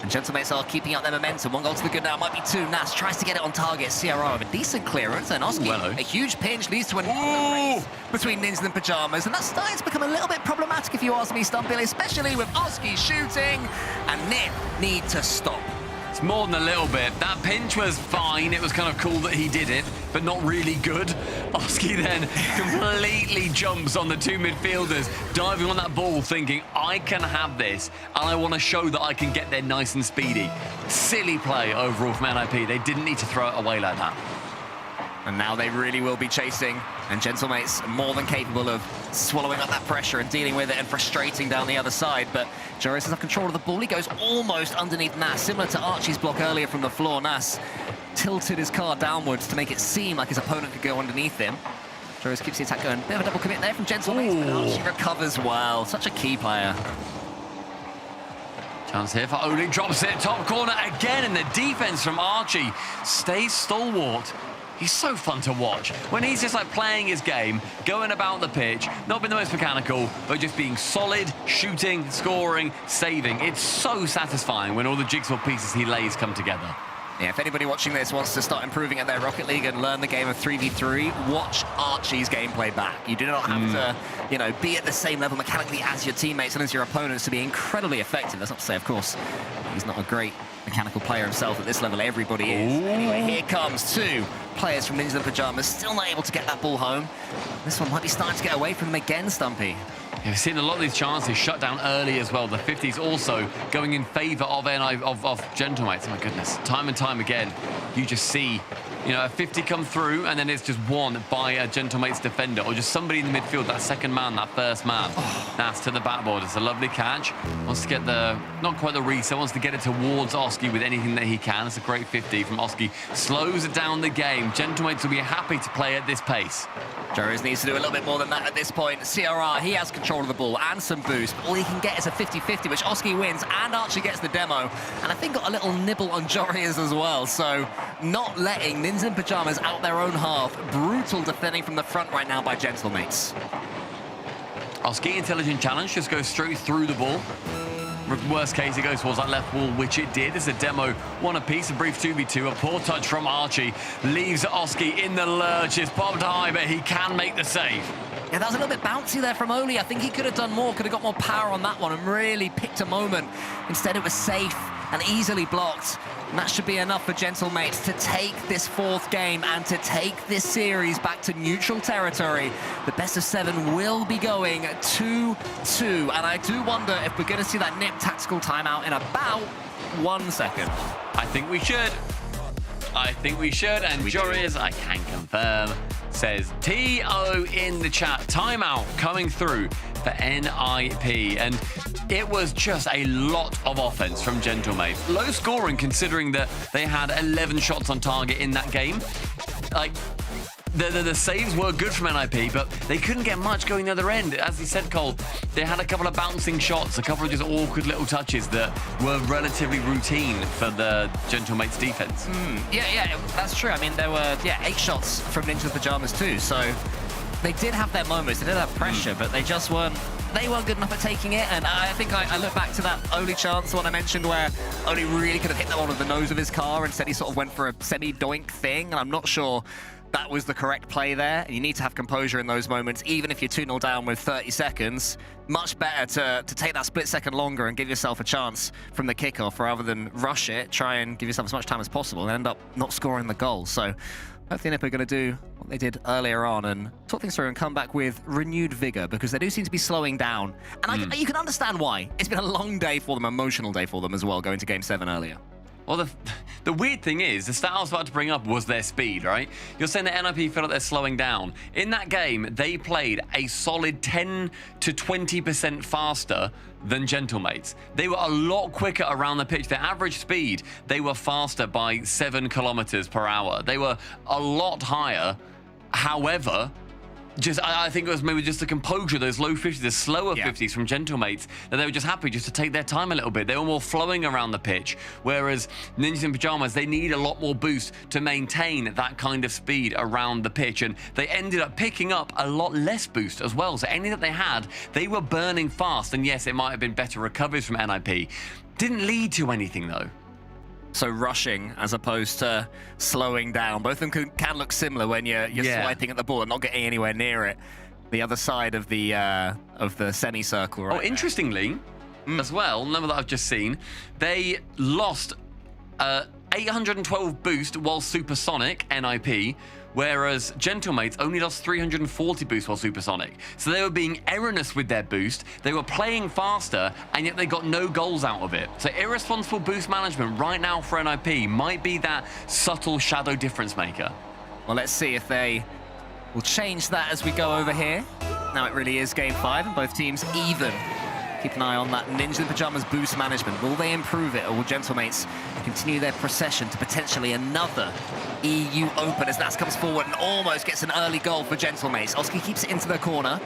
And Gentlemates are keeping up their momentum. One goal to the good now, might be two. Nas tries to get it on target. CRR with a decent clearance, and Oski, a huge pinch, leads to a race between Ninjas and Pyjamas, and that's starting to become a little bit problematic if you ask me, Stumpy, especially with Oski shooting, and Nip need to stop. It's more than a little bit. That pinch was fine. It was kind of cool that he did it, but not really good. Oski then completely jumps on the two midfielders, diving on that ball, thinking, I can have this, and I want to show that I can get there nice and speedy. Silly play overall from NIP. They didn't need to throw it away like that. And now they really will be chasing, and Gentlemates more than capable of swallowing up that pressure and dealing with it and frustrating down the other side. But Jorius has control of the ball. He goes almost underneath Nas, similar to Archie's block earlier from the floor. Nas tilted his car downwards to make it seem like his opponent could go underneath him. Jorius keeps the attack going. Bit of a double commit there from Gentlemates, but Archie recovers well. Such a key player. Chance here for Oli, drops it, top corner again, and the defense from Archie stays stalwart. He's so fun to watch. When he's just like playing his game, going about the pitch, not being the most mechanical, but just being solid, shooting, scoring, saving. It's so satisfying when all the jigsaw pieces he lays come together. Yeah, if anybody watching this wants to start improving at their Rocket League and learn the game of 3v3, watch Archie's gameplay back. You do not have to, be at the same level mechanically as your teammates and as your opponents to be incredibly effective. That's not to say, of course, he's not a great mechanical player himself at this level. Everybody is. Anyway, here comes two players from Ninjas and Pyjamas, still not able to get that ball home. This one might be starting to get away from them again, Stumpy. Yeah, we've seen a lot of these chances shut down early as well. The 50s also going in favour of Gentlemates. Oh my goodness. Time and time again, you just see, a 50 come through and then it's just won by a Gentlemates defender or just somebody in the midfield, that second man, that first man. That's to the backboard. It's a lovely catch. Wants to get not quite the reset, wants to get it towards Oski with anything that he can. It's a great 50 from Oski. Slows it down the game. Gentlemates will be happy to play at this pace. Jorius needs to do a little bit more than that at this point. CRR, he has control of the ball and some boost, but all he can get is a 50-50, which Oski wins, and Archie gets the demo. And I think got a little nibble on Jorius as well, so not letting Ninjas and Pyjamas out their own half. Brutal defending from the front right now by Gentlemates. Oski, intelligent challenge, just goes straight through the ball. Worst case, it goes towards that left wall, which it did. It's a demo, one apiece, a brief 2v2. A poor touch from Archie leaves Oski in the lurch. It's popped high, but he can make the save. Yeah, that was a little bit bouncy there from Oli. I think he could have done more, could have got more power on that one and really picked a moment. Instead, it was safe and easily blocked. And that should be enough for Gentlemates to take this fourth game and to take this series back to neutral territory. The best of 7 will be going 2-2. And I do wonder if we're going to see that Nip tactical timeout in about 1 second. I think we should. And Jorius, I can confirm, says TO in the chat. Timeout coming through for NIP. And it was just a lot of offense from Gentlemates. Low scoring considering that they had 11 shots on target in that game. the saves were good from NIP, but they couldn't get much going the other end. As he said, Cole, they had a couple of bouncing shots, a couple of just awkward little touches that were relatively routine for the Gentlemates defense. Yeah, that's true. I mean, there were 8 shots from Ninja Pajamas too, so they did have their moments. They did have pressure, but they just weren't. They weren't good enough at taking it, and I think I look back to that Oli chance, the one I mentioned, where Oli really could have hit that one with the nose of his car. Instead, he sort of went for a semi-doink thing, and I'm not sure that was the correct play there. And you need to have composure in those moments, even if you're 2-0 down with 30 seconds. Much better to take that split second longer and give yourself a chance from the kickoff rather than rush it, try and give yourself as much time as possible, and end up not scoring the goal. So hopefully NIP are going to do what they did earlier on and talk things through and come back with renewed vigor, because they do seem to be slowing down. And you can understand why. It's been a long day for them, emotional day for them as well, going to Game 7 earlier. Well, the weird thing is, the stat I was about to bring up was their speed, right? You're saying that NIP feel like they're slowing down. In that game, they played a solid 10 to 20% faster than Gentlemates. They were a lot quicker around the pitch. Their average speed, they were faster by 7 kilometers per hour. They were a lot higher. However, I think it was maybe just the composure, those low 50s, the slower 50s from Gentlemates, that they were just happy just to take their time a little bit. They were more flowing around the pitch, whereas Ninjas in Pajamas, they need a lot more boost to maintain that kind of speed around the pitch, and they ended up picking up a lot less boost as well. So any that they had, they were burning fast, and yes, it might have been better recoveries from NIP. Didn't lead to anything, though. So rushing as opposed to slowing down. Both of them can look similar when you're swiping at the ball and not getting anywhere near it. The other side of the semicircle, right? Oh, interestingly, as well, number that I've just seen, they lost 812 boost while supersonic, NIP, whereas Gentlemates only lost 340 boost while supersonic. So they were being erroneous with their boost, they were playing faster, and yet they got no goals out of it. So irresponsible boost management right now for NIP might be that subtle shadow difference maker. Well, let's see if they will change that as we go over here. Now it really is Game 5, and both teams even. Keep an eye on that Ninja in Pajamas boost management. Will they improve it, or will Gentlemates continue their procession to potentially another EU Open as Nas comes forward and almost gets an early goal for Gentlemates? Oski keeps it into the corner.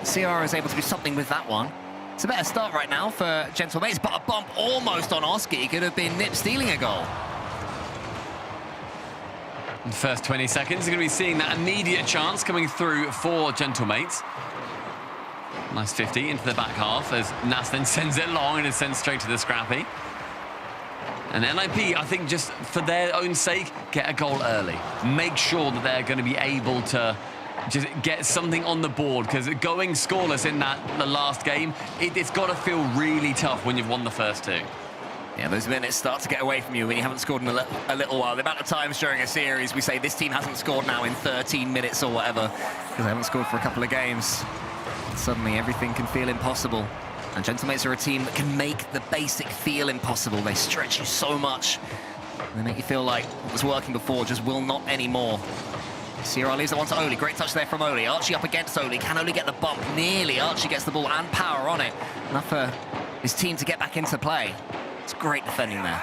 CR is able to do something with that one. It's a better start right now for Gentlemates, but a bump almost on Oski. Could have been Nip stealing a goal. In the first 20 seconds, you're going to be seeing that immediate chance coming through for Gentlemates. Nice 50 into the back half as Nas then sends it long and is sent straight to the scrappy. And NIP, I think just for their own sake, get a goal early. Make sure that they're going to be able to just get something on the board, because going scoreless in the last game, it's got to feel really tough when you've won the first 2. Yeah, those minutes start to get away from you when you haven't scored in a little while. The amount of times during a series we say this team hasn't scored now in 13 minutes or whatever, because they haven't scored for a couple of games. Suddenly everything can feel impossible. And Gentlemates are a team that can make the basic feel impossible. They stretch you so much. They make you feel like what was working before just will not anymore. CR leaves that one to Oli. Great touch there from Oli. Archie up against Oli. Can Oli get the bump? Nearly. Archie gets the ball and power on it. Enough for his team to get back into play. It's great defending there.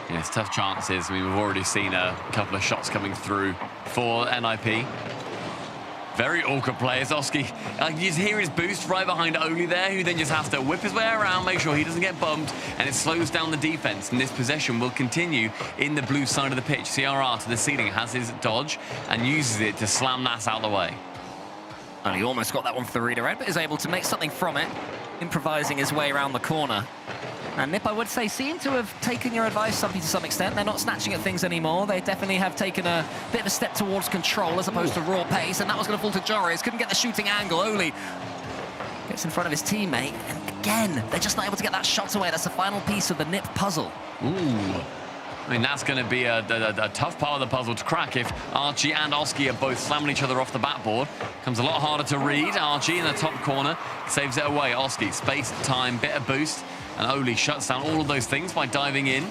Yeah, it's tough chances. I mean, we've already seen a couple of shots coming through for NIP. Very awkward players. Oski, you just hear his boost right behind Oli there, who then just has to whip his way around, make sure he doesn't get bumped, and it slows down the defense. And this possession will continue in the blue side of the pitch. CRR to the ceiling, has his dodge, and uses it to slam Nas out of the way. And he almost got that one for the redirect, but is able to make something from it, improvising his way around the corner. And Nip, I would say, seem to have taken your advice to some extent. They're not snatching at things anymore. They definitely have taken a bit of a step towards control as opposed to raw pace, and that was going to fall to Joris. Couldn't get the shooting angle. Oli gets in front of his teammate, and again, they're just not able to get that shot away. That's the final piece of the Nip puzzle. Ooh. I mean, that's going to be a tough part of the puzzle to crack if Archie and Oski are both slamming each other off the backboard. Comes a lot harder to read. Archie in the top corner saves it away. Oski, space, time, bit of boost. And Oli shuts down all of those things by diving in.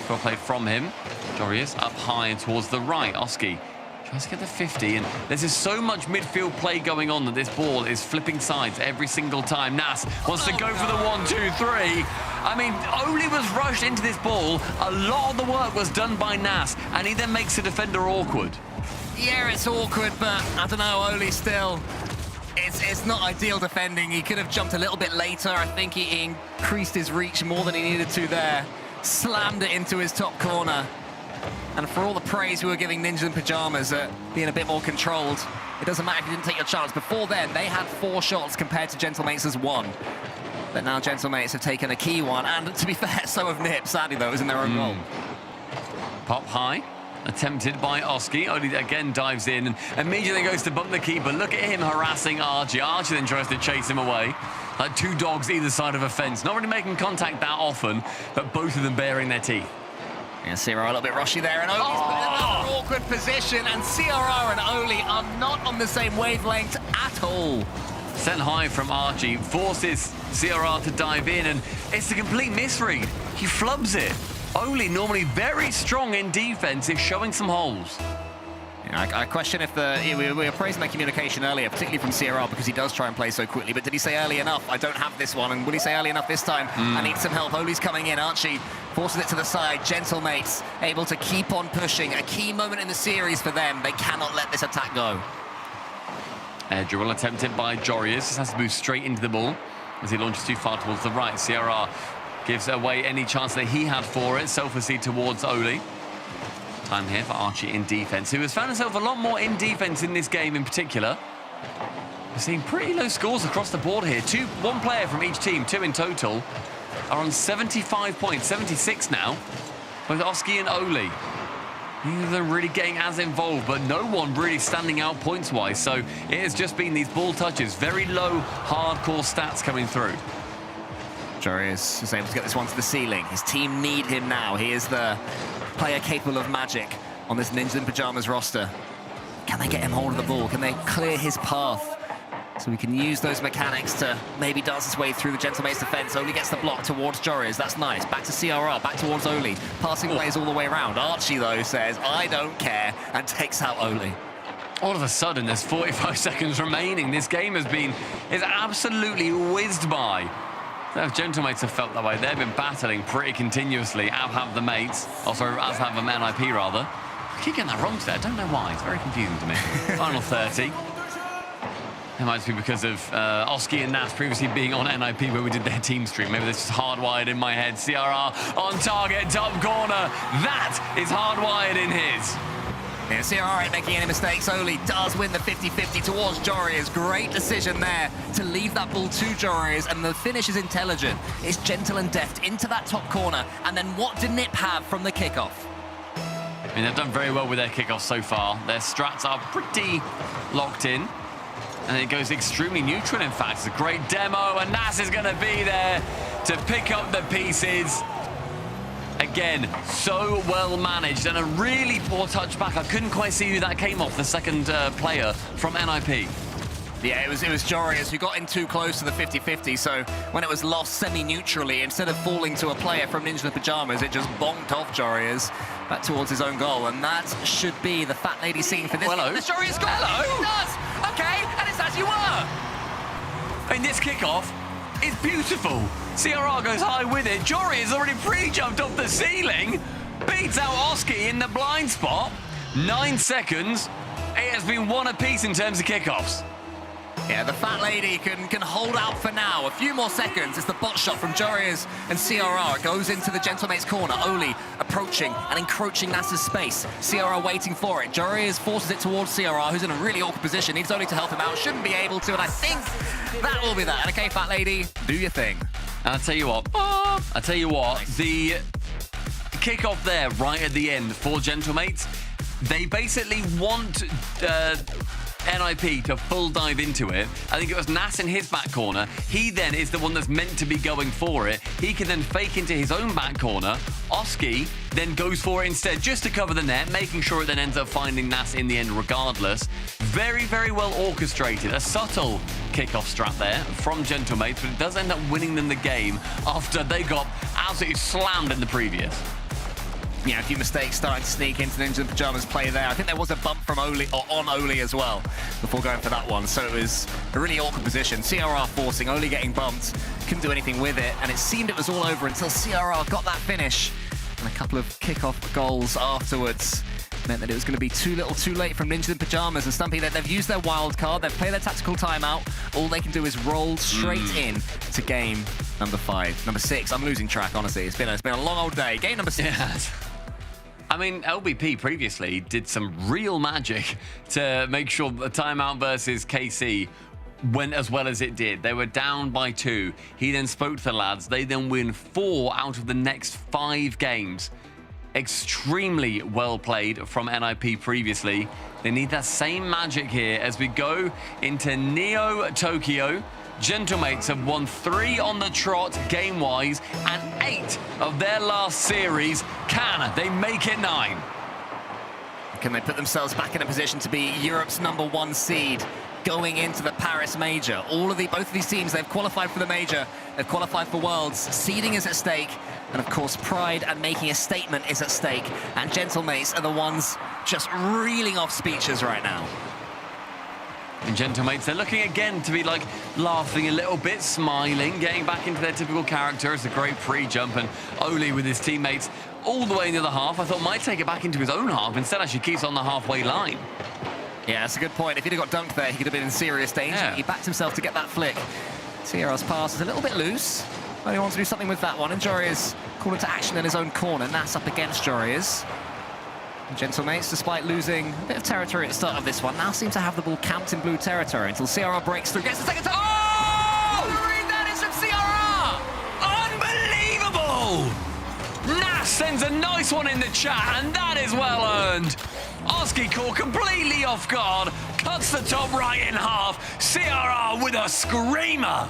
Well played from him. Joris up high and towards the right. Oski Tries to get the 50, and there's just so much midfield play going on that this ball is flipping sides every single time. Nas wants to go for the 1, 2, 3. I mean, Oli was rushed into this ball. A lot of the work was done by Nas, and he then makes the defender awkward. Yeah, it's awkward, but I don't know, Oli still. It's not ideal defending. He could have jumped a little bit later. I think he increased his reach more than he needed to there. Slammed it into his top corner. And for all the praise we were giving Ninjas in Pyjamas at being a bit more controlled, it doesn't matter if you didn't take your chance. Before then, they had 4 shots compared to Gentlemates' 1. But now Gentlemates have taken a key one, and to be fair, so have Nip. Sadly, though, it was in their own goal. Pop high, attempted by Oski. Oli again dives in and immediately goes to bump the keeper. Look at him harassing Archie. Archie then tries to chase him away. Like 2 dogs either side of a fence. Not really making contact that often, but both of them baring their teeth. Yeah, CRR a little bit rushy there, and Oli's put in another awkward position, and CRR and Oli are not on the same wavelength at all. Sent high from Archie, forces CRR to dive in, and it's a complete misread. He flubs it. Oli, normally very strong in defense, is showing some holes. Yeah, I question if we were praising that communication earlier, particularly from CRR, because he does try and play so quickly, but did he say early enough? I don't have this one, and will he say early enough this time? I need some help. Oli's coming in. Archie forces it to the side. Gentlemates able to keep on pushing. A key moment in the series for them. They cannot let this attack go. Air dribble attempted by Jorius. This has to move straight into the ball as he launches too far towards the right. CRR gives away any chance that he had for it. Selflessly towards Oli. Time here for Archie in defense, who has found himself a lot more in defense in this game in particular. We're seeing pretty low scores across the board here. 1 player from each team, 2 in total, are on 75 points, 76 now, with Oski and Oli. Neither of them really getting as involved, but no one really standing out points-wise. So it has just been these ball touches, very low, hardcore stats coming through. Jorius is able to get this one to the ceiling. His team need him now. He is the player capable of magic on this Ninjas in Pyjamas roster. Can they get him hold of the ball? Can they clear his path so we can use those mechanics to maybe dance his way through the Gentlemates defense? Oli gets the block towards Jorius. That's nice. Back to CRR, back towards Oli. Passing plays all the way around. Archie, though, says, I don't care, and takes out Oli. All of a sudden, there's 45 seconds remaining. This game is absolutely whizzed by. If Gentlemates have felt that way, they've been battling pretty continuously, as have the mates, also as have the NIP rather. I keep getting that wrong today, I don't know why, it's very confusing to me. Final 30. It might be because of Oski and Nas previously being on NIP when we did their team stream. Maybe this is hardwired in my head. CRR on target, top corner. That is hardwired in his. Yeah, CRR ain't making any mistakes. Oli does win the 50-50 towards Jorius. Great decision there to leave that ball to Jorius, and the finish is intelligent. It's gentle and deft into that top corner. And then what did Nip have from the kickoff? I mean, they've done very well with their kickoff so far. Their strats are pretty locked in. And it goes extremely neutral, in fact. It's a great demo, and Nas is going to be there to pick up the pieces. Again, so well managed, and a really poor touchback. I couldn't quite see who that came off, the second player from NIP. Yeah, it was Jorius who got in too close to the 50-50, so when it was lost semi-neutrally, instead of falling to a player from Ninja in Pyjamas, it just bonked off Jorius back towards his own goal, and that should be the fat lady scene for this. Hello. The Jorius goal. Hello. It does. Okay, and it's as you were. And this kickoff is beautiful. CRR goes high with it. Jorius already pre-jumped off the ceiling, beats out Oski in the blind spot. 9 seconds. It has been 1 apiece in terms of kickoffs. Yeah, the fat lady can hold out for now. A few more seconds. It's the bot shot from Jorius and CRR. It goes into the Gentlemates corner. Oli approaching and encroaching Nas's space. CRR waiting for it. Jorius forces it towards CRR, who's in a really awkward position. Needs Oli to help him out. Shouldn't be able to, and I think that will be that. Okay, fat lady, do your thing. I'll tell you what. The kickoff there right at the end for Gentlemates, they basically want NIP to full dive into it. I think it was Nas in his back corner. He then is the one that's meant to be going for it. He can then fake into his own back corner. Oski then goes for it instead, just to cover the net, making sure it then ends up finding Nas in the end regardless. Very, very well orchestrated. A subtle kickoff strat there from Gentlemates, but it does end up winning them the game after they got absolutely slammed in the previous. Yeah, a few mistakes starting to sneak into Ninja in Pyjamas play there. I think there was a bump from Oli, or on Oli as well, before going for that one. So it was a really awkward position. CRR forcing, Oli getting bumped, couldn't do anything with it, and it seemed it was all over until CRR got that finish. And a couple of kickoff goals afterwards meant that it was going to be too little too late from Ninja in Pyjamas. And Stumpy, they've used their wild card, they've played their tactical timeout. All they can do is roll straight in to game number 5. Number 6, I'm losing track, honestly. It's been a long old day. Game number 6. Yes. I mean, LBP previously did some real magic to make sure the timeout versus KC went as well as it did. They were down by 2. He then spoke to the lads. They then win 4 out of the next 5 games. Extremely well played from NIP previously. They need that same magic here as we go into Neo Tokyo. Gentlemates have won 3 on the trot game-wise and 8 of their last series. Can they make it 9? Can they put themselves back in a position to be Europe's #1 seed going into the Paris Major? Both of these teams, they've qualified for the Major, they've qualified for Worlds. Seeding is at stake, and of course pride and making a statement is at stake. And Gentlemates are the ones just reeling off speeches right now. And Gentlemates, they're looking again to be like laughing a little bit, smiling, getting back into their typical character. It's a great pre-jump, and Oli with his teammates all the way into the half. I thought might take it back into his own half. Instead, actually keeps on the halfway line. Yeah, that's a good point. If he'd have got dunked there, he could have been in serious danger. Yeah. He backed himself to get that flick. Sierra's pass is a little bit loose. But he wants to do something with that one, and Joria's called into action in his own corner. Nas up against Joria's. Gentlemates, despite losing a bit of territory at the start of this one, now seem to have the ball camped in blue territory until CRR breaks through, gets the second time. Oh! Read that is from CRR! Unbelievable! Nas sends a nice one in the chat, and that is well earned. Oski caught completely off guard, cuts the top right in half. CRR with a screamer.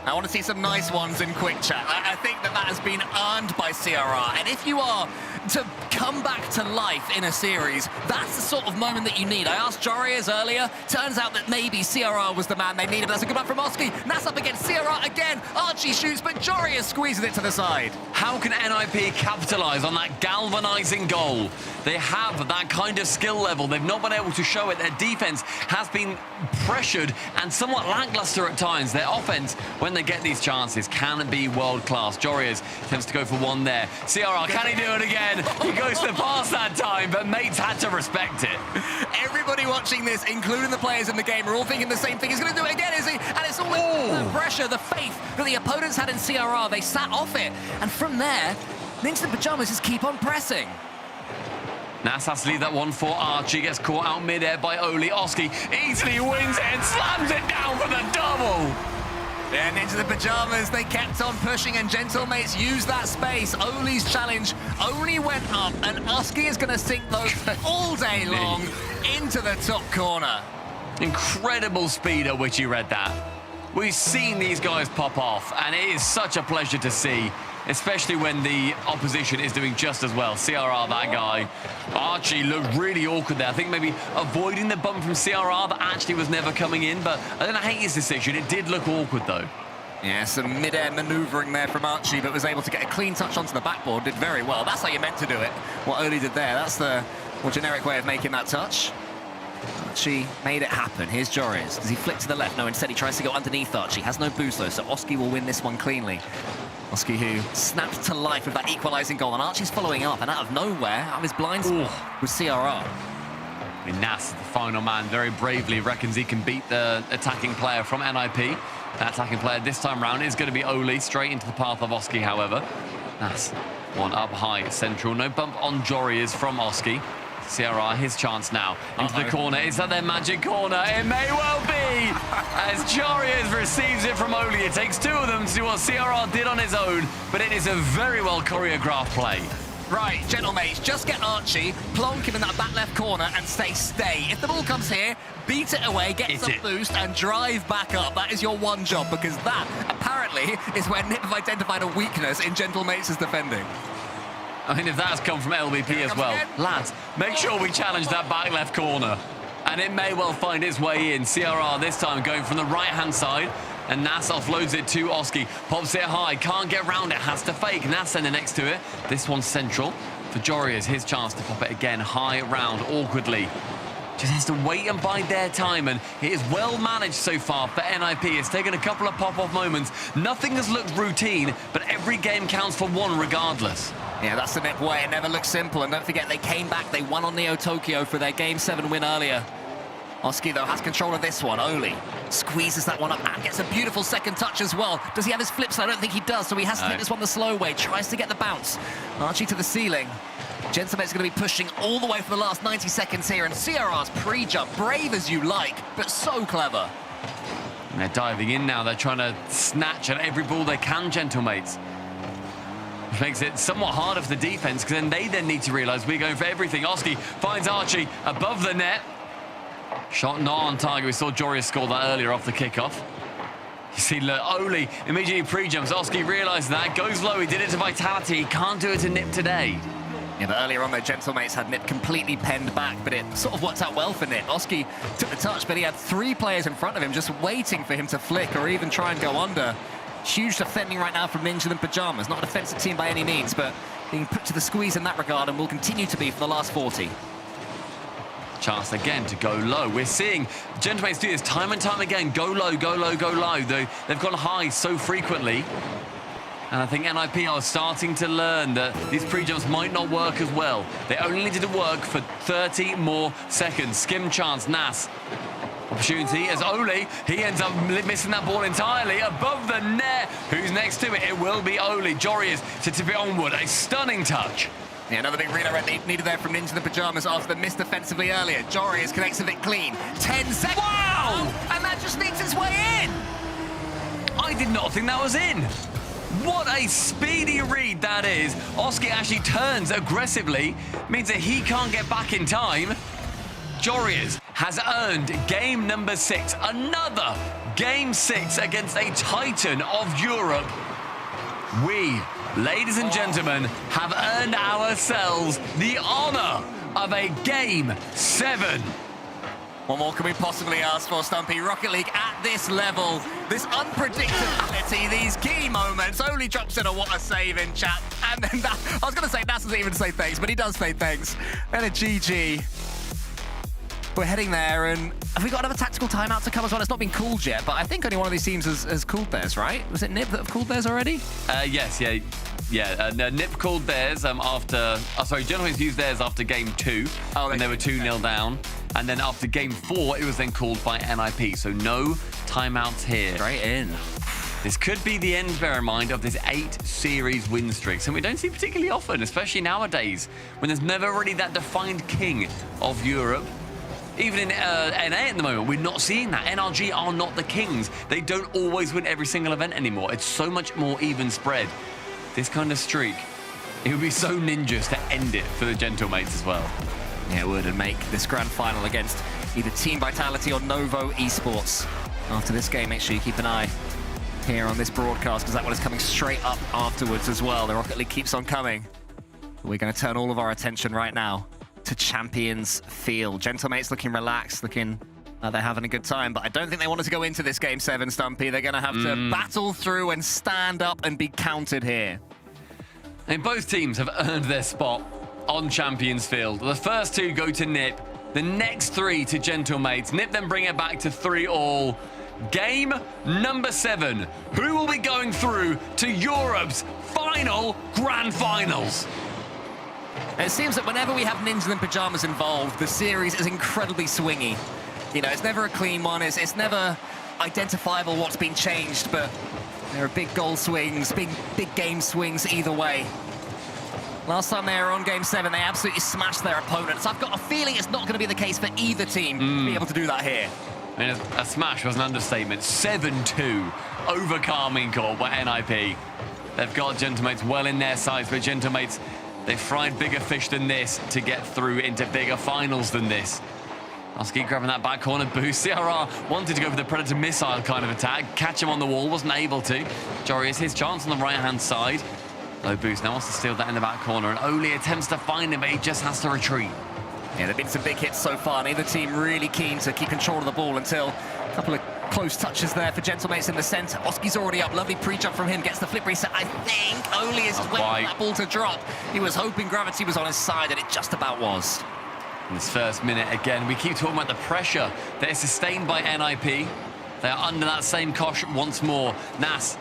I want to see some nice ones in quick chat. I think that has been earned by CRR. And if you are to come back to life in a series, that's the sort of moment that you need. I asked Joria's earlier. Turns out that maybe CRR was the man they needed. That's a good one from Oski. Nas up against CRR again. Archie shoots, but Joria squeezes it to the side. How can NIP capitalize on that galvanizing goal? They have that kind of skill level. They've not been able to show it. Their defense has been pressured and somewhat lackluster at times. Their offense, when they get these chances, can be world-class. Joria's attempts to go for one there. CRR, can he do it again? He goes to pass that time, but mates had to respect it. Everybody watching this, including the players in the game, are all thinking the same thing. He's going to do it again, is he? And it's all the pressure, the faith that the opponents had in CRR. They sat off it. And from there, Ninja in Pyjamas just keep on pressing. Nas has to leave that one for Archie. Gets caught out mid-air by Oli. Oski easily wins it and slams it down for the double. Yeah, Ninja in Pyjamas, they kept on pushing, and Gentlemates used that space. Oli's challenge only went up, and Oski is going to sink those all day long into the top corner. Incredible speed at which he read that. We've seen these guys pop off, and it is such a pleasure to see, especially when the opposition is doing just as well. CRR, that guy. Archie looked really awkward there. I think maybe avoiding the bump from CRR that actually was never coming in, but I don't hate his decision. It did look awkward, though. Yeah, some mid-air manoeuvring there from Archie, but was able to get a clean touch onto the backboard. Did very well. That's how you meant to do it. What Oli did there, that's the more generic way of making that touch. Archie made it happen. Here's Joria's. Does he flick to the left? No, instead he tries to go underneath Archie. Has no boost, though, so Oski will win this one cleanly. Oski, who snapped to life with that equalising goal, and Archie's following up, and out of nowhere, out of his blind spot, with CRR. Nas, the final man, very bravely reckons he can beat the attacking player from NIP. That attacking player this time round is going to be Oli, straight into the path of Oski, however. Nas, one up high, central. No bump on Joria's from Oski. CRR, his chance now. Into the corner. Is that their magic corner? It may well be. As Joria's receives it from Oli. It takes 2 of them to do what CRR did on his own, but it is a very well choreographed play. Right, Gentlemates, just get Archie, plonk him in that back left corner and stay. If the ball comes here, beat it away, get some boost and drive back up. That is your one job, because that, apparently, is where Nip have identified a weakness in Gentlemates' defending. I mean, if that's come from LBP as well. Lads, make sure we challenge that back left corner. And it may well find its way in. CRR this time going from the right-hand side. And Nas offloads it to Oski. Pops it high, can't get round it, has to fake. Nas in the next to it. This one's central. for Jorius. His chance to pop it again, high round, awkwardly. Just has to wait and bide their time, and it is well managed so far for NIP. It's taken a couple of pop-off moments. Nothing has looked routine, but every game counts for one regardless. Yeah, that's the NIP way. It never looks simple. And don't forget, they came back. They won on Neo Tokyo for their Game 7 win earlier. Oski, though, has control of this one. Oli squeezes that one up and gets a beautiful second touch as well. Does he have his flips? I don't think he does, so he has to hit this one the slow way. Tries to get the bounce. Archie to the ceiling. Gentlemate's going to be pushing all the way for the last 90 seconds here, and CRR's pre-jump, brave as you like, but so clever. And they're diving in now. They're trying to snatch at every ball they can, Gentlemates. Which makes it somewhat harder for the defense, because they then need to realize we're going for everything. Oski finds Archie above the net. Shot not on target. We saw Jorius score that earlier off the kickoff. You see, look, Oli immediately pre-jumps. Oski realizes that, goes low. He did it to Vitality. He can't do it to Nip today. Yeah, but earlier on, their Gentlemates had Nip completely penned back, but it sort of worked out well for Nip. Oski took the touch, but he had 3 players in front of him just waiting for him to flick or even try and go under. Huge defending right now from Ninja and Pajamas. Not a defensive team by any means, but being put to the squeeze in that regard and will continue to be for the last 40. Chance again to go low. We're seeing Gentlemates do this time and time again. Go low, go low, go low. They've gone high so frequently. And I think NIP are starting to learn that these pre-jumps might not work as well. They only needed to work for 30 more seconds. Skim chance, Nas. Opportunity as Oli, he ends up missing that ball entirely above the net. Who's next to it? It will be Oli. Jorius to tip it onward. A stunning touch. Yeah, another big redirect needed there from Ninja the Pajamas after the miss defensively earlier. Jorius connects with it clean. 10 seconds. Wow! And that just sneaks its way in. I did not think that was in. What a speedy read that is. Oski actually turns aggressively, means that he can't get back in time. Jorius has earned game number 6. Another game 6 against a titan of Europe. We, ladies and gentlemen, have earned ourselves the honor of a game 7. What more can we possibly ask for, Stumpy? Rocket League at this level, this unpredictability, these key moments. Oli drops in a what a save in chat. And then that, I was going to say, Nas doesn't even say thanks, but he does say thanks. And a GG. We're heading there, and have we got another tactical timeout to come as well? It's not been called yet, but I think only one of these teams has called theirs, right? Was it Nip that have called theirs already? Yes, yeah. Nip called theirs after... Oh, sorry, Gentlemen's used theirs after game 2, and they were 2-0 down. And then after game 4, it was then called by NIP. So no timeouts here. Straight in. This could be the end, bear in mind, of this 8-series win streak. So we don't see particularly often, especially nowadays, when there's never really that defined king of Europe. Even in NA at the moment, we're not seeing that. NRG are not the kings. They don't always win every single event anymore. It's so much more even spread. This kind of streak, it would be so ninjas to end it for the Gentlemates as well. Yeah, it would, and make this grand final against either Team Vitality or Novo Esports. After this game, make sure you keep an eye here on this broadcast, because that one is coming straight up afterwards as well. The Rocket League keeps on coming. We're going to turn all of our attention right now to Champions Field. Gentlemates looking relaxed, looking like they're having a good time, but I don't think they wanted to go into this game 7, Stumpy. They're going to have to battle through and stand up and be counted here. And both teams have earned their spot on Champions Field. The first 2 go to Nip, the next 3 to Gentlemates. Nip then bring it back to 3-all. Game number 7. Who will be going through to Europe's final grand finals? It seems that whenever we have Ninjas in Pajamas involved, the series is incredibly swingy. You know, it's never a clean one. It's never identifiable what's been changed, but there are big goal swings, big game swings either way. Last time they were on Game 7, they absolutely smashed their opponents. I've got a feeling it's not going to be the case for either team to be able to do that here. I mean, a smash was an understatement. 7-2 over Carmine Corp by NIP. They've got Gentlemates well in their sights, but Gentlemates, they've fried bigger fish than this to get through into bigger finals than this. Oski grabbing that back corner boost. CRR wanted to go for the Predator missile kind of attack. Catch him on the wall, wasn't able to. Jorius, his chance on the right-hand side. Low boost now wants to steal that in the back corner, and Oli attempts to find him, but he just has to retreat. Yeah, there've been some big hits so far. Neither team really keen to keep control of the ball until a couple of close touches there for Gentlemates in the centre. Oski's already up. Lovely pre-jump from him. Gets the flip reset. I think Oli is waiting for that ball to drop. He was hoping gravity was on his side, and it just about was. In this first minute, again, we keep talking about the pressure that is sustained by NIP. They are under that same cosh once more. Nas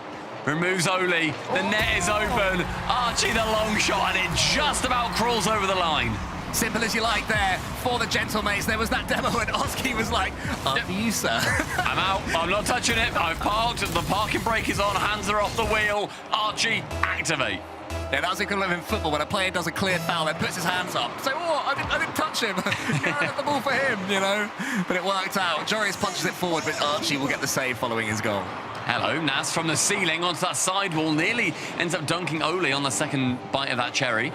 removes Oli. The net is open. Archie the long shot, and it just about crawls over the line. Simple as you like there for the Gentlemates. There was that demo and Oski was like, after you, sir. I'm out. I'm not touching it. I've parked. The parking brake is on. Hands are off the wheel. Archie, activate. Yeah, that's equivalent in football when a player does a clear foul, then puts his hands up. So, I didn't touch him. Yeah, I got the ball for him, you know. But it worked out. Jorius punches it forward, but Archie will get the save following his goal. Hello, Nas from the ceiling onto that sidewall. Nearly ends up dunking Oli on the second bite of that cherry.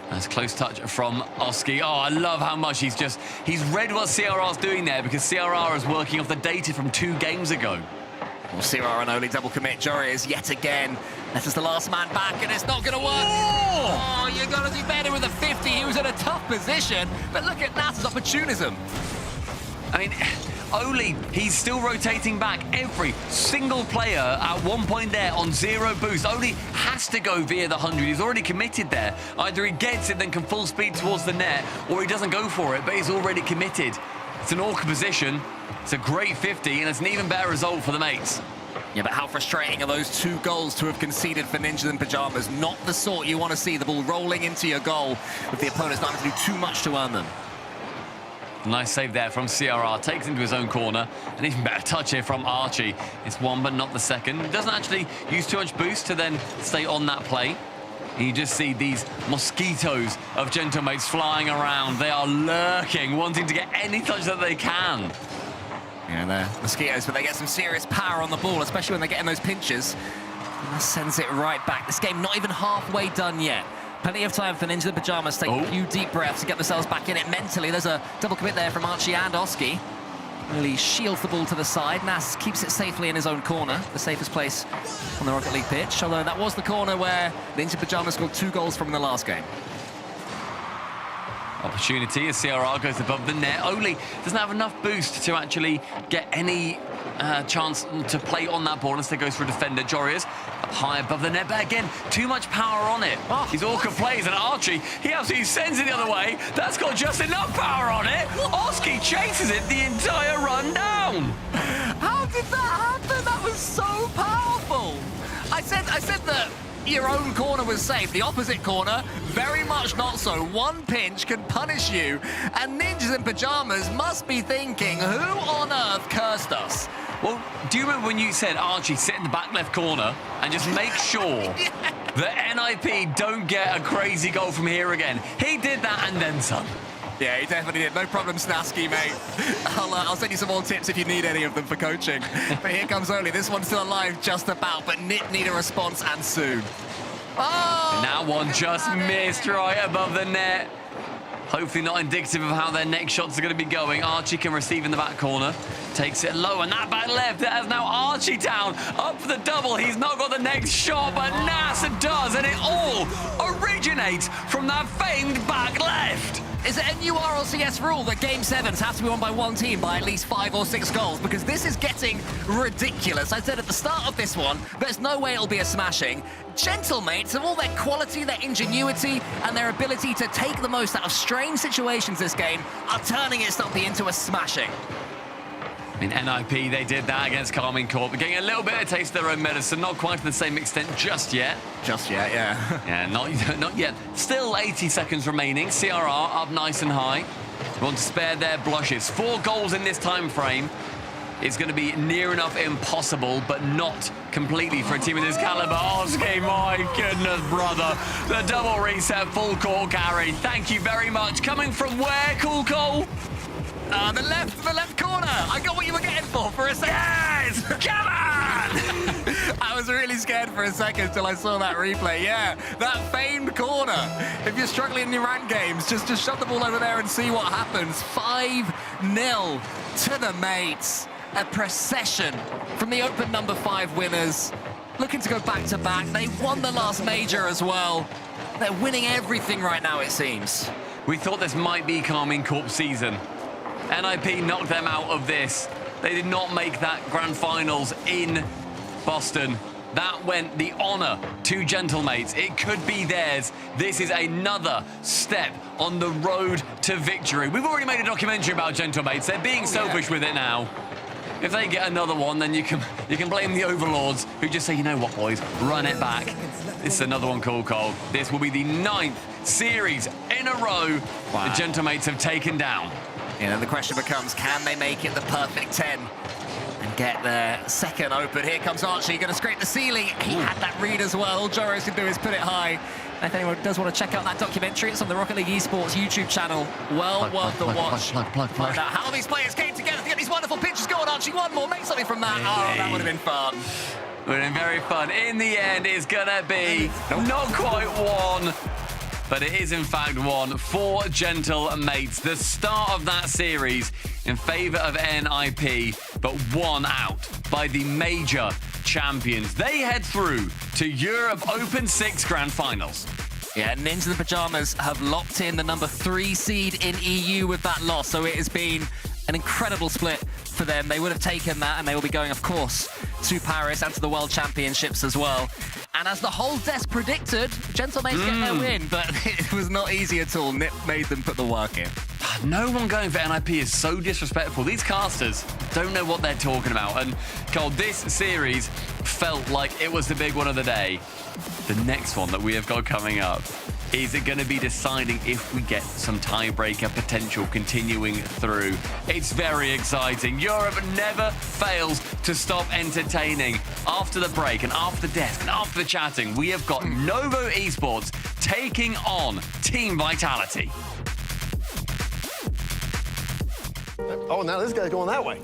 That's a close touch from Oski. Oh, I love how much he's read what CRR's doing there, because CRR is working off the data from 2 games ago. Well, CRR and Oli double commit. Jorius yet again. That is the last man back, and it's not going to work. Oh, you got to do better with a 50. He was in a tough position, but look at Nas's opportunism. I mean, Oli, he's still rotating back. Every single player at one point there on 0 boost. Oli has to go via the 100. He's already committed there. Either he gets it, then can full speed towards the net, or he doesn't go for it, but he's already committed. It's an awkward position. It's a great 50, and it's an even better result for the mates. Yeah, but how frustrating are those 2 goals to have conceded for Ninjas in Pyjamas? Not the sort you want to see. The ball rolling into your goal with the opponents not having to do too much to earn them. Nice save there from CRR. Takes into his own corner. An even better touch here from Archie. It's one, but not the second. Doesn't actually use too much boost to then stay on that play. And you just see these mosquitoes of Gentlemates flying around. They are lurking, wanting to get any touch that they can. Yeah, they're mosquitoes, but they get some serious power on the ball, especially when they're getting those pinches. And that sends it right back. This game not even halfway done yet. Plenty of time for Ninjas in Pyjamas to take a few deep breaths to get themselves back in it mentally. There's a double commit there from Archie and Oski. Really shields the ball to the side. Nas keeps it safely in his own corner, the safest place on the Rocket League pitch. Although that was the corner where Ninjas in Pyjamas scored 2 goals from in the last game. Opportunity as CRR goes above the net. Oli doesn't have enough boost to actually get any chance to play on that ball. Instead goes for a defender. Jorius up high above the net, but again, too much power on it. These awkward plays, and Archie, he absolutely sends it the other way. That's got just enough power on it. Oski chases it the entire run down. How did that happen? That was so powerful. I said that your own corner was safe. The opposite corner, very much not so. One pinch can punish you. And Ninjas in Pyjamas must be thinking, who on earth cursed us? Well, do you remember when you said, Archie, sit in the back left corner and just make sure that NIP don't get a crazy goal from here again? He did that and then some. Yeah, he definitely did. No problem, Snasky, mate. I'll send you some more tips if you need any of them for coaching. But here comes Oli. This one's still alive just about, but Nit need a response, and soon. Oh! And that one just missed right above the net. Hopefully not indicative of how their next shots are going to be going. Archie can receive in the back corner. Takes it low, and that back left. That has now Archie down. Up for the double. He's not got the next shot, but NASA does, and it all originates from that famed back left. Is it a new RLCS rule that Game 7s have to be won by one team by at least 5 or 6 goals? Because this is getting ridiculous. I said at the start of this one, there's no way it'll be a smashing. Gentlemates, of all their quality, their ingenuity, and their ability to take the most out of strange situations this game, are turning it suddenly into a smashing. In NIP, they did that against Carmine Corp. They're getting a little bit of a taste of their own medicine, not quite to the same extent just yet. Just yet, yeah. Yeah, not yet. Still 80 seconds remaining. CRR up nice and high. Want to spare their blushes. 4 goals in this time frame. It's going to be near enough impossible, but not completely for a team of this caliber. Oski, my goodness, brother. The double reset full court carry. Thank you very much. Coming from where, Cool Cole? The left corner. I got what you were getting for a second. Yes! Come on! I was really scared for a second till I saw that replay. Yeah, that famed corner. If you're struggling in your ranked games, just shove the ball over there and see what happens. 5-0 to the mates. A procession from the Open number 5 winners. Looking to go back-to-back. They won the last major as well. They're winning everything right now, it seems. We thought this might be Carmine Corp season. NIP knocked them out of this They did not make that grand finals in Boston. That went the honor to Gentlemates. It could be theirs. This is another step on the road to victory. We've already made a documentary about Gentlemates. They're being selfish with it now. If they get another one, then you can blame the overlords who just say, you know what, boys, run it back. This is another one called Cole. This will be the 9th series in a row the Gentlemates have taken down. You know, the question becomes, can they make it the perfect 10 and get their second open? Here comes Archie, going to scrape the ceiling. He had that read as well. All Joros can do is put it high. And if anyone does want to check out that documentary, it's on the Rocket League Esports YouTube channel. Well worth the watch. Find out how these players came together to get these wonderful pictures. Go on, Archie, one more. Make something from that. Oh, that would have been fun. Would have been very fun. In the end, it's going to be not quite one, but it is in fact one for Gentlemates. The start of that series in favor of NIP, but won out by the major champions. They head through to Europe Open 6 Grand Finals. Yeah, Ninjas in the Pajamas have locked in the number 3 seed in EU with that loss, so it has been an incredible split for them. They would have taken that, and they will be going, of course, to Paris and to the World Championships as well. And as the whole desk predicted, Gentlemates get their win, but it was not easy at all. Nip made them put the work in. No one going for NIP is so disrespectful. These casters don't know what they're talking about. And Cole, this series felt like it was the big one of the day. The next one that we have got coming up, is it going to be deciding if we get some tiebreaker potential continuing through? It's very exciting. Europe never fails to stop entertaining. After the break and after the desk and after the chatting, we have got Novo Esports taking on Team Vitality. Oh, now this guy's going that way.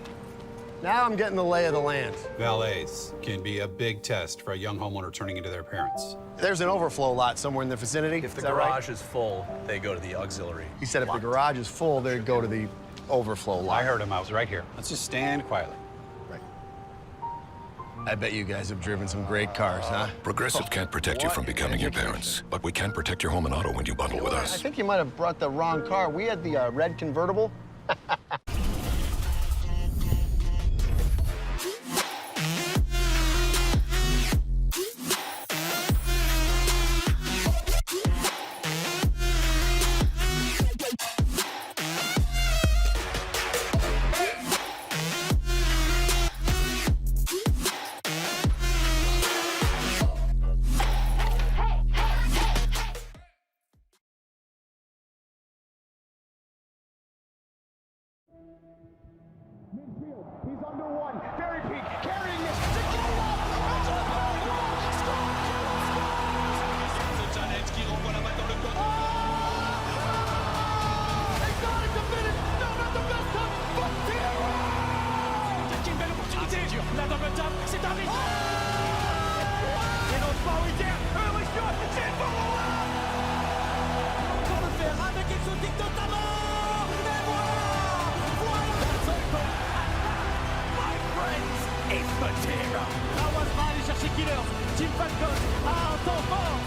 Now I'm getting the lay of the land. Valets can be a big test for a young homeowner turning into their parents. There's an overflow lot somewhere in the vicinity. If the garage is full, they go to the auxiliary. He said if the garage is full, they'd go to the overflow lot. I heard him. I was right here. Let's just stand quietly. Right. I bet you guys have driven some great cars, huh? Progressive can't protect you from becoming your parents, but we can protect your home and auto when you bundle with us. I think you might have brought the wrong car. We had the red convertible. He's under one. Very peak. Carrying it. Challenge qui renvoie la balle dans le code. Exotic the finish. No, not the best time. But Tira! C'est une belle opportunité. La double tap, c'est un risque. Et non, pas Witter. Early shot. C'est pour moi. Pour le faire avec exotique notamment. Et voilà. That's open. My friends, it's Matera. Awas va aller chercher Killers. Team Falcon a un temps fort.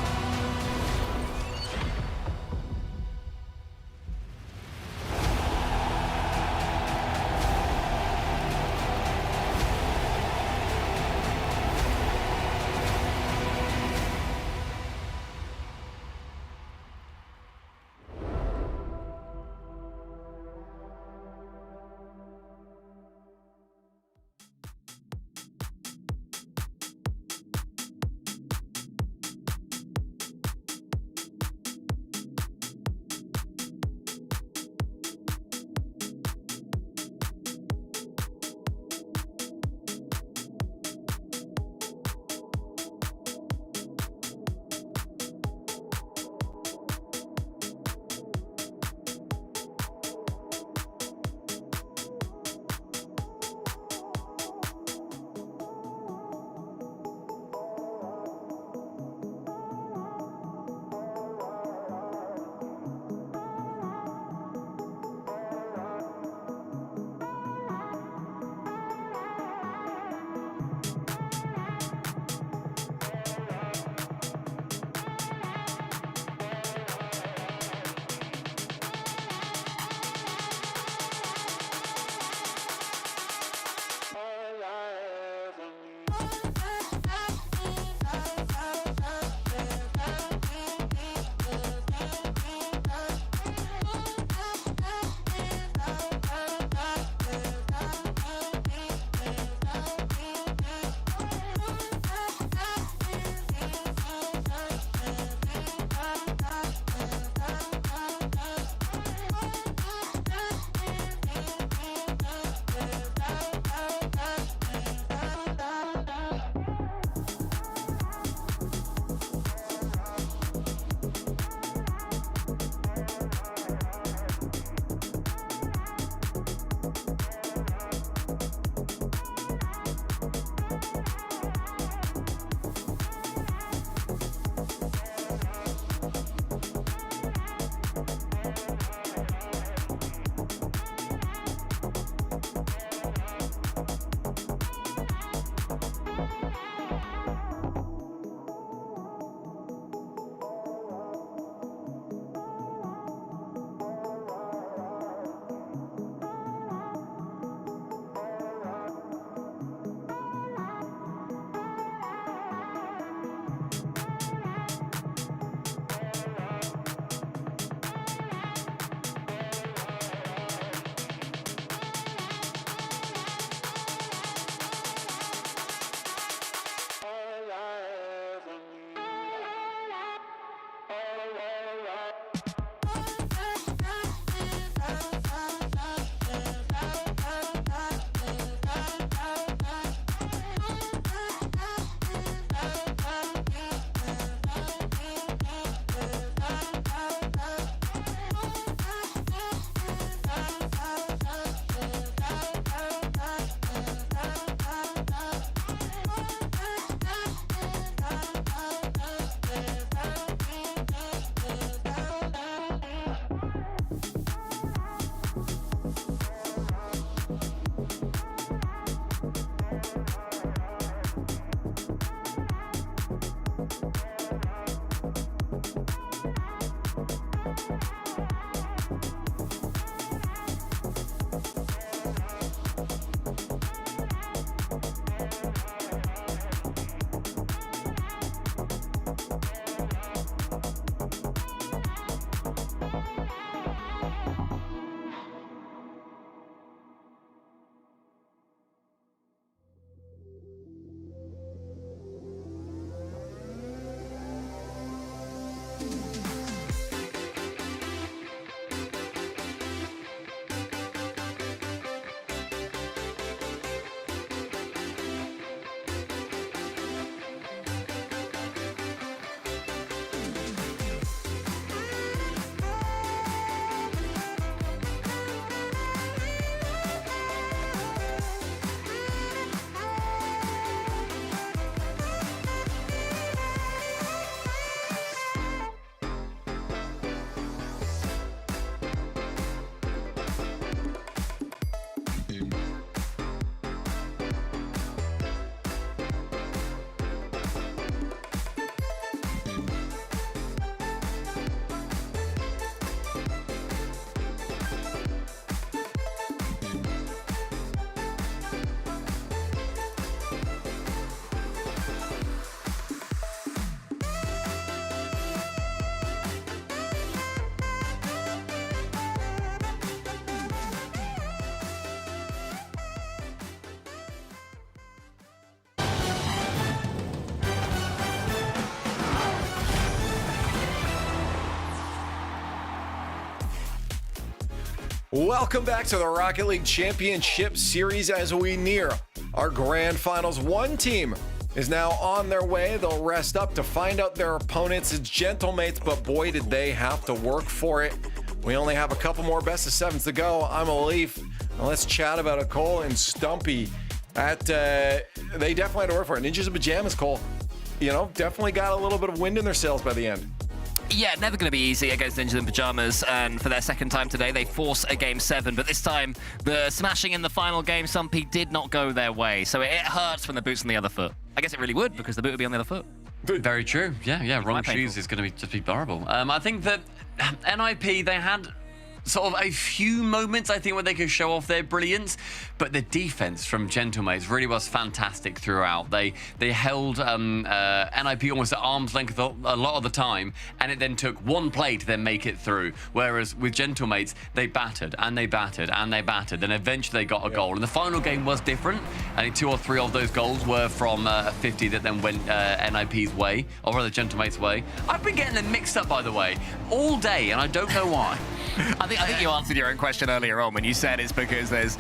Welcome back to the Rocket League Championship Series as we near our grand finals. One team is now on their way. They'll rest up to find out their opponents' gentlemates, but boy, did they have to work for it. We only have a couple more best of sevens to go. I'm a Leaf. Now let's chat about it. Cole and Stumpy. They definitely had to work for it. Ninjas in Pajamas, Cole, definitely got a little bit of wind in their sails by the end. Yeah, never going to be easy against Ninjas in Pajamas, and for their second time today, they force a Game 7, but this time, the smashing in the final game, Stumpy, did not go their way, so it hurts when the boot's on the other foot. I guess it really would, because the boot would be on the other foot. Very true. Yeah, wrong shoes is going to just be horrible. I think that NIP, they had sort of a few moments, I think, where they could show off their brilliance, but the defense from Gentlemates really was fantastic throughout. They held NIP almost at arm's length a lot of the time, and it then took one play to then make it through. Whereas with Gentlemates, they battered and they battered and they battered, and eventually they got a goal. And the final game was different. I think 2 or 3 of those goals were from a 50 that then went NIP's way, or rather Gentlemates' way. I've been getting them mixed up, by the way, all day, and I don't know why. I think you answered your own question earlier on when you said it's because there's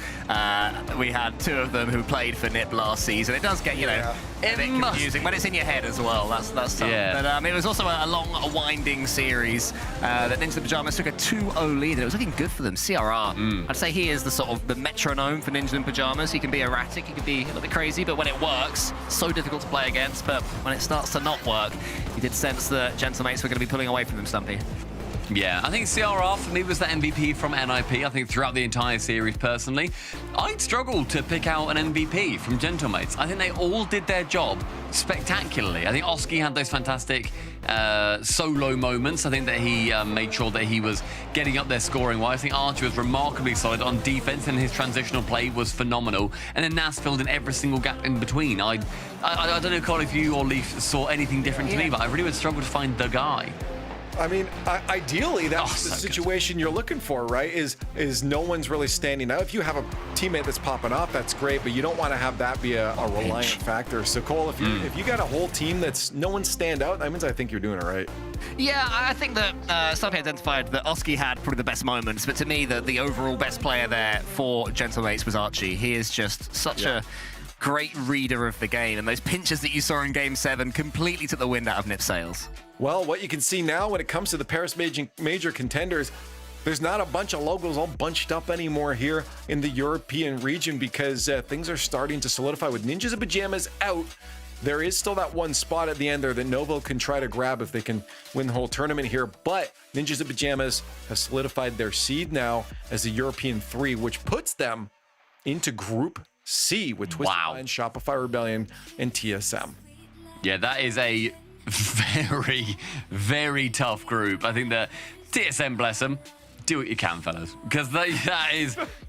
we had 2 of them who played for NIP last season. It does get, you know, a bit confusing, but it's in your head as well. That's tough. Yeah. But it was also a long, winding series that Ninja the Pyjamas took a 2-0 lead, and it was looking good for them. CRR, I'd say he is the sort of the metronome for Ninja and Pyjamas. He can be erratic, he can be a little bit crazy, but when it works, so difficult to play against. But when it starts to not work, you did sense that Gentlemates were going to be pulling away from them, Stumpy. Yeah, I think CRR for me was the MVP from NIP. I think throughout the entire series, personally, I'd struggle to pick out an MVP from Gentlemates. I think they all did their job spectacularly. I think Oski had those fantastic solo moments. I think that he made sure that he was getting up there scoring-wise. I think Archer was remarkably solid on defense, and his transitional play was phenomenal. And then Nas filled in every single gap in between. I don't know, Cole, if you or Leaf saw anything different to me, but I really would struggle to find the guy. I mean, ideally, that's the situation you're looking for, right? Is no one's really standing out. If you have a teammate that's popping off, that's great, but you don't want to have that be a reliant factor. So, Cole, if you got a whole team that's no one stand out, that means I think you're doing it right. Yeah, I think that Stumpy identified that Oski had probably the best moments, but to me, the overall best player there for Gentlemates was Archie. He is just such a great reader of the game, and those pinches that you saw in Game 7 completely took the wind out of Nip's sails. Well, what you can see now when it comes to the Paris major contenders, there's not a bunch of logos all bunched up anymore here in the European region because things are starting to solidify with Ninjas and Pyjamas out. There is still that one spot at the end there that Novo can try to grab if they can win the whole tournament here, but Ninjas and Pyjamas have solidified their seed now as the European 3, which puts them into Group C with Twisted Mind, Shopify Rebellion, and TSM. Yeah, that is a very, very tough group. I think that TSM, bless them, do what you can, fellas, because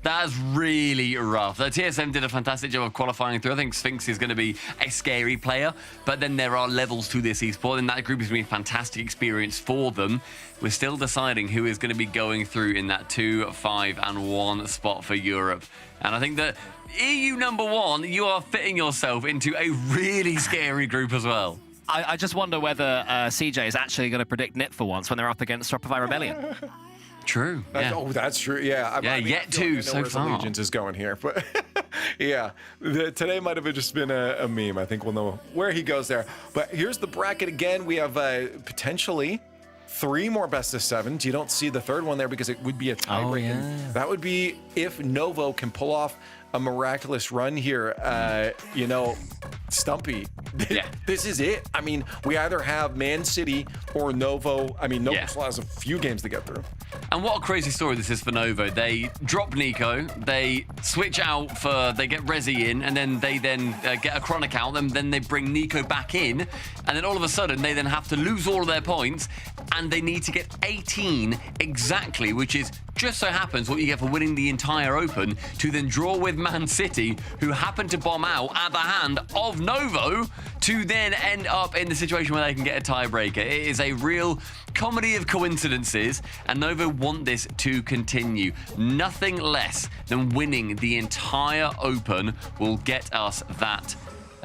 that's really rough. The TSM did a fantastic job of qualifying through. I think Sphinx is going to be a scary player, but then there are levels to this esport, and that group is going to be a fantastic experience for them. We're still deciding who is going to be going through in that 2, 5, and 1 spot for Europe. And I think that EU number 1, you are fitting yourself into a really scary group as well. I just wonder whether CJ is actually going to predict NIP for once when they're up against Shopify Rebellion. True. Oh, that's true. Yeah. I mean, yet to so far. Allegiance is going here, but yeah, today might have just been a meme. I think we'll know where he goes there. But here's the bracket again. We have potentially 3 more best of 7s. You don't see the third one there because it would be a tiebreak. Yeah. That would be if Novo can pull off a miraculous run here. Stumpy, this is it. I mean, we either have Man City or Novo. I mean, Novo still has a few games to get through. And what a crazy story this is for Novo. They drop Nico, they switch out they get Rezi in, and then they get a Chronic out, and then they bring Nico back in, and then all of a sudden they then have to lose all of their points, and they need to get 18 exactly, which is just so happens what you get for winning the entire Open, to then draw with Man City, who happen to bomb out at the hand of Novo, to then end up in the situation where they can get a tiebreaker. It is a real comedy of coincidences, and Novo want this to continue. Nothing less than winning the entire Open will get us that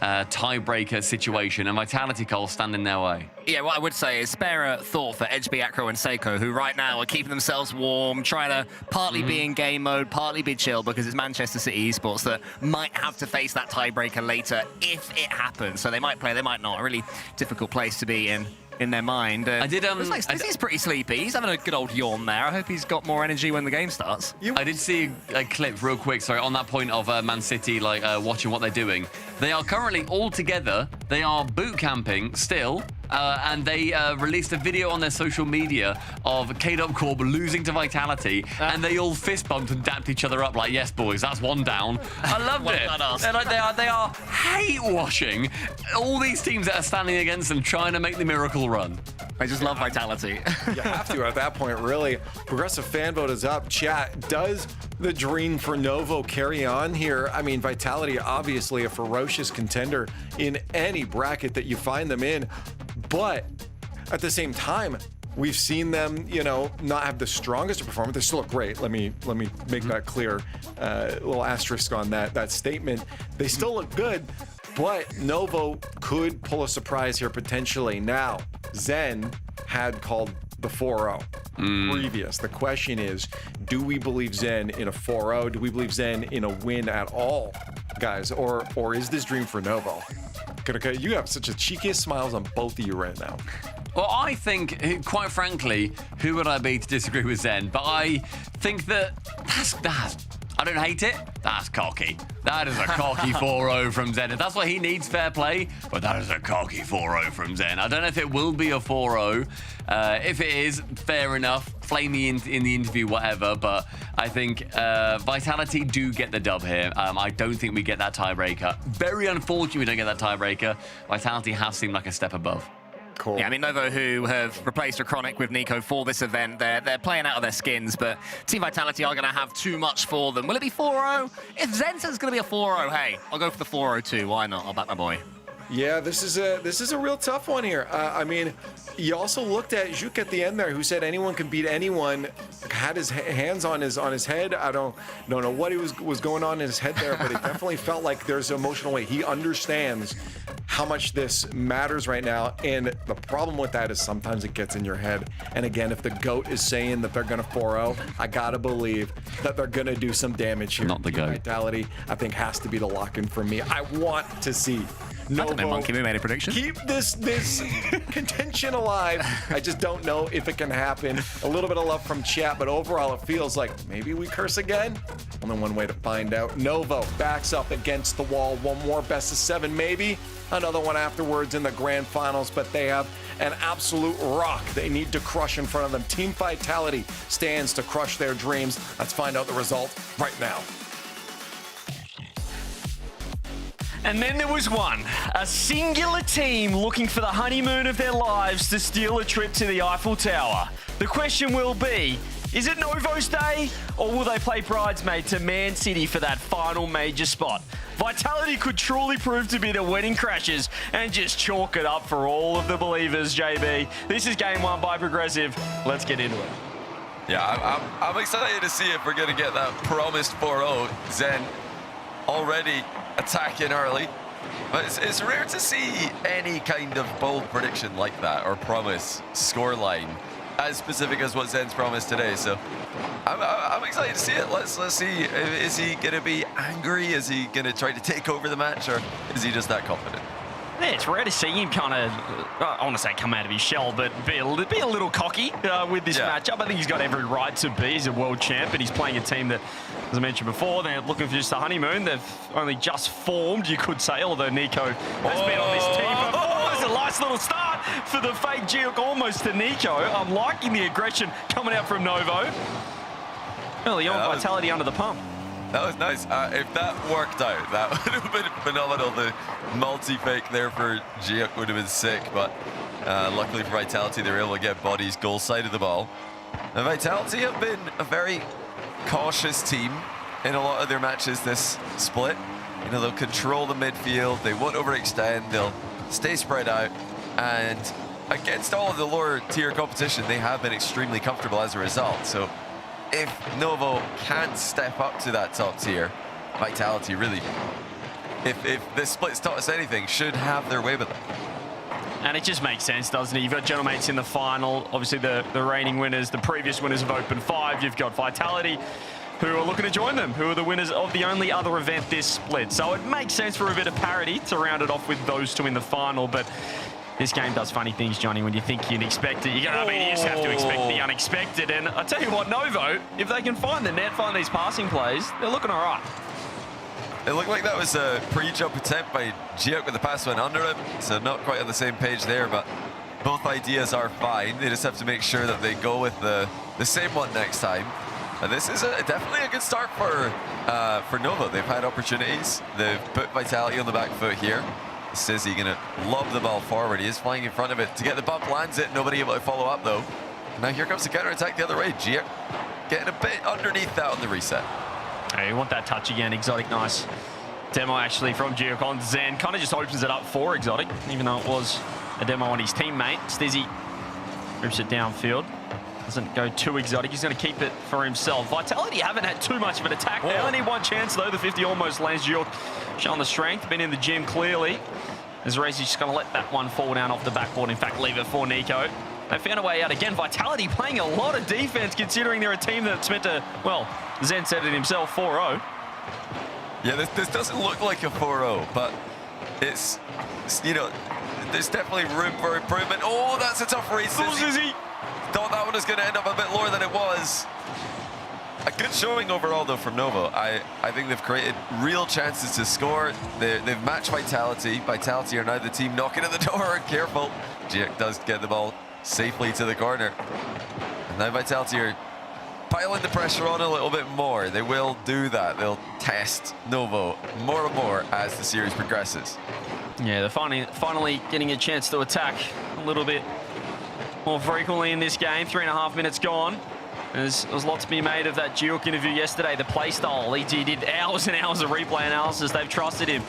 tiebreaker situation, and Vitality Cole stand in their way. Yeah, what I would say is spare a thought for HB Acro and Seiko, who right now are keeping themselves warm, trying to partly be in game mode, partly be chill, because it's Manchester City Esports that might have to face that tiebreaker later if it happens. So they might play, they might not. A really difficult place to be in their mind. Looks like Stizzy's pretty sleepy. He's having a good old yawn there. I hope he's got more energy when the game starts. I did see a clip real quick, sorry, on that point of Man City, watching what they're doing. They are currently all together. They are boot camping still and they released a video on their social media of KCorp losing to Vitality, and they all fist bumped and dapped each other up like, yes, boys, that's one down. I loved it. They're like, they are hate washing all these teams that are standing against them, trying to make the miracle run. I just love Vitality. You have to at that point, really. Progressive fan vote is up. Chat, does the dream for Novo carry on here? I mean, Vitality, obviously a ferocious contender in any bracket that you find them in. But at the same time, we've seen them, you know, not have the strongest performance. They still look great. Let me make that clear. A little asterisk on that statement. They still look good, but Novo could pull a surprise here potentially. Now, Zen had called the 4-0 previous. The question is, do we believe Zen in a 4-0? Do we believe Zen in a win at all, guys? Or is this dream for Novo? You have such a cheekiest smiles on both of you right now. Well, I think, quite frankly, who would I be to disagree with Zen? But I think that that's I don't hate it. That's cocky. That is a cocky 4-0 from Zen. If that's what he needs, fair play. But that is a cocky 4-0 from Zen. I don't know if it will be a 4-0. If it is, fair enough. Flame me in the interview, whatever. But I think Vitality do get the dub here. I don't think we get that tiebreaker. Very unfortunate we don't get that tiebreaker. Vitality has seemed like a step above. Cool. Yeah, I mean, Novo, who have replaced Chronic with Nico for this event, they're playing out of their skins, but Team Vitality are going to have too much for them. Will it be 4-0? If Zen says it's going to be a 4-0, hey, I'll go for the 4-0 too. Why not? I'll back my boy. Yeah, this is a real tough one here. I mean, you also looked at Zhuk at the end there, who said anyone can beat anyone. Had his hands on his head. I don't know what he was going on in his head there, but it definitely felt like there's emotional weight. He understands how much this matters right now, and the problem with that is sometimes it gets in your head. And again, if the GOAT is saying that they're gonna 4-0, I gotta believe that they're gonna do some damage here. Not the GOAT. Vitality, I think, has to be the lock-in for me. I want to see Novo, I don't know, Monkey, we made a prediction. Keep this contention alive. I just don't know if it can happen. A little bit of love from chat, but overall it feels like maybe we curse again. Only one way to find out. Novo backs up against the wall. One more best of 7 maybe. Another one afterwards in the grand finals, but they have an absolute rock they need to crush in front of them. Team Vitality stands to crush their dreams. Let's find out the result right now. And then there was one, a singular team looking for the honeymoon of their lives to steal a trip to the Eiffel Tower. The question will be, is it Novo's day, or will they play bridesmaid to Man City for that final major spot? Vitality could truly prove to be the wedding crashers and just chalk it up for all of the believers, JB. This is game 1 by Progressive. Let's get into it. Yeah, I'm excited to see if we're going to get that promised 4-0. Zen already attacking early, but it's rare to see any kind of bold prediction like that or promise scoreline as specific as what Zen's promised today. So I'm excited to see it. Let's see. Is he going to be angry? Is he going to try to take over the match, or is he just that confident? Yeah, it's rare to see him kind of, I want to say come out of his shell, but be a little cocky with this matchup. I think he's got every right to be. He's a world champ, and he's playing a team that, as I mentioned before, they're looking for just a honeymoon. They've only just formed, you could say, although Nico has been on this team before. It's a nice little start for the fake Geok almost to Nico. I'm liking the aggression coming out from Novo. Early on, Vitality under the pump. That was nice. If that worked out, that would have been phenomenal. The multi-fake there for Geok would have been sick, but luckily for Vitality, they were able to get bodies goal side of the ball. And Vitality have been a very cautious team in a lot of their matches this split. You know, they'll control the midfield, they won't overextend, they'll stay spread out, and against all of the lower tier competition, they have been extremely comfortable as a result. So if Novo can't step up to that top tier, Vitality really, if this split's taught us anything, should have their way with it. And it just makes sense, doesn't it? You've got Gentlemates in the final, obviously the reigning winners, the previous winners of Open 5. You've got Vitality, who are looking to join them, who are the winners of the only other event this split. So it makes sense for a bit of parity to round it off with those two in the final, but this game does funny things, Johnny, when you think you'd expect it. You just have to expect the unexpected. And I tell you what, Novo, if they can find the net, find these passing plays, they're looking all right. It looked like that was a pre-jump attempt by Geok, but the pass went under him, so not quite on the same page there, but both ideas are fine. They just have to make sure that they go with the same one next time. And this is definitely a good start for Novo. They've had opportunities. They've put Vitality on the back foot here. Sizzy gonna lob the ball forward. He is flying in front of it to get the bump, lands it. Nobody able to follow up though. Now here comes the counter attack the other way. Gier getting a bit underneath that on the reset. Hey, you want that touch again, Exotic. Nice demo actually from Gier on Zen. Kind of just opens it up for Exotic, even though it was a demo on his teammate. Stizzy rips it downfield. Doesn't go too Exotic. He's going to keep it for himself. Vitality haven't had too much of an attack. They only need one chance, though. The 50 almost lands. Gier showing the strength. Been in the gym, clearly. As Rezi's just going to let that one fall down off the backboard. In fact, leave it for Nico. They found a way out again. Vitality playing a lot of defense, considering they're a team that's meant to, well, Zen said it himself, 4-0. Yeah, this doesn't look like a 4-0, but it's, you know, there's definitely room for improvement. Oh, that's a tough race. Sizzy. Thought that one was going to end up a bit lower than it was. A good showing overall, though, from Novo. I think they've created real chances to score. They've matched Vitality. Vitality are now the team knocking at the door. Careful. Gier does get the ball safely to the corner. And now Vitality are piling the pressure on a little bit more. They will do that. They'll test Novo more and more as the series progresses. Yeah, they're finally getting a chance to attack a little bit more frequently in this game. 3.5 minutes gone. There's lots to be made of that Gier interview yesterday. The play style. He did hours and hours of replay analysis. They've trusted him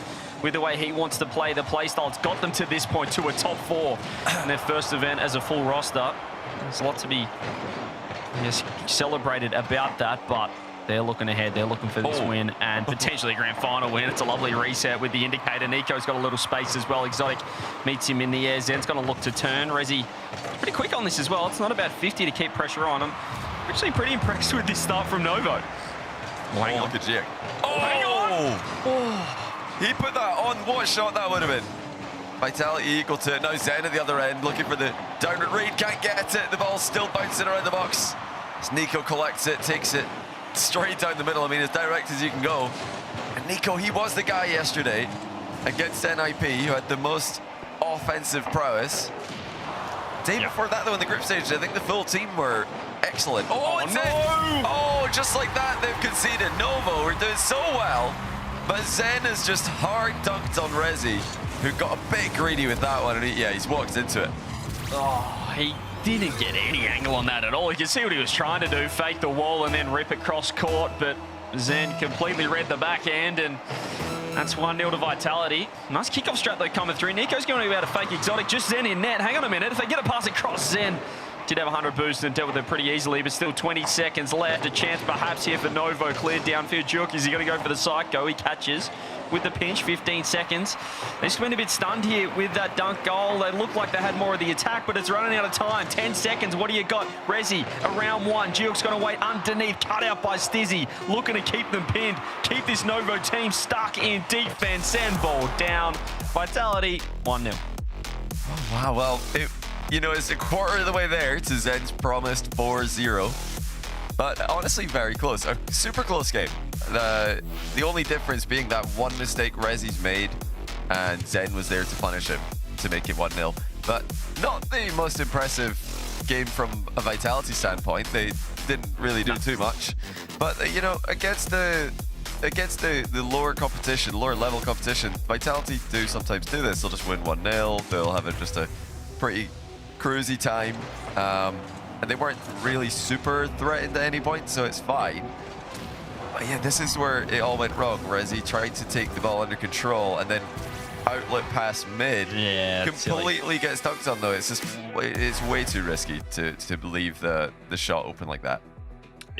with the way he wants to play. The play style. It's got them to this point, to a top 4 in their first event as a full roster. There's a lot to be celebrated about that, but they're looking ahead. They're looking for this win and potentially a grand final win. It's a lovely reset with the indicator. Nico's got a little space as well. Exotic meets him in the air. Zen's going to look to turn. Rezi pretty quick on this as well. It's not about 50 to keep pressure on him. Actually pretty impressed with this start from Novo. Hang on. Look at Gier. Hang on. He put that on. What a shot that would have been. Vitality equal to it. Now Zen at the other end looking for the downward read. Can't get it. The ball's still bouncing around the box. As Nico collects it, takes it straight down the middle. I mean, as direct as you can go. And Nico, he was the guy yesterday against NIP who had the most offensive prowess. Day before that, though, in the group stage, I think the full team were excellent. Oh, it's in! Oh, just like that, they've conceded. Novo are doing so well. But Zen has just hard dunked on Rezi, who got a bit greedy with that one. And he's walked into it. Oh, he didn't get any angle on that at all. You can see what he was trying to do, fake the wall and then rip it cross court, but Zen completely read the backhand, and that's 1-0 to Vitality. Nice kickoff strat though coming through. Nico's going to be able to fake Exotic, just Zen in net. Hang on a minute, if they get a pass across, Zen did have 100 boost and dealt with it pretty easily, but still 20 seconds left. A chance perhaps here for Novo, cleared downfield. Gier, is he going to go for the psycho? He catches with the pinch, 15 seconds. They just went a bit stunned here with that dunk goal. They looked like they had more of the attack, but it's running out of time. 10 seconds, what do you got? Rezi, around one. Gier's going to wait underneath, cut out by Stizzy, looking to keep them pinned, keep this Novo team stuck in defense. Send ball down. Vitality, 1-0. Oh, wow, well, it's a quarter of the way there to Zen's promised 4-0. But honestly, very close. A super close game. The only difference being that one mistake Rezi's made, and Zen was there to punish him to make it 1-0. But not the most impressive game from a Vitality standpoint. They didn't really do too much. But against the lower competition, lower level competition, Vitality do sometimes do this. They'll just win 1-0. They'll have just a pretty cruisy time. And they weren't really super threatened at any point, so it's fine. But yeah, this is where it all went wrong. Rezi tried to take the ball under control and then outlet pass mid. Yeah, completely gets dunked on though. It's way too risky to leave the shot open like that.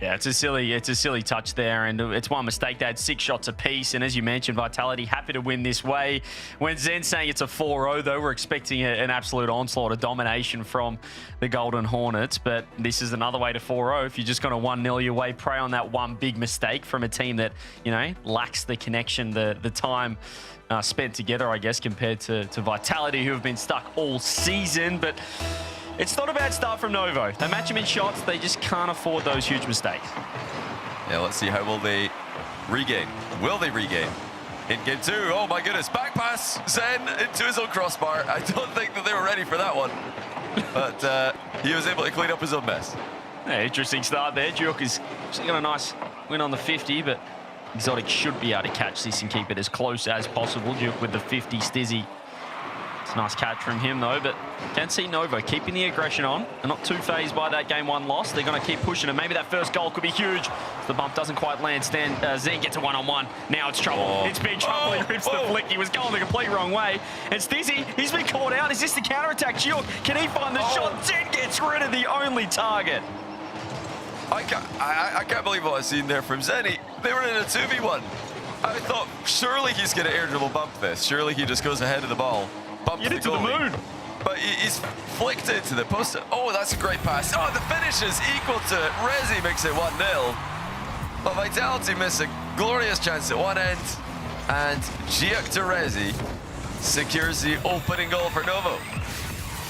Yeah, it's a silly touch there, and it's one mistake. They had 6 shots apiece, and as you mentioned, Vitality happy to win this way. When Zen's saying it's a 4-0, though, we're expecting an absolute onslaught, a domination from the Golden Hornets, but this is another way to 4-0. If you're just going to 1-0 your way, prey on that one big mistake from a team that, lacks the connection, the time spent together, I guess, compared to Vitality, who have been stuck all season, but it's not a bad start from Novo. They match him in shots. They just can't afford those huge mistakes. Yeah, let's see, how will they regain? Will they regain? In game 2, oh my goodness, back pass, Zen into his own crossbar. I don't think that they were ready for that one. but he was able to clean up his own mess. Yeah, interesting start there. Duke has got a nice win on the 50, but Exotic should be able to catch this and keep it as close as possible. Duke with the 50, Stizzy. It's a nice catch from him, though, but can see Novo keeping the aggression on. They're not too phased by that game one loss. They're going to keep pushing it. Maybe that first goal could be huge. The bump doesn't quite land. Zen gets a one-on-one. Now it's trouble. It's big trouble. He rips the flick. He was going the complete wrong way. And Stizzy, he's been caught out. Is this the counter-attack? Duke, can he find the shot? Zen gets rid of the only target. I can't believe what I've seen there from Zenny. They were in a 2v1. I thought, surely he's going to air dribble bump this. Surely he just goes ahead of the ball. Get it to the moon. But he's flicked it to the post. Oh, that's a great pass. Oh, the finish is equal to it. Rezi makes it 1-0. But Vitality miss a glorious chance at one end. And Giak to Rezi secures the opening goal for Novo.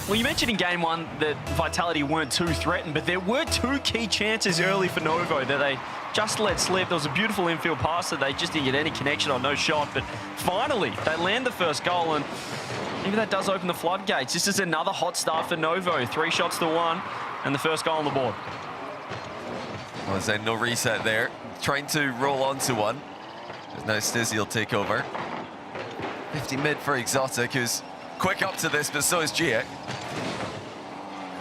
Well, you mentioned in game one that Vitality weren't too threatened, but there were two key chances early for Novo that they just let slip. There was a beautiful infield pass that they just didn't get any connection on, no shot. But finally, they land the first goal, and maybe that does open the floodgates. This is another hot start for Novo. 3 shots to 1, and the first goal on the board. Well, there's no reset there. Trying to roll onto one. Now Stizzy will take over. 50 mid for Exotic, who's quick up to this, but so is Giak.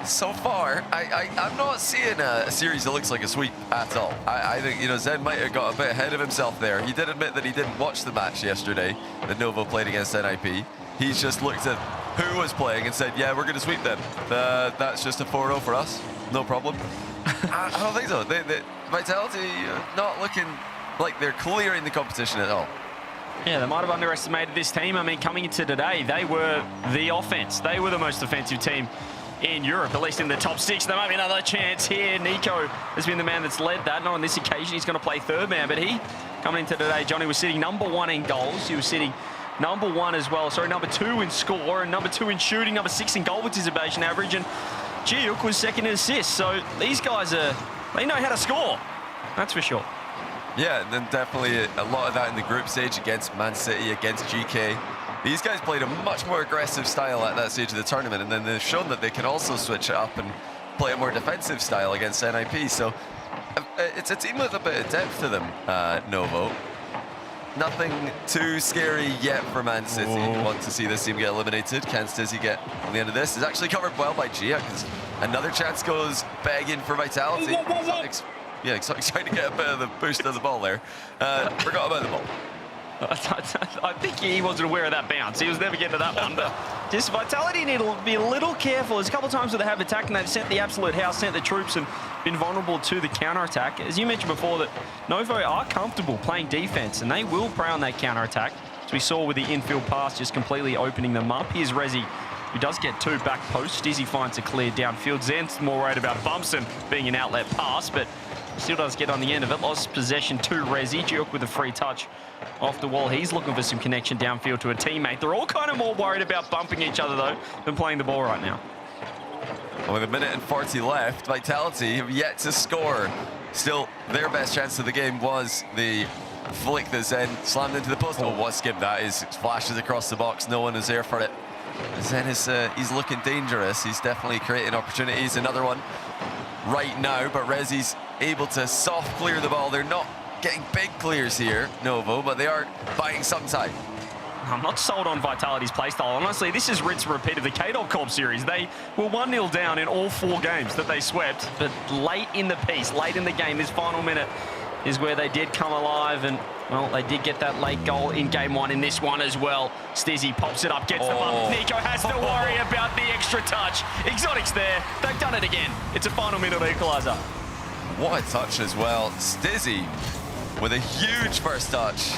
So far, I'm not seeing a series that looks like a sweep at all. I think, you know, Zen might have got a bit ahead of himself there. He did admit that he didn't watch the match yesterday that Novo played against NIP. He's just looked at who was playing and said, yeah, we're going to sweep them. That's just a 4-0 for us. No problem. I don't think so. Vitality not looking like they're clearing the competition at all. Yeah, they might have underestimated this team. I mean, coming into today, they were the offense. They were the most offensive team in Europe, at least in the top 6. There might be another chance here. Nico has been the man that's led that. Not on this occasion. He's going to play third man, but he, coming into today, Johnny was sitting number 1 in goals. He was sitting number 1 as well. Sorry, number 2 in score, and number 2 in shooting, number 6 in goal participation average, and Giuk was 2nd in assists. So these guys they know how to score. That's for sure. Yeah, and then definitely a lot of that in the group stage against Man City, against GK. These guys played a much more aggressive style at that stage of the tournament, and then they've shown that they can also switch it up and play a more defensive style against NIP. So it's a team with a bit of depth to them, Novo. Nothing too scary yet for Man City. Want to see this team get eliminated. Can Stizzy get on the end of this? It's actually covered well by Gia, because another chance goes begging for Vitality. Yeah, Exotic's trying to get a bit of the boost of the ball there. Forgot about the ball. I think he wasn't aware of that bounce. He was never getting to that one. But just Vitality need to be a little careful. There's a couple of times where they have attacked and they've sent the absolute house, sent the troops, and been vulnerable to the counter-attack. As you mentioned before, that Novo are comfortable playing defense, and they will prey on that counter-attack. As we saw with the infield pass, just completely opening them up. Here's Rezi, who does get 2 back posts. Dizzy finds a clear downfield. Zen's more worried about Bumpson being an outlet pass, but still does get on the end of it. Lost possession to Rezi. Giuk with a free touch off the wall. He's looking for some connection downfield to a teammate. They're all kind of more worried about bumping each other, though, than playing the ball right now. With 1 minute and 40 left, Vitality have yet to score. Still, their best chance of the game was the flick that Zen slammed into the post. Oh, what a skip that is. It flashes across the box. No one is there for it. Zen is he's looking dangerous. He's definitely creating opportunities. Another one right now, but Rezi's able to soft clear the ball. They're not getting big clears here, Novo, but they are buying some time. I'm not sold on Vitality's playstyle. Honestly, this is rinse and repeat of the KCorp series. They were 1-0 down in all 4 games that they swept, but late in the piece, late in the game, this final minute is where they did come alive, and, well, they did get that late goal in game 1 in this one as well. Stizzy pops it up, gets the bump. Nico has to worry about the extra touch. Exotic's there. They've done it again. It's a final minute equaliser. What a touch as well. Stizzy with a huge first touch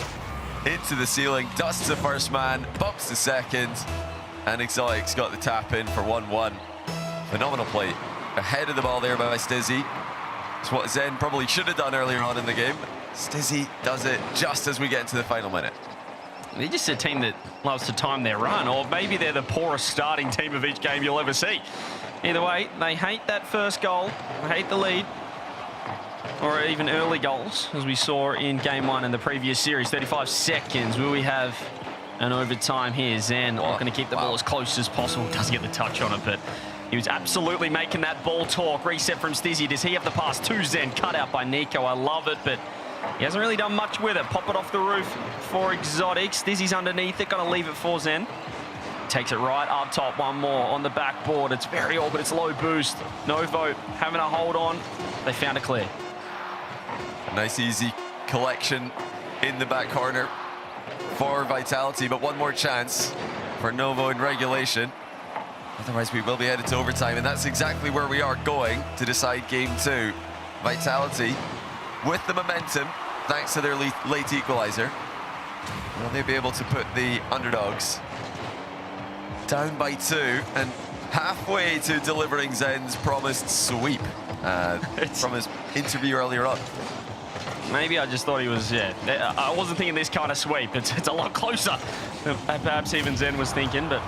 into the ceiling, dusts the first man, bumps the second, and Exotic's got the tap in for 1-1. Phenomenal play. Ahead of the ball there by Stizzy. It's what Zen probably should have done earlier on in the game. Stizzy does it just as we get into the final minute. They're just a team that loves to time their run, or maybe they're the poorest starting team of each game you'll ever see. Either way, they hate that first goal, they hate the lead, or even early goals, as we saw in game 1 in the previous series. 35 seconds. Will we have an overtime here? Zen going to keep the ball as close as possible. Doesn't get the touch on it, but He was absolutely making that ball talk. Reset from Stizzy. Does he have the pass to Zen? Cut out by Nico. I love it, but he hasn't really done much with it. Pop it off the roof for Exotic. Stizzy's underneath it. Going to leave it for Zen. Takes it right up top. One more on the backboard. It's very awkward. It's low boost. Novo having a hold on. They found a clear. A nice, easy collection in the back corner for Vitality, but one more chance for Novo in regulation. Otherwise, we will be headed to overtime, and that's exactly where we are going to decide game 2. Vitality, with the momentum, thanks to their late equalizer, will they be able to put the underdogs down by 2 and halfway to delivering Zen's promised sweep from his interview earlier on? Maybe I just thought he was, I wasn't thinking this kind of sweep. It's a lot closer than perhaps even Zen was thinking, but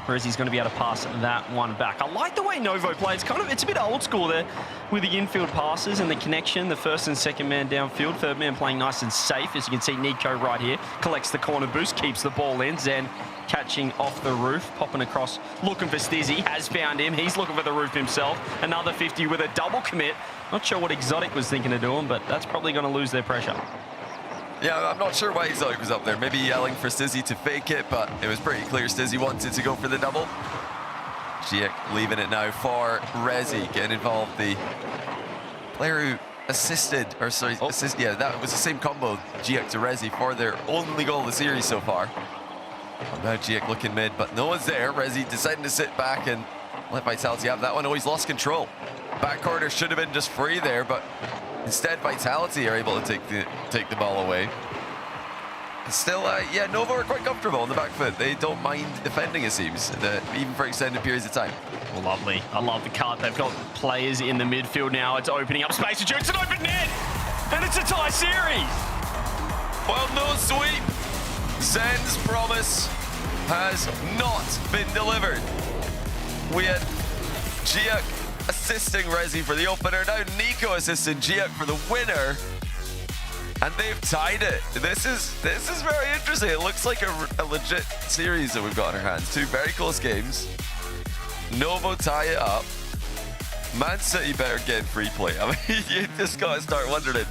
whereas he's going to be able to pass that one back. I like the way Novo plays. It's a bit old school there with the infield passes and the connection. The first and second man downfield. Third man playing nice and safe. As you can see, Nico right here collects the corner boost, keeps the ball in. Zen catching off the roof, popping across, looking for Stizzy. Has found him. He's looking for the roof himself. Another 50 with a double commit. Not sure what Exotic was thinking of doing, but that's probably going to lose their pressure. Yeah, I'm not sure why Exotic was up there. Maybe yelling for Stizzy to fake it, but it was pretty clear Stizzy wanted to go for the double. Giek leaving it now for Rezi, getting involved. The player who assisted, or sorry, yeah, that was the same combo, Giek to Rezi, for their only goal of the series so far. Now Giek looking mid, but no one's there. Rezi deciding to sit back and let Vitality have that one. Oh, he's lost control. Back corner should have been just free there, but instead, Vitality are able to take the ball away. Still, yeah, Novo are quite comfortable on the back foot. They don't mind defending, it seems, even for extended periods of time. Lovely. I love the cut. They've got players in the midfield now. It's opening up space. It's an open net, and it's a tie series. Well, no sweep. Zen's promise has not been delivered. We had Giek assisting Rezi for the opener. Now Nico assisting Giek for the winner. And they've tied it. This is very interesting. It looks like a legit series that we've got in our hands. 2 very close games. Novo tie it up. Man City better get free play. I mean, you just got to start wondering.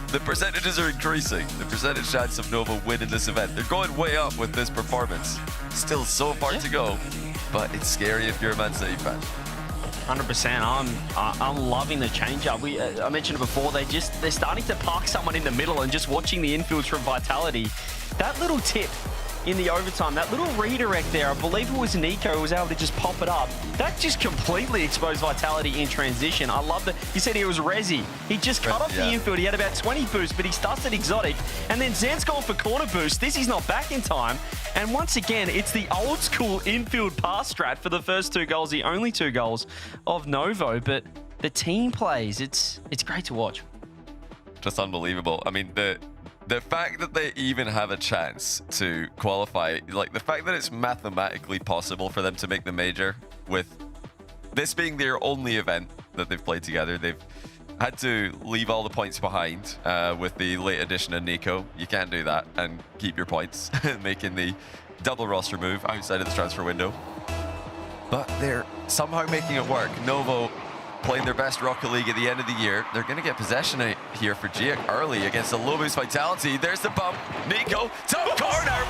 The percentages are increasing. The percentage chance of Novo winning this event. They're going way up with this performance. Still so far to go, but it's scary if you're a Man City fan. 100%. I'm loving the change-up. I mentioned it before. They're starting to park someone in the middle and just watching the infields from Vitality. That little tip in the overtime, that little redirect there, I believe it was Nico who was able to just pop it up. That just completely exposed Vitality in transition. I love that. You said he was Rezi. He just cut off the infield. He had about 20 boosts, but he starts at Exotic. And then Zen's gone for corner boost. He's not back in time. And once again, it's the old school infield pass strat for the first 2 goals, the only 2 goals of Novo. But the team plays, it's great to watch. Just unbelievable. I mean, the fact that they even have a chance to qualify, like the fact that it's mathematically possible for them to make the major, with this being their only event that they've played together. They've had to leave all the points behind with the late addition of Nico. You can't do that and keep your points, making the double roster move outside of the transfer window. But they're somehow making it work. Novo playing their best Rocket League at the end of the year. They're going to get possession here for Giek early against the low boost Vitality. There's the bump. Nico, top corner,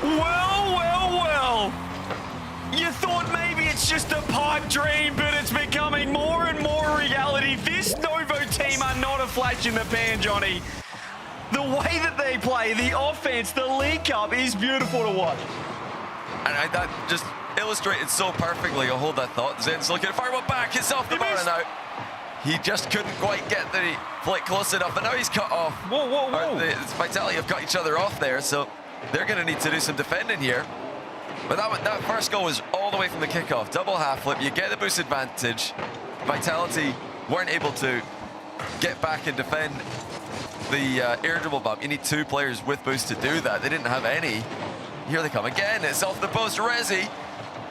1-0. Well. You thought maybe it's just a pipe dream, but it's becoming more and more reality. This Novo team are not a flash in the pan, Johnny. The way that they play, the offense, the League Cup is beautiful to watch. And that just illustrated so perfectly. I'll hold that thought. Zen's looking to fire one back. It's off the bar and out. He just couldn't quite get the flick close enough, and now he's cut off. Whoa. Vitality have cut each other off there, so they're going to need to do some defending here. But that first goal was all the way from the kickoff. Double half flip. You get the boost advantage. Vitality weren't able to get back and defend the air dribble bump. You need 2 players with boost to do that. They didn't have any. Here they come again. It's off the post. Rezi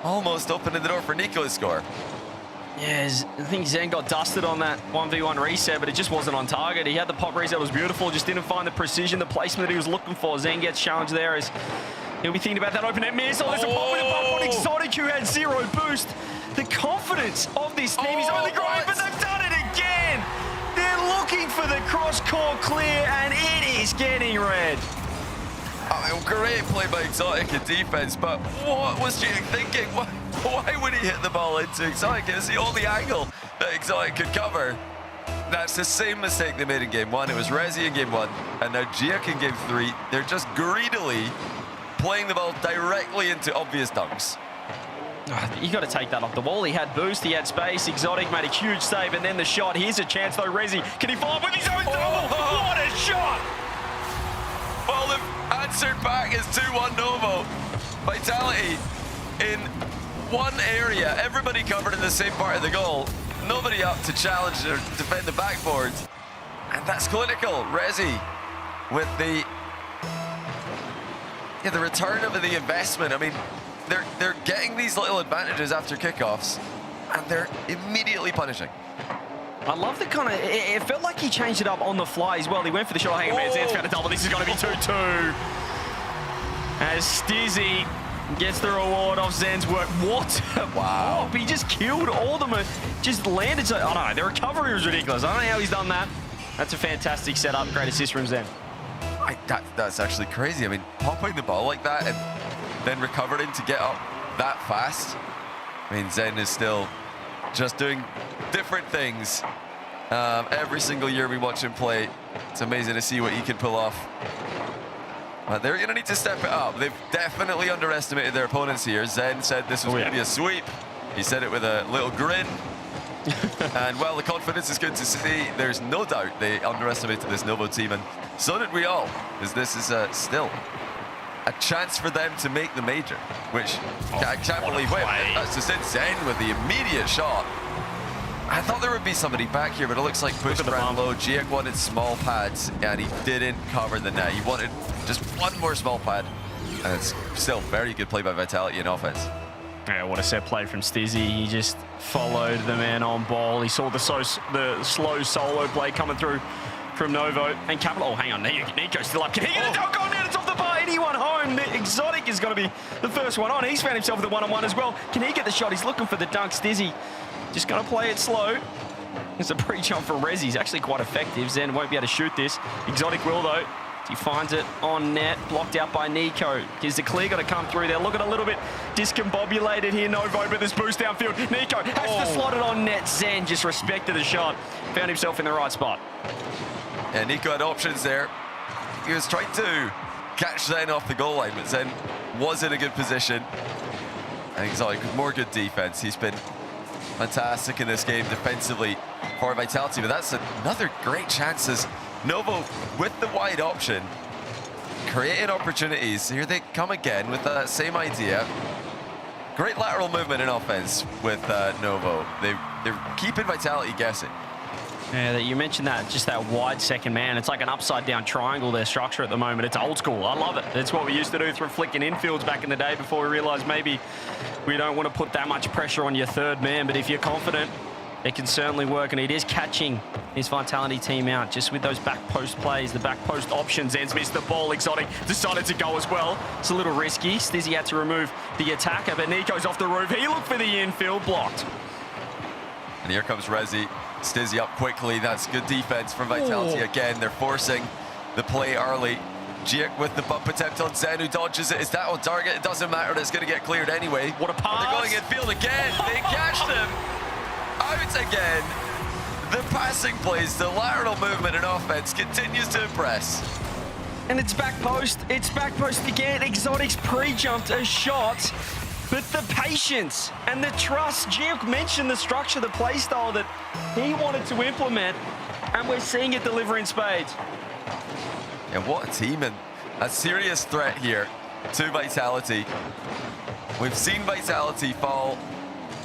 almost opening the door for Nico to score. Yeah, I think Zen got dusted on that 1v1 reset, but it just wasn't on target. He had the pop reset, it was beautiful, just didn't find the precision, the placement that he was looking for. Zen gets challenged there as He'll be thinking about that open net miss. Oh, there's a pop with a bump on Exotic, who had 0 boost. The confidence of this team is only growing, but they've done it again. They're looking for the cross-court clear, and it is getting red. Oh, great play by Exotic in defense, but what was Jake thinking? Why would he hit the ball into Exotic? It was the only angle that Exotic could cover. That's the same mistake they made in game 1. It was Rezi in game 1, and now Jake in game 3. They're just greedily playing the ball directly into obvious dunks. You got to take that off the wall. He had boost, he had space. Exotic made a huge save, and then the shot. Here's a chance though. Rezi, can he follow up with his own double? What a shot! Well, the answer back is 2-1 Novo. Vitality in one area. Everybody covered in the same part of the goal. Nobody up to challenge or defend the backboard. And that's clinical. Rezi with the return of the investment. I mean, they're getting these little advantages after kickoffs, and they're immediately punishing. I love the kind of, it felt like he changed it up on the fly as well. He went for the shot, hang on, man, Zan's found a double. This is going to be 2-2. As Stizzy gets the reward of Zen's work. What? Wow. He just killed all of them. Just landed. So, I don't know, the recovery was ridiculous. I don't know how he's done that. That's a fantastic setup. Great assist from Zen. That's actually crazy. I mean, popping the ball like that and then recovering to get up that fast. I mean, Zen is still just doing different things. Every single year we watch him play, it's amazing to see what he can pull off. But they're going to need to step it up. They've definitely underestimated their opponents here. Zen said this was going to be a sweep. He said it with a little grin. And while the confidence is good to see, there's no doubt they underestimated this Novo team, and so did we all, because this is still a chance for them to make the major, which I can't believe. Wait, that's just it. Zen with the immediate shot. I thought there would be somebody back here, but it looks like push down low. Jake wanted small pads, and he didn't cover the net. He wanted just one more small pad, and it's still very good play by Vitality in offense. Yeah, what a set play from Stizzy. He just followed the man on ball. He saw the slow solo play coming through from Novo. And Capital, oh, hang on, Nico's still up. Can he get a dunk on net? It's off the bar. Anyone home? The Exotic is going to be the first one on. He's found himself with a one-on-one as well. Can he get the shot? He's looking for the dunk. Stizzy just going to play it slow. It's a pre-jump from Rezi. He's actually quite effective. Zen won't be able to shoot this. Exotic will, though. He finds it on net, blocked out by Nico. Here's the clear, got to come through there. Looking a little bit discombobulated here, Novo, but this boost downfield. Nico has to slot it on net. Zen just respected the shot. Found himself in the right spot. Yeah, Nico had options there. He was trying to catch Zen off the goal line, but Zen was in a good position. And Exotic with more good defense. He's been fantastic in this game defensively for Vitality, but that's another great chance as Novo with the wide option, creating opportunities. Here they come again with that same idea. Great lateral movement in offense with Novo. They're keeping Vitality guessing. Yeah, you mentioned that, just that wide second man. It's like an upside down triangle, their structure at the moment. It's old school. I love it. It's what we used to do through flicking infields back in the day before we realized maybe we don't want to put that much pressure on your third man. But if you're confident, it can certainly work, and it is catching his Vitality team out just with those back post plays, the back post options. Zen's missed the ball. Exotic decided to go as well. It's a little risky. Stizzy had to remove the attacker, but Nico's off the roof. He looked for the infield, blocked. And here comes Rezi. Stizzy up quickly. That's good defense from Vitality again. They're forcing the play early. Jake with the bump attempt on Zen, who dodges it. Is that on target? It doesn't matter. It's going to get cleared anyway. What a pass. They're going infield again. They catched him. Out again. The passing plays, the lateral movement and offense continues to impress. And it's back post. It's back post again. Exotic's pre-jumped a shot, but the patience and the trust. Gio mentioned the structure, the play style that he wanted to implement, and we're seeing it deliver in spades. Yeah, what a team, and a serious threat here to Vitality. We've seen Vitality fall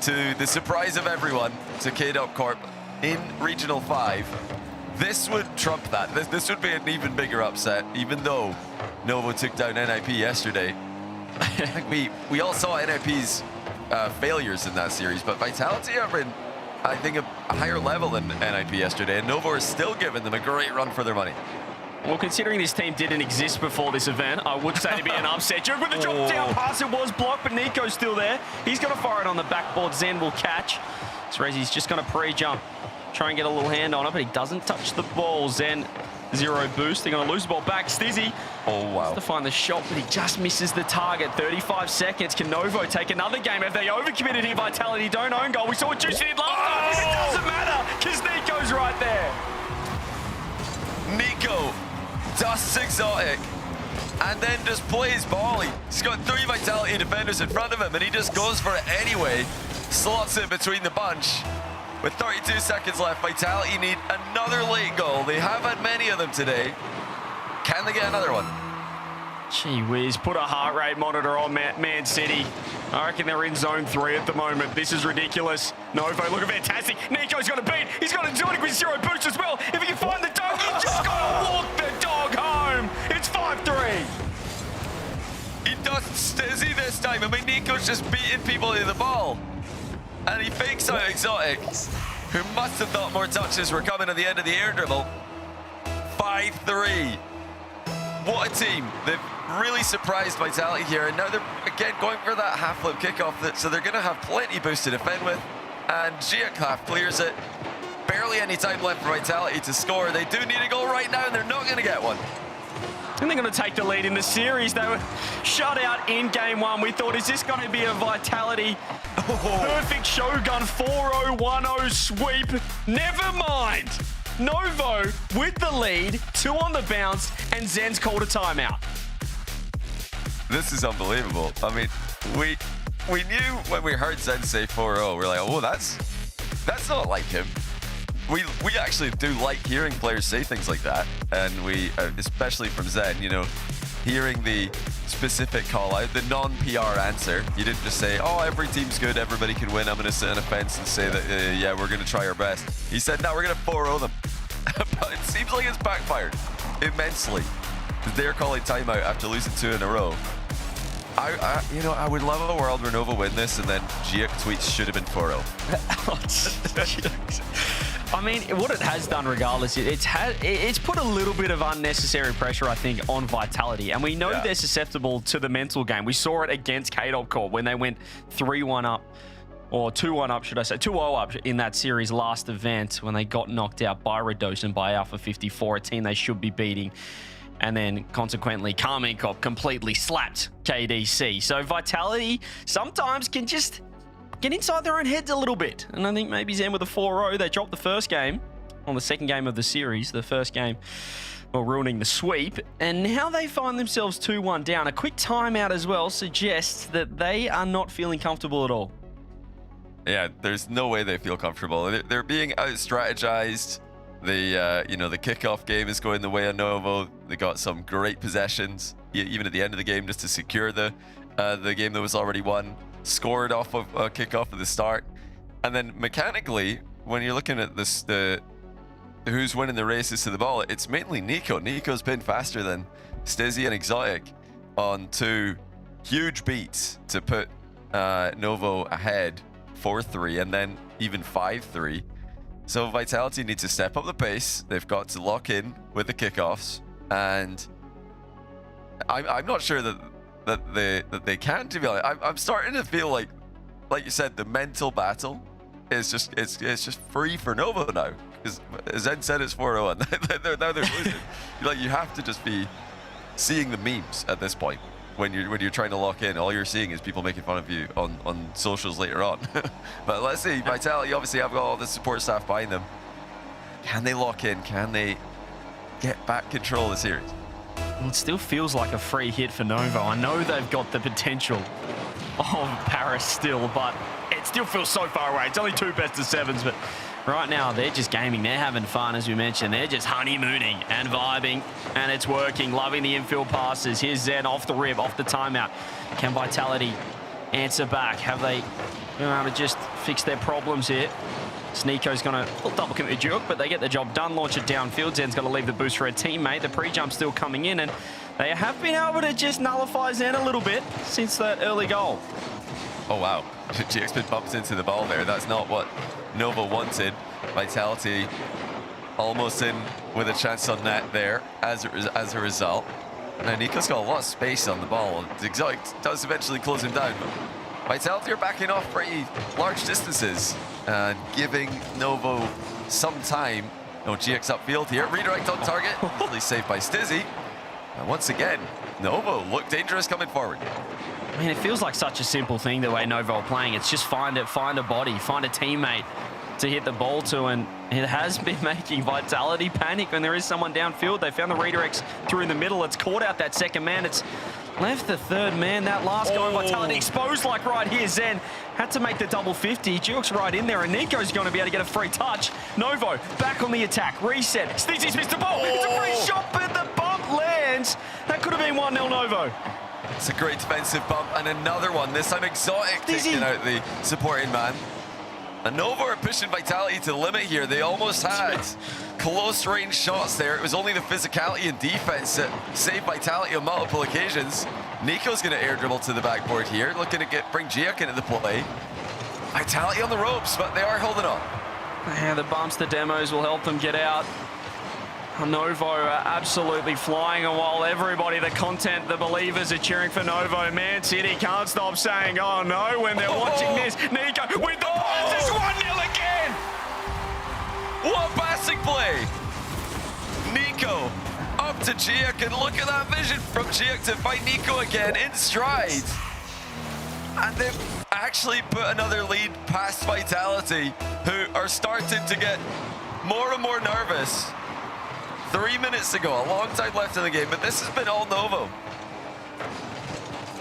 to the surprise of everyone, to KCorp in Regional 5. This would trump that. This would be an even bigger upset, even though Novo took down NIP yesterday. I think we all saw NIP's failures in that series, but Vitality are in, I think, a higher level than NIP yesterday, and Novo is still giving them a great run for their money. Well, considering this team didn't exist before this event, I would say to be an upset. Juke with the drop down pass, it was blocked, but Nico's still there. He's going to fire it on the backboard. Zen will catch. So Rezzy's just going to pre-jump, try and get a little hand on it, but he doesn't touch the ball. Zen, 0 boost. They're going to lose the ball back. Stizzy. Oh, wow. To find the shot, but he just misses the target. 35 seconds. Can Novo take another game? Have they overcommitted here? Vitality don't own goal. We saw what Juicy did last time. It doesn't matter because Nico's right there. Nico dusts Exotic and then just plays ball. He's got 3 Vitality defenders in front of him and he just goes for it anyway. Slots it between the bunch. With 32 seconds left, Vitality need another late goal. They have had many of them today. Can they get another one? Gee whiz, put a heart rate monitor on Man City. I reckon they're in zone 3 at the moment. This is ridiculous. Novo looking fantastic. Nico's got a beat. He's got to do it with 0 boost as well. If he can find the dog, he's just got to walk the dog home. It's 5-3. He doesn't Stizzy this time. I mean, Nico's just beating people to the ball. And he fakes out Exotic, who must have thought more touches were coming at the end of the air dribble. 5-3. What a team. They've really surprised Vitality here. And now they're, again, going for that half-flip kickoff. So they're going to have plenty boost to defend with. And Giak half clears it. Barely any time left for Vitality to score. They do need a goal right now, and they're not going to get one. And they're going to take the lead in the series. They were shut out in game 1. We thought, is this going to be a Vitality perfect Shogun 4-0, 1-0 sweep? Never mind. Novo with the lead, 2 on the bounce, and Zen's called a timeout. This is unbelievable. I mean, we knew when we heard Zen say 4-0, we're like, oh, that's not like him. We actually do like hearing players say things like that, and we, especially from Zen, you know, hearing the specific call out, the non-PR answer. You didn't just say, oh, every team's good, everybody can win, I'm going to sit on a fence and say that, yeah, we're going to try our best. He said, no, we're going to 4-0 them. But it seems like it's backfired immensely. They're calling timeout after losing 2 in a row. I would love a world where Novo win this and then Giak tweets should have been 4-0. I mean, what it has done regardless, it's put a little bit of unnecessary pressure, I think, on Vitality. And we know they're susceptible to the mental game. We saw it against KCorp when they went 3-1 up, or 2-1 up, should I say, 2-0 up in that series last event when they got knocked out by Redos and by Alpha 54, a team they should be beating. And then, consequently, Carmine Corp completely slapped KDC. So Vitality sometimes can just get inside their own heads a little bit. And I think maybe Zen with a 4-0, they dropped the first game on the second game of the series. The first game, well, ruining the sweep. And now they find themselves 2-1 down. A quick timeout as well suggests that they are not feeling comfortable at all. Yeah, there's no way they feel comfortable. They're being out-strategized. The kickoff game is going the way of Novo. They got some great possessions, even at the end of the game, just to secure the game that was already won. Scored off of a kickoff at the start. And then mechanically, when you're looking at this, who's winning the races to the ball, it's mainly Nico. Nico's been faster than Stizzy and Exotic on 2 huge beats to put Novo ahead 4-3 and then even 5-3. So Vitality needs to step up the pace. They've got to lock in with the kickoffs, and I'm not sure that they can. To be honest, I'm starting to feel like you said, the mental battle is just it's just free for Novo now, because Zen said it's 4-0 and now they're losing. Like, you have to just be seeing the memes at this point. When you're trying to lock in, all you're seeing is people making fun of you on socials later on. But let's see, Vitality obviously have got all the support staff behind them. Can they lock in? Can they get back control of the series? Well, it still feels like a free hit for Novo. I know they've got the potential of Paris still, but it still feels so far away. It's only 2 best-of-7s, but right now they're just gaming. They're having fun, as we mentioned. They're just honeymooning and vibing, and it's working. Loving the infield passes. Here's Zen off the rib, off the timeout. Can Vitality answer back? Have they been able to just fix their problems here? Sneako's going to double commit to Duke, but they get the job done. Launch it downfield. Zen's going to leave the boost for a teammate. The pre-jump still coming in, and they have been able to just nullify Zen a little bit since that early goal. Oh, wow. GX been bumped into the ball there. That's not what Novo wanted. Vitality almost in with a chance on net there as a result. Now Nico's got a lot of space on the ball. Exotic does eventually close him down, but Vitality are backing off pretty large distances and giving Novo some time. No GX upfield here. Redirect on target. Easily saved by Stizzy. And once again, Novo look dangerous coming forward. I mean, it feels like such a simple thing the way Novo are playing. It's just find a body, find a teammate to hit the ball to, and it has been making Vitality panic when there is someone downfield. They found the redirects through in the middle. It's caught out that second man. It's left the third man. That last guy, Vitality exposed like right here. Zen had to make the double 50. Jukes right in there, and Nico's going to be able to get a free touch. Novo back on the attack. Reset. Stizzy's missed the ball. It's a free shot, but the bump lands. That could have been 1-0 Novo. It's a great defensive bump, and another one. This time Exotic taking out the supporting man. And Novo are pushing Vitality to the limit here. They almost had close range shots there. It was only the physicality and defense that saved Vitality on multiple occasions. Nico's going to air dribble to the backboard here, looking to bring Giak into the play. Vitality on the ropes, but they are holding on. Yeah, the bumps, the demos will help them get out. Novo are absolutely flying, and while everybody, the content, the believers are cheering for Novo, Man City can't stop saying, oh no, when they're watching this. Nico with the pass, it's 1-0 again! What passing play! Nico up to Giak, and look at that vision from Giak to fight Nico again in stride. And they've actually put another lead past Vitality, who are starting to get more and more nervous. 3 minutes to go, a long time left in the game, but this has been all Novo.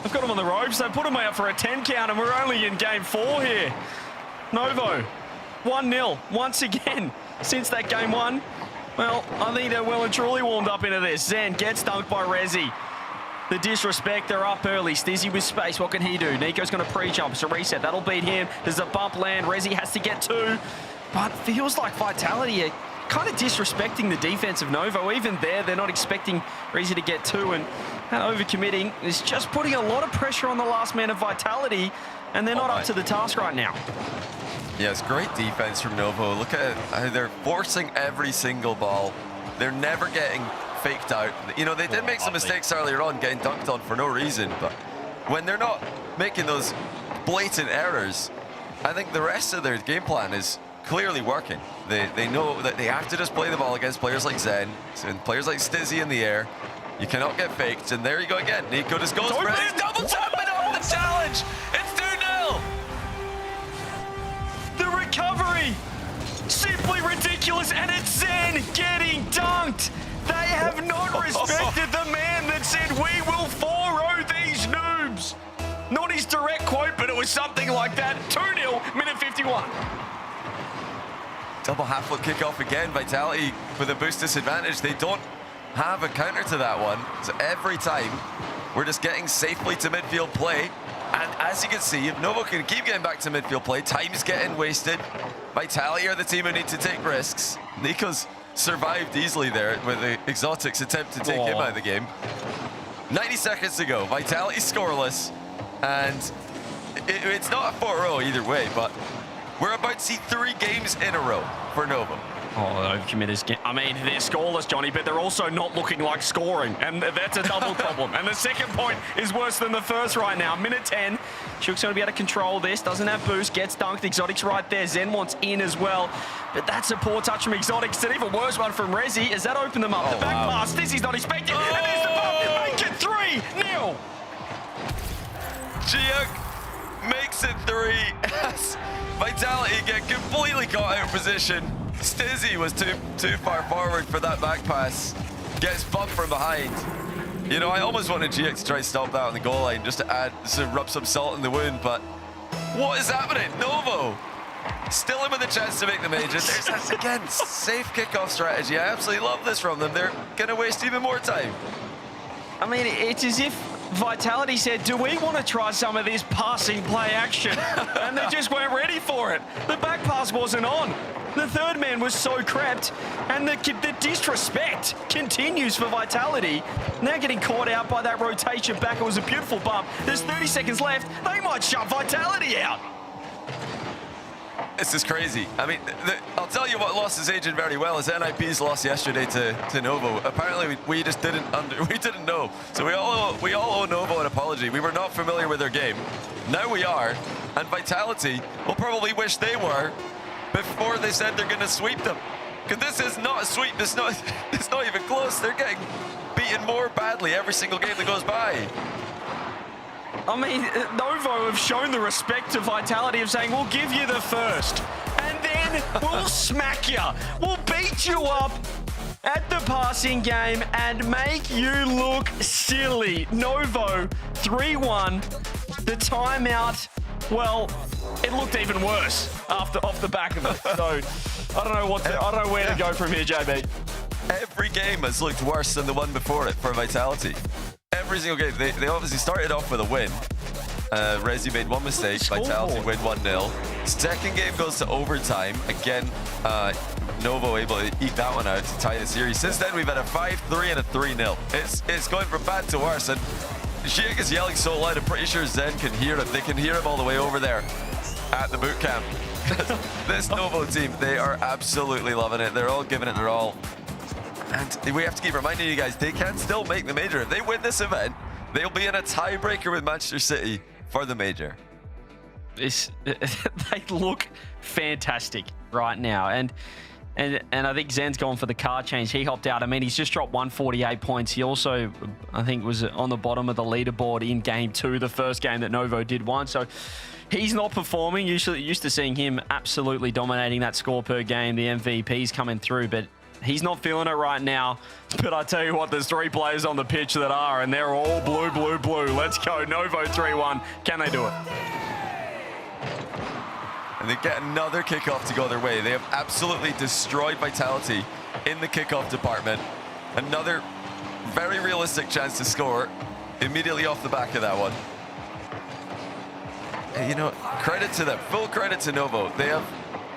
I've got him on the ropes. They put him out for a 10 count, and we're only in game 4 here. Novo, 1-0 once again since that game 1. Well, I think they're well and truly warmed up into this. Zen gets dunked by Rezi. The disrespect, they're up early. Stizzy with space, what can he do? Nico's going to pre-jump, it's a reset, that'll beat him. There's a bump land, Rezi has to get 2. But feels like Vitality are kind of disrespecting the defense of Novo. Even there, they're not expecting Rezi to get 2, and that overcommitting is just putting a lot of pressure on the last man of Vitality, and they're not up to the task right now. Yeah, it's great defense from Novo. Look at how they're forcing every single ball. They're never getting faked out. You know, they did make some mistakes earlier on, getting dunked on for no reason, but when they're not making those blatant errors, I think the rest of their game plan is clearly working. They know that they have to just play the ball against players like Zen and players like Stizzy in the air. You cannot get faked, and there you go again. Nico just goes for it. He's double tapping off the challenge. It's 2-0. The recovery, simply ridiculous, and it's Zen getting dunked. They have not respected the man that said, we will 4-0 these noobs. Not his direct quote, but it was something like that. 2-0, minute 51. Double half-foot kickoff again. Vitality with a boost disadvantage. They don't have a counter to that one. So every time, we're just getting safely to midfield play. And as you can see, if Novo can keep getting back to midfield play, time's getting wasted. Vitality are the team who need to take risks. Nico's survived easily there with the Exotics attempt to take him out of the game. 90 seconds to go. Vitality scoreless. And it's not a 4-0 either way, but we're about to see 3 games in a row for Novo. Oh, the overcommitters. I mean, they're scoreless, Johnny, but they're also not looking like scoring, and that's a double problem. And the second point is worse than the first right now. Minute 10. Shook's going to be able to control this. Doesn't have boost. Gets dunked. Exotic's right there. Zen wants in as well. But that's a poor touch from Exotics. It's an even worse one from Rezi. Has that opened them up? The back pass. Stizzy's not expecting. And there's the bump. Make it 3-0. Giak makes it 3. Vitality get completely caught out of position. Stizzy was too far forward for that back pass. Gets bumped from behind. You know, I almost wanted Giak to try and stop that on the goal line just to rub some salt in the wound, but what is happening? Novo still in with a chance to make the major. There's again, safe kickoff strategy. I absolutely love this from them. They're going to waste even more time. I mean, it's as if Vitality said, do we want to try some of this passing play action? And they just weren't ready for it. The back pass wasn't on. The third man was so crept, and the disrespect continues for Vitality. Now getting caught out by that rotation back. It was a beautiful bump. There's 30 seconds left. They might shut Vitality out. This is crazy. I mean, I'll tell you what lost his agent very well is NIP's loss yesterday to Novo. Apparently, we just didn't know. So we all owe Novo an apology. We were not familiar with their game. Now we are, and Vitality will probably wish they were before they said they're going to sweep them. Because this is not a sweep. It's not even close. They're getting beaten more badly every single game that goes by. I mean, Novo have shown the respect to Vitality of saying, we'll give you the first, and then we'll smack you. We'll beat you up at the passing game and make you look silly. Novo, 3-1. The timeout, well, it looked even worse off the back of it. So I don't know where to go from here, JB. Every game has looked worse than the one before it for Vitality. Every single game. They obviously started off with a win. Resi made one mistake. Vitality win 1-0. Second game goes to overtime. Again, Novo able to eke that one out to tie the series. Since then, we've had a 5-3 and a 3-0. It's going from bad to worse. And Sheik is yelling so loud, I'm pretty sure Zen can hear him. They can hear him all the way over there at the boot camp. This Novo team, they are absolutely loving it. They're all giving it their all. And we have to keep reminding you guys, they can still make the major. If they win this event, they'll be in a tiebreaker with Manchester City for the major. They look fantastic right now. And I think Zen's gone for the card change. He hopped out. I mean, he's just dropped 148 points. He also, I think, was on the bottom of the leaderboard in game 2, the first game that Novo did won. So he's not performing. Usually used to seeing him absolutely dominating that score per game. The MVP's coming through, but he's not feeling it right now. But I tell you what, there's 3 players on the pitch that are, and they're all blue, blue, blue. Let's go. Novo 3-1. Can they do it? And they get another kickoff to go their way. They have absolutely destroyed Vitality in the kickoff department. Another very realistic chance to score immediately off the back of that one. And, you know, credit to them. Full credit to Novo. They have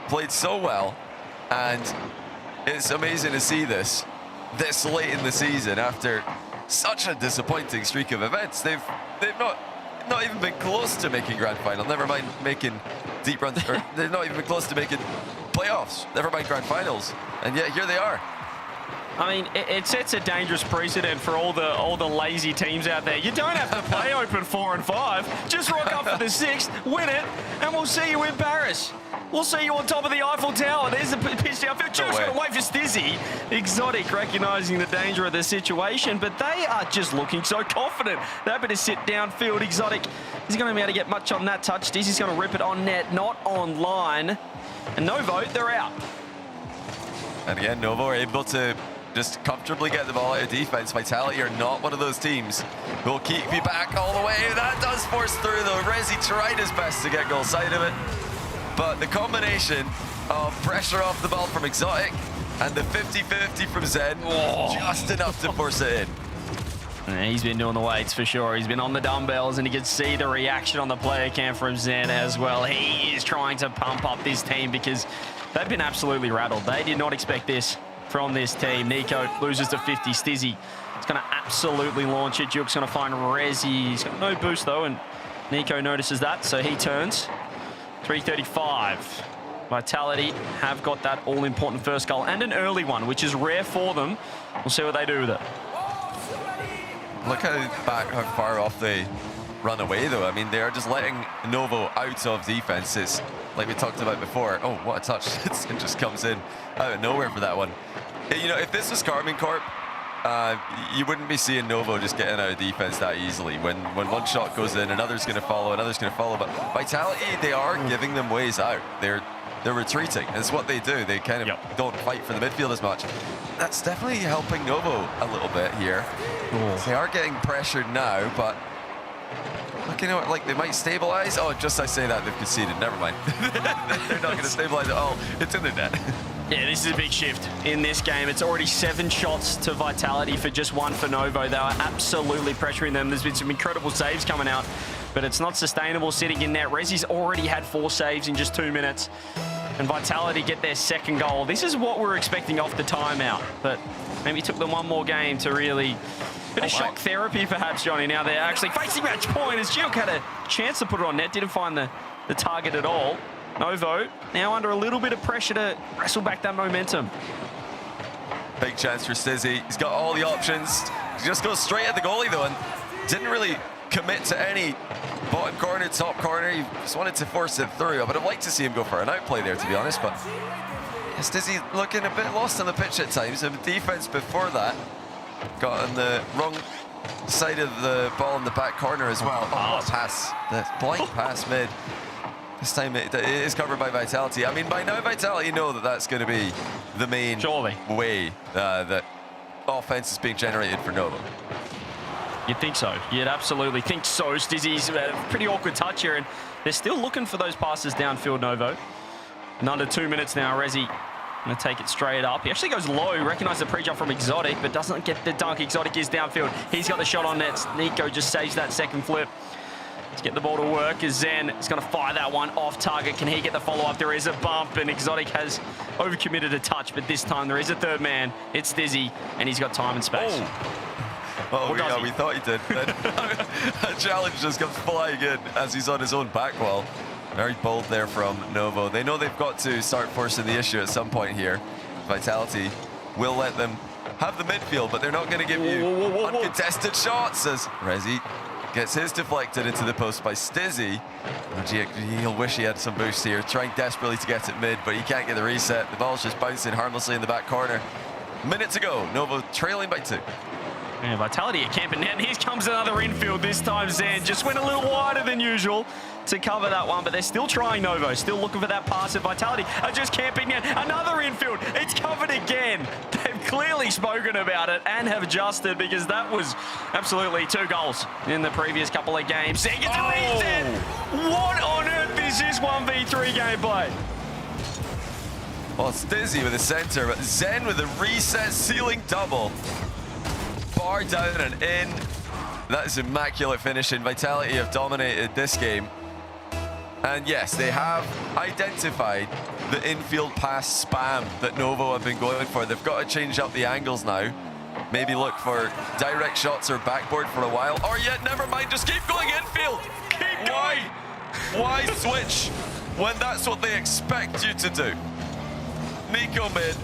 played so well, and it's amazing to see this late in the season after such a disappointing streak of events. They've not even been close to making grand final. Never mind making deep runs. Or they've not even been close to making playoffs. Never mind grand finals. And yet here they are. I mean, it sets a dangerous precedent for all the lazy teams out there. You don't have to play open 4 and 5. Just rock up for the 6th, win it, and we'll see you in Paris. We'll see you on top of the Eiffel Tower. There's the pitch downfield. Just got to wait for Stizzy. Exotic, recognising the danger of the situation, but they are just looking so confident. They're happy to sit downfield. Exotic is going to be able to get much on that touch. Stizzy's going to rip it on net, not on line. And Novo, they're out. And again, Novo are able to just comfortably get the ball out of defense. Vitality are not one of those teams who will keep you back all the way. That does force through, though. Resi tried his best to get goal side of it. But the combination of pressure off the ball from Exotic and the 50-50 from Zen, just enough to force it in. And he's been doing the weights for sure. He's been on the dumbbells, and you can see the reaction on the player cam from Zen as well. He is trying to pump up this team because they've been absolutely rattled. They did not expect this from this team. Nico loses to 50. Stizzy is going to absolutely launch it. Duke's going to find Resi. He's got no boost, though, and Nico notices that, so he turns. 3:35. Vitality have got that all-important first goal and an early one, which is rare for them. We'll see what they do with it. Look how far off they run away, though. I mean, they're just letting Novo out of defense. It's like we talked about before. Oh, what a touch. It just comes in out of nowhere for that one. You know, if this was Carmine Corp, you wouldn't be seeing Novo just getting out of defense that easily. When one shot goes in, another's going to follow, another's going to follow. But Vitality, they are giving them ways out. They're retreating. It's what they do. They kind of don't fight for the midfield as much. That's definitely helping Novo a little bit here. They are getting pressured now, but look, you know, like they might stabilize. Oh, just I say that, they've conceded. Never mind. They're not going to stabilize at all. It's in the net. Yeah, this is a big shift in this game. It's already 7 shots to Vitality for just 1 for Novo. They are absolutely pressuring them. There's been some incredible saves coming out, but it's not sustainable sitting in net. Resi's already had 4 saves in just 2 minutes. And Vitality get their second goal. This is what we're expecting off the timeout, but maybe took them one more game to really... Bit of shock therapy, perhaps, Johnny. Now they're actually facing match point as Duke had a chance to put it on net. Didn't find the target at all. Novo now under a little bit of pressure to wrestle back that momentum. Big chance for Stizzy. He's got all the options. He just goes straight at the goalie though, and didn't really commit to any bottom corner, top corner. He just wanted to force it through. I would have liked to see him go for an outplay there, to be honest, but Stizzy looking a bit lost on the pitch at times. And defense before that got on the wrong side of the ball in the back corner as well. Oh, what a pass. The blind pass mid. This time it is covered by Vitality. I mean, by now Vitality know that that's going to be the main way that offense is being generated for Novo. You'd think so. You'd absolutely think so. Stizzy's a pretty awkward touch here, and they're still looking for those passes downfield, Novo. In under 2 minutes now, Rezi going to take it straight up. He actually goes low, recognize the pre-jump from Exotic, but doesn't get the dunk. Exotic is downfield. He's got the shot on net. Nico just saves that second flip. Let's get the ball to work as Zen is going to fire that one off target. Can he get the follow-up? There is a bump, and Exotic has overcommitted a touch, but this time there is a third man. It's Stizzy, and he's got time and space. Oh, yeah, we thought he did. Then a challenge just comes flying in as he's on his own back wall. Very bold there from Novo. They know they've got to start forcing the issue at some point here. Vitality will let them have the midfield, but they're not going to give you uncontested shots as Rezi gets his deflected into the post by Stizzy. He'll wish he had some boost here, trying desperately to get it mid, but he can't get the reset. The ball's just bouncing harmlessly in the back corner. Minute to go, Novo trailing by 2. Yeah, Vitality at camp, and here comes another infield. This time Zan just went a little wider than usual to cover that one, but they're still trying, Novo. Still looking for that pass of Vitality. Are just camping now. Another infield. It's covered again. They've clearly spoken about it and have adjusted because that was absolutely 2 goals in the previous couple of games. Zan gets a reset. What on earth is this 1v3 gameplay? Well, Stizzy with the center, but Zen with a reset ceiling double. Bar down and in. That is immaculate finishing. Vitality have dominated this game. And yes, they have identified the infield pass spam that Novo have been going for. They've got to change up the angles now. Maybe look for direct shots or backboard for a while. Or yet, never mind, just keep going infield. Keep going. Why switch when that's what they expect you to do? Nico mid,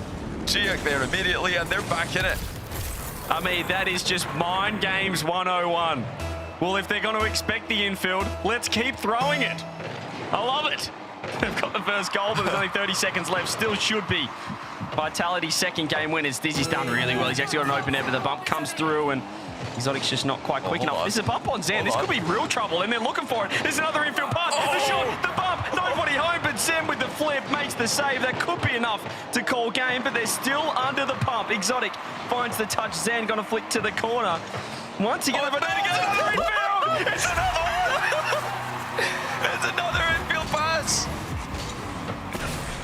Giak there immediately, and they're back in it. I mean, that is just mind games 101. Well, if they're going to expect the infield, let's keep throwing it. I love it. They've got the first goal, but there's only 30 seconds left. Still should be Vitality's second game win. As Dizzy's done really well. He's actually got an open net, but the bump comes through, and Exotic's just not quite quick enough. This is a bump on Zen. This could be real trouble, and they're looking for it. There's another infield pass. The shot, the bump, nobody home, but Zen with the flip makes the save. That could be enough to call game, but they're still under the pump. Exotic finds the touch. Zen going to flick to the corner. Once again, but then again, another infield. It's another one. It's another infield pass.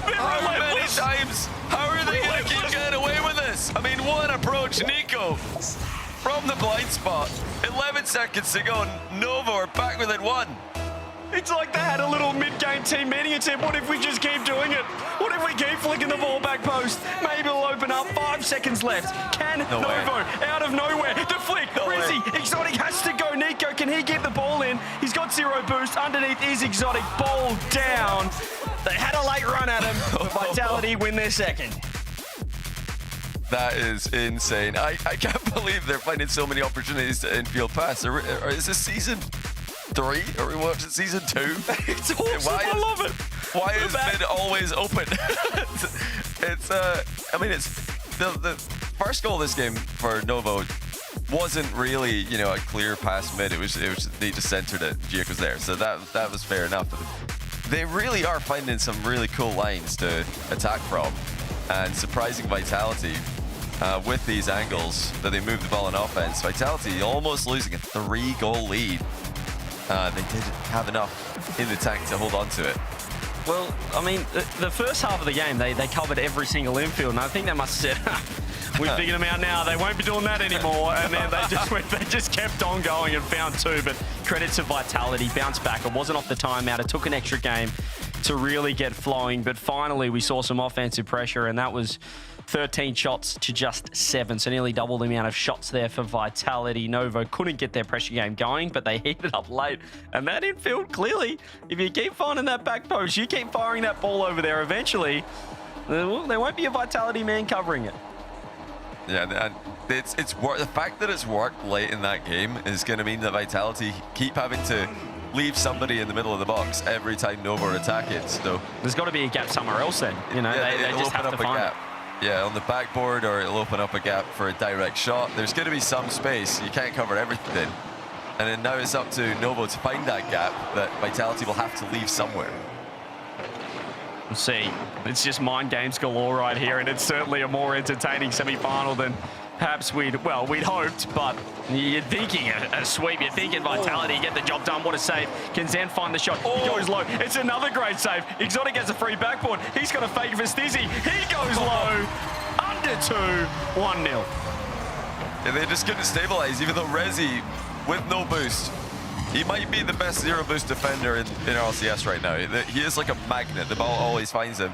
How many times? How are they going to keep getting away with this? I mean, one approach, Nico. From the blind spot, 11 seconds to go, Novo are back within 1. It's like they had a little mid-game team meeting and said, what if we just keep doing it? What if we keep flicking the ball back post? Maybe it'll open up. 5 seconds left. Can Novo, out of nowhere, the flick, Rizzy, Exotic has to go. Nico, can he get the ball in? He's got 0 boost. Underneath is Exotic, ball down. They had a late run at him, but Vitality win their second. That is insane. I can't believe they're finding so many opportunities to infield pass. Is this season 3? Are we watching season 2? It's awesome. I love it. Why is mid always open? I mean, it's the first goal of this game for Novo wasn't really, you know, a clear pass mid. It was they just centered it. Giak was there, so that was fair enough. They really are finding some really cool lines to attack from, and surprising Vitality. With these angles that they move the ball in offense, Vitality almost losing a 3-goal lead. They did have enough in the tank to hold on to it. Well, I mean, the first half of the game, they covered every single infield, and I think they must have said, we figured them out now, they won't be doing that anymore, and then they just kept on going and found 2, but credit to Vitality, bounced back. It wasn't off the timeout, it took an extra game to really get flowing, but finally we saw some offensive pressure, and that was 13 shots to just 7, so nearly double the amount of shots there for Vitality. Novo couldn't get their pressure game going, but they heated up late. And that infield, clearly, if you keep finding that back post, you keep firing that ball over there, eventually, there won't be a Vitality man covering it. Yeah, and the fact that it's worked late in that game is going to mean that Vitality keep having to leave somebody in the middle of the box every time Novo attack it. So there's got to be a gap somewhere else then. You know, yeah, they just have to find it. Yeah, on the backboard, or it'll open up a gap for a direct shot. There's going to be some space. You can't cover everything. And then now it's up to Novo to find that gap that Vitality will have to leave somewhere. We'll see. It's just mind games galore right here, and it's certainly a more entertaining semi-final than perhaps we'd hoped, but you're thinking a sweep. You're thinking Vitality, get the job done. What a save. Can Zen find the shot? He goes low. It's another great save. Exotic gets a free backboard. He's got a fake for Stizzy. He goes low. Under 2, 1-0. And they just couldn't stabilize, even though Rezi, with no boost, he might be the best zero boost defender in Rlcs right now. He is like a magnet. The ball always finds him.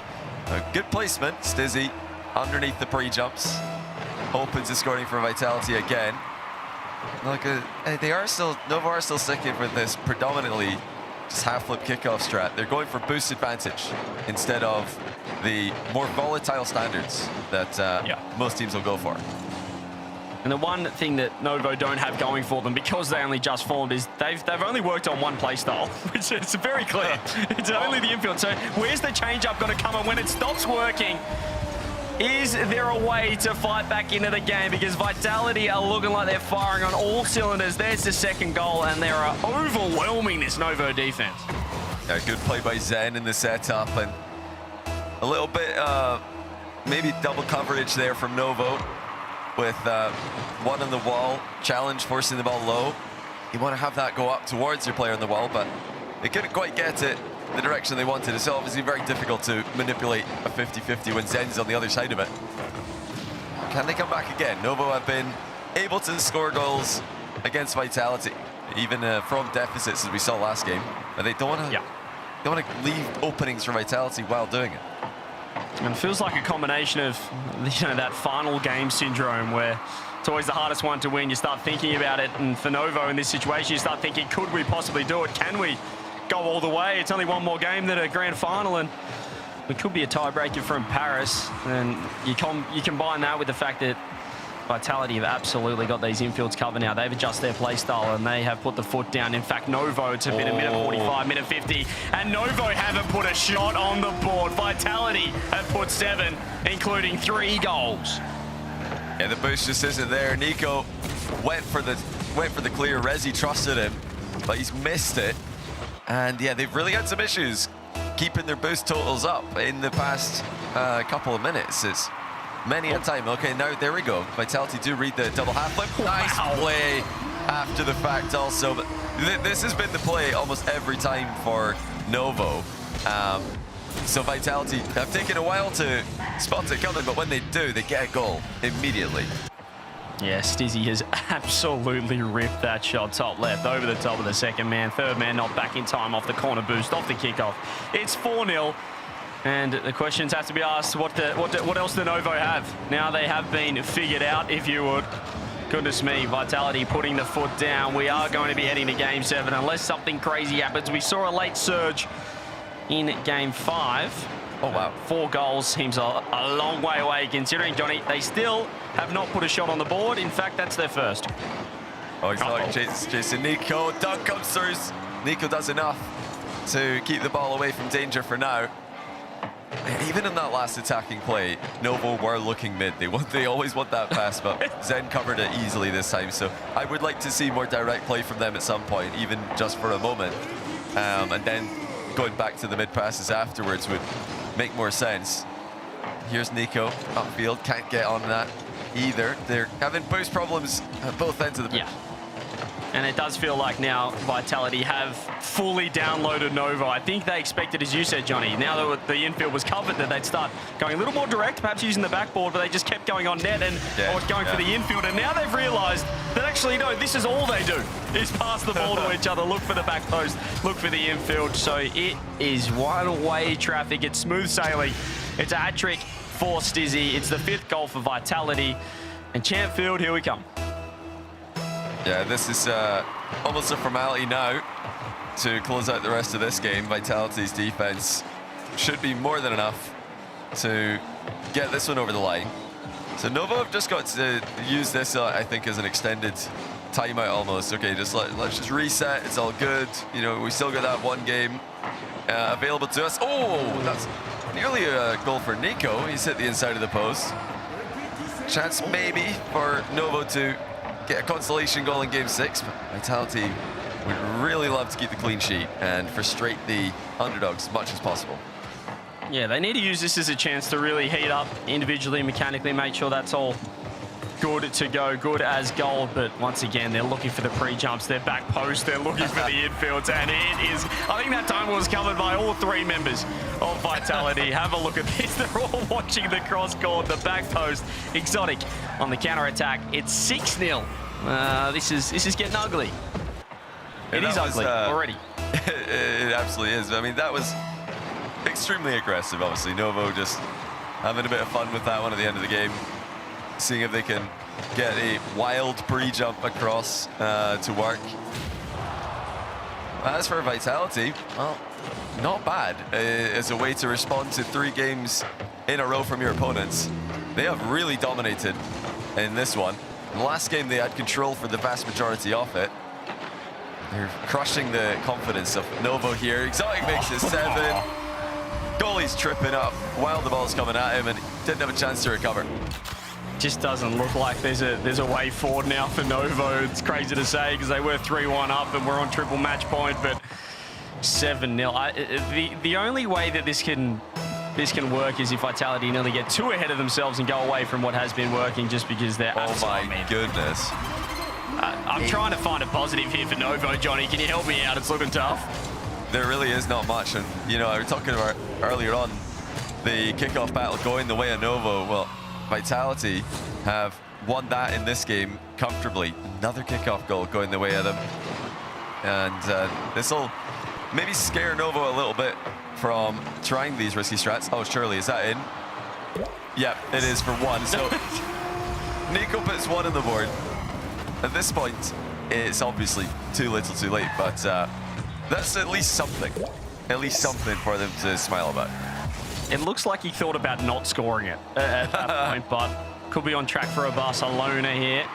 Good placement. Stizzy underneath the pre-jumps. Open to scoring for Vitality again. Like Novo are still sticking with this predominantly just half-flip kickoff strat. They're going for boost advantage instead of the more volatile standards that most teams will go for. And the one thing that Novo don't have going for them, because they only just formed, is they've only worked on one playstyle, which is very clear. It's only the infield. So where's the change-up going to come? And when it stops working, is there a way to fight back into the game? Because Vitality are looking like they're firing on all cylinders. There's the second goal, and they are overwhelming this Novo defense. Yeah, good play by Zen in the setup, and a little bit, maybe double coverage there from Novo with one on the wall, challenge, forcing the ball low. You want to have that go up towards your player on the wall, but they couldn't quite get it the direction they wanted. It's obviously very difficult to manipulate a 50-50 when Zen's on the other side of it. Can they come back again? Novo have been able to score goals against Vitality, even from deficits as we saw last game, but they don't want to leave openings for Vitality while doing it. And it feels like a combination of, that final game syndrome where it's always the hardest one to win. You start thinking about it, and for Novo in this situation, you start thinking, could we possibly do it? Can we go all the way? It's only one more game than a grand final, and it could be a tiebreaker from Paris. And you combine that with the fact that Vitality have absolutely got these infields covered now. They've adjusted their play style and they have put the foot down. In fact, Novo, it's been a minute 45, minute 50, and Novo haven't put a shot on the board. Vitality have put 7, including 3 goals. Yeah, the boost just isn't there. Nico went for the clear. Rezi trusted him, but he's missed it. And yeah, they've really had some issues keeping their boost totals up in the past couple of minutes. It's many a time. Okay, now there we go. Vitality do read the double half flip. Nice play after the fact also. But this has been the play almost every time for Novo. So Vitality have taken a while to spot it coming, but when they do, they get a goal immediately. Yeah, Stizzy has absolutely ripped that shot top left over the top of the second man. Third man not back in time off the corner boost, off the kickoff. It's 4-0. And the questions have to be asked, what else do Novo have? Now they have been figured out, if you would. Goodness me, Vitality putting the foot down. We are going to be heading to Game 7 unless something crazy happens. We saw a late surge in Game 5. Oh, wow. 4 goals seems a long way away, considering, Johnny, they still have not put a shot on the board. In fact, that's their first. Oh, he's like chasing Nico. Dunk comes through. Nico does enough to keep the ball away from danger for now. And even in that last attacking play, Novo were looking mid. They always want that pass, but Zen covered it easily this time. So I would like to see more direct play from them at some point, even just for a moment. And then going back to the mid passes afterwards would make more sense. Here's Nico upfield, can't get on that either. They're having boost problems at both ends of the pitch. Yeah. And it does feel like now Vitality have fully downloaded Novo. I think they expected, as you said, Johnny, now that the infield was covered, that they'd start going a little more direct, perhaps using the backboard, but they just kept going on net and going for the infield. And now they've realized that actually, no, this is all they do, is pass the ball to each other, look for the back post, look for the infield. So it is one-way traffic. It's smooth sailing. It's a hat-trick for Stizzy. It's the 5th goal for Vitality. And Champfield, here we come. Yeah, this is almost a formality now to close out the rest of this game. Vitality's defense should be more than enough to get this one over the line. So Novo have just got to use this, I think, as an extended timeout almost. Okay, let's just reset. It's all good. You know, we still got that one game available to us. Oh, that's nearly a goal for Nico. He's hit the inside of the post. Chance maybe for Novo to get a consolation goal in game 6. But Vitality would really love to keep the clean sheet and frustrate the underdogs as much as possible. Yeah, they need to use this as a chance to really heat up individually, mechanically, make sure that's all good to go, good as gold. But once again, they're looking for the pre-jumps, their back post, they're looking for the infields, and it is, I think that time was covered by all 3 members of Vitality. Have a look at this. They're all watching the cross court, the back post. Exotic on the counter-attack. It's 6-0. This is getting ugly. It is ugly already. It absolutely is. I mean, that was extremely aggressive, obviously. Novo just having a bit of fun with that one at the end of the game, seeing if they can get a wild pre-jump across to work. As for Vitality, well, not bad as a way to respond to 3 games in a row from your opponents. They have really dominated in this one. In the last game, they had control for the vast majority of it. They're crushing the confidence of Novo here. Exotic makes it 7. Goalie's tripping up while the ball's coming at him and didn't have a chance to recover. Just doesn't look like there's a way forward now for Novo. It's crazy to say because they were 3-1 up and we're on triple match point, but 7-0. The only way that this can work is if Vitality nearly get too ahead of themselves and go away from what has been working, just because they're absolutely... Oh my goodness. I'm trying to find a positive here for Novo. Johnny, can you help me out? It's looking tough. There really is not much. And, you know, I was talking about earlier on the kickoff battle going the way of Novo. Well, Vitality have won that in this game comfortably. Another kickoff goal going the way of them. And this will maybe scare Novo a little bit from trying these risky strats. Oh, surely, is that in? Yeah, it is for 1. So Nico puts 1 on the board. At this point, it's obviously too little too late, but that's at least something. At least something for them to smile about. It looks like he thought about not scoring it at that point, but could be on track for a Barcelona here.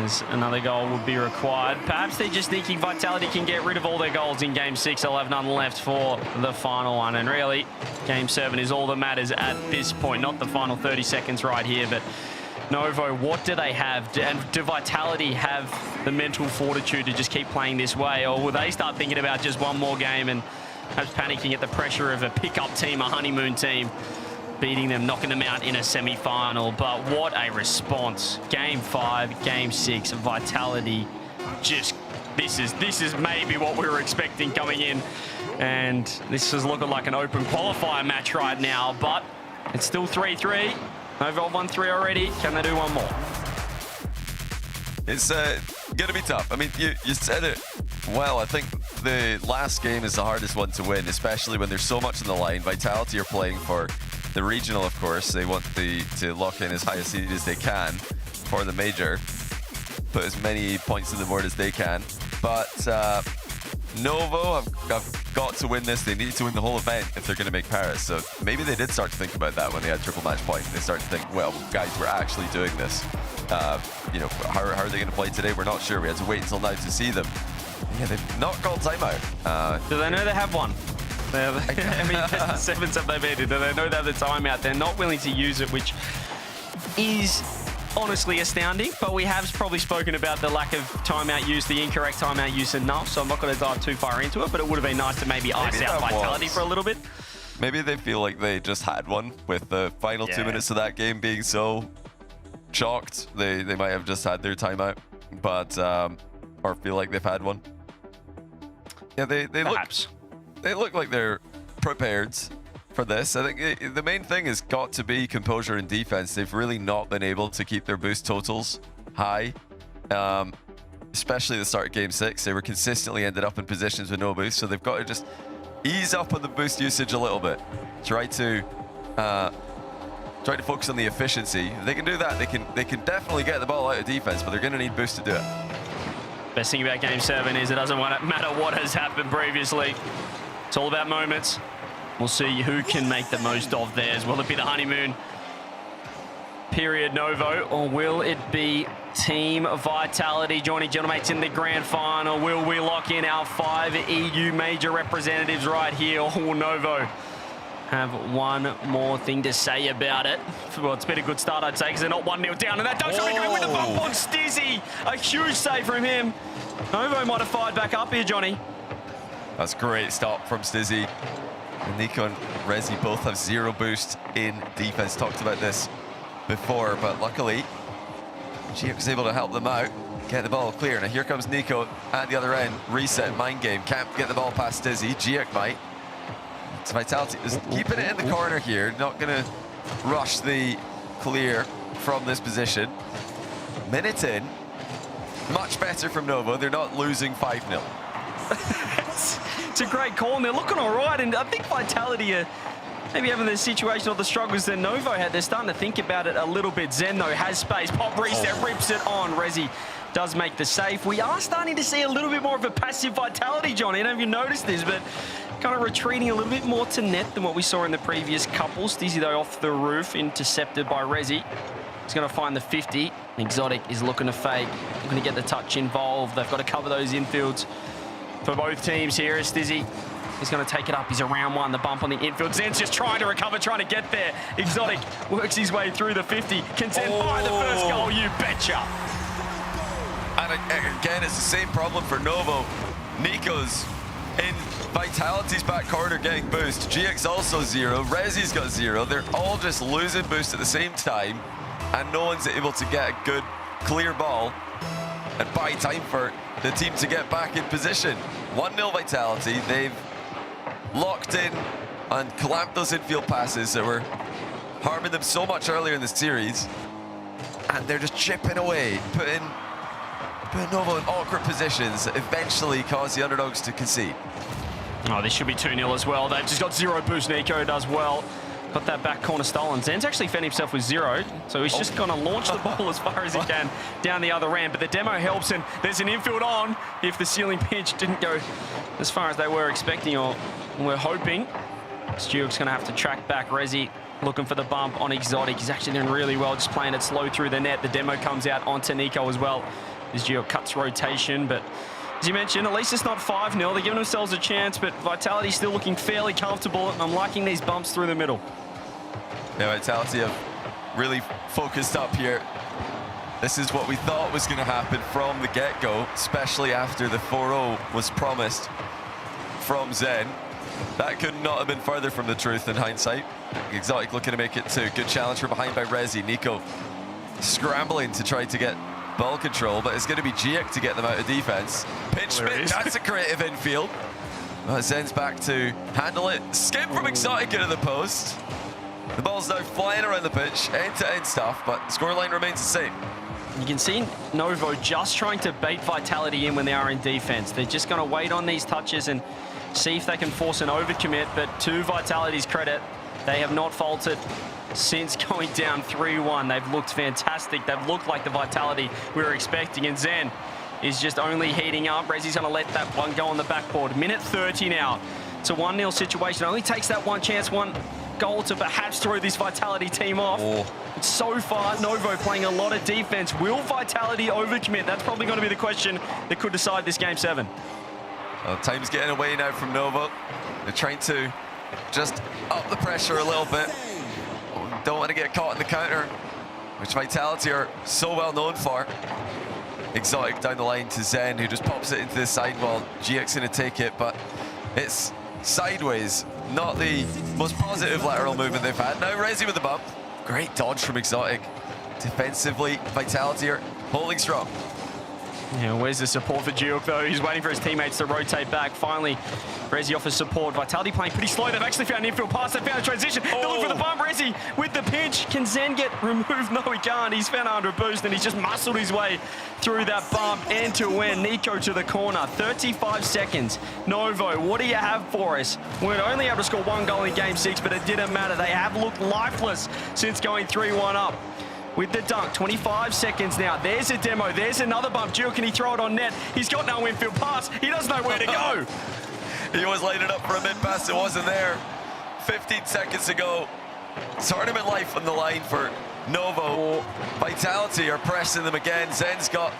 As another goal would be required. Perhaps they're just thinking Vitality can get rid of all their goals in Game 6. They'll have none left for the final one. And really, Game 7 is all that matters at this point. Not the final 30 seconds right here, but Novo, what do they have? And do Vitality have the mental fortitude to just keep playing this way? Or will they start thinking about just one more game and perhaps panicking at the pressure of a pickup team, a honeymoon team, beating them, knocking them out in a semi-final? But what a response. Game 5, Game 6, Vitality. Just, this is maybe what we were expecting coming in. And this is looking like an open qualifier match right now, but it's still 3-3. Novo 1-3 already. Can they do one more? It's going to be tough. I mean, you said it well. I think the last game is the hardest one to win, especially when there's so much on the line. Vitality are playing for the regional, of course. They want to lock in as high a seed as they can for the major. Put as many points on the board as they can. But Novo have got to win this. They need to win the whole event if they're going to make Paris. So maybe they did start to think about that when they had triple match point. They start to think, well, guys, we're actually doing this. You know, how are they going to play today? We're not sure. We had to wait until now to see them. Yeah, they've not called timeout. Do they know they have one? I mean, that's the 7th that they've ended. Do they know they have the timeout? They're not willing to use it, which is honestly astounding, but we have probably spoken about the lack of timeout use, the incorrect timeout use enough, so I'm not going to dive too far into it, but it would have been nice to maybe ice out Vitality for a little bit. Maybe they feel like they just had one with the final 2 minutes of that game being so chalked. They might have just had their timeout, but or feel like they've had one. Yeah, they look like they're prepared for this. I think the main thing has got to be composure and defense. They've really not been able to keep their boost totals high, especially at the start of Game 6. They were consistently ended up in positions with no boost, so they've got to just ease up on the boost usage a little bit. Try to trying to focus on the efficiency. If they can do that, they can definitely get the ball out of defense, but they're going to need boost to do it. Best thing about Game 7 is it doesn't matter what has happened previously. It's all about moments. We'll see who can make the most of theirs. Will it be the honeymoon period Novo, or will it be Team Vitality joining Gentlemates in the grand final? Will we lock in our 5 EU major representatives right here, or will Novo have one more thing to say about it? Well, it's been a good start, I'd say, because they're not 1-0 down, and that does something with the bump on Stizzy. A huge save from him. Novo might have fired back up here, Johnny. That's a great stop from Stizzy. And Nico and Rezi both have 0 boost in defense. Talked about this before, but luckily Giek was able to help them out, get the ball clear. Now here comes Nico at the other end. Reset, mind game. Can't get the ball past Stizzy. Giek might. It's Vitality is keeping it in the corner here. Not going to rush the clear from this position. Minute in. Much better from Novo. They're not losing 5-0. It's a great call, and they're looking all right. And I think Vitality are maybe having the situation or the struggles that Novo had. They're starting to think about it a little bit. Zen, though, has space. Pop reset, rips it on. Rezi does make the save. We are starting to see a little bit more of a passive Vitality, Johnny. I don't know if you noticed this, but kind of retreating a little bit more to net than what we saw in the previous couple. Stizzy, though, off the roof, intercepted by Rezi. He's going to find the 50. Exotic is looking to fake, looking to get the touch involved. They've got to cover those infields for both teams here. Stizzy, he's going to take it up. He's around one. The bump on the infield. Zen's just trying to recover, trying to get there. Exotic works his way through the 50. Can Zen find the first goal? You betcha. And again, it's the same problem for Novo. Nico's in Vitality's back corner getting boost. GX also 0. Rezi's got 0. They're all just losing boost at the same time, and no one's able to get a good, clear ball and buy time for the team to get back in position. 1-0 Vitality. They've locked in and clamped those infield passes that were harming them so much earlier in the series, and they're just chipping away, putting Novo in awkward positions that eventually cause the underdogs to concede. Oh, this should be 2-0 as well. They've just got 0 boost. Nico does well. Got that back corner stolen. Zen's actually found himself with 0, so he's just going to launch the ball as far as he can down the other end. But the demo helps, and there's an infield on if the ceiling pitch didn't go as far as they were expecting or were hoping. Stuart's going to have to track back. Rezi looking for the bump on Exotic. He's actually doing really well, just playing it slow through the net. The demo comes out onto Nico as well as Gio cuts rotation. But as you mentioned, at least it's not 5-0. They're giving themselves a chance, but Vitality's still looking fairly comfortable, and I'm liking these bumps through the middle. Yeah, Vitality have really focused up here. This is what we thought was going to happen from the get-go, especially after the 4-0 was promised from Zen. That could not have been further from the truth in hindsight. Exotic looking to make it 2. Good challenge from behind by Rezi. Nico scrambling to try to get ball control, but it's going to be Giek to get them out of defense. Pitch spin, that's a creative infield. Zen's back to handle it. Skip from Exotic into the post. The ball's now flying around the pitch, end-to-end stuff, but scoreline remains the same. You can see Novo just trying to bait Vitality in when they are in defense. They're just going to wait on these touches and see if they can force an overcommit, but to Vitality's credit, they have not faltered since going down 3-1. They've looked fantastic. They've looked like the Vitality we were expecting, and Zen is just only heating up. Rezi's going to let that one go on the backboard. Minute 30 now. It's a 1-0 situation. It only takes that one chance, one goal to perhaps throw this Vitality team off. So far, Novo playing a lot of defense. Will Vitality overcommit? That's probably going to be the question that could decide this Game 7. Well, time's getting away now from Novo. They're trying to just up the pressure a little bit. Don't want to get caught in the counter, which Vitality are so well known for. Exotic down the line to Zen, who just pops it into the side wall. GX going to take it, but it's sideways. Not the most positive lateral movement they've had. Now Rezi with the bump. Great dodge from Exotic. Defensively, Vitality are holding strong. Yeah, where's the support for Duke, though? He's waiting for his teammates to rotate back. Finally, Resi offers support. Vitality playing pretty slow. They've actually found an infield pass. They found a transition. They look for the bump. Resi with the pinch. Can Zen get removed? No, he can't. He's found under a boost, and he's just muscled his way through that bump end to win. Nico to the corner. 35 seconds. Novo, what do you have for us? We're only able to score 1 goal in Game 6, but it didn't matter. They have looked lifeless since going 3-1 up. With the dunk, 25 seconds now. There's a demo. There's another bump. Jill, can he throw it on net? He's got no infield pass. He doesn't know where to go. He was lining up for a mid pass. It wasn't there. 15 seconds to go. Tournament life on the line for Novo. Vitality are pressing them again. Zen's got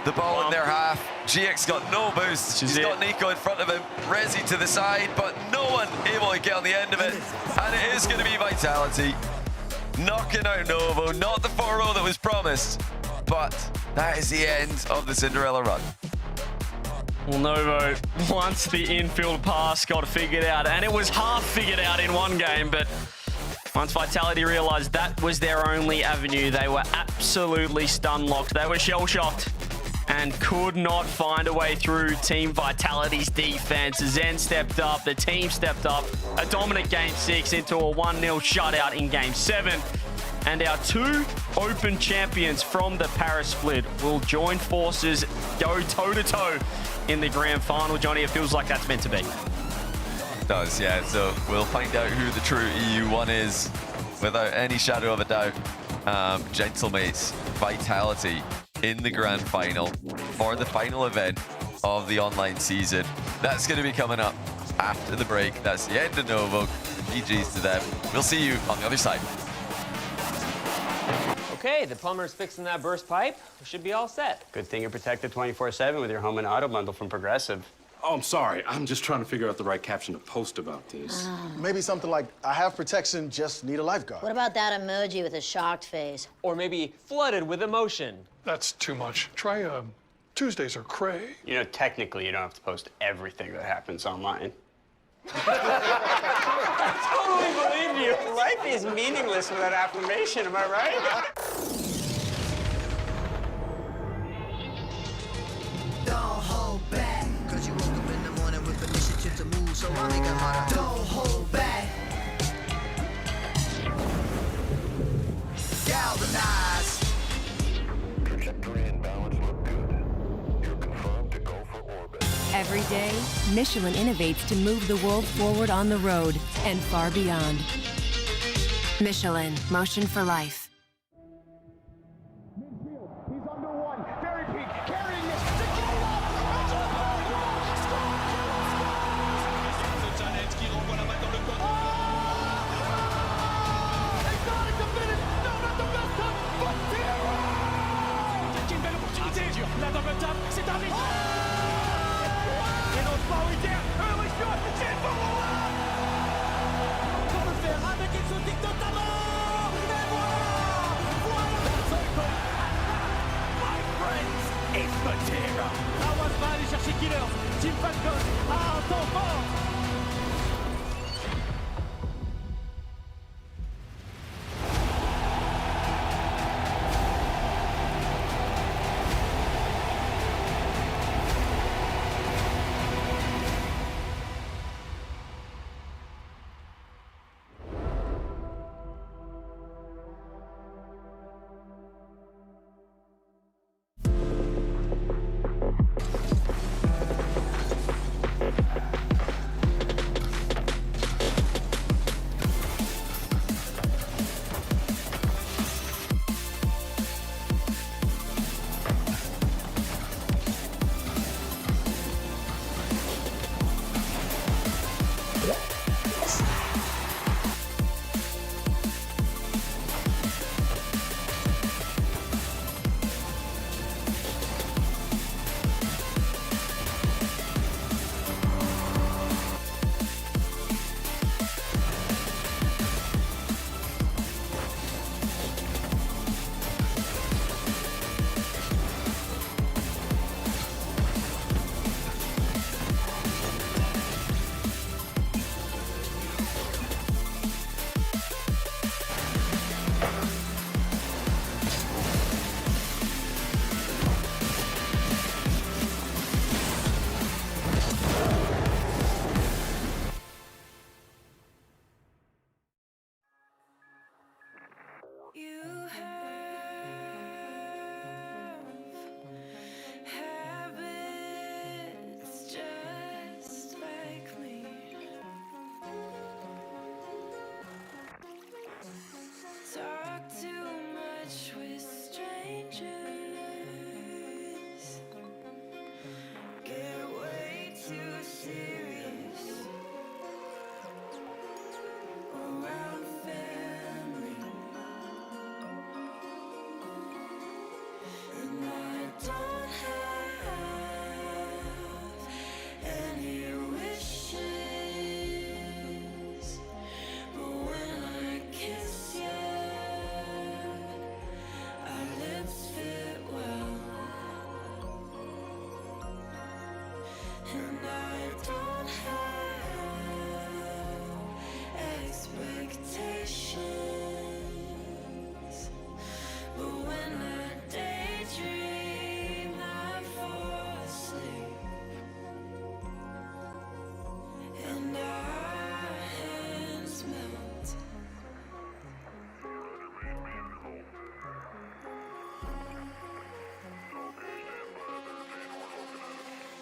the ball in their half. GX got no boost. He's got Nico in front of him. Resi to the side, but no one able to get on the end of it. And it is going to be Vitality knocking out Novo. Not the 4-0 that was promised, but that is the end of the Cinderella run. Well, Novo, once the infield pass got figured out, and it was half figured out in one game, but once Vitality realized that was their only avenue, they were absolutely stun-locked. They were shell-shocked and could not find a way through Team Vitality's defense. Zen stepped up, the team stepped up, a dominant Game 6 into a 1-0 shutout in Game 7. And our 2 open champions from the Paris split will join forces, go toe-to-toe in the grand final. Johnny, it feels like that's meant to be. It does, yeah. So we'll find out who the true EU1 is without any shadow of a doubt. Gentlemates, Vitality in the grand final for the final event of the online season. That's going to be coming up after the break. That's the end of Novo. GG's to them. We'll see you on the other side. Okay, the plumber's fixing that burst pipe. We should be all set. Good thing you're protected 24/7 with your home and auto bundle from Progressive. Oh, I'm sorry. I'm just trying to figure out the right caption to post about this. Maybe something like, I have protection, just need a lifeguard. What about that emoji with a shocked face? Or maybe flooded with emotion. That's too much. Try Tuesdays are cray. You know, technically, you don't have to post everything that happens online. I totally believe you. Life is meaningless without affirmation, am I right? Don't hold back, cause you woke up in the morning with initiative to move, so I make it harder. Don't hold back. Galvanize. Trajectory and balance look good. You're confirmed to go for orbit. Every day, Michelin innovates to move the world forward on the road and far beyond. Michelin, motion for life. He's under one. Very peak. Carrying it. Qui renvoie la balle dans le code. Exotic the finish. No, not the best time. But zero. C'est une belle opportunité. La double tap, c'est un risque. Et non, pas Witter. Early shot. C'est une bonne roulade. Pour le faire avec exotique notamment. Et voilà. Voilà. My friends, it's Matera. Awas va aller chercher Killer. Team Falcon a un temps fort.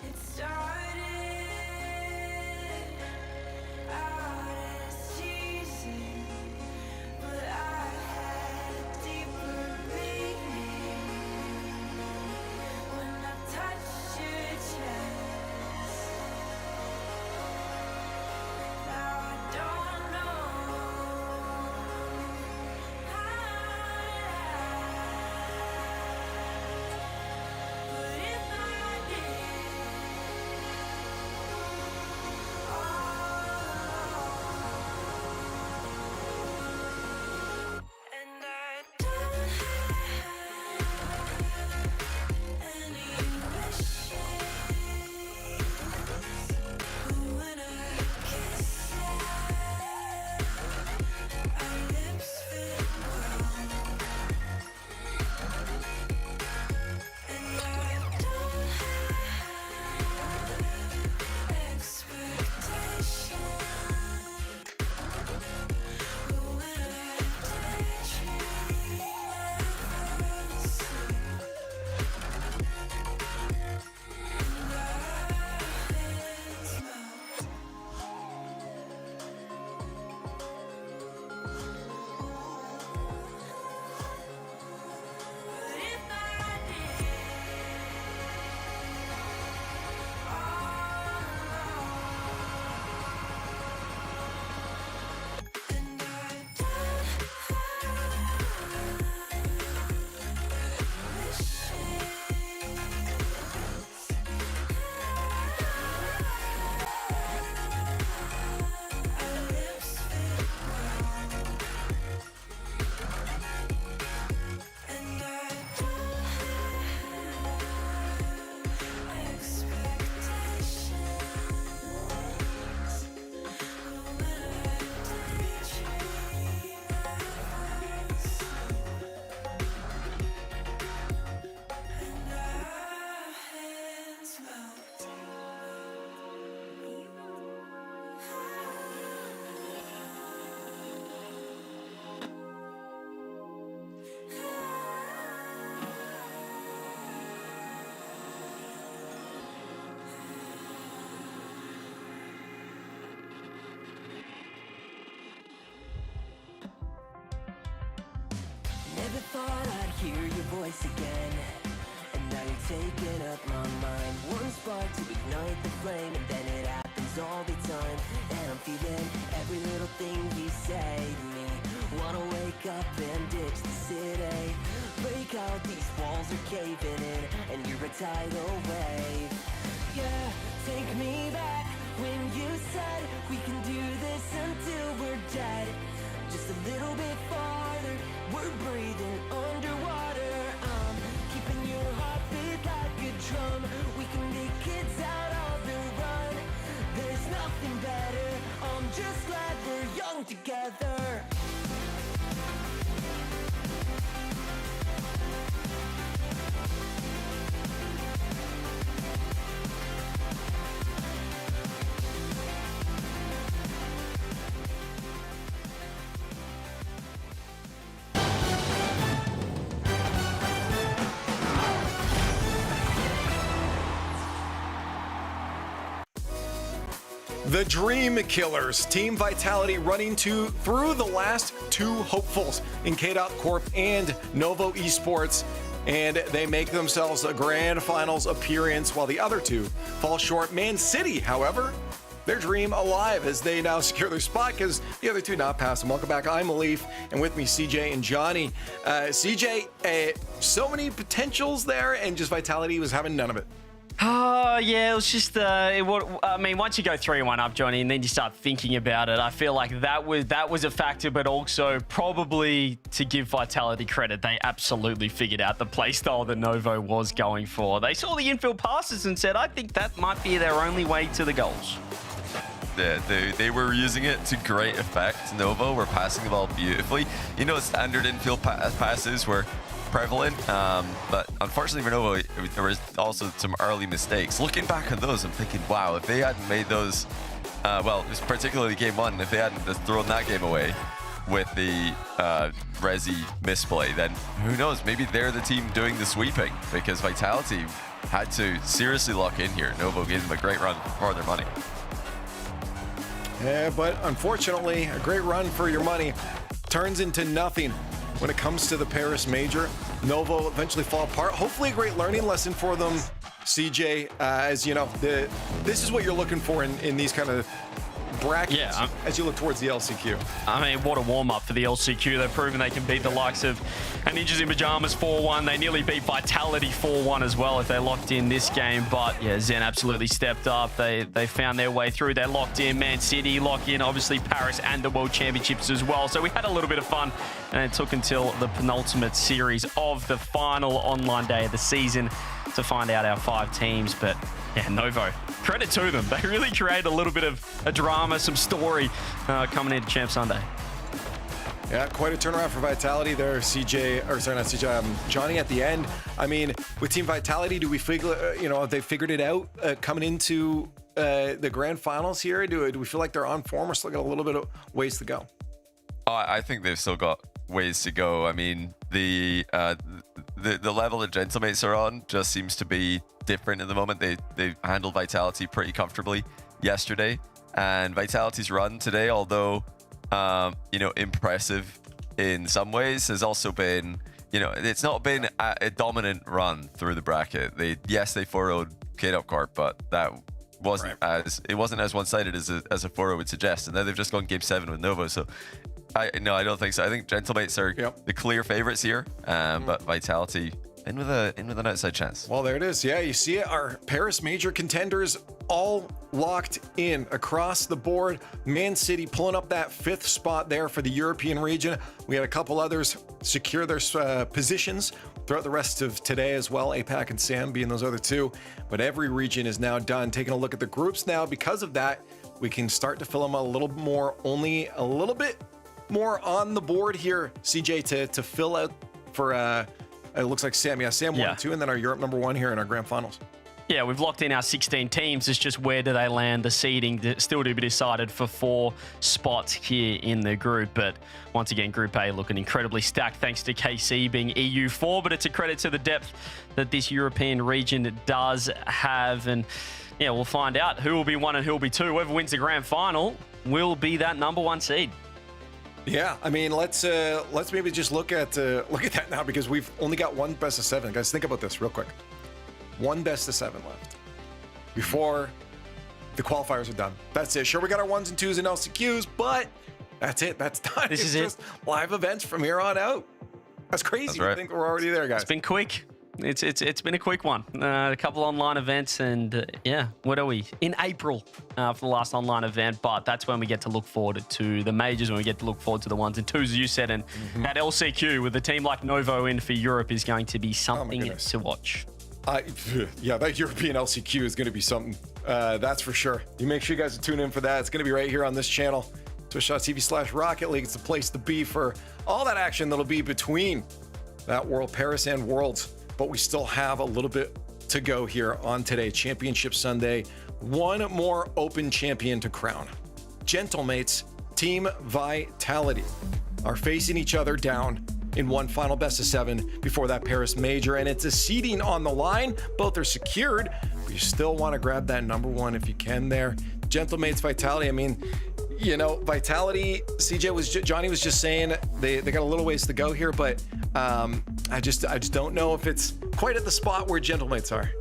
It started out as cheesy, but I had a deeper meaning when I touched your chest. Now I don't know how to act, but if I did, and I don't have any wishes. When I kiss our lips fit well, and I don't have expectation. When I daydream of us, and our hands melt. But if I did and I don't have wishes. Our lips fit well, and I don't have expectations. When I daydream of us, and our hands melt. Never thought I'd hear your voice again, and now you're taking up my mind. One spark to ignite the flame, and then it happens all the time. And I'm feeling every little thing you say to me. Wanna wake up and ditch the city. Break out, these walls are caving in, and you're a tidal wave. Yeah, take me back when you said we can do this until we're dead. Just a little bit farther, we're breathing underwater. I'm keeping your heartbeat like a drum. We can be kids out on the run. There's nothing better. I'm just glad we're young together. The Dream Killers, Team Vitality running through the last two hopefuls in KCorp and Novo Esports, and they make themselves a grand finals appearance while the other two fall short. Man City, however, their dream alive as they now secure their spot because the other two not past them. Welcome back. I'm Alif, and with me CJ and Johnny. CJ, so many potentials there, and just Vitality was having none of it. Oh, yeah, it was just, I mean, once you go 3-1 up, Johnny, and then you start thinking about it, I feel like that was a factor, but also probably to give Vitality credit, they absolutely figured out the playstyle that Novo was going for. They saw the infield passes and said, I think that might be their only way to the goals. Yeah, they were using it to great effect. Novo were passing the ball beautifully. You know, standard infield passes were prevalent, but unfortunately for Novo, there was also some early mistakes. Looking back on those, I'm thinking, wow, if they hadn't made those, well, it was particularly game one, if they hadn't just thrown that game away with the Resi misplay, then who knows, maybe they're the team doing the sweeping, because Vitality had to seriously lock in here. Novo gave them a great run for their money. Yeah, but unfortunately, a great run for your money turns into nothing when it comes to the Paris Major. Novo eventually fall apart. Hopefully a great learning lesson for them, CJ, as you know, this is what you're looking for in these kind of brackets as you look towards the LCQ. I mean, what a warm-up for the LCQ. They've proven they can beat the likes of Ninjas in Pajamas 4-1. They nearly beat Vitality 4-1 as well if they locked in this game. But yeah, Zen absolutely stepped up. They found their way through. They locked in Man City, lock in obviously Paris and the World Championships as well. So we had a little bit of fun, and it took until the penultimate series of the final online day of the season to find out our 5 teams. But yeah, Novo, credit to them. They really created a little bit of a drama, some story coming into Champ Sunday. Yeah, quite a turnaround for Vitality there, CJ, or sorry, not CJ, Johnny at the end. I mean, with Team Vitality, do we figure, they figured it out coming into the grand finals here? Do we feel like they're on form or still got a little bit of ways to go? I think they've still got ways to go. I mean, the level that Gentlemates are on just seems to be different at the moment. They handled Vitality pretty comfortably yesterday, and Vitality's run today, although impressive in some ways, has also been, it's not been a dominant run through the bracket. They 4-0'd KCorp, but that wasn't as one-sided as a 4-0 would suggest. And then they've just gone game 7 with Novo. So I don't think so. I think Gentlemates are the clear favorites here, but Vitality in with an outside chance. Well, there it is. Yeah, you see it. Our Paris Major contenders all locked in across the board. Man City pulling up that 5th spot there for the European region. We had a couple others secure their positions throughout the rest of today as well. APAC and SAM being those other 2. But every region is now done. Taking a look at the groups now. Because of that, we can start to fill them a little more, only a little bit more on the board here, CJ, to fill out for it looks like Sam. Yeah, Sam 1 and 2, and then our Europe number 1 here in our grand finals. Yeah, we've locked in our 16 teams. It's just where do they land. The seeding still to be decided for 4 spots here in the group. But once again, Group A looking incredibly stacked thanks to KC being EU4. But it's a credit to the depth that this European region does have. And yeah, we'll find out who will be 1 and who will be 2. Whoever wins the grand final will be that number 1 seed. Yeah, I mean, let's maybe just look at that now, because we've only got 1 best of 7. Guys, think about this real quick. 1 best of 7 left before the qualifiers are done. That's it. Sure, we got our 1s and 2s and LCQs, but that's it. That's done. This is just live events from here on out. That's crazy. That's right. I think we're already there, guys. It's been quick. It's been a quick one. A couple online events, and what are we in April for the last online event? But that's when we get to look forward to the majors, when we get to look forward to the 1s and 2s, as you said, and that LCQ with a team like Novo in for Europe is going to be something to watch. Yeah, that European LCQ is going to be something. That's for sure. You make sure you guys tune in for that. It's going to be right here on this channel, twitch.tv/Rocket League. It's the place to be for all that action that'll be between that World Paris and Worlds. But we still have a little bit to go here on today. Championship Sunday. 1 more open champion to crown. Gentlemates, Team Vitality are facing each other down in 1 final best of 7 before that Paris Major. And it's a seeding on the line. Both are secured, but you still want to grab that number 1 if you can there. Gentlemates, Vitality, I mean, Vitality, Johnny was just saying they got a little ways to go here, but I just don't know if it's quite at the spot where Gentlemates are.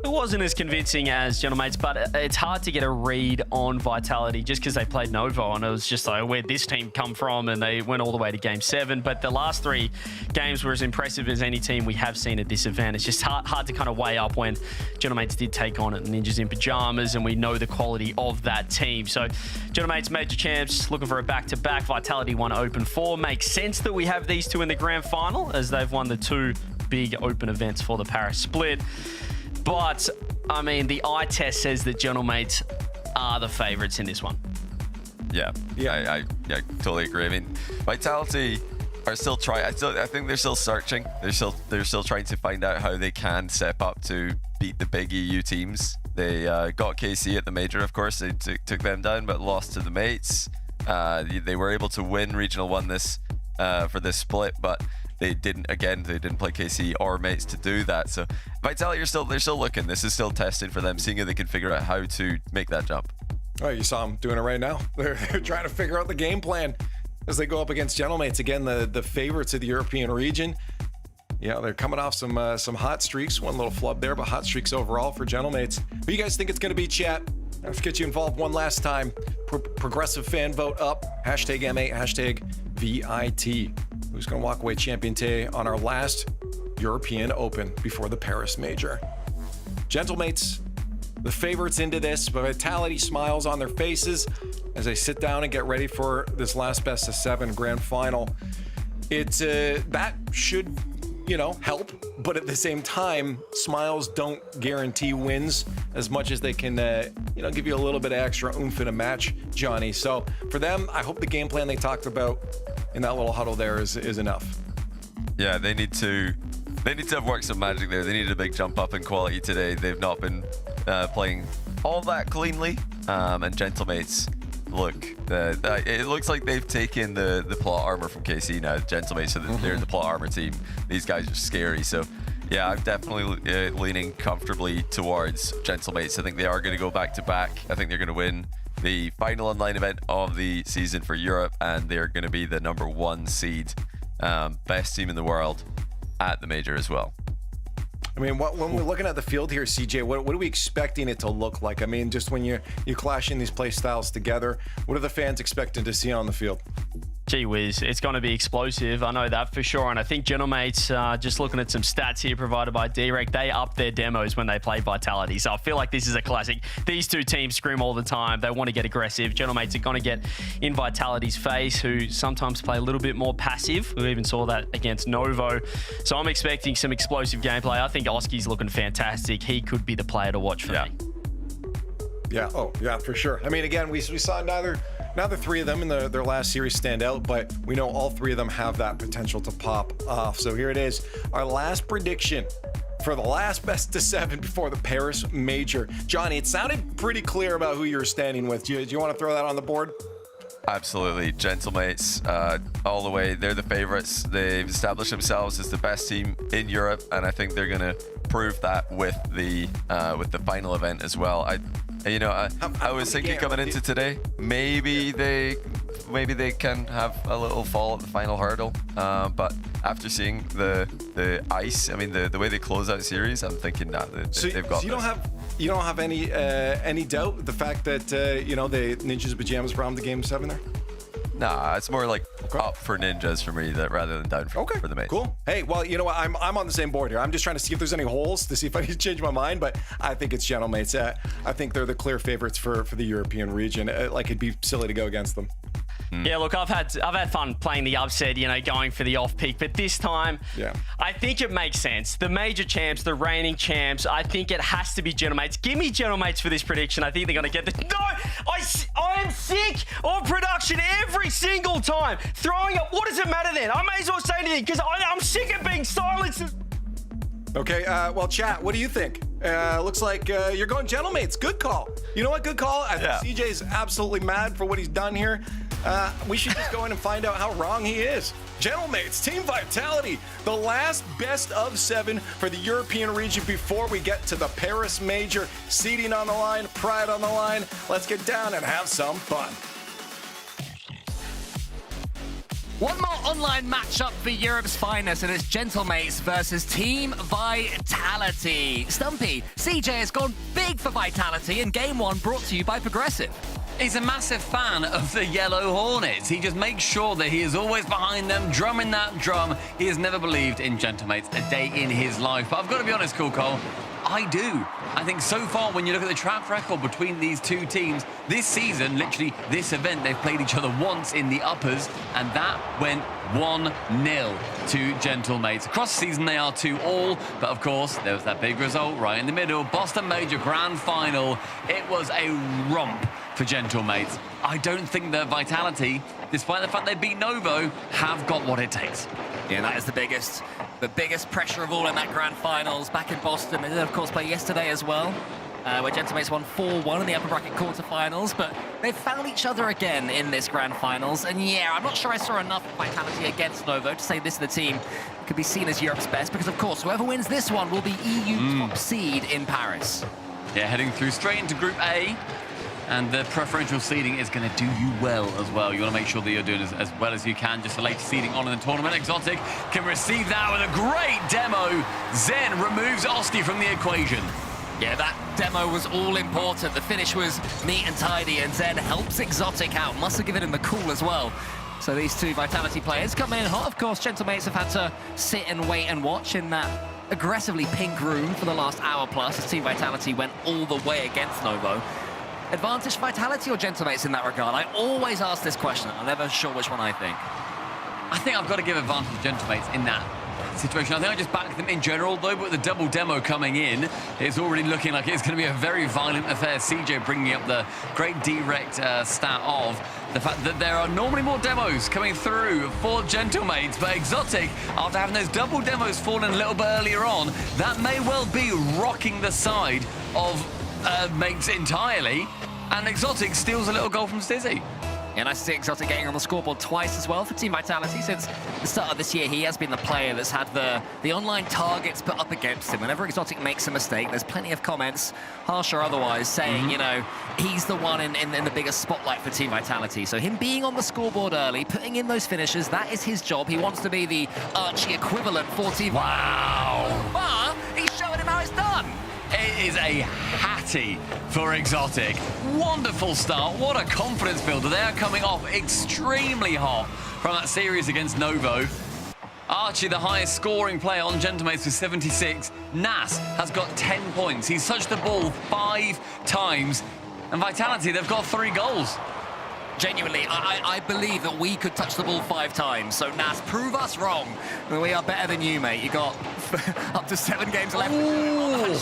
It wasn't as convincing as Gentlemates, but it's hard to get a read on Vitality just because they played Novo, and it was just like, where'd this team come from? And they went all the way to game 7. But the last 3 games were as impressive as any team we have seen at this event. It's just hard to kind of weigh up when Gentlemates did take on Ninjas in Pajamas, and we know the quality of that team. So Gentlemates major champs looking for a back-to-back. Vitality 1 open 4. Makes sense that we have these 2 in the grand final, as they've won the 2 big open events for the Paris split. But, I mean, the eye test says that Gentlemates are the favorites in this one. Yeah, I totally agree. I mean, Vitality are still trying. I think they're still searching. They're still trying to find out how they can step up to beat the big EU teams. They got KC at the major, of course. They took them down, but lost to the mates. They were able to win Regional 1 for this split, but they didn't play KC or Mates to do that. So Vitality they're still looking. This is still testing for them, seeing if they can figure out how to make that jump. Oh, you saw them doing it right now. They're trying to figure out the game plan as they go up against Gentlemates. Again, the favorites of the European region. Yeah, they're coming off some hot streaks. One little flub there, but hot streaks overall for Gentlemates. Who you guys think it's going to be, chat? Let's get you involved one last time. Progressive fan vote up. Hashtag M8, hashtag VIT. Who's going to walk away champion today on our last European Open before the Paris Major? Gentlemates, the favorites into this, but Vitality smiles on their faces as they sit down and get ready for this last best of 7 grand final. It's that should, help, but at the same time, smiles don't guarantee wins as much as they can, give you a little bit of extra oomph in a match, Johnny. So for them, I hope the game plan they talked about in that little huddle there is enough. Yeah, they need to have worked some magic there. They needed a big jump up in quality today. They've not been playing all that cleanly. And Gentlemates, look, it looks like they've taken the plot armor from KC now, Gentlemates, so they're the plot armor team. These guys are scary. So yeah, I'm definitely leaning comfortably towards Gentlemates. I think they are going to go back to back. I think they're going to win the final online event of the season for Europe, and they're going to be the #1 seed, best team in the world at the major as well. I mean, when we're looking at the field here, CJ, what are we expecting it to look like? I mean, just when you clashing these play styles together, what are the fans expecting to see on the field? Gee whiz, it's going to be explosive. I know that for sure. And I think Gentlemates, just looking at some stats here provided by Direct, they up their demos when they play Vitality. So I feel like this is a classic. These two teams scream all the time. They want to get aggressive. Gentlemates are going to get in Vitality's face, who sometimes play a little bit more passive. We even saw that against Novo. So I'm expecting some explosive gameplay. I think Oski's looking fantastic. He could be the player to watch for me. Yeah, for sure. I mean, again, we saw neither three of them in their last series stand out, but we know all three of them have that potential to pop off. So here it is, our last prediction for the last best of 7 before the Paris Major. Johnny, it sounded pretty clear about who you're standing with. Do you want to throw that on the board? Absolutely. Gentlemates, all the way. They're the favorites. They've established themselves as the best team in Europe, and I think they're going to prove that with the final event as well. I was thinking coming into today, maybe they can have a little fall at the final hurdle, but after seeing the ice, I mean the way they close out series, I'm thinking that they've got. So you don't have any doubt the fact that the Ninjas Pajamas brought them to Game 7 there? Nah, it's more like up for Ninjas for me rather than down for the mates. Cool. Hey, well, you know what? I'm on the same board here. I'm just trying to see if there's any holes to see if I need to change my mind, but I think it's Gentlemates. I think they're the clear favorites for the European region. It'd be silly to go against them. Yeah, look, I've had fun playing the upset, going for the off pick, but this time, I think it makes sense. The major champs, the reigning champs, I think it has to be Gentlemates. Give me Gentlemates for this prediction. I think they're going to get this. No, I am sick of production every single time. Throwing up, what does it matter then? I may as well say anything because I'm sick of being silenced. Okay, well, chat, what do you think? Looks like you're going Gentlemates. Good call. You know what? Good call. I think CJ's absolutely mad for what he's done here. We should just go in and find out how wrong he is. Gentlemates, Team Vitality, the last best of 7 for the European region before we get to the Paris Major. Seeding on the line, pride on the line. Let's get down and have some fun. One more online matchup for Europe's finest, and it's Gentlemates versus Team Vitality. Stumpy, CJ has gone big for Vitality in Game 1, brought to you by Progressive. He's a massive fan of the Yellow Hornets. He just makes sure that he is always behind them, drumming that drum. He has never believed in Gentlemates a day in his life. But I've got to be honest, Cool Cole, I do. I think so far, when you look at the track record between these two teams, this season, literally this event, they've played each other once in the uppers, and that went 1-0 to Gentlemates. Across the season, they are 2-2, but of course, there was that big result right in the middle. Boston Major Grand Final. It was a romp for Gentlemates. I don't think that Vitality, despite the fact they beat Novo, have got what it takes. Yeah, that is the biggest pressure of all in that Grand Finals back in Boston. They did, of course, play yesterday as well. where Gentlemates won 4-1 in the upper bracket quarterfinals, but they've found each other again in this grand finals. And yeah, I'm not sure I saw enough vitality against Novo to say this is the team that could be seen as Europe's best, because of course, whoever wins this one will be EU top seed in Paris. Yeah, heading through straight into Group A. And the preferential seeding is going to do you well as well. You want to make sure that you're doing as well as you can. Just the latest seeding on in the tournament. Exotic can receive that with a great demo. Zen removes Oski from the equation. Yeah, that demo was all important. The finish was neat and tidy, and Zen helps Exotic out. Must have given him the cool as well. So these two Vitality players coming in hot. Of course, Gentlemates have had to sit and wait and watch in that aggressively pink room for the last hour plus as Team Vitality went all the way against Novo. Advantage Vitality or Gentlemates in that regard? I always ask this question. I'm never sure which one I think. I think I've got to give advantage to Gentlemates in that situation. I think I just back them in general, though, but with the double demo coming in, it's already looking like it's going to be a very violent affair. CJ bringing up the great direct stat of the fact that there are normally more demos coming through for Gentlemates, but Exotic, after having those double demos fallen a little bit earlier on, that may well be rocking the side of Mates entirely, and Exotic steals a little goal from Stizzy. Yeah, nice to see Exotic getting on the scoreboard twice as well for Team Vitality. Since the start of this year, he has been the player that's had the online targets put up against him. Whenever Exotic makes a mistake, there's plenty of comments, harsh or otherwise, saying, you know, he's the one in the biggest spotlight for Team Vitality. So him being on the scoreboard early, putting in those finishes, that is his job. He wants to be the Archie equivalent for Team Vitality. But he's showing him how it's done. It is a hattie for Exotic. Wonderful start. What a confidence builder. They are coming off extremely hot from that series against Novo. Archie, the highest scoring player on Gentlemates with 76. Nas has got 10 points. He's touched the ball 5 times. And Vitality, they've got 3 goals. Genuinely, I believe that we could touch the ball 5 times. So, Nas, prove us wrong. We are better than you, mate. You got up to 7 games left.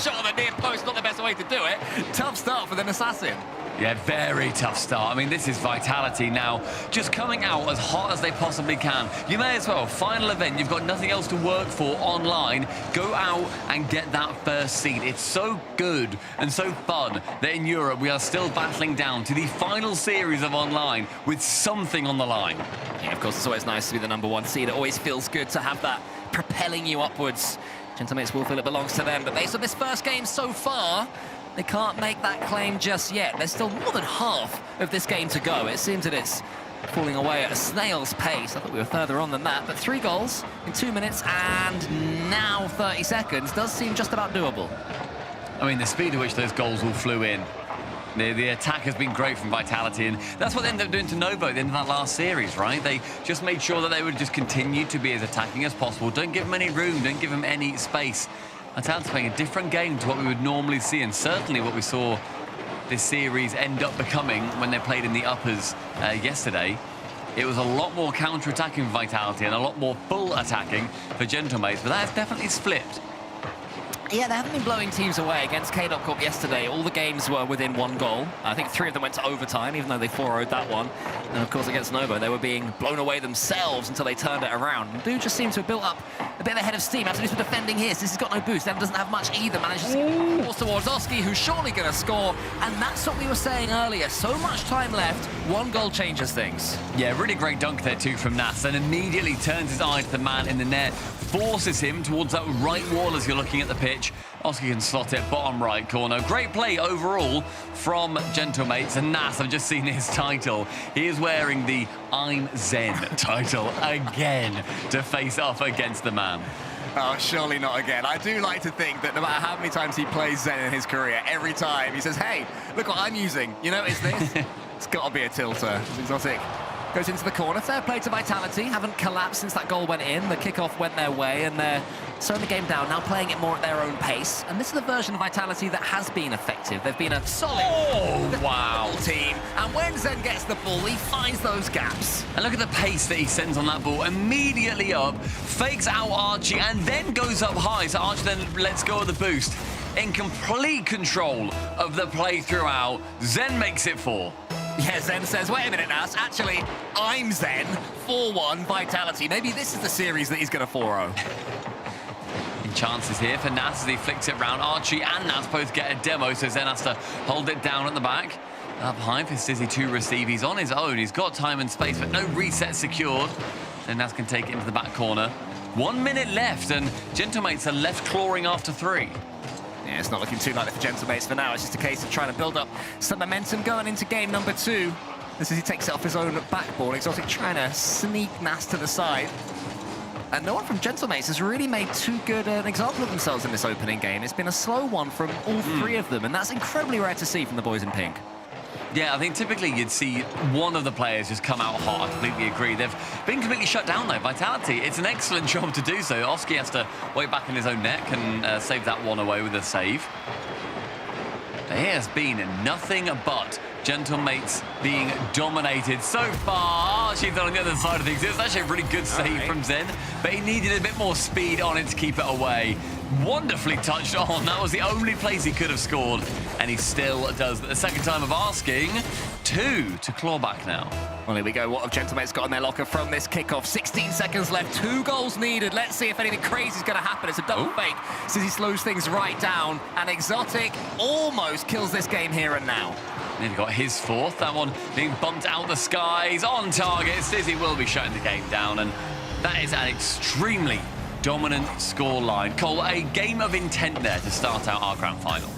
Shot on the near post, not the best way to do it. Tough start for the Assassin. Yeah, very tough start. I mean, this is Vitality now, just coming out as hot as they possibly can. You may as well, final event, you've got nothing else to work for online. Go out and get that first seed. It's so good and so fun that in Europe we are still battling down to the final series of online with something on the line. Yeah, of course, it's always nice to be the #1 seed. It always feels good to have that propelling you upwards. Gentlemates will feel it belongs to them, but based on this first game so far, they can't make that claim just yet. There's still more than half of this game to go. It seems that it's falling away at a snail's pace. I thought we were further on than that, but 3 goals in 2 minutes and now 30 seconds does seem just about doable. I mean, the speed at which those goals all flew in. The attack has been great from Vitality, and that's what they ended up doing to Novo at the end of that last series, right? They just made sure that they would just continue to be as attacking as possible. Don't give them any room, don't give them any space. Vitality playing a different game to what we would normally see, and certainly what we saw this series end up becoming when they played in the uppers yesterday. It was a lot more counter-attacking for Vitality and a lot more full attacking for Gentlemates, but that has definitely flipped. Yeah, they haven't been blowing teams away. Against KCorp yesterday, all the games were within 1 goal. I think 3 of them went to overtime, even though they 4-0'd that one. And of course, against Novo, they were being blown away themselves until they turned it around. And do just seem to have built up a bit of a head of steam. After this with defending here, this has got no boost. Them doesn't have much either. Manages to get force towards Oski, who's surely going to score. And that's what we were saying earlier. So much time left. 1 goal changes things. Yeah, really great dunk there too from Nas, and immediately turns his eye to the man in the net, forces him towards that right wall as you're looking at the pitch. Oski can slot it bottom right corner. Great play overall from Gentlemates, and Nas, I've just seen his title. He is wearing the I'm Zen title again to face off against the man. Oh, surely not again. I do like to think that no matter how many times he plays Zen in his career, every time he says, hey, look what I'm using. You notice this? It's got to be a tilter. Exotic goes into the corner. Fair play to Vitality. Haven't collapsed since that goal went in. The kickoff went their way, and they're slowing the game down, now playing it more at their own pace. And this is the version of Vitality that has been effective. They've been a solid team. And when Zen gets the ball, he finds those gaps. And look at the pace that he sends on that ball. Immediately up, fakes out Archie, and then goes up high. So Archie then lets go of the boost. In complete control of the play throughout, Zen makes it 4. Yeah, Zen says, wait a minute, Nas. Actually, I'm Zen. 4-1, Vitality. Maybe this is the series that he's going to 4-0. chances here for Nas as he flicks it round. Archie and Nas both get a demo, so Zen has to hold it down at the back. Up high for Stizzy to receive. He's on his own. He's got time and space, but no reset secured. Then Nas can take it into the back corner. 1 minute left, and Gentlemates are left clawing after 3. Yeah, it's not looking too likely for Gentlemates for now. It's just a case of trying to build up some momentum going into game number 2. As he takes it off his own backboard, Exotic trying to sneak Nas to the side. And no one from Gentlemates has really made too good an example of themselves in this opening game. It's been a slow one from all 3 of them, and that's incredibly rare to see from the boys in pink. Yeah, I think typically you'd see one of the players just come out hot. I completely agree. They've been completely shut down, though. Vitality, it's an excellent job to do so. Oski has to wait back in his own neck and save that one away with a save. But it has been nothing but Gentlemates being dominated so far. She's on the other side of things. It was actually a really good save from Zen, but he needed a bit more speed on it to keep it away. Wonderfully touched on. That was the only place he could have scored, and he still does. But the second time of asking, 2 to claw back now. Well, here we go. What have Gentlemates got in their locker from this kickoff? 16 seconds left, 2 goals needed. Let's see if anything crazy is going to happen. It's a double fake, so he slows things right down, and Exotic almost kills this game here and now. Nearly got his 4th. That one being bumped out the skies. On target. Stizzy will be shutting the game down, and that is an extremely dominant score line. Cole, a game of intent there to start out our grand final.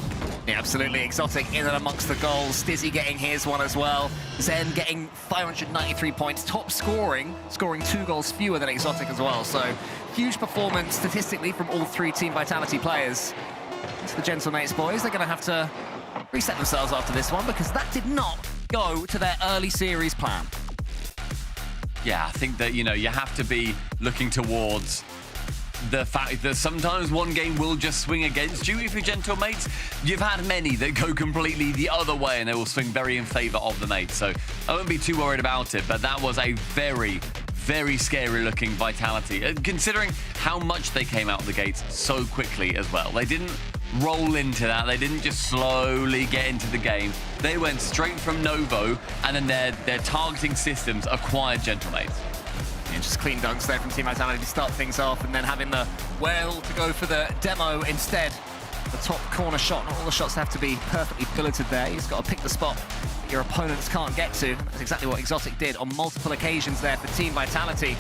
Yeah, absolutely. Exotic in and amongst the goals. Stizzy getting his one as well. Zen getting 593 points. Top scoring 2 goals fewer than Exotic as well. So huge performance statistically from all 3 Team Vitality players. It's the Gentlemates boys. They're going to have to reset themselves after this one because that did not go to their early series plan. Yeah, I think that, you know, you have to be looking towards the fact that sometimes one game will just swing against you if you're Gentlemates. You've had many that go completely the other way and they will swing very in favor of the mates. So I won't be too worried about it, but that was a very, very scary looking Vitality, considering how much they came out of the gates so quickly as well. They didn't roll into that. They didn't just slowly get into the game. They went straight from Novo, and then their targeting systems acquired Gentlemates. And just clean dunks there from Team Vitality to start things off, and then having the whale to go for the demo instead. The top corner shot. Not all the shots have to be perfectly piloted there. You've got to pick the spot that your opponents can't get to. That's exactly what Exotic did on multiple occasions there for Team Vitality.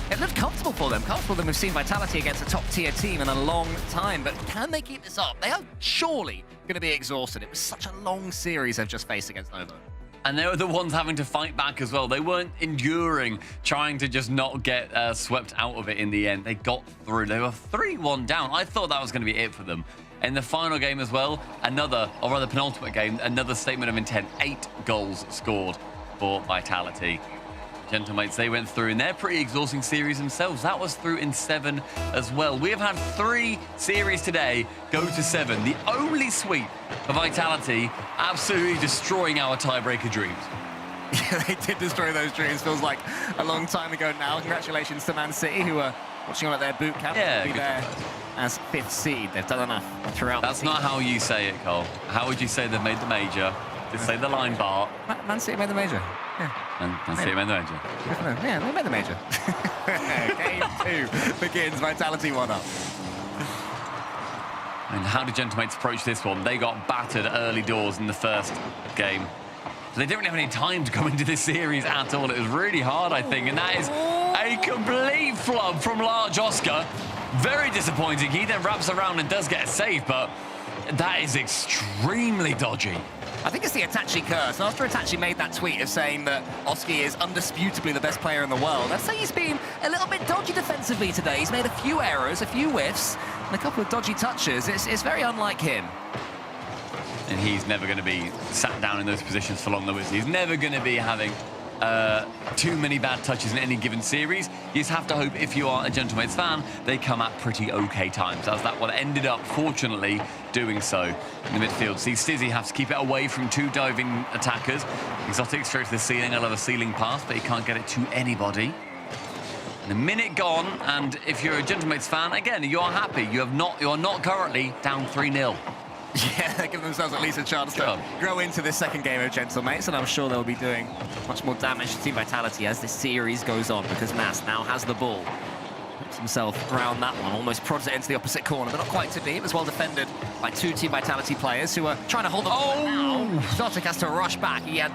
It looked comfortable for them. Comfortable than we've seen Vitality against a top-tier team in a long time. But can they keep this up? They are surely going to be exhausted. It was such a long series they've just faced against Novo. And they were the ones having to fight back as well. They weren't enduring, trying to just not get swept out of it in the end. They got through. They were 3-1 down. I thought that was going to be it for them. In the final game as well, another, or rather penultimate game, another statement of intent. 8 goals scored for Vitality. Gentlemates, they went through in their pretty exhausting series themselves. That was through in 7 as well. We have had 3 series today go to 7. The only sweep for Vitality, absolutely destroying our tiebreaker dreams. Yeah, they did destroy those dreams. Feels like a long time ago now. Congratulations to Man City, who are watching on at their boot camp. Yeah, be there as 5th seed. They've done enough throughout. That's not how you say it, Cole. How would you say they've made the major? Just say the line bar. Man City made the major. Yeah. Man City made the major. Yeah, they made the major. Game 2 begins. Vitality 1 up. And how did Gentlemates approach this one? They got battered early doors in the first game. So they didn't really have any time to go into this series at all. It was really hard, I think. And that is a complete flub from Large Oscar. Very disappointing. He then wraps around and does get a save, but that is extremely dodgy. I think it's the Itachi curse. After Itachi made that tweet of saying that Oski is undisputably the best player in the world, I'd say he's been a little bit dodgy defensively today. He's made a few errors, a few whiffs, and a couple of dodgy touches. It's very unlike him. And he's never going to be sat down in those positions for long, though, is he? He's never going to be having too many bad touches in any given series. You just have to hope, if you are a Gentlemates fan, they come at pretty okay times, as that one ended up, fortunately, doing so in the midfield. See, Stizzy has to keep it away from 2 diving attackers. Exotic straight to the ceiling. I love a ceiling pass, but he can't get it to anybody. And a minute gone, and if you're a Gentlemates fan, again, you are happy. You are not currently down 3-0. Yeah, they give themselves at least a chance to grow into this second game of Gentlemates, and I'm sure they'll be doing much more damage to Team Vitality as this series goes on, because Nas now has the ball. Puts himself around that one, almost prods it into the opposite corner, but not quite to be. It was well defended by two Team Vitality players who were trying to hold on. Exotic has to rush back. He had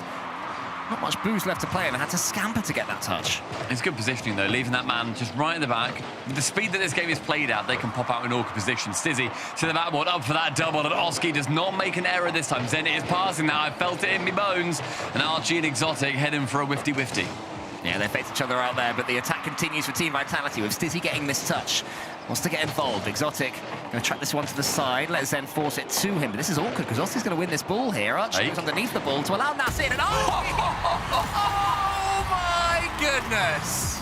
not much boost left to play and had to scamper to get that touch. It's good positioning, though, leaving that man just right in the back. With the speed that this game is played at, they can pop out in awkward position. Stizzy to the backboard, up for that double, and Oski does not make an error this time. Zenit is passing now. I felt it in my bones. And Archie and Exotic heading for a wifty-wifty. Yeah, they face each other out there, but the attack continues for Team Vitality with Stizzy getting this touch. Wants to get involved. Exotic going to track this one to the side, let Zen force it to him. But this is awkward because Oski's going to win this ball here. Archie goes underneath the ball to allow Nas in. And oh my goodness!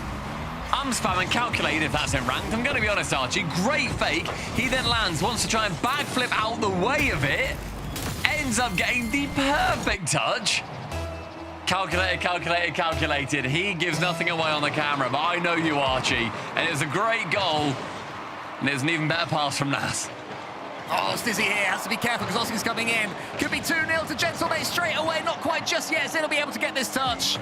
I'm spamming calculate if that's in ranked. I'm going to be honest, Archie. Great fake. He then lands, wants to try and backflip out the way of it. Ends up getting the perfect touch. Calculated, calculated, calculated. He gives nothing away on the camera, but I know you, Archie. And it was a great goal. And it was an even better pass from Nas. Oh, Stizzy here has to be careful because Oski's coming in. Could be 2-0 to Gentlemate straight away. Not quite just yet. Zen will be able to get this touch.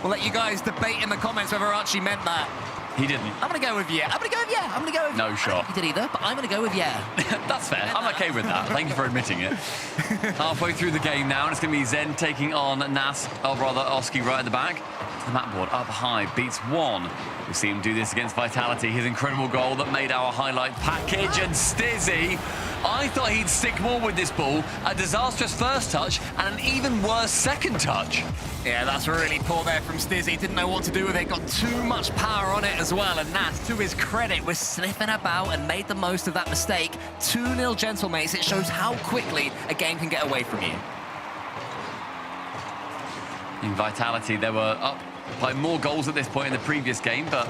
We'll let you guys debate in the comments whether Archie meant that. He didn't. I'm going to go with yeah. I'm going to go with yeah. I'm going to go with no shot. I don't think he did either, but I'm going to go with yeah. That's fair. I'm okay with that. Thank you for admitting it. Halfway through the game now, and it's going to be Zen taking on Nas, or rather Oski right at the back. To the map board, up high, beats one. We see him do this against Vitality. His incredible goal that made our highlight package. And Stizzy, I thought he'd stick more with this ball. A disastrous first touch and an even worse second touch. Yeah, that's really poor there from Stizzy. Didn't know what to do with it. Got too much power on it as well. And Nas, to his credit, was sniffing about and made the most of that mistake. 2-0 Gentlemates. It shows how quickly a game can get away from you. In Vitality, they were up by more goals at this point in the previous game, but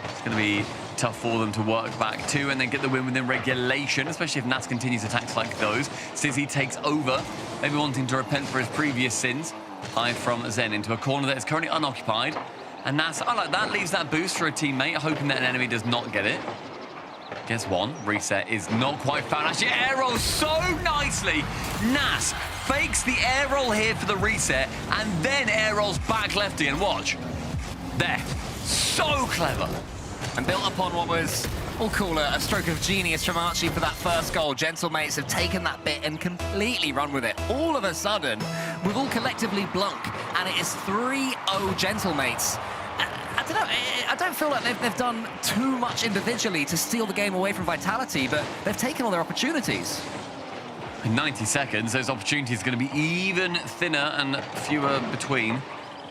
it's going to be tough for them to work back to and then get the win within regulation, especially if Nas continues attacks like those. Stizzy takes over, maybe wanting to repent for his previous sins. High from Zen into a corner that is currently unoccupied. And Nas, I like that, leaves that boost for a teammate, hoping that an enemy does not get it. Gets one. Reset is not quite found. Actually, air rolls so nicely. Nas fakes the air roll here for the reset and then air rolls back lefty. And watch. There. So clever. And built upon what was, we'll call it a stroke of genius from Archie for that first goal. Gentlemates have taken that bit and completely run with it. All of a sudden, we've all collectively blunk. And it is 3-0 Gentlemates. I don't know, I don't feel like they've done too much individually to steal the game away from Vitality, but they've taken all their opportunities. In 90 seconds, those opportunities are going to be even thinner and fewer between.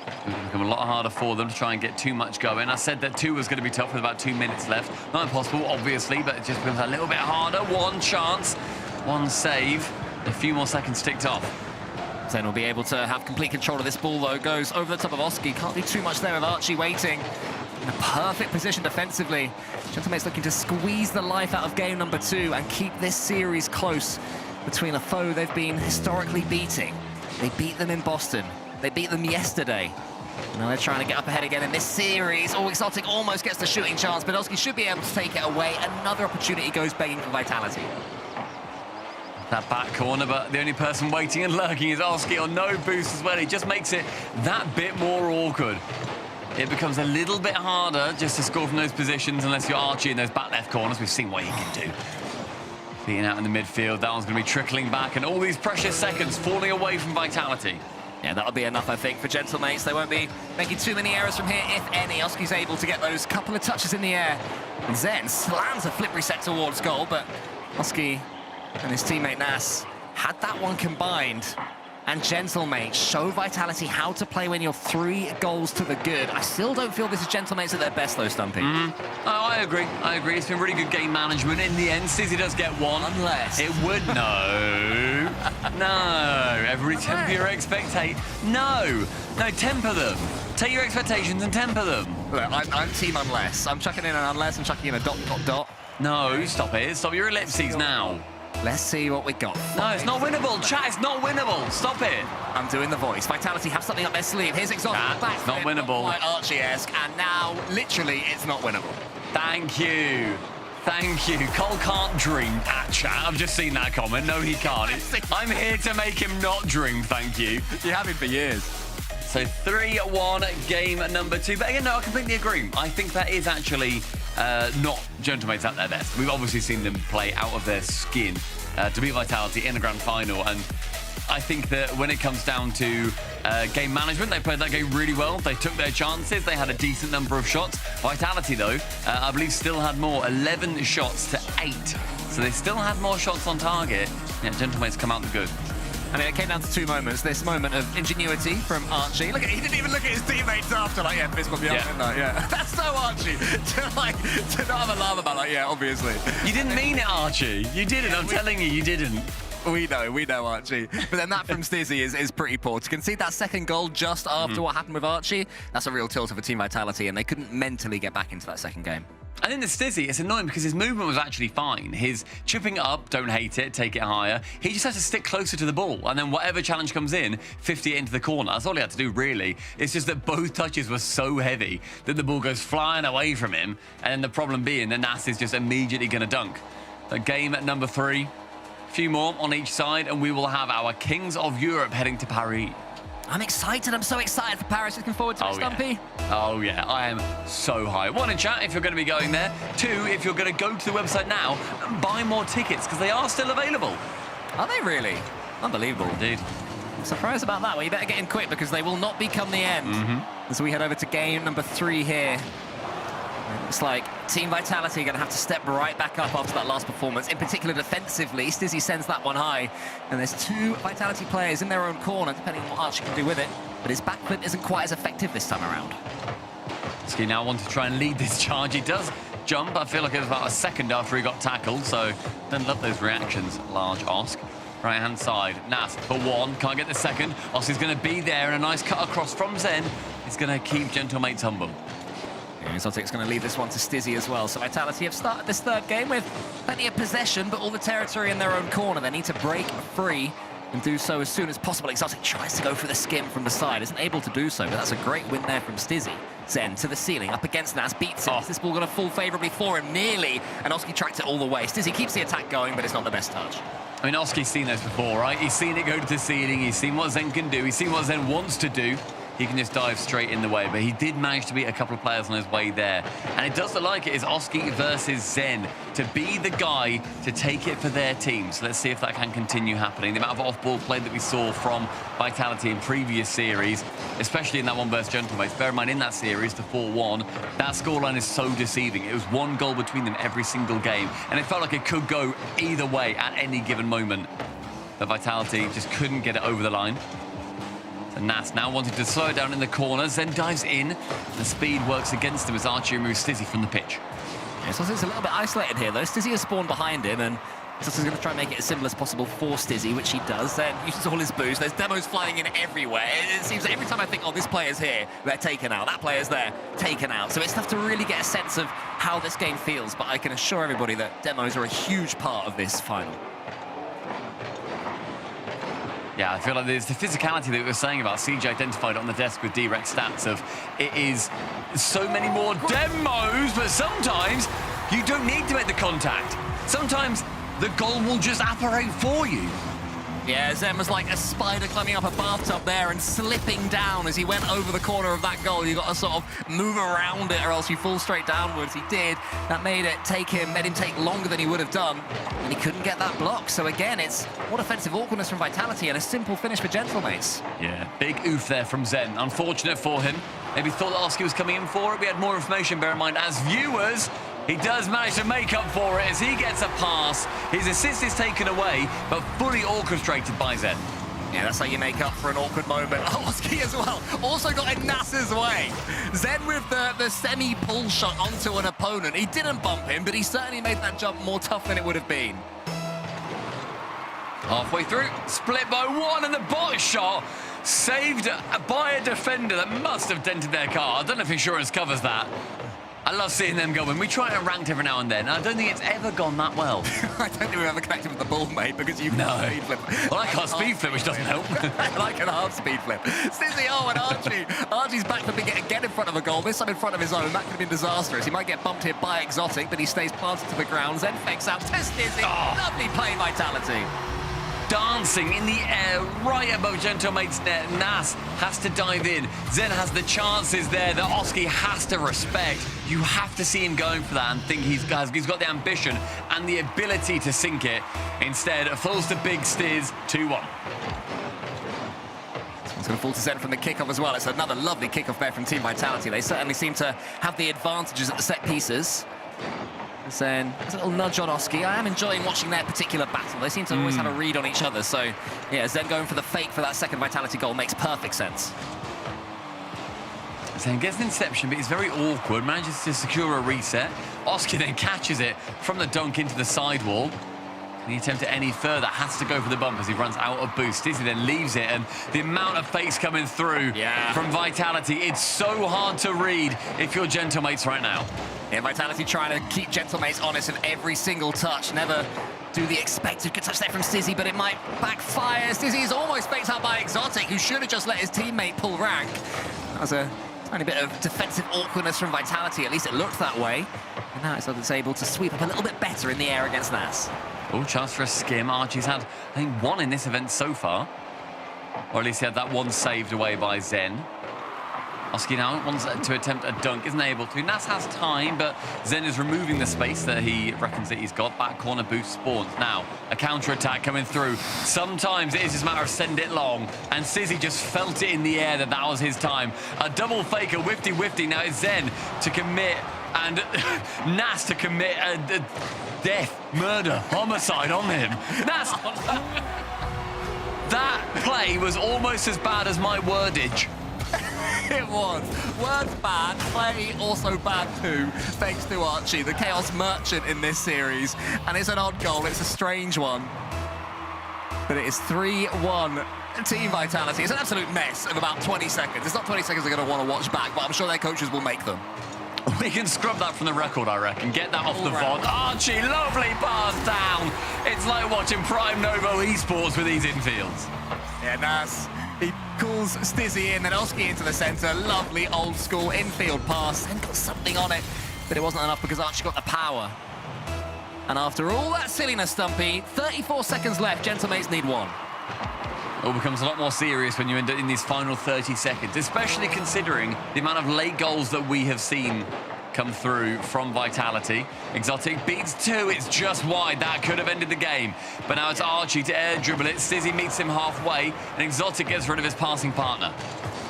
It's going to become a lot harder for them to try and get too much going. I said that 2 was going to be tough with about 2 minutes left. Not impossible, obviously, but it just becomes a little bit harder. One chance, one save, a few more seconds ticked off. Zen will be able to have complete control of this ball, though. Goes over the top of Oski. Can't do too much there with Archie waiting. In a perfect position defensively. Gentlemates looking to squeeze the life out of game number 2 and keep this series close between a foe they've been historically beating. They beat them in Boston. They beat them yesterday. Now they're trying to get up ahead again in this series. Oh, Exotic almost gets the shooting chance, but Oski should be able to take it away. Another opportunity goes begging for Vitality. That back corner, but the only person waiting and lurking is Oski on no boost as well. He just makes it that bit more awkward. It becomes a little bit harder just to score from those positions unless you're Archie in those back left corners. We've seen what he can do. Beating out in the midfield, that one's going to be trickling back, and all these precious seconds falling away from Vitality. Yeah, that'll be enough, I think, for Gentlemates. They won't be making too many errors from here, if any. Oski's able to get those couple of touches in the air. And Zen slams a flip reset towards goal, but Oski and his teammate Nas had that one combined. And Gentlemates show Vitality how to play when you're 3 goals to the good. I still don't feel this is Gentlemates at their best, though, Stumpy. Oh, I agree. I agree. It's been really good game management. In the end, Stizzy does get one. Unless. It would. No. No. Everybody temper your expectations. No. No, temper them. Take your expectations and temper them. Look, I'm team unless. I'm chucking in an unless. I'm chucking in a ... No, stop it. Stop your ellipses now. Let's see what we got. No, it's not winnable. Chat, it's not winnable. Stop it. I'm doing the voice. Vitality have something up their sleeve. Here's Exotic. It's not winnable. Quite Archie-esque, and now, literally, it's not winnable. Thank you. Thank you. Cole can't dream at chat. I've just seen that comment. No, he can't. I'm here to make him not dream, thank you. You have been for years. So 3-1 game number 2. But again, no, I completely agree. I think that is actually not Gentlemates at their best. We've obviously seen them play out of their skin to beat Vitality in the grand final, and I think that when it comes down to game management, they played that game really well. They took their chances. They had a decent number of shots. Vitality, though, I believe still had more, 11 shots to 8. So they still had more shots on target. Yeah, Gentlemates come out the good. I mean, it came down to 2 moments. This moment of ingenuity from Archie. Look, he didn't even look at his teammates after, like, yeah, fist bump, yeah. That's so Archie. to not have a laugh about, like, yeah, obviously. You didn't mean it, Archie. You didn't. I'm telling you, you didn't. We know, Archie. But then that from Stizzy is pretty poor. To concede that second goal just after what happened with Archie, that's a real tilt for Team Vitality, and they couldn't mentally get back into that second game. I think the Stizzy, it's annoying because his movement was actually fine. His chipping up, don't hate it, take it higher. He just has to stick closer to the ball, and then whatever challenge comes in, 50 it into the corner. That's all he had to do, really. It's just that both touches were so heavy that the ball goes flying away from him, and then the problem being that Nas is just immediately going to dunk. So game at number 3. A few more on each side, and we will have our Kings of Europe heading to Paris. I'm excited. I'm so excited for Paris. Looking forward to it, Stumpy. Yeah. Oh, yeah. I am so high. 1, in chat if you're going to be going there. 2, if you're going to go to the website now and buy more tickets, because they are still available. Are they really? Unbelievable. Indeed. I'm surprised about that. Well, you better get in quick, because they will not be come the end. As we head over to game number 3 here. It's like Team Vitality are going to have to step right back up after that last performance, in particular defensively. Stizzy sends that one high, and there's 2 Vitality players in their own corner, depending on what Archie can do with it. But his backflip isn't quite as effective this time around. Ski now wants to try and lead this charge. He does jump. I feel like it was about a second after he got tackled, so don't love those reactions, large Osk. Right-hand side, Nas for 1, can't get the second. Osk is going to be there, and a nice cut across from Zen. He's going to keep Gentlemates humble. Exotic's going to leave this one to Stizzy as well. So Vitality have started this 3rd game with plenty of possession, but all the territory in their own corner. They need to break free and do so as soon as possible. Exotic tries to go for the skim from the side, isn't able to do so, but that's a great win there from Stizzy. Zen to the ceiling, up against Nas, beats him. Is this ball going to fall favourably for him? Nearly, and Oski tracked it all the way. Stizzy keeps the attack going, but it's not the best touch. I mean, Oski's seen this before, right? He's seen it go to the ceiling, he's seen what Zen can do, he's seen what Zen wants to do. He can just dive straight in the way, but he did manage to beat a couple of players on his way there. And it does look like it is Oski versus Zen to be the guy to take it for their team. So let's see if that can continue happening. The amount of off-ball play that we saw from Vitality in previous series, especially in that one versus Gentlemates. Bear in mind, in that series, the 4-1, that scoreline is so deceiving. It was 1 goal between them every single game, and it felt like it could go either way at any given moment. But Vitality just couldn't get it over the line. And Nas now wanted to slow it down in the corner. Zen dives in. The speed works against him as Archie removes Stizzy from the pitch. Yeah, so it's a little bit isolated here, though. Stizzy has spawned behind him, and Stizzy's going to try and make it as simple as possible for Stizzy, which he does. Then uses all his boost. There's demos flying in everywhere. It seems that every time I think, oh, this player's here, they're taken out. That player's there, taken out. So it's tough to really get a sense of how this game feels, but I can assure everybody that demos are a huge part of this final. Yeah, I feel like there's the physicality that we were saying about CJ identified on the desk with direct stats of it is so many more demos, but sometimes you don't need to make the contact. Sometimes the goal will just apparate for you. Yeah, Zen was like a spider climbing up a bathtub there and slipping down as he went over the corner of that goal. You got to sort of move around it or else you fall straight downwards. He did. That made him take longer than he would have done, and he couldn't get that block. So again, it's more defensive awkwardness from Vitality and a simple finish for Gentlemates. Yeah, big oof there from Zen. Unfortunate for him. Maybe thought that Oski was coming in for it. We had more information, bear in mind, as viewers. He does manage to make up for it as he gets a pass. His assist is taken away, but fully orchestrated by Zen. Yeah, that's how you make up for an awkward moment. Oski as well, also got in Nas's way. Zen with the semi-pull shot onto an opponent. He didn't bump him, but he certainly made that jump more tough than it would have been. Halfway through, split by 1, and the bot shot saved by a defender that must have dented their car. I don't know if insurance covers that. I love seeing them going. We try and rank every now and then. I don't think it's ever gone that well. I don't think we've ever connected with the ball, mate, because you've no. Speed flip. Well, I can't speed flip, which doesn't help. Like an half speed flip. Stizzy, and Archie. Archie's back flipping it again in front of a goal. This time in front of his own. That could have been disastrous. He might get bumped here by Exotic, but he stays planted to the ground. Zen fakes out to Stizzy. Lovely play, Vitality. Dancing in the air right above Gentlemate's net. Nas has to dive in. Zen has the chances there that Oski has to respect. You have to see him going for that and think he's got the ambition and the ability to sink it. Instead, falls to big Stiz, 2-1. It's going to fall to Zen from the kickoff as well. It's another lovely kickoff there from Team Vitality. They certainly seem to have the advantages at the set pieces. Zen, there's a little nudge on Oski. I am enjoying watching their particular battle. They seem to always have a read on each other. So, yeah, Zen going for the fake for that second Vitality goal makes perfect sense. Zen gets an interception, but he's very awkward, manages to secure a reset. Oski then catches it from the dunk into the sidewall. Can he attempt it any further? Has to go for the bump as he runs out of boost. Stizzy then leaves it, and the amount of fakes coming through from Vitality, it's so hard to read if you're Gentlemates right now. Yeah, Vitality trying to keep Gentlemates honest in every single touch. Never do the expected. Good touch there from Stizzy, but it might backfire. Stizzy is almost faked out by Exotic, who should have just let his teammate pull rank. That was a tiny bit of defensive awkwardness from Vitality. At least it looked that way. And now it's able to sweep up a little bit better in the air against Nas. Oh, chance for a skim. Archie's had, I think, one in this event so far. Or at least he had that one saved away by Zen. Oski now wants to attempt a dunk, isn't able to. Nas has time, but Zen is removing the space that he reckons that he's got. Back corner boost spawns. Now, a counter-attack coming through. Sometimes it is just a matter of send it long, and Sizzy just felt it in the air that was his time. A double fake, a whifty-whifty. Now it's Zen to commit, and Nas to commit a death, murder, homicide on him. Nas! That play was almost as bad as my wordage. It was. Words bad, play also bad too, thanks to Archie, the Chaos Merchant in this series. And it's an odd goal, it's a strange one. But it is 3-1 Team Vitality. It's an absolute mess of about 20 seconds. It's not 20 seconds they're going to want to watch back, but I'm sure their coaches will make them. We can scrub that from the record, I reckon. Get that off the VOD. Archie, lovely pass down. It's like watching Prime Novo esports with these infields. Yeah, Nas. He calls Stizzy in, then Oski into the centre. Lovely old school infield pass and got something on it, but it wasn't enough because Archie got the power. And after all that silliness, Stumpy, 34 seconds left. Gentlemates need one. It all becomes a lot more serious when you end up in these final 30 seconds, especially considering the amount of late goals that we have seen come through from Vitality. Exotic beats 2, it's just wide. That could have ended the game. But now it's Archie to air dribble it. Stizzy meets him halfway, and Exotic gets rid of his passing partner.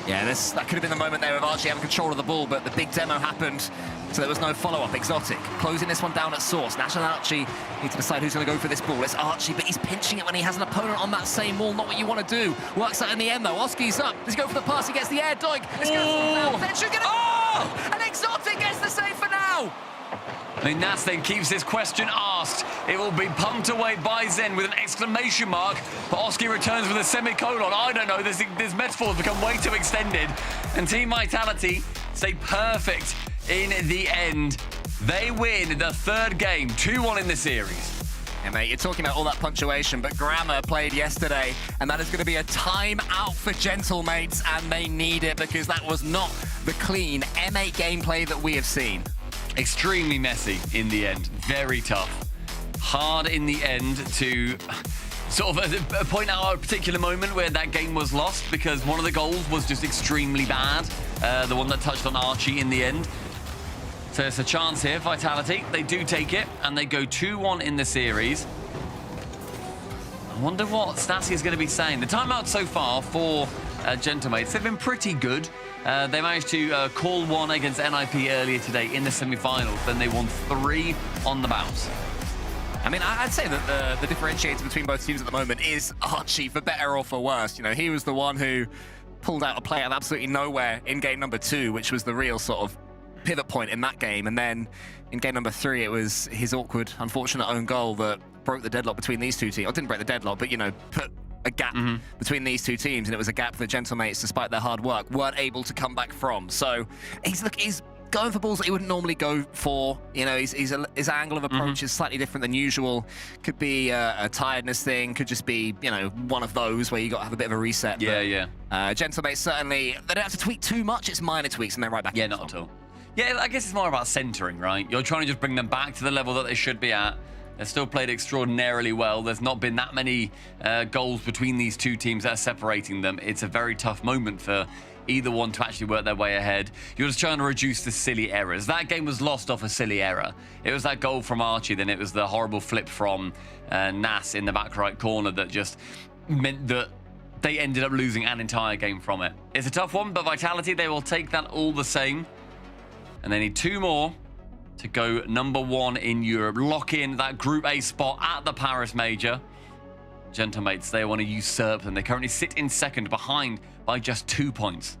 Yeah, that could have been the moment there of Archie having control of the ball, but the big demo happened, so there was no follow-up. Exotic closing this one down at source. Nash and Archie need to decide who's going to go for this ball. It's Archie, but he's pinching it when he has an opponent on that same wall. Not what you want to do. Works out in the end, though. Oski's up. Does he go for the pass? He gets the air doink. It's going to fall down. Then should get it. Oh! And Exotic gets the save for now. I mean, Nas then keeps his question asked. It will be pumped away by Zen with an exclamation mark, but Oski returns with a semicolon. I don't know, this metaphor's become way too extended. And Team Vitality stay perfect in the end. They win the third game, 2-1 in the series. Yeah, mate, you're talking about all that punctuation, but Grammar played yesterday, and that is going to be a timeout for Gentlemates, and they need it because that was not the clean M8 gameplay that we have seen. Extremely messy in the end, very tough. Hard in the end to sort of point out a particular moment where that game was lost because one of the goals was just extremely bad, the one that touched on Archie in the end. So it's a chance here, Vitality. They do take it, and they go 2-1 in the series. I wonder what Stassi is going to be saying. The timeout so far for Gentlemates, they've been pretty good. They managed to call one against NIP earlier today in the semi-finals. Then they won 3 on the bounce. I mean, I'd say that the differentiator between both teams at the moment is Archie, for better or for worse. You know, he was the one who pulled out a play out of absolutely nowhere in game number 2, which was the real sort of pivot point in that game. And then in game number 3, it was his awkward, unfortunate own goal that broke the deadlock between these two teams. Or didn't break the deadlock, but, you know, put a gap between these two teams, and it was a gap that Gentlemates, despite their hard work, weren't able to come back from. So he's going for balls that he wouldn't normally go for. You know, his angle of approach is slightly different than usual. Could be a tiredness thing, could just be, you know, one of those where you got to have a bit of a reset. Yeah, but, Gentlemates certainly, they don't have to tweak too much. It's minor tweaks and they're right back. Yeah, not at all. Yeah, I guess it's more about centering, right? You're trying to just bring them back to the level that they should be at. They've still played extraordinarily well. There's not been that many goals between these two teams that are separating them. It's a very tough moment for either one to actually work their way ahead. You're just trying to reduce the silly errors. That game was lost off a silly error. It was that goal from Archie, then it was the horrible flip from Nas in the back right corner that just meant that they ended up losing an entire game from it. It's a tough one, but Vitality, they will take that all the same. And they need 2 more to go #1 in Europe. Lock in that Group A spot at the Paris Major. Gentlemates, they want to usurp them. They currently sit in second, behind by just 2 points.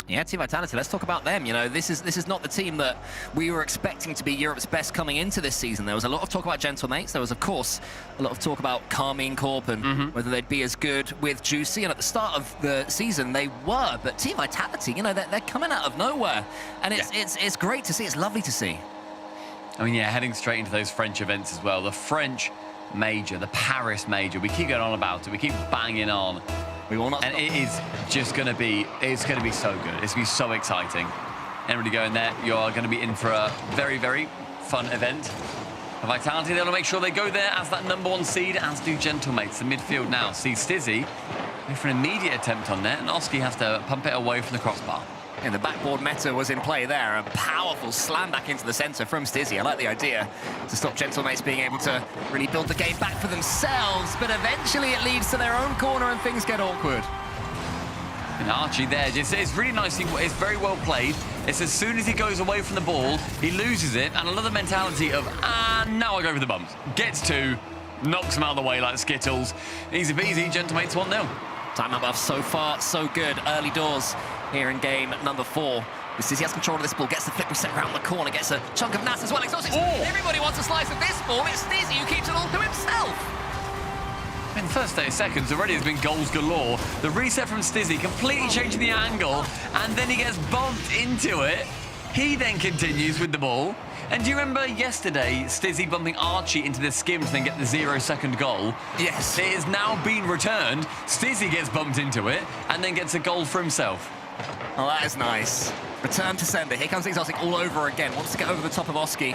Yeah, Team Vitality, let's talk about them. You know, this is not the team that we were expecting to be Europe's best coming into this season. There was a lot of talk about Gentlemates. There was, of course, a lot of talk about Carmine Corp and whether they'd be as good with Juicy. And at the start of the season, they were. But Team Vitality, you know, they're coming out of nowhere. And it's great to see. It's lovely to see. I mean, yeah, heading straight into those French events as well. The French Major, the Paris Major. We keep going on about it. We keep banging on. We will not. And it is just going to be, it's going to be so good. It's going to be so exciting. Anybody going there, you are going to be in for a very, very fun event. For Vitality, they want to make sure they go there as that #1 seed, as do Gentlemates. The midfield now sees Stizzy go for an immediate attempt on net, and Oski has to pump it away from the crossbar. And the backboard meta was in play there. A powerful slam back into the center from Stizzy. I like the idea to stop Gentlemates being able to really build the game back for themselves, but eventually it leads to their own corner and things get awkward. And Archie there, it's really nice. It's very well played. It's as soon as he goes away from the ball, he loses it, and another mentality of, now I go for the bumps. Gets 2, knocks him out of the way like Skittles. Easy peasy, Gentlemates 1-0. Time up so far, so good. Early doors here in game #4. Stizzy has control of this ball, gets the flip reset around the corner, gets a chunk of Nas as well. Everybody wants a slice of this ball. It's Stizzy who keeps it all to himself. In the first 30 seconds already, there's been goals galore. The reset from Stizzy completely changing the angle, and then he gets bumped into it. He then continues with the ball. And do you remember yesterday, Stizzy bumping Archie into the skim to then get the 0-second goal? Yes. It has now been returned. Stizzy gets bumped into it, and then gets a goal for himself. Oh, that is nice. Return to sender. Here comes Exotic all over again. Wants to get over the top of Oski.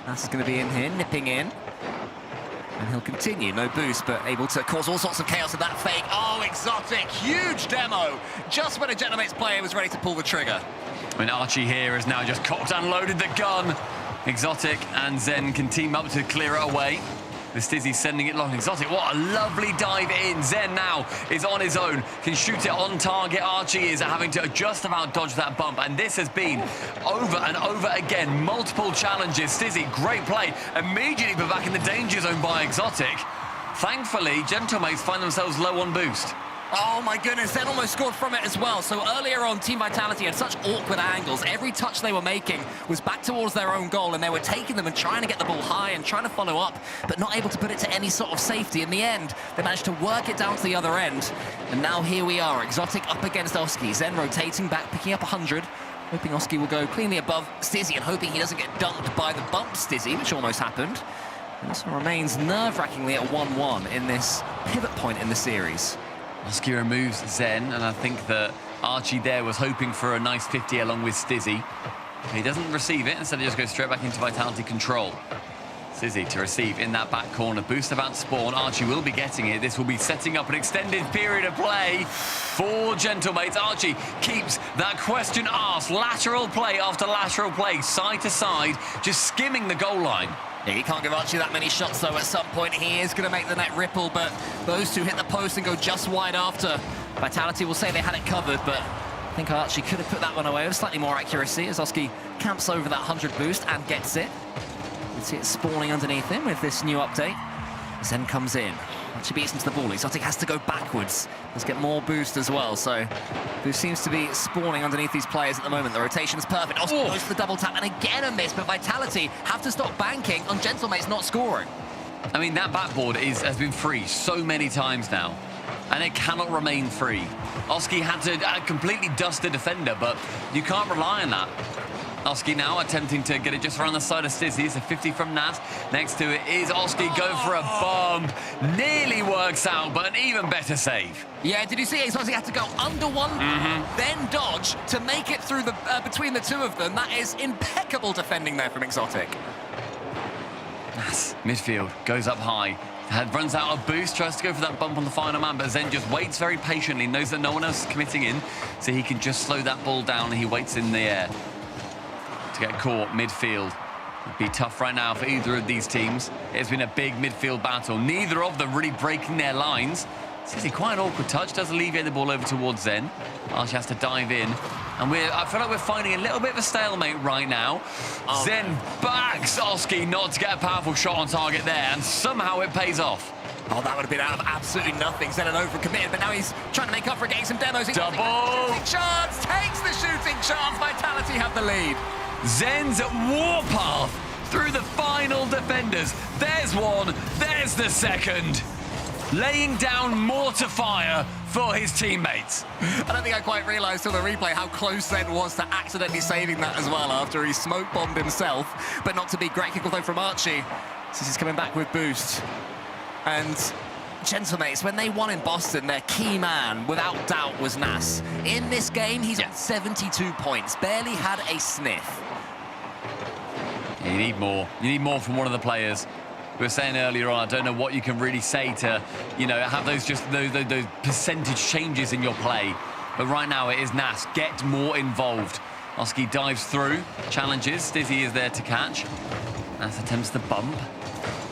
Nas is going to be in here, nipping in. And he'll continue. No boost, but able to cause all sorts of chaos with that fake. Oh, Exotic. Huge demo. Just when a Gentlemates player was ready to pull the trigger. I mean, Archie here has now just cocked and loaded the gun. Exotic and Zen can team up to clear it away. The Stizzy sending it long. Exotic, what a lovely dive in. Zen now is on his own. Can shoot it on target. Archie is having to just about dodge that bump. And this has been over and over again. Multiple challenges. Stizzy, great play. Immediately put back in the danger zone by Exotic. Thankfully, Gentlemates find themselves low on boost. Oh my goodness, Zen almost scored from it as well. So earlier on, Team Vitality had such awkward angles. Every touch they were making was back towards their own goal, and they were taking them and trying to get the ball high and trying to follow up, but not able to put it to any sort of safety. In the end, they managed to work it down to the other end. And now here we are, Exotic up against Oski. Zen rotating back, picking up 100. Hoping Oski will go cleanly above Stizzy and hoping he doesn't get dunked by the bump Stizzy, which almost happened. And this one remains nerve-wrackingly at 1-1 in this pivot point in the series. Oski removes Zen, and I think that Archie there was hoping for a nice 50 along with Stizzy. He doesn't receive it, instead he just goes straight back into Vitality control. Stizzy to receive in that back corner. Boost about to spawn. Archie will be getting it. This will be setting up an extended period of play for Gentlemates. Archie keeps that question asked. Lateral play after lateral play, side to side, just skimming the goal line. Yeah, he can't give Archie that many shots, though. At some point, he is going to make the net ripple, but those two hit the post and go just wide after. Vitality will say they had it covered, but I think Archie could have put that one away with slightly more accuracy as Oski camps over that 100 boost and gets it. You can see it spawning underneath him with this new update. Zen comes in. Archie beats into the ball. Exotic has to go backwards. Let's get more boost as well. So boost seems to be spawning underneath these players at the moment. The rotation is perfect. Oski goes for the double tap and again a miss, but Vitality have to stop banking on Gentlemates not scoring. I mean, that backboard has been free so many times now, and it cannot remain free. Oski had to completely dust the defender, but you can't rely on that. Oski now attempting to get it just around the side of Stizzy. It's a 50 from Nas. Next to it is Oski going for a bump. Nearly works out, but an even better save. Yeah, did you see Exotic had to go under one, then dodge to make it through the between the two of them? That is impeccable defending there from Exotic. Nas, midfield, goes up high. Runs out of boost, tries to go for that bump on the final man, but Zen just waits very patiently, knows that no one else is committing in, so he can just slow that ball down, and he waits in the air to get caught midfield. It'd be tough right now for either of these teams. It's been a big midfield battle. Neither of them really breaking their lines. This is quite an awkward touch, does alleviate the ball over towards Zen. Archie has to dive in. And I feel like we're finding a little bit of a stalemate right now. Zen backs Oski not to get a powerful shot on target there, and somehow it pays off. Oh, that would have been out of absolutely nothing. Zen had overcommitted, but now he's trying to make up for getting some demos. Double! Shooting chance, takes the shooting chance. Vitality have the lead. Zen's warpath through the final defenders. There's one, there's the second. Laying down mortar fire for his teammates. I don't think I quite realised till the replay how close Zen was to accidentally saving that as well after he smoke bombed himself, but not to be. Great kick, although from Archie. Since he's coming back with boost. And Gentlemates, when they won in Boston, their key man, without doubt, was Nas. In this game, he's on 72 points, barely had a sniff. You need more. You need more from one of the players. We were saying earlier on, I don't know what you can really say to, you know, have those percentage changes in your play. But right now it is Nas. Get more involved. Oski dives through, challenges. Stizzy is there to catch. Nas attempts the bump.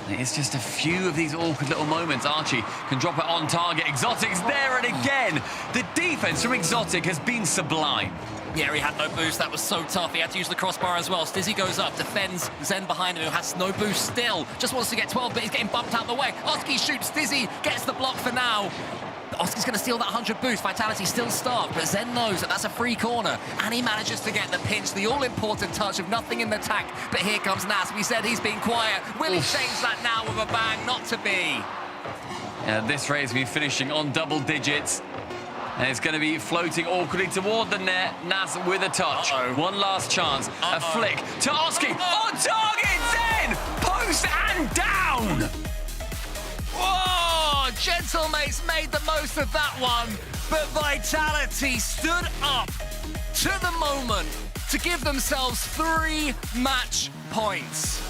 It's just a few of these awkward little moments. Archie can drop it on target. Exotic's there, and again, the defense from Exotic has been sublime. Yeah, he had no boost. That was so tough. He had to use the crossbar as well. Stizzy goes up, defends Zen behind him, who has no boost still. Just wants to get 12, but he's getting bumped out of the way. Oski shoots. Stizzy gets the block for now. Oski's going to steal that 100 boost. Vitality still starved, but Zen knows that that's a free corner, and he manages to get the pinch, the all-important touch of nothing in the attack. But here comes Nas. We said he's being quiet. Will he change that now with a bang? Not to be. Yeah, this rate has been finishing on double digits. And it's going to be floating awkwardly toward the net. Nas with a touch. One last chance. A flick to Oski. On target, Zen! Post and down! Whoa! Gentlemates made the most of that one. But Vitality stood up to the moment to give themselves 3 match points.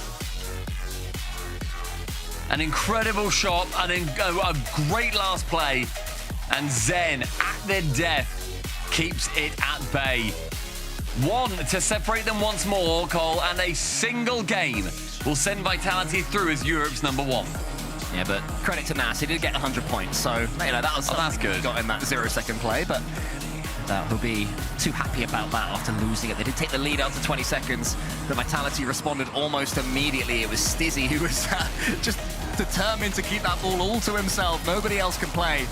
An incredible shot and a great last play. And Zen, at their death, keeps it at bay. One to separate them once more, Cole, and a single game will send Vitality through as Europe's #1. Yeah, but credit to Nas, he did get 100 points, so, you know, that was that's good. He got in that 0-second play, but he'll be too happy about that after losing it. They did take the lead out to 20 seconds. The Vitality responded almost immediately. It was Stizzy who was just determined to keep that ball all to himself. Nobody else could play.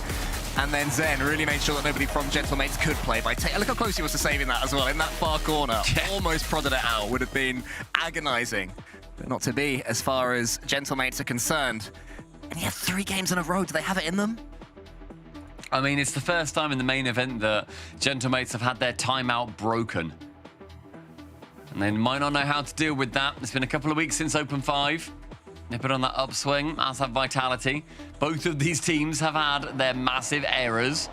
And then Zen really made sure that nobody from Gentlemates could play. Look how close he was to saving that as well. In that far corner, almost prodded it out. Would have been agonizing, but not to be as far as Gentlemates are concerned. And he had 3 games in a row. Do they have it in them? I mean, it's the first time in the main event that Gentlemates have had their timeout broken. And they might not know how to deal with that. It's been a couple of weeks since Open 5. They've been on that upswing, as have Vitality. Both of these teams have had their massive errors.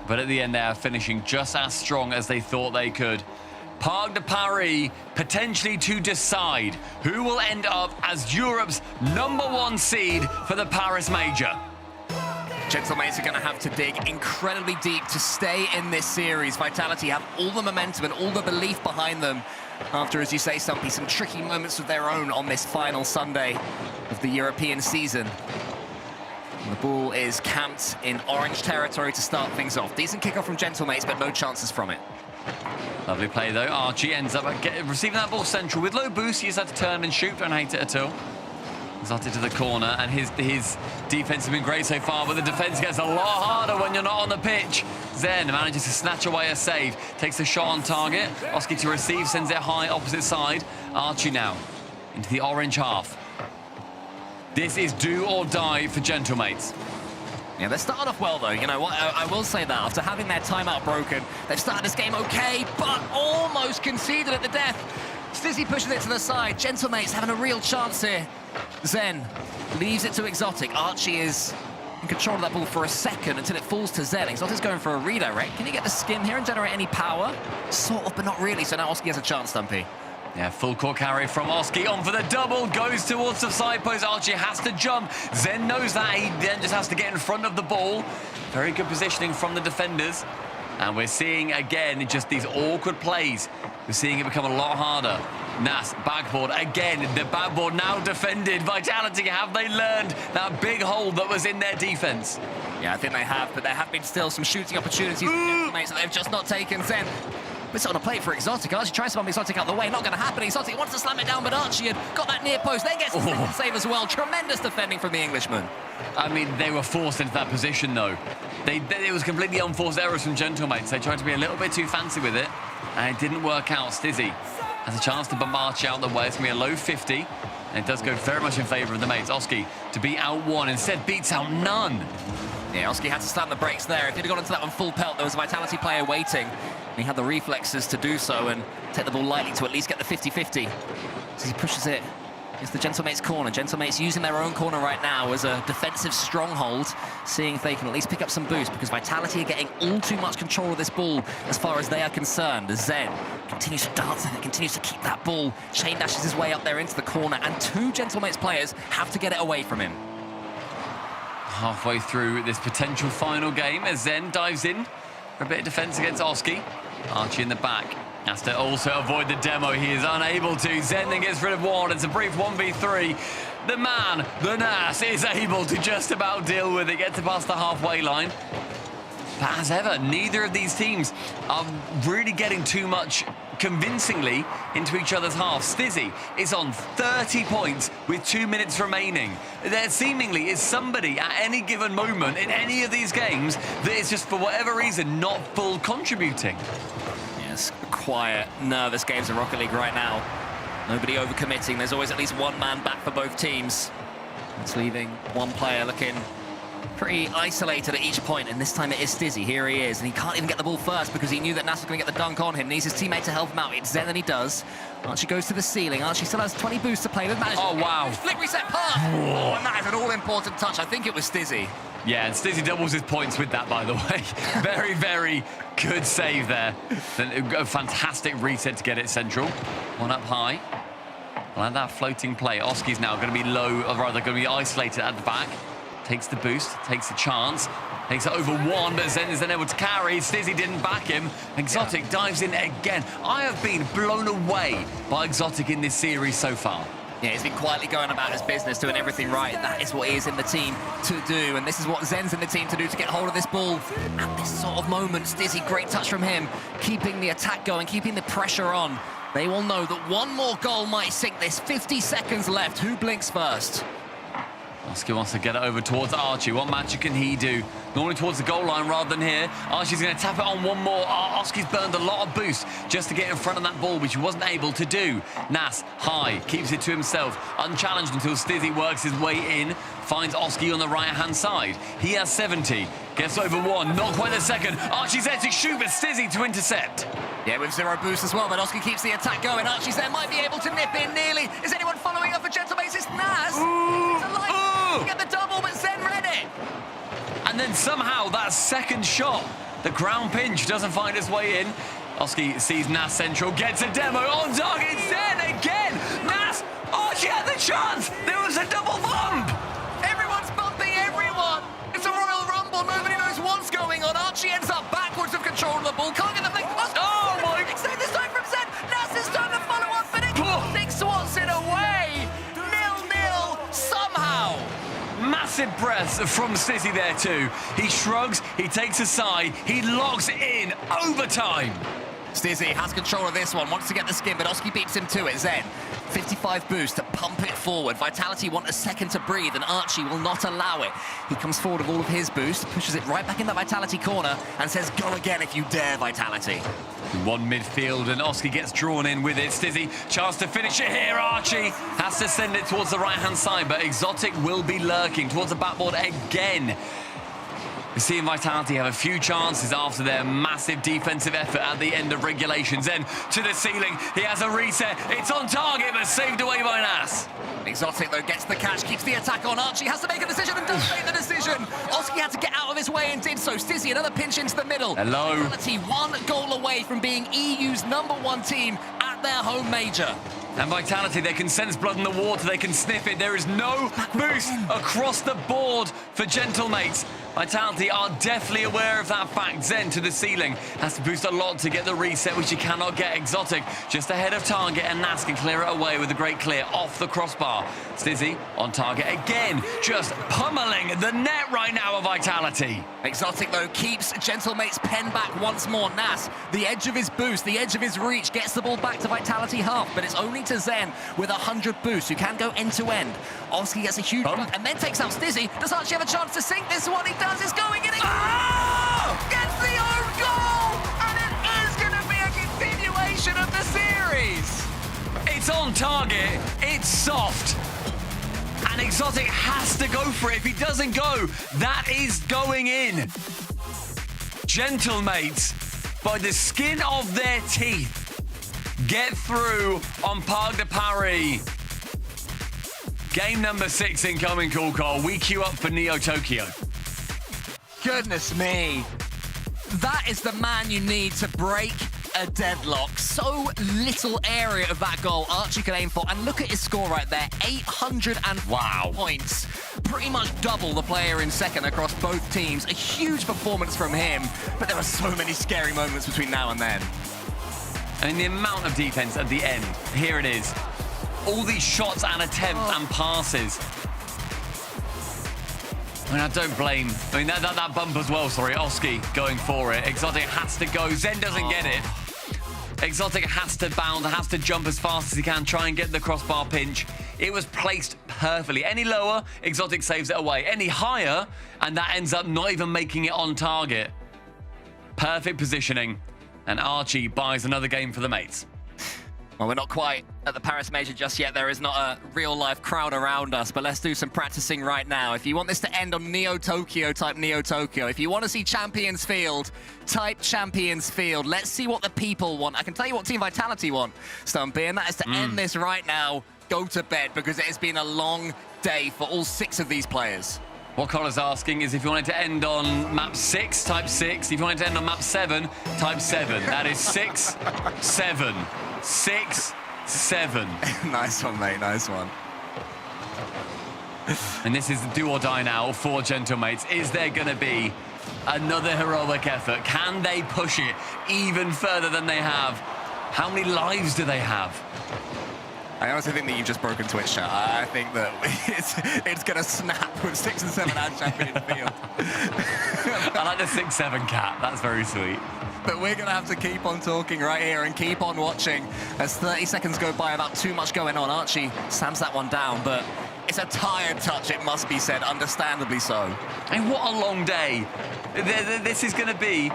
But at the end, they are finishing just as strong as they thought they could. Parc de Paris, potentially to decide who will end up as Europe's #1 seed for the Paris Major. Gentlemates are going to have to dig incredibly deep to stay in this series. Vitality have all the momentum and all the belief behind them after, as you say, Stumpy, some tricky moments of their own on this final Sunday of the European season. And the ball is camped in orange territory to start things off. Decent kickoff from Gentlemates, but no chances from it. Lovely play, though. Archie ends up receiving that ball central with low boost. He just had to turn and shoot. Don't hate it at all. Exotic to the corner, and his defense has been great so far, but the defense gets a lot harder when you're not on the pitch. Zen manages to snatch away a save, takes the shot on target. Oski to receive, sends it high, opposite side. Archie now into the orange half. This is do or die for Gentlemates. Yeah, they're starting off well, though. You know what? I will say that. After having their timeout broken, they've started this game okay, but almost conceded at the death. Stizzy pushes it to the side. Gentlemates having a real chance here. Zen leaves it to Exotic. Archie is in control of that ball for a second until it falls to Zen. Exotic's going for a redirect. Can he get the skin here and generate any power? Sort of, but not really. So now Oski has a chance, Stumpy. Yeah, full court carry from Oski on for the double, goes towards the side post. Archie has to jump. Zen knows that. He then just has to get in front of the ball. Very good positioning from the defenders. And we're seeing, again, just these awkward plays. We're seeing it become a lot harder. Nas, backboard, again, the backboard now defended. Vitality, have they learned that big hole that was in their defense? Yeah, I think they have, but there have been still some shooting opportunities that they've just not taken. Zen puts it on a plate for Exotic. Archie tries to bomb Exotic out of the way. Not going to happen. Exotic wants to slam it down, but Archie had got that near post. Then gets the second save as well. Tremendous defending from the Englishman. I mean, they were forced into that position, though. It was completely unforced errors from Gentlemates. They tried to be a little bit too fancy with it, and it didn't work out. Stizzy has a chance to bomb Archie out the way. It's going to be a low 50, and it does go very much in favour of the mates. Oski to beat out one, instead beats out none. Yeah, Oski had to slam the brakes there. If he'd have gone into that one full pelt, there was a Vitality player waiting. He had the reflexes to do so and take the ball lightly to at least get the 50-50. So he pushes it. It's the Gentlemates corner. Gentlemates using their own corner right now as a defensive stronghold, seeing if they can at least pick up some boost, because Vitality are getting all too much control of this ball as far as they are concerned. As Zen continues to dance and continues to keep that ball. Chain dashes his way up there into the corner, and two Gentlemates players have to get it away from him. Halfway through this potential final game as Zen dives in for a bit of defense against Oski. Archie in the back has to also avoid the demo. He is unable to. Zen then gets rid of one. It's a brief 1v3. The man, the Nas, is able to just about deal with it, get to past the halfway line. But as ever, neither of these teams are really getting too much convincingly into each other's half. Stizzy is on 30 points with 2 minutes remaining. There seemingly is somebody at any given moment in any of these games that is just, for whatever reason, not full contributing. Yes, quiet, nervous games in Rocket League right now. Nobody overcommitting. There's always at least one man back for both teams. It's leaving one player looking pretty isolated at each point, and this time it is Stizzy. Here he is, and he can't even get the ball first because he knew that Nas was going to get the dunk on him. Needs his teammate to help him out. It's Zen, and he does. Archie goes to the ceiling. Archie still has 20 boosts to play with. Oh, wow. Flick reset pass. Oh, and that is an all-important touch. I think it was Stizzy. Yeah, and Stizzy doubles his points with that, by the way. Very, very good save there. A fantastic reset to get it central. One up high. Like that floating play. Oski's now going to be low, or rather going to be isolated at the back. Takes the boost, takes the chance, takes it over one, but Zen is then able to carry. Stizzy didn't back him. Exotic dives in again. I have been blown away by Exotic in this series so far. Yeah, he's been quietly going about his business, doing everything right. That is what he is in the team to do, and this is what Zen's in the team to do, to get hold of this ball at this sort of moment. Stizzy, great touch from him, keeping the attack going, keeping the pressure on. They will know that one more goal might sink this. 50 seconds left. Who blinks first? Oski wants to get it over towards Archie. What magic can he do? Normally towards the goal line rather than here. Archie's going to tap it on one more. Oski's burned a lot of boost just to get in front of that ball, which he wasn't able to do. Nas, high, keeps it to himself. Unchallenged until Stizzy works his way in. Finds Oski on the right-hand side. He has 70. Gets over one. Not quite the second. Archie's there to shoot, but Stizzy to intercept. Yeah, with zero boost as well, but Oski keeps the attack going. Archie's there, might be able to nip in nearly. Is anyone following up for Gentlemates? It's Nas. It's a light to get the double, but Zen read it. And then somehow that second shot, the ground pinch, doesn't find its way in. Oski sees Nas central, gets a demo on target. Zen again. Nas, Archie had the chance. There was a double bump. Everyone's bumping everyone. It's a Royal Rumble. Nobody knows what's going on. Archie ends up backwards of control of the ball. Can't get the thing. Oh my! Save this time from Zen. Nas is trying to follow up, but it swats it away. 0-0 somehow. Massive breaths from Stizzy there too. He shrugs, he takes a sigh, he locks in overtime. Stizzy has control of this one, wants to get the skin, but Oski beats him to it. Zen, 55 boost to pump it forward. Vitality want a second to breathe, and Archie will not allow it. He comes forward with all of his boost, pushes it right back in the Vitality corner, and says, go again if you dare, Vitality. One midfield, and Oski gets drawn in with it. Stizzy, chance to finish it here. Archie has to send it towards the right-hand side, but Exotic will be lurking towards the backboard again. We're seeing Vitality have a few chances after their massive defensive effort at the end of regulations. Then to the ceiling, he has a reset. It's on target, but saved away by Nas. Exotic, though, gets the catch, keeps the attack on. Archie has to make a decision and does make the decision. Oski had to get out of his way and did so. Stizzy, another pinch into the middle. Hello. Vitality 1 goal away from being EU's #1 team at at their home major. And Vitality, they can sense blood in the water, they can sniff it. There is no boost across the board for Gentlemates. Vitality are definitely aware of that fact. Zen to the ceiling. Has to boost a lot to get the reset, which he cannot get. Exotic just ahead of target, and Nas can clear it away with a great clear off the crossbar. Stizzy on target again, just pummeling the net right now of Vitality. Exotic, though, keeps Gentlemate's pen back once more. Nas, the edge of his boost, the edge of his reach, gets the ball back to Vitality half, but it's only to Zen with 100 boost, who can go end-to-end. Oski gets a huge bump and then takes out Stizzy. Does Archie have a chance to sink this one? He does. It's going in. Gets the own goal, and it is going to be a continuation of the series. It's on target. It's soft. And Exotic has to go for it. If he doesn't go, that is going in. Gentlemates, by the skin of their teeth, get through on Parc de Paris. Game number 6 incoming, Cool. We queue up for Neo Tokyo. Goodness me. That is the man you need to break a deadlock. So little area of that goal Archie can aim for. And look at his score right there. 804 points. Pretty much double the player in second across both teams. A huge performance from him. But there are so many scary moments between now and then. I mean, the amount of defense at the end. Here it is. All these shots and attempts and passes. I mean, I don't blame. I mean, that bump as well, sorry. Oski going for it. Exotic has to go. Zen doesn't get it. Exotic has to bound, has to jump as fast as he can, try and get the crossbar pinch. It was placed perfectly. Any lower, Exotic saves it away. Any higher, and that ends up not even making it on target. Perfect positioning. And Archie buys another game for the mates. Well, we're not quite at the Paris Major just yet. There is not a real-life crowd around us, but let's do some practicing right now. If you want this to end on Neo Tokyo, type Neo Tokyo. If you want to see Champions Field, type Champions Field. Let's see what the people want. I can tell you what Team Vitality want, Stumpy, and that is to end this right now, go to bed, because it has been a long day for all 6 of these players. What Colin's asking is if you wanted to end on map 6, type 6. If you wanted to end on map 7, type 7. That is 6, 7. 6, 7. Nice one, mate. Nice one. And this is the do or die now for Gentlemates. Is there going to be another heroic effort? Can they push it even further than they have? How many lives do they have? I honestly think that you've just broken Twitch chat. I think that it's going to snap with 6 and 7 and Champion Field. I like the 6-7 cat. That's very sweet. But we're going to have to keep on talking right here and keep on watching as 30 seconds go by without too much going on. Archie slams that one down, but it's a tired touch, it must be said, understandably so. And what a long day. This is going to be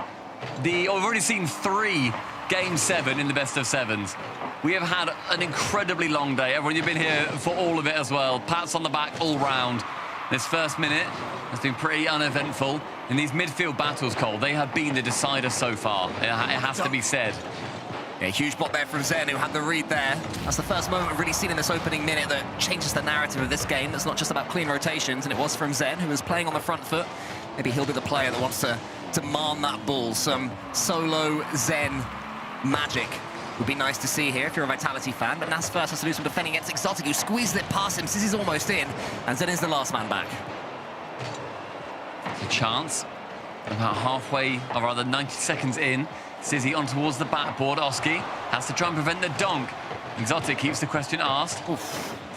we've already seen 3 Game 7 in the best of 7s. We have had an incredibly long day. Everyone, you've been here for all of it as well. Pats on the back all round. This first minute has been pretty uneventful. In these midfield battles, Cole, they have been the decider so far. It has to be said. Yeah, huge block there from Zen, who had the read there. That's the first moment we've really seen in this opening minute that changes the narrative of this game. That's not just about clean rotations, and it was from Zen, who was playing on the front foot. Maybe he'll be the player that wants to man that ball. Some solo Zen magic would be nice to see here if you're a Vitality fan, but Nas first has to do some defending against Exotic, who squeezed it past him. Sizzy's almost in, and Zen is the last man back. A chance. About halfway, or rather 90 seconds in. Sizzy on towards the backboard. Oski has to try and prevent the donk. Exotic keeps the question asked.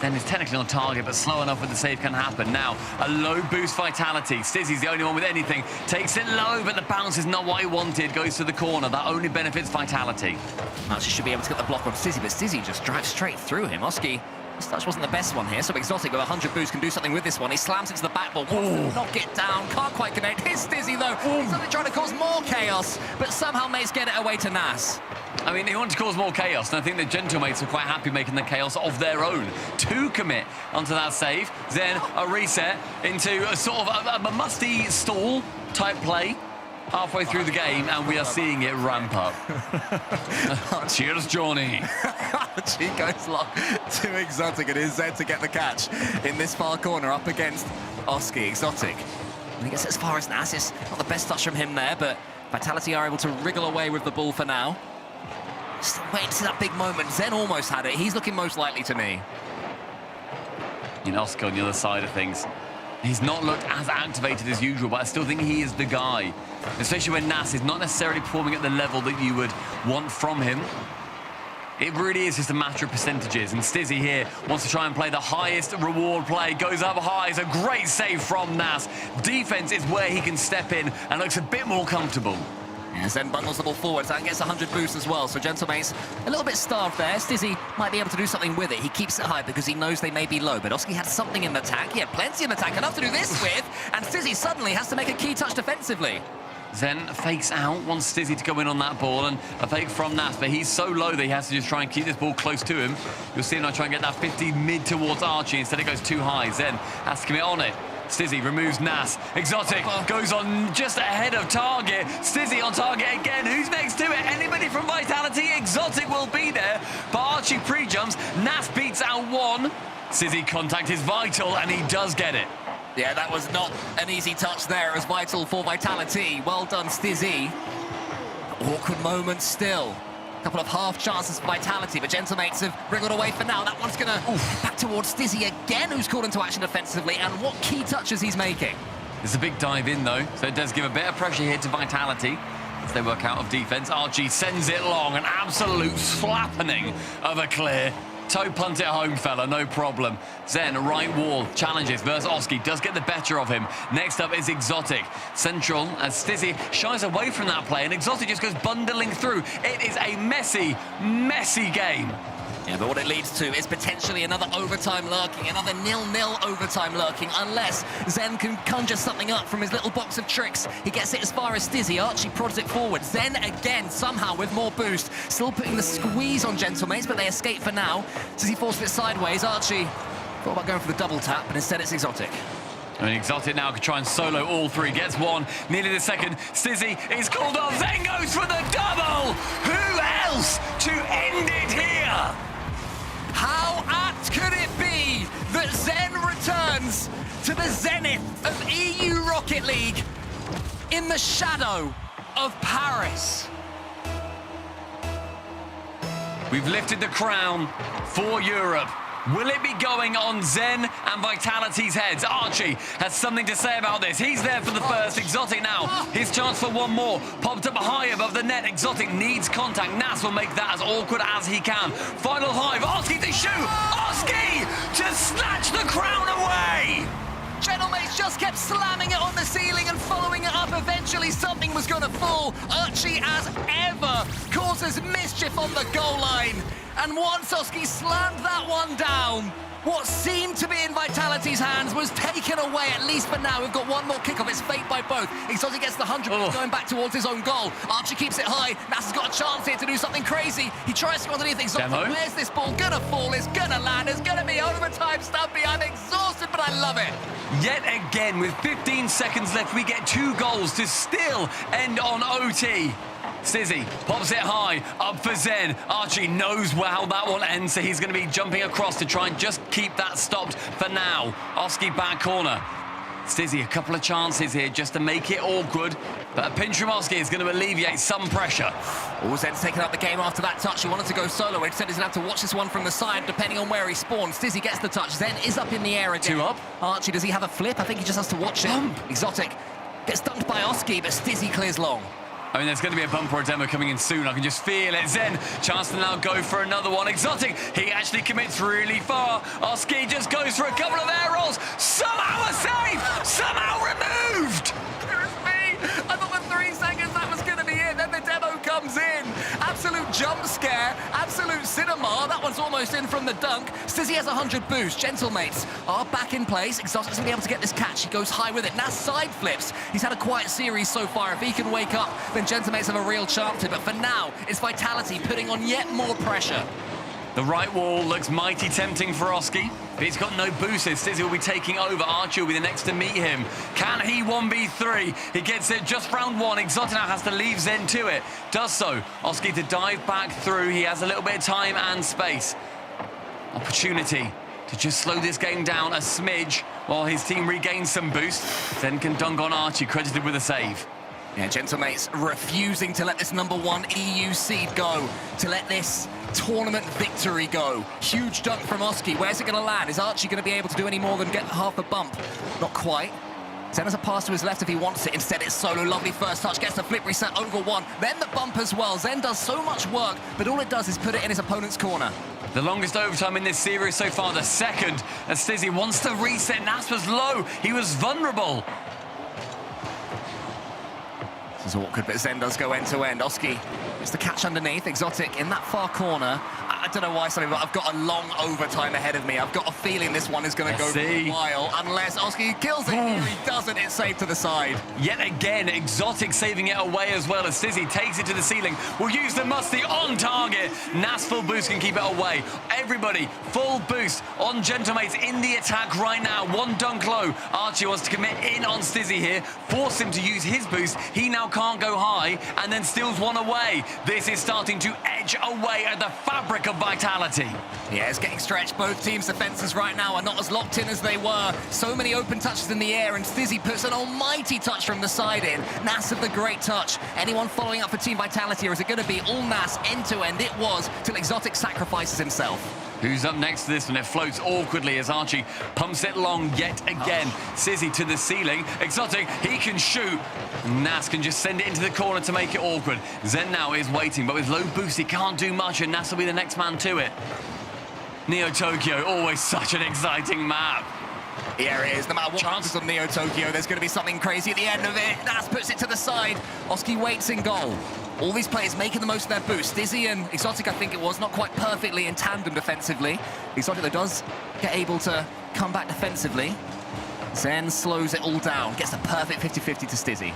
Then is technically on target, but slow enough where the save can happen. Now, a low boost Vitality. Stizzy's the only one with anything. Takes it low, but the bounce is not what he wanted. Goes to the corner. That only benefits Vitality. Actually should be able to get the block on Stizzy, but Stizzy just drives straight through him. Oski, this touch wasn't the best one here, so Exotic with 100 boost can do something with this one. He slams into the backboard, wants to knock it down, can't quite connect. Here's Stizzy though. He's only trying to cause more chaos, but somehow mates get it away to Nas. I mean, he wanted to cause more chaos, and I think the Gentlemates are quite happy making the chaos of their own to commit onto that save. Then a reset into a sort of a musty stall type play halfway through the game, and we are seeing it ramp up. Cheers, Johnny. She goes long to Exotic, and is Zed to get the catch in this far corner up against Oski. Exotic, and he gets as far as Nas. It's not the best touch from him there, but Vitality are able to wriggle away with the ball for now. Still waiting to see that big moment. Zen almost had it. He's looking most likely to me. Oski on the other side of things. He's not looked as activated as usual, but I still think he is the guy. Especially when Nas is not necessarily performing at the level that you would want from him. It really is just a matter of percentages. And Stizzy here wants to try and play the highest reward play. Goes up high. It's a great save from Nas. Defense is where he can step in and looks a bit more comfortable. And Zen bundles the ball forwards and gets 100 boost as well. So Gentlemate's a little bit starved there. Stizzy might be able to do something with it. He keeps it high because he knows they may be low. But Oski had something in the tank. He had plenty in the tank, enough to do this with. And Stizzy suddenly has to make a key touch defensively. Zen fakes out, wants Stizzy to go in on that ball, and a fake from Nas, but he's so low that he has to just try and keep this ball close to him. You'll see him now try and get that 50 mid towards Archie. Instead it goes too high. Zen has to commit on it. Stizzy removes Nas. Exotic goes on just ahead of target. Stizzy on target again. Who's next to it? Anybody from Vitality? Exotic will be there, but Archie pre-jumps. Nas beats out one. Stizzy contact is vital, and he does get it. Yeah, that was not an easy touch there. It was vital for Vitality. Well done, Stizzy. Awkward moment still. A couple of half chances for Vitality, but Gentlemates have wriggled away for now. That one's going to back towards Stizzy again, who's called into action defensively, and what key touches he's making. It's a big dive in, though, so it does give a bit of pressure here to Vitality as they work out of defense. Archie sends it long, an absolute slappening of a clear. Toe punt it home, fella, no problem. Zen, right wall, challenges versus Oski, does get the better of him. Next up is Exotic. Central, as Stizzy shies away from that play, and Exotic just goes bundling through. It is a messy, messy game. Yeah, but what it leads to is potentially another overtime lurking, another 0-0 overtime lurking, unless Zen can conjure something up from his little box of tricks. He gets it as far as Stizzy. Archie prods it forward. Zen again, somehow with more boost. Still putting the squeeze on Gentlemates, but they escape for now. Stizzy forces it sideways. Archie thought about going for the double tap, but instead it's Exotic. I mean, Exotic now can try and solo all three. Gets one, nearly the second. Stizzy is called off. Zen goes for the double. Who else to end it here? How apt could it be that Zen returns to the zenith of EU Rocket League in the shadow of Paris? We've lifted the crown for Europe. Will it be going on Zen and Vitality's heads? Archie has something to say about this. He's there for the first. Exotic now. His chance for one more. Popped up high above the net. Exotic needs contact. Nas will make that as awkward as he can. Final hive. Oski to shoot. Oski to snatch the crown away. Gentlemates just kept slamming it on the ceiling and following it up. Eventually something was going to fall. Archie, as ever, causes mischief on the goal line. And once Oski slammed that one down, what seemed to be in Vitality's hands was taken away, at least for now. We've got one more kickoff. It's fate by both. Exotic gets the 100, going back towards his own goal. Archie keeps it high. Nas has got a chance here to do something crazy. He tries to go underneath Exotic. Where's this ball gonna fall? It's gonna land. It's gonna be overtime, Stumpy. I'm exhausted, but I love it. Yet again, with 15 seconds left, we get 2 goals to still end on OT. Stizzy pops it high, up for Zen. Archie knows how that one ends, so he's going to be jumping across to try and just keep that stopped for now. Oski back corner. Stizzy, a couple of chances here just to make it awkward, but a pinch from Oski is going to alleviate some pressure. Zen's taken up the game after that touch. He wanted to go solo. Instead, he's going to have to watch this one from the side, depending on where he spawns. Stizzy gets the touch. Zen is up in the air again. 2 up. Archie, does he have a flip? I think he just has to watch it. Exotic gets dunked by Oski, but Stizzy clears long. I mean, there's going to be a bump or a demo coming in soon. I can just feel it. Zen, chance to now go for another one. Exotic, he actually commits really far. Oski just goes for a couple of air rolls. Somehow a save! Somehow removed! There's me! I thought for 3 seconds that was going to be it. Then the demo comes in. Absolute jump scare. Absolute cinema. That one's almost in from the dunk. Stizzy has 100 boost. Gentlemates are back in place. Exotic's going to be able to get this catch. He goes high with it. Now side flips. He's had a quiet series so far. If he can wake up, then Gentlemates have a real chance to. But for now, it's Vitality putting on yet more pressure. The right wall looks mighty tempting for Oski, but he's got no boosters. Stizzy will be taking over. Archie will be the next to meet him. Can he 1v3? He gets it just round 1. Exotic now has to leave Zen to it. Does so. Oski to dive back through. He has a little bit of time and space. Opportunity to just slow this game down a smidge while his team regains some boost. Zen can dunk on Archie, credited with a save. Yeah, Gentlemates refusing to let this #1 EU seed go, to let this tournament victory go. Huge dunk from Oski. Where's it going to land? Is Archie going to be able to do any more than get half a bump? Not quite. Zen has a pass to his left if he wants it. Instead, it's Solo. Lovely first touch. Gets the flip reset over one. Then the bump as well. Zen does so much work, but all it does is put it in his opponent's corner. The longest overtime in this series so far, the second, as Stizzy wants to reset. Nas was low. He was vulnerable. This is awkward, but Zen does go end-to-end. Oski gets the catch underneath. Exotic in that far corner. I don't know why, but I've got a long overtime ahead of me. I've got a feeling this one is going to go for a while, unless Oski kills it. Here he doesn't. It's saved to the side. Yet again, Exotic saving it away as well as Stizzy takes it to the ceiling. Will use the musty on target. Nas full boost can keep it away. Everybody full boost on Gentlemates in the attack right now. One dunk low. Archie wants to commit in on Stizzy here. Force him to use his boost. He now can't go high and then steals one away. This is starting to edge away at the fabric of vitality. Yeah, it's getting stretched. Both teams' defenses right now are not as locked in as they were. So many open touches in the air, and Stizzy puts an almighty touch from the side in. Nas of the great touch. Anyone following up for Team Vitality, or is it going to be all Nas end-to-end? It was, till Exotic sacrifices himself. Who's up next to this one? It floats awkwardly as Archie pumps it long yet again. Sizzy to the ceiling. Exotic, he can shoot. Nas can just send it into the corner to make it awkward. Zen now is waiting, but with low boost, he can't do much, and Nas will be the next man to it. Neo Tokyo, always such an exciting map. Here it is. No matter what happens on Neo Tokyo, there's going to be something crazy at the end of it. Nas puts it to the side. Oski waits in goal. All these players making the most of their boost. Stizzy and Exotic, I think it was, not quite perfectly in tandem defensively. Exotic, though, does get able to come back defensively. Zen slows it all down. Gets the perfect 50-50 to Stizzy.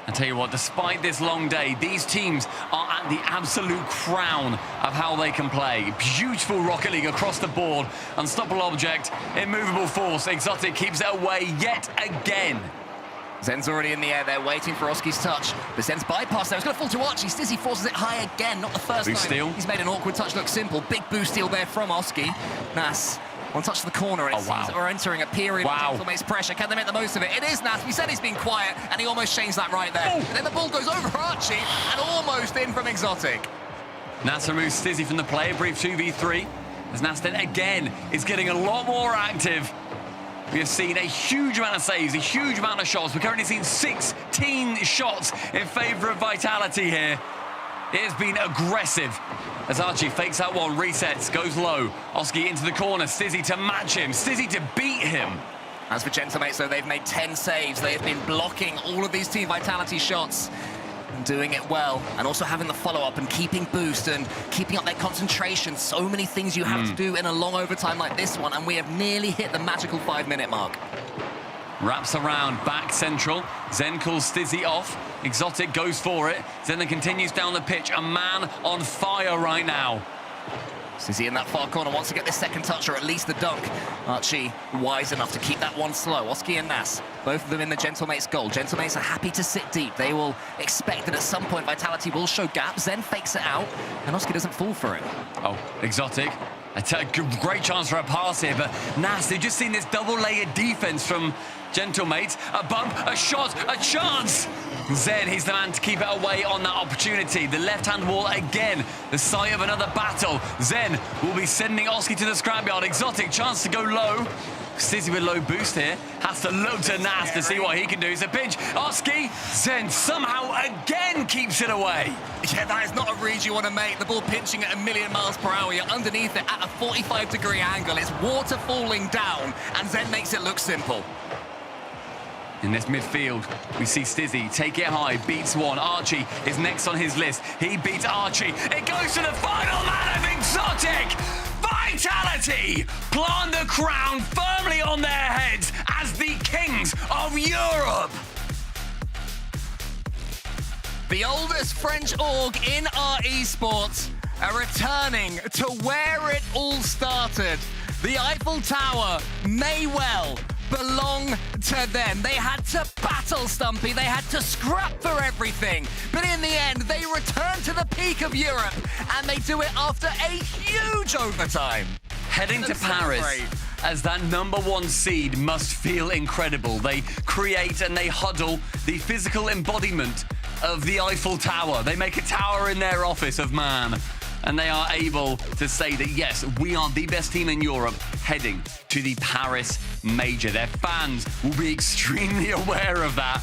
I tell you what, despite this long day, these teams are at the absolute crown of how they can play. Beautiful Rocket League across the board. Unstoppable object, immovable force. Exotic keeps it away yet again. Zen's already in the air there, waiting for Oski's touch. But Zen's bypass there. It's going to fall to Archie. Stizzy forces it high again. Not the first boost time. Steal. He's made an awkward touch look simple. Big boost steal there from Oski. Nas. One touch to the corner, and it seems that we're entering a period of Gentlemates pressure. Can they make the most of it? It is Nas. We said he's been quiet, and he almost changed that right there. And then the ball goes over Archie, and almost in from Exotic. Nas removes Stizzy from the play. A brief 2v3. As Nas then again is getting a lot more active. We have seen a huge amount of saves, a huge amount of shots. We're currently seeing 16 shots in favour of Vitality here. It has been aggressive as Archie fakes out one, resets, goes low. Oski into the corner, Stizzy to match him, Stizzy to beat him. As for Gentlemates, though, they've made 10 saves. They have been blocking all of these Team Vitality shots and doing it well. And also having the follow-up and keeping boost and keeping up their concentration. So many things you have to do in a long overtime like this one, and we have nearly hit the magical 5-minute mark. Wraps around, back central. Zen calls Stizzy off. Exotic goes for it. Zen then continues down the pitch. A man on fire right now. Stizzy in that far corner wants to get this second touch, or at least the dunk. Archie wise enough to keep that one slow. Oski and Nas, both of them in the Gentlemates goal. Gentlemates are happy to sit deep. They will expect that at some point Vitality will show gaps. Zen fakes it out, and Oski doesn't fall for it. Oh, Exotic. A great chance for a pass here, but Nas, they've just seen this double-layered defense from Gentlemates. A bump, a shot, a chance! Zen, he's the man to keep it away on that opportunity. The left-hand wall again, the site of another battle. Zen will be sending Oski to the scrapyard. Exotic, chance to go low. Stizzy with low boost here. Has to look to Nas to see what he can do. It's a pinch. Oski, Zen somehow again keeps it away. Yeah, that is not a read you want to make. The ball pinching at 1,000,000 miles per hour. You're underneath it at a 45-degree angle. It's water falling down, and Zen makes it look simple. In this midfield, we see Stizzy take it high, beats one. Archie is next on his list. He beats Archie. It goes to the final man of Exotic. Vitality plant the crown firmly on their heads as the kings of Europe. The oldest French org in our esports are returning to where it all started. The Eiffel Tower may well belong to them. They had to battle Stumpy, they had to scrap for everything, but in the end they return to the peak of Europe, and they do it after a huge overtime. Heading to Paris as that #1 seed must feel incredible. They create and they huddle the physical embodiment of the Eiffel Tower. They make a tower in their office of man. And they are able to say that, yes, we are the best team in Europe heading to the Paris Major. Their fans will be extremely aware of that.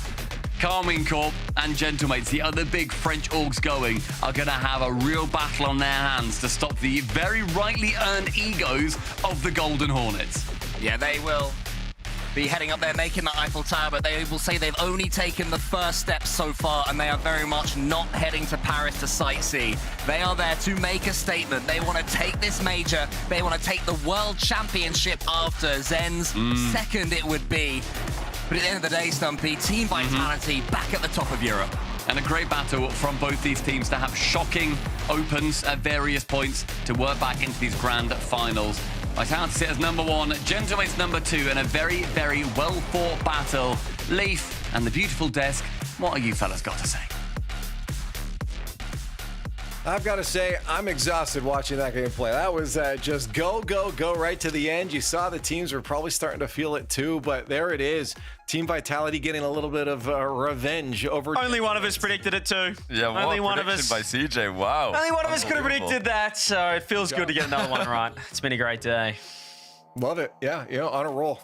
Carmine Corp and Gentlemates, the other big French orgs going, are going to have a real battle on their hands to stop the very rightly earned egos of the Golden Hornets. Yeah, they will be heading up there, making the Eiffel Tower, but they will say they've only taken the first steps so far, and they are very much not heading to Paris to sightsee. They are there to make a statement. They want to take this major. They want to take the World Championship after Zen's second it would be. But at the end of the day, Stumpy, Team Vitality back at the top of Europe. And a great battle from both these teams to have shocking opens at various points to work back into these grand finals. Vitality sit as #1, Gentlemates #2, and a very, very well-fought battle. Leaf and the beautiful desk, what have you fellas got to say? I've got to say, I'm exhausted watching that game play. That was just go, go, go right to the end. You saw the teams were probably starting to feel it too, but there it is. Team Vitality getting a little bit of revenge over... Only one of us predicted it too. Yeah, only one of us by CJ, wow. Only one of us could have predicted that, so it feels good to get another one right. It's been a great day. Love it. Yeah, on a roll.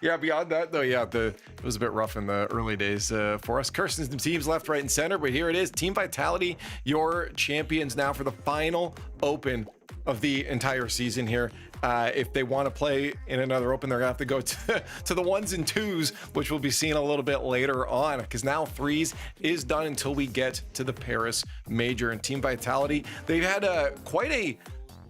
Yeah, beyond that, though, yeah, it was a bit rough in the early days for us. Kirsten's teams left, right, and center, but here it is. Team Vitality, your champions now for the final open of the entire season here. If they want to play in another open, they're going to have to go to the 1s and 2s, which we'll be seeing a little bit later on, because now 3s is done until we get to the Paris Major. And Team Vitality, they've had quite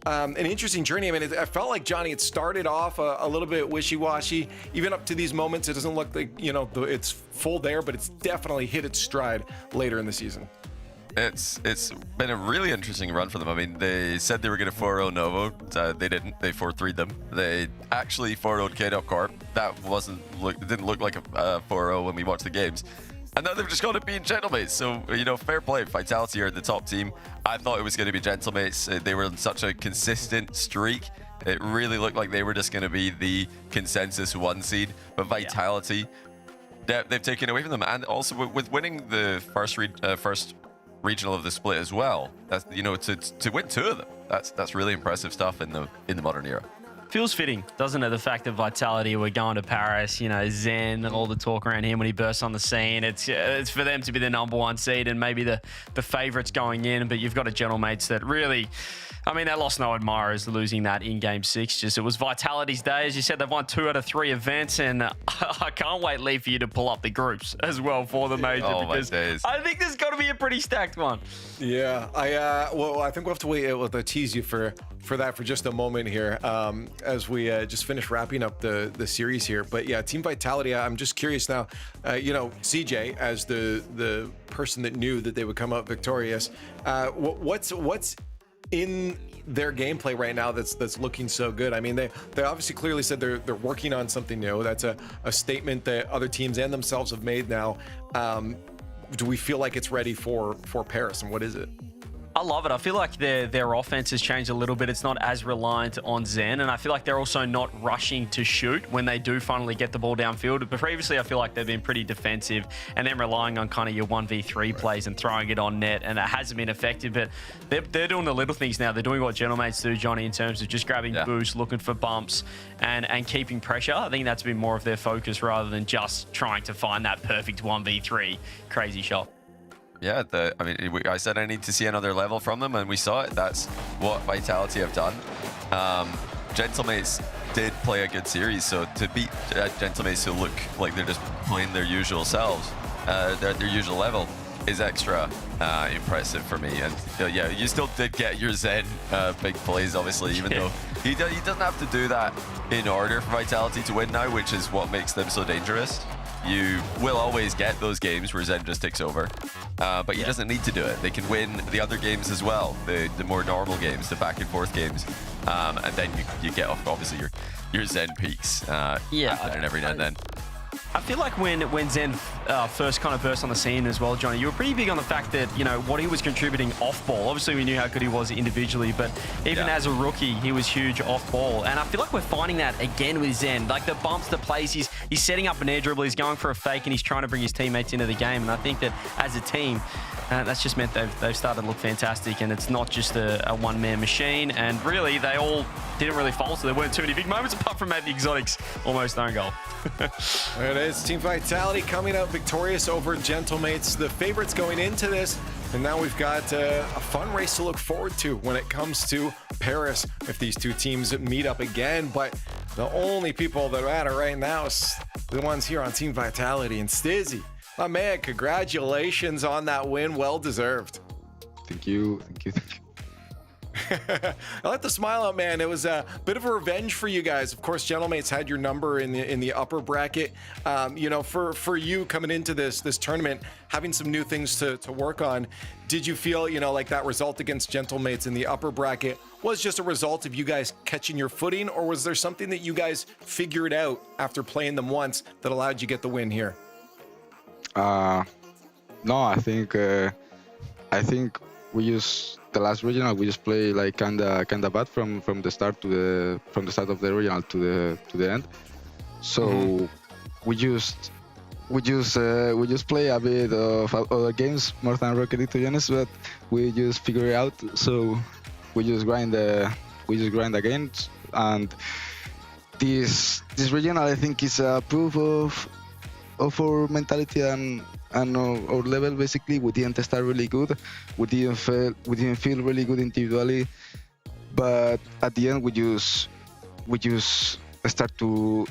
an interesting journey. I mean, I felt like, Johnny, it started off a little bit wishy-washy. Even up to these moments, it doesn't look like, it's full there, but it's definitely hit its stride later in the season. It's been a really interesting run for them. I mean, they said they were going to 4-0 Novo. They didn't. They 4-3'd them. They actually 4-0'd KCorp. That didn't look like a 4-0 when we watched the games. And now they've just got to beat Gentlemates. So, fair play. Vitality are the top team. I thought it was going to be Gentlemates. They were on such a consistent streak. It really looked like they were just going to be the consensus 1 seed. But Vitality, they've taken away from them. And also with winning the first regional of the split as well, that's to win 2 of them. That's really impressive stuff in the modern era. Feels fitting, doesn't it? The fact that Vitality were going to Paris, Zen and all the talk around him when he bursts on the scene. It's for them to be the #1 seed and maybe the favourites going in. But you've got a Gentlemates that really, they lost no admirers losing that in Game 6. It was Vitality's day. As you said, they've won 2 out of 3 events, and I can't wait, Lee, for you to pull up the groups as well for the major, because I think there's got to be a pretty stacked one. Yeah, I think we'll have to wait. We'll tease you for that for just a moment here, as we just finish wrapping up the series here. But yeah, Team Vitality, I'm just curious now, CJ, as the person that knew that they would come out victorious, what's in their gameplay right now that's looking so good? I mean, they obviously clearly said they're working on something new. That's a statement that other teams and themselves have made now. Do we feel like it's ready for Paris, and what is it? I love it. I feel like their offense has changed a little bit. It's not as reliant on Zen, and I feel like they're also not rushing to shoot when they do finally get the ball downfield. But previously, I feel like they've been pretty defensive and then relying on kind of your 1v3 plays and throwing it on net, and it hasn't been effective. But they're doing the little things now. They're doing what Gentlemates do, Johnny, in terms of just grabbing boosts, looking for bumps, and keeping pressure. I think that's been more of their focus rather than just trying to find that perfect 1v3 crazy shot. Yeah, I said I need to see another level from them, and we saw it. That's what Vitality have done. Gentlemates did play a good series, so to beat Gentlemates who look like they're just playing their usual selves, their usual level, is extra impressive for me. And yeah, you still did get your Zen big plays, obviously, even though he doesn't have to do that in order for Vitality to win now, which is what makes them so dangerous. You will always get those games where Zen just takes over, but he doesn't need to do it. They can win the other games as well, the more normal games, the back and forth games, and then you get off obviously your Zen peaks, happening every now and then. I feel like when Zen first kind of burst on the scene as well, Johnny, you were pretty big on the fact that, you know, what he was contributing off ball. Obviously, we knew how good he was individually, but even as a rookie, he was huge off ball. And I feel like we're finding that again with Zen. Like the bumps, the plays, he's setting up an air dribble, he's going for a fake, and he's trying to bring his teammates into the game. And I think that as a team, that's just meant they've started to look fantastic, and it's not just a one-man machine. And really, they all didn't really falter. There weren't too many big moments apart from maybe Exotics almost own goal. There it is. Team Vitality coming out victorious over Gentlemates, the favorites going into this. And now we've got a fun race to look forward to when it comes to Paris if these two teams meet up again. But the only people that matter right now is the ones here on Team Vitality. And Stizzy, my man, congratulations on that win. Well deserved. Thank you. I like the smile out, man. It was a bit of a revenge for you guys. Of course, Gentlemates had your number in the upper bracket. You know, for you coming into this tournament, having some new things to work on, did you feel, you know, like that result against Gentlemates in the upper bracket was just a result of you guys catching your footing, or was there something that you guys figured out after playing them once that allowed you to get the win here? No, I think we use the last regional. We just play like kinda bad from the start of the regional to the end. So we just play a bit of other games more than Rocket League, to be honest. But we just figure it out. So we just grind again. And this regional, I think, is a proof of our mentality and our level. Basically, we didn't start really good. We didn't feel really good individually, but at the end we just start to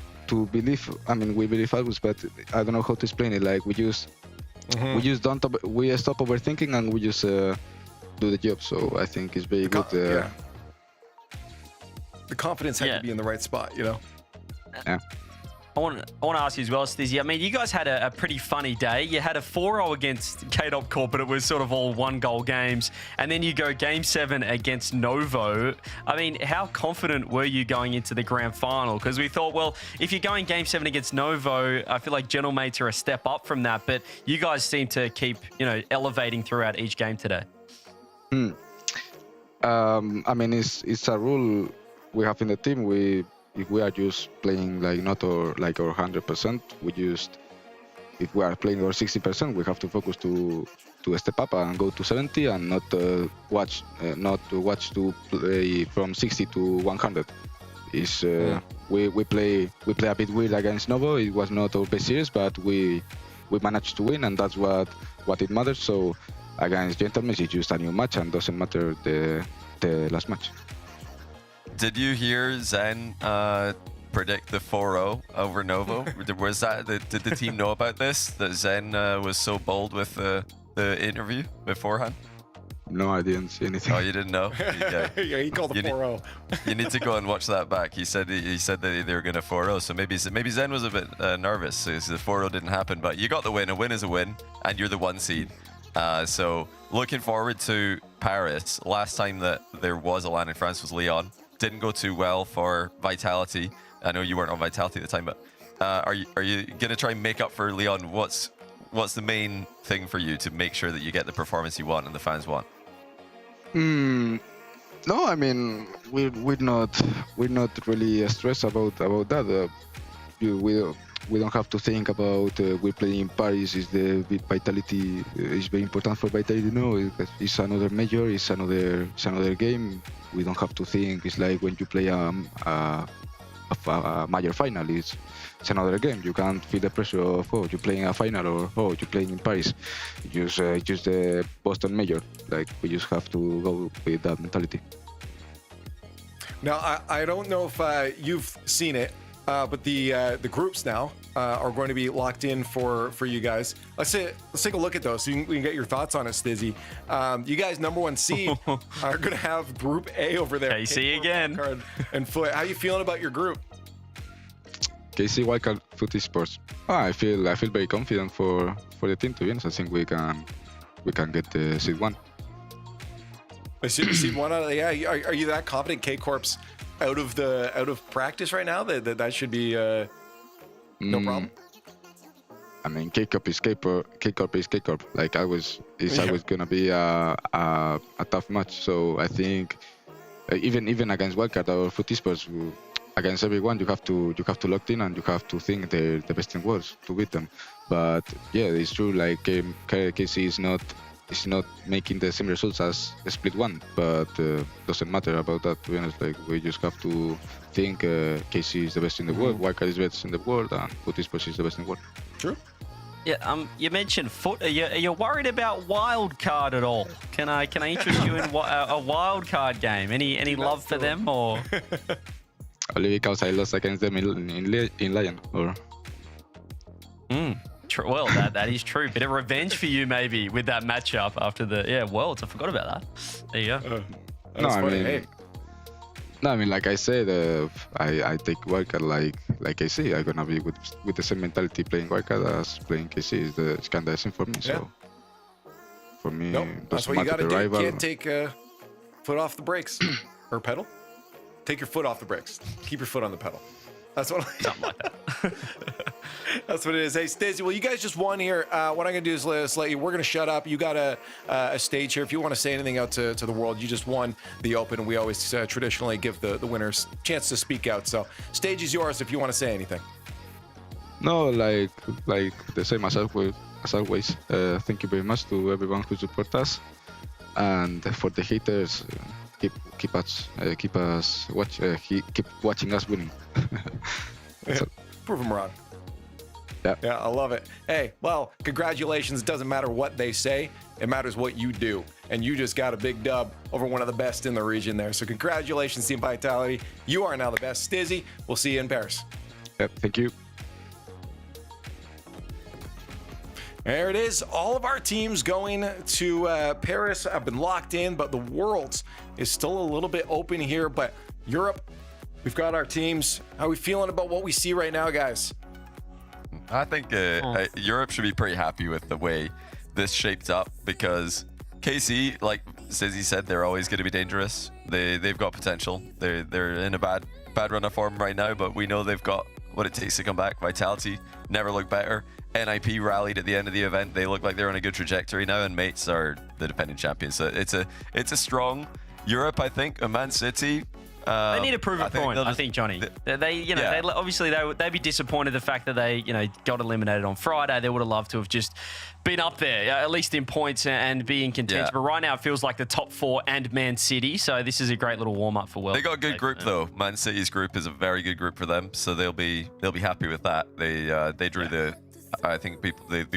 believe. I mean, we believe always, but I don't know how to explain it. Like we stop overthinking and we just do the job. So I think it's very good. The confidence had to be in the right spot, you know. Yeah. I want to ask you as well, Stizzy. I mean, you guys had a pretty funny day. You had a 4-0 against KCorp, but it was sort of all one-goal games. And then you go Game 7 against Novo. I mean, how confident were you going into the grand final? Because we thought, well, if you're going Game 7 against Novo, I feel like Gentlemates are a step up from that. But you guys seem to keep, you know, elevating throughout each game today. I mean, it's a rule we have in the team. If we are just playing like not our 100%, if we are playing our 60%, we have to focus to step up and go to 70 and not watch to play from 60 to 100. We play a bit weird against Novo. It was not our best series, but we managed to win, and that's what it matters. So against Gentlemen, it's just a new match and doesn't matter the last match. Did you hear Zen predict the 4-0 over Novo? Was that did the team know about this? That Zen was so bold with the interview beforehand? No, I didn't see anything. Oh, you didn't know? Yeah, he called it 4-0. You need to go and watch that back. He said that they were going to 4-0. So maybe Zen was a bit nervous. So the 4-0 didn't happen, but you got the win. A win is a win, and you're the 1 seed. So looking forward to Paris. Last time that there was a LAN in France was Lyon. Didn't go too well for Vitality. I know you weren't on Vitality at the time, but are you going to try and make up for Lyon? What's the main thing for you to make sure that you get the performance you want and the fans want? No, I mean we're not really stressed about that. We don't have to think about we're playing in Paris. Is the Vitality is very important for Vitality? No, it's another major. It's another game. We don't have to think. It's like when you play a major final. It's another game. You can't feel the pressure of you're playing a final or you're playing in Paris. Just the Boston major. Like we just have to go with that mentality. Now I don't know if you've seen it. But the groups now are going to be locked in for you guys. Let's take a look at those so we can get your thoughts on it, Stizzy. You guys, number 1 seed, are going to have Group A over there. KC again. And Foot. How you feeling about your group? KC Wildcard Foot Esports. I feel very confident for the team. To be honest, I think we can get the seed 1. Seed 1 out of Are you that confident? KCorp's out of practice right now. That should be no problem. I mean, KCorp is KCorp. Like always, it's always gonna be a tough match. So I think even against Wildcard or Foot Esports, against everyone, you have to lock in and you have to think they're the best in the world to beat them. But yeah, it's true. Like KC is not making the same results as Split 1, but doesn't matter about that. To be honest, like we just have to think KC is the best in the world, Wildcard is the best in the world, and Foot Esports is the best in the world. True. Yeah, you mentioned Foot. Are you worried about wild card at all? Can I interest you in a wild card game? Any love for them or? Only because I lost against them in Lion, or. Well, that is true. Bit of revenge for you maybe with that matchup after the Worlds. I forgot about that. There you go. I mean, like I said, I take Wildcard like KC. I'm gonna be with the same mentality playing Wildcard as playing KC. It's kind of the same for me. So for me, that's what you gotta do. You can't take foot off the brakes or pedal. Take your foot off the brakes. Keep your foot on the pedal. That's what. Something like that. That's what it is. Hey, Stacey, well, you guys just won here. What I'm going to do is let you, we're going to shut up. You got a stage here. If you want to say anything out to the world, you just won the Open, and we always traditionally give the winners a chance to speak out. So stage is yours if you want to say anything. No, like the same as always. Thank you very much to everyone who support us. And for the haters, keep watching us winning. Prove them wrong. Yeah, I love it. Hey, well, congratulations. It doesn't matter what they say. It matters what you do. And you just got a big dub over one of the best in the region there. So congratulations, Team Vitality. You are now the best. Stizzy, we'll see you in Paris. Yep, thank you. There it is. All of our teams going to Paris have been locked in, but the Worlds is still a little bit open here. But Europe, we've got our teams. How are we feeling about what we see right now, guys? I think Europe should be pretty happy with the way this shaped up because KC, like Stizzy said, they're always going to be dangerous. They've got potential. They're in a bad run of form right now, but we know they've got what it takes to come back. Vitality never looked better. NIP rallied at the end of the event. They look like they're on a good trajectory now, and Mates are the defending champions. So it's a strong Europe, I think. A Man City. They need to prove a point, I think, Johnny. They obviously they'd be disappointed the fact that they got eliminated on Friday. They would have loved to have just been up there, at least in points and be in contention. But right now it feels like the top 4 and Man City. So this is a great little warm up for World. They got a good group though. Man City's group is a very good group for them, so they'll be happy with that. They drew the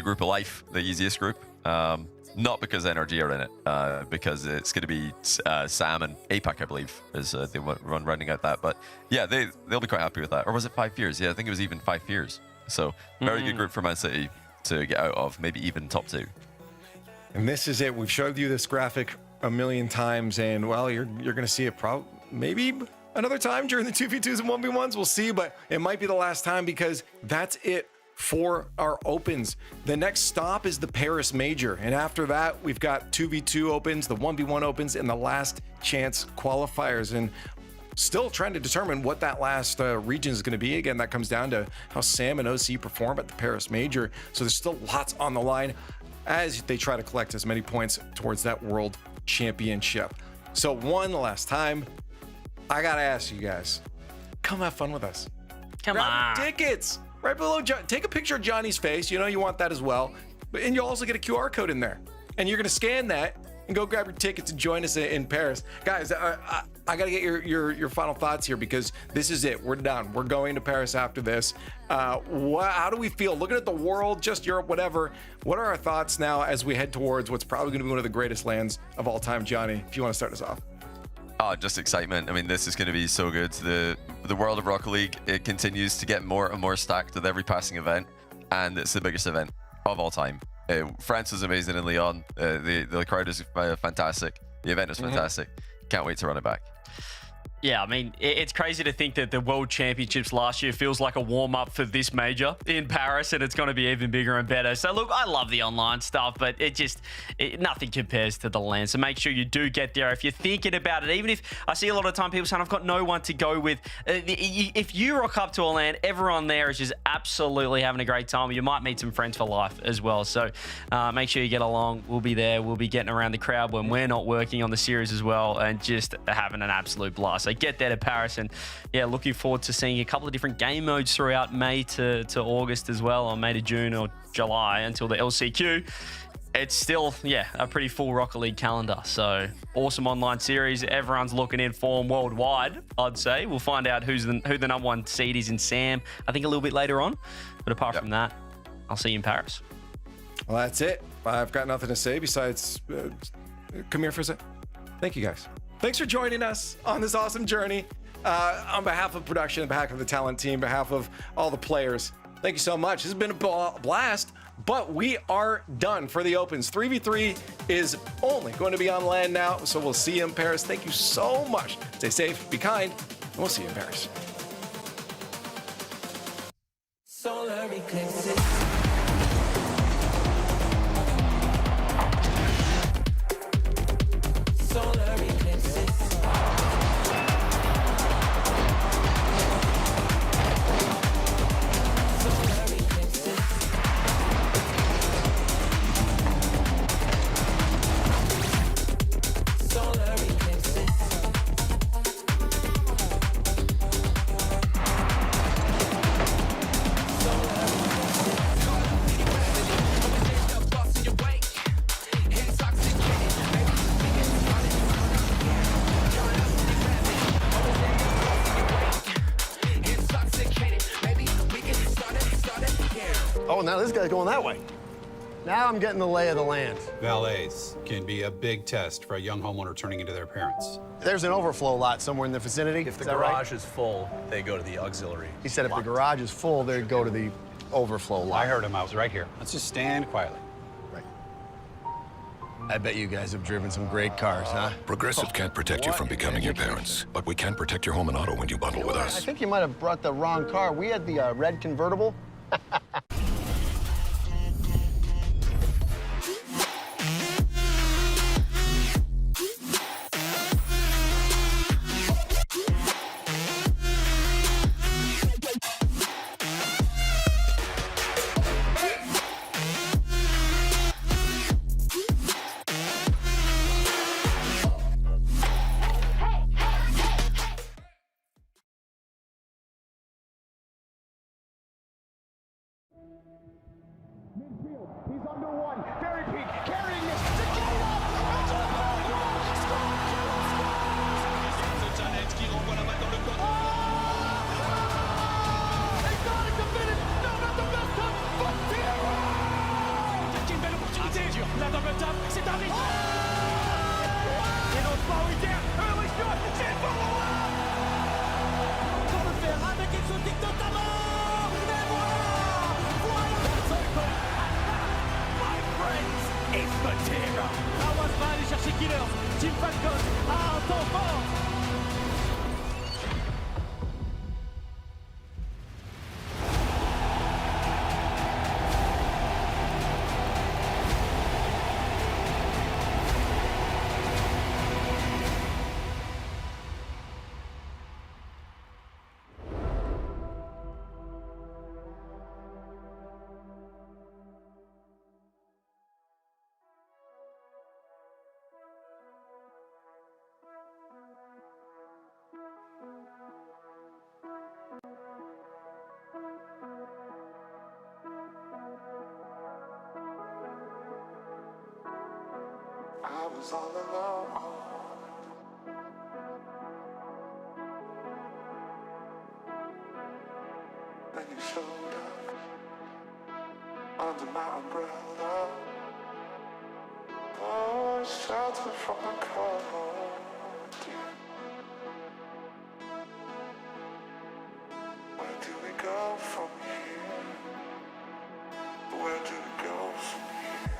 group of life, the easiest group. Not because NRG are in it, because it's going to be Sam and APAC, I believe, as they run running out that. But yeah, they'll be quite happy with that. Or was it 5 years? Yeah, I think it was even 5 years. So very good group for Man City to get out of, maybe even top 2. And this is it. We've showed you this graphic a million times, and well, you're going to see it maybe another time during the 2v2s and 1v1s. We'll see, but it might be the last time because that's it for our opens. The next stop is the Paris Major, and after that we've got 2v2 opens, the 1v1 opens, and the last chance qualifiers, and still trying to determine what that last region is going to be. Again, that comes down to how Sam and OC perform at the Paris Major, so there's still lots on the line as they try to collect as many points towards that World Championship. So one last time, I gotta ask you guys, come have fun with us. Grab your tickets right below. Take a picture of Johnny's face. You know you want that as well. And you'll also get a QR code in there. And you're going to scan that and go grab your tickets and join us in Paris. Guys, I got to get your final thoughts here because this is it. We're done. We're going to Paris after this. How do we feel? Looking at the world, just Europe, whatever. What are our thoughts now as we head towards what's probably going to be one of the greatest lands of all time? Johnny, if you want to start us off. Oh, just excitement. I mean, this is going to be so good. The world of Rocket League, it continues to get more and more stacked with every passing event, and it's the biggest event of all time. France was amazing in Lyon. The crowd is fantastic. The event is fantastic. Can't wait to run it back. Yeah, I mean, it's crazy to think that the World Championships last year feels like a warm-up for this major in Paris, and it's going to be even bigger and better. So, look, I love the online stuff, but nothing compares to the LAN. So make sure you do get there. If you're thinking about it, even if I see a lot of time people saying, I've got no one to go with. If you rock up to a LAN, everyone there is just absolutely having a great time. You might meet some friends for life as well. So make sure you get along. We'll be there. We'll be getting around the crowd when we're not working on the series as well, and just having an absolute blast. So get there to Paris, and yeah, looking forward to seeing a couple of different game modes throughout May to August as well, or May to June or July until the LCQ. It's still, yeah, a pretty full Rocket League calendar. So awesome online series. Everyone's looking in form worldwide, I'd say. We'll find out who the number one seed is in SAM, I think a little bit later on. But apart from that, I'll see you in Paris. Well, that's it. I've got nothing to say besides come here for a sec. Thank you, guys. Thanks for joining us on this awesome journey. On behalf of production, on behalf of the talent team, on behalf of all the players, thank you so much. This has been a blast, but we are done for the Opens. 3v3 is only going to be on LAN now, so we'll see you in Paris. Thank you so much. Stay safe, be kind, and we'll see you in Paris. Solar eclipses. Solar eclipses. Solar eclipses. Solar eclipses. Oh, now this guy's going that way. Now I'm getting the lay of the land. Valets can be a big test for a young homeowner turning into their parents. There's an overflow lot somewhere in the vicinity. If the Is that right? garage is full, they go to the auxiliary. He said if the garage is full, they'd go to the overflow lot. I heard him. I was right here. Let's just stand quietly. I bet you guys have driven some great cars, huh? Progressive can't protect you from becoming your parents, but we can protect your home and auto when you bundle with I us. think you might have brought the wrong car. We had the red convertible. Midfield, he's under one. Very peak, carrying this. The goal up. It's a goal. Janet qui renvoie la balle dans le côté. It's not a finish. No, not the best time. But Tiro! C'est une belle opportunité. La double tap, c'est un risque. Et non, pas Witter. Early shot. C'est pour le pour le faire avec exotique notamment. Et voilà. My friends, it's Matera. Hawas va aller chercher Killers. Team Falcon a un temps fort. I was all alone. Then you showed up under my umbrella. Oh, shelter from the cold. Where do we go from here? Where do we go from here?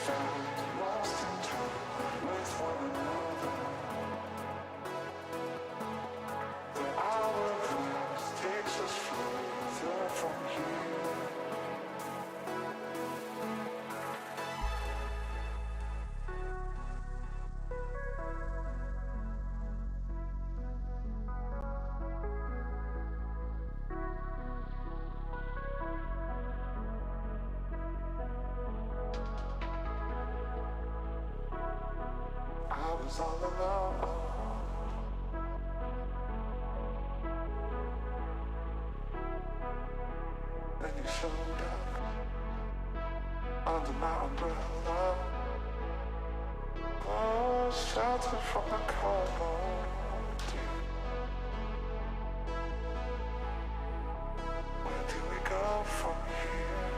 found, lost in time with one another. The hourglass takes us further from here. I was all alone. Then you showed up under my umbrella. Oh, shelter from the cold. Where do we go from here?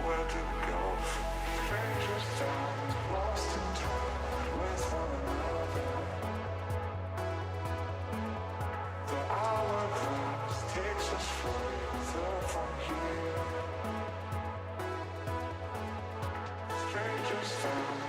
Where do we go from here? Strangers down, lost in time with one another. The hourglass takes us further from here. Strangers down.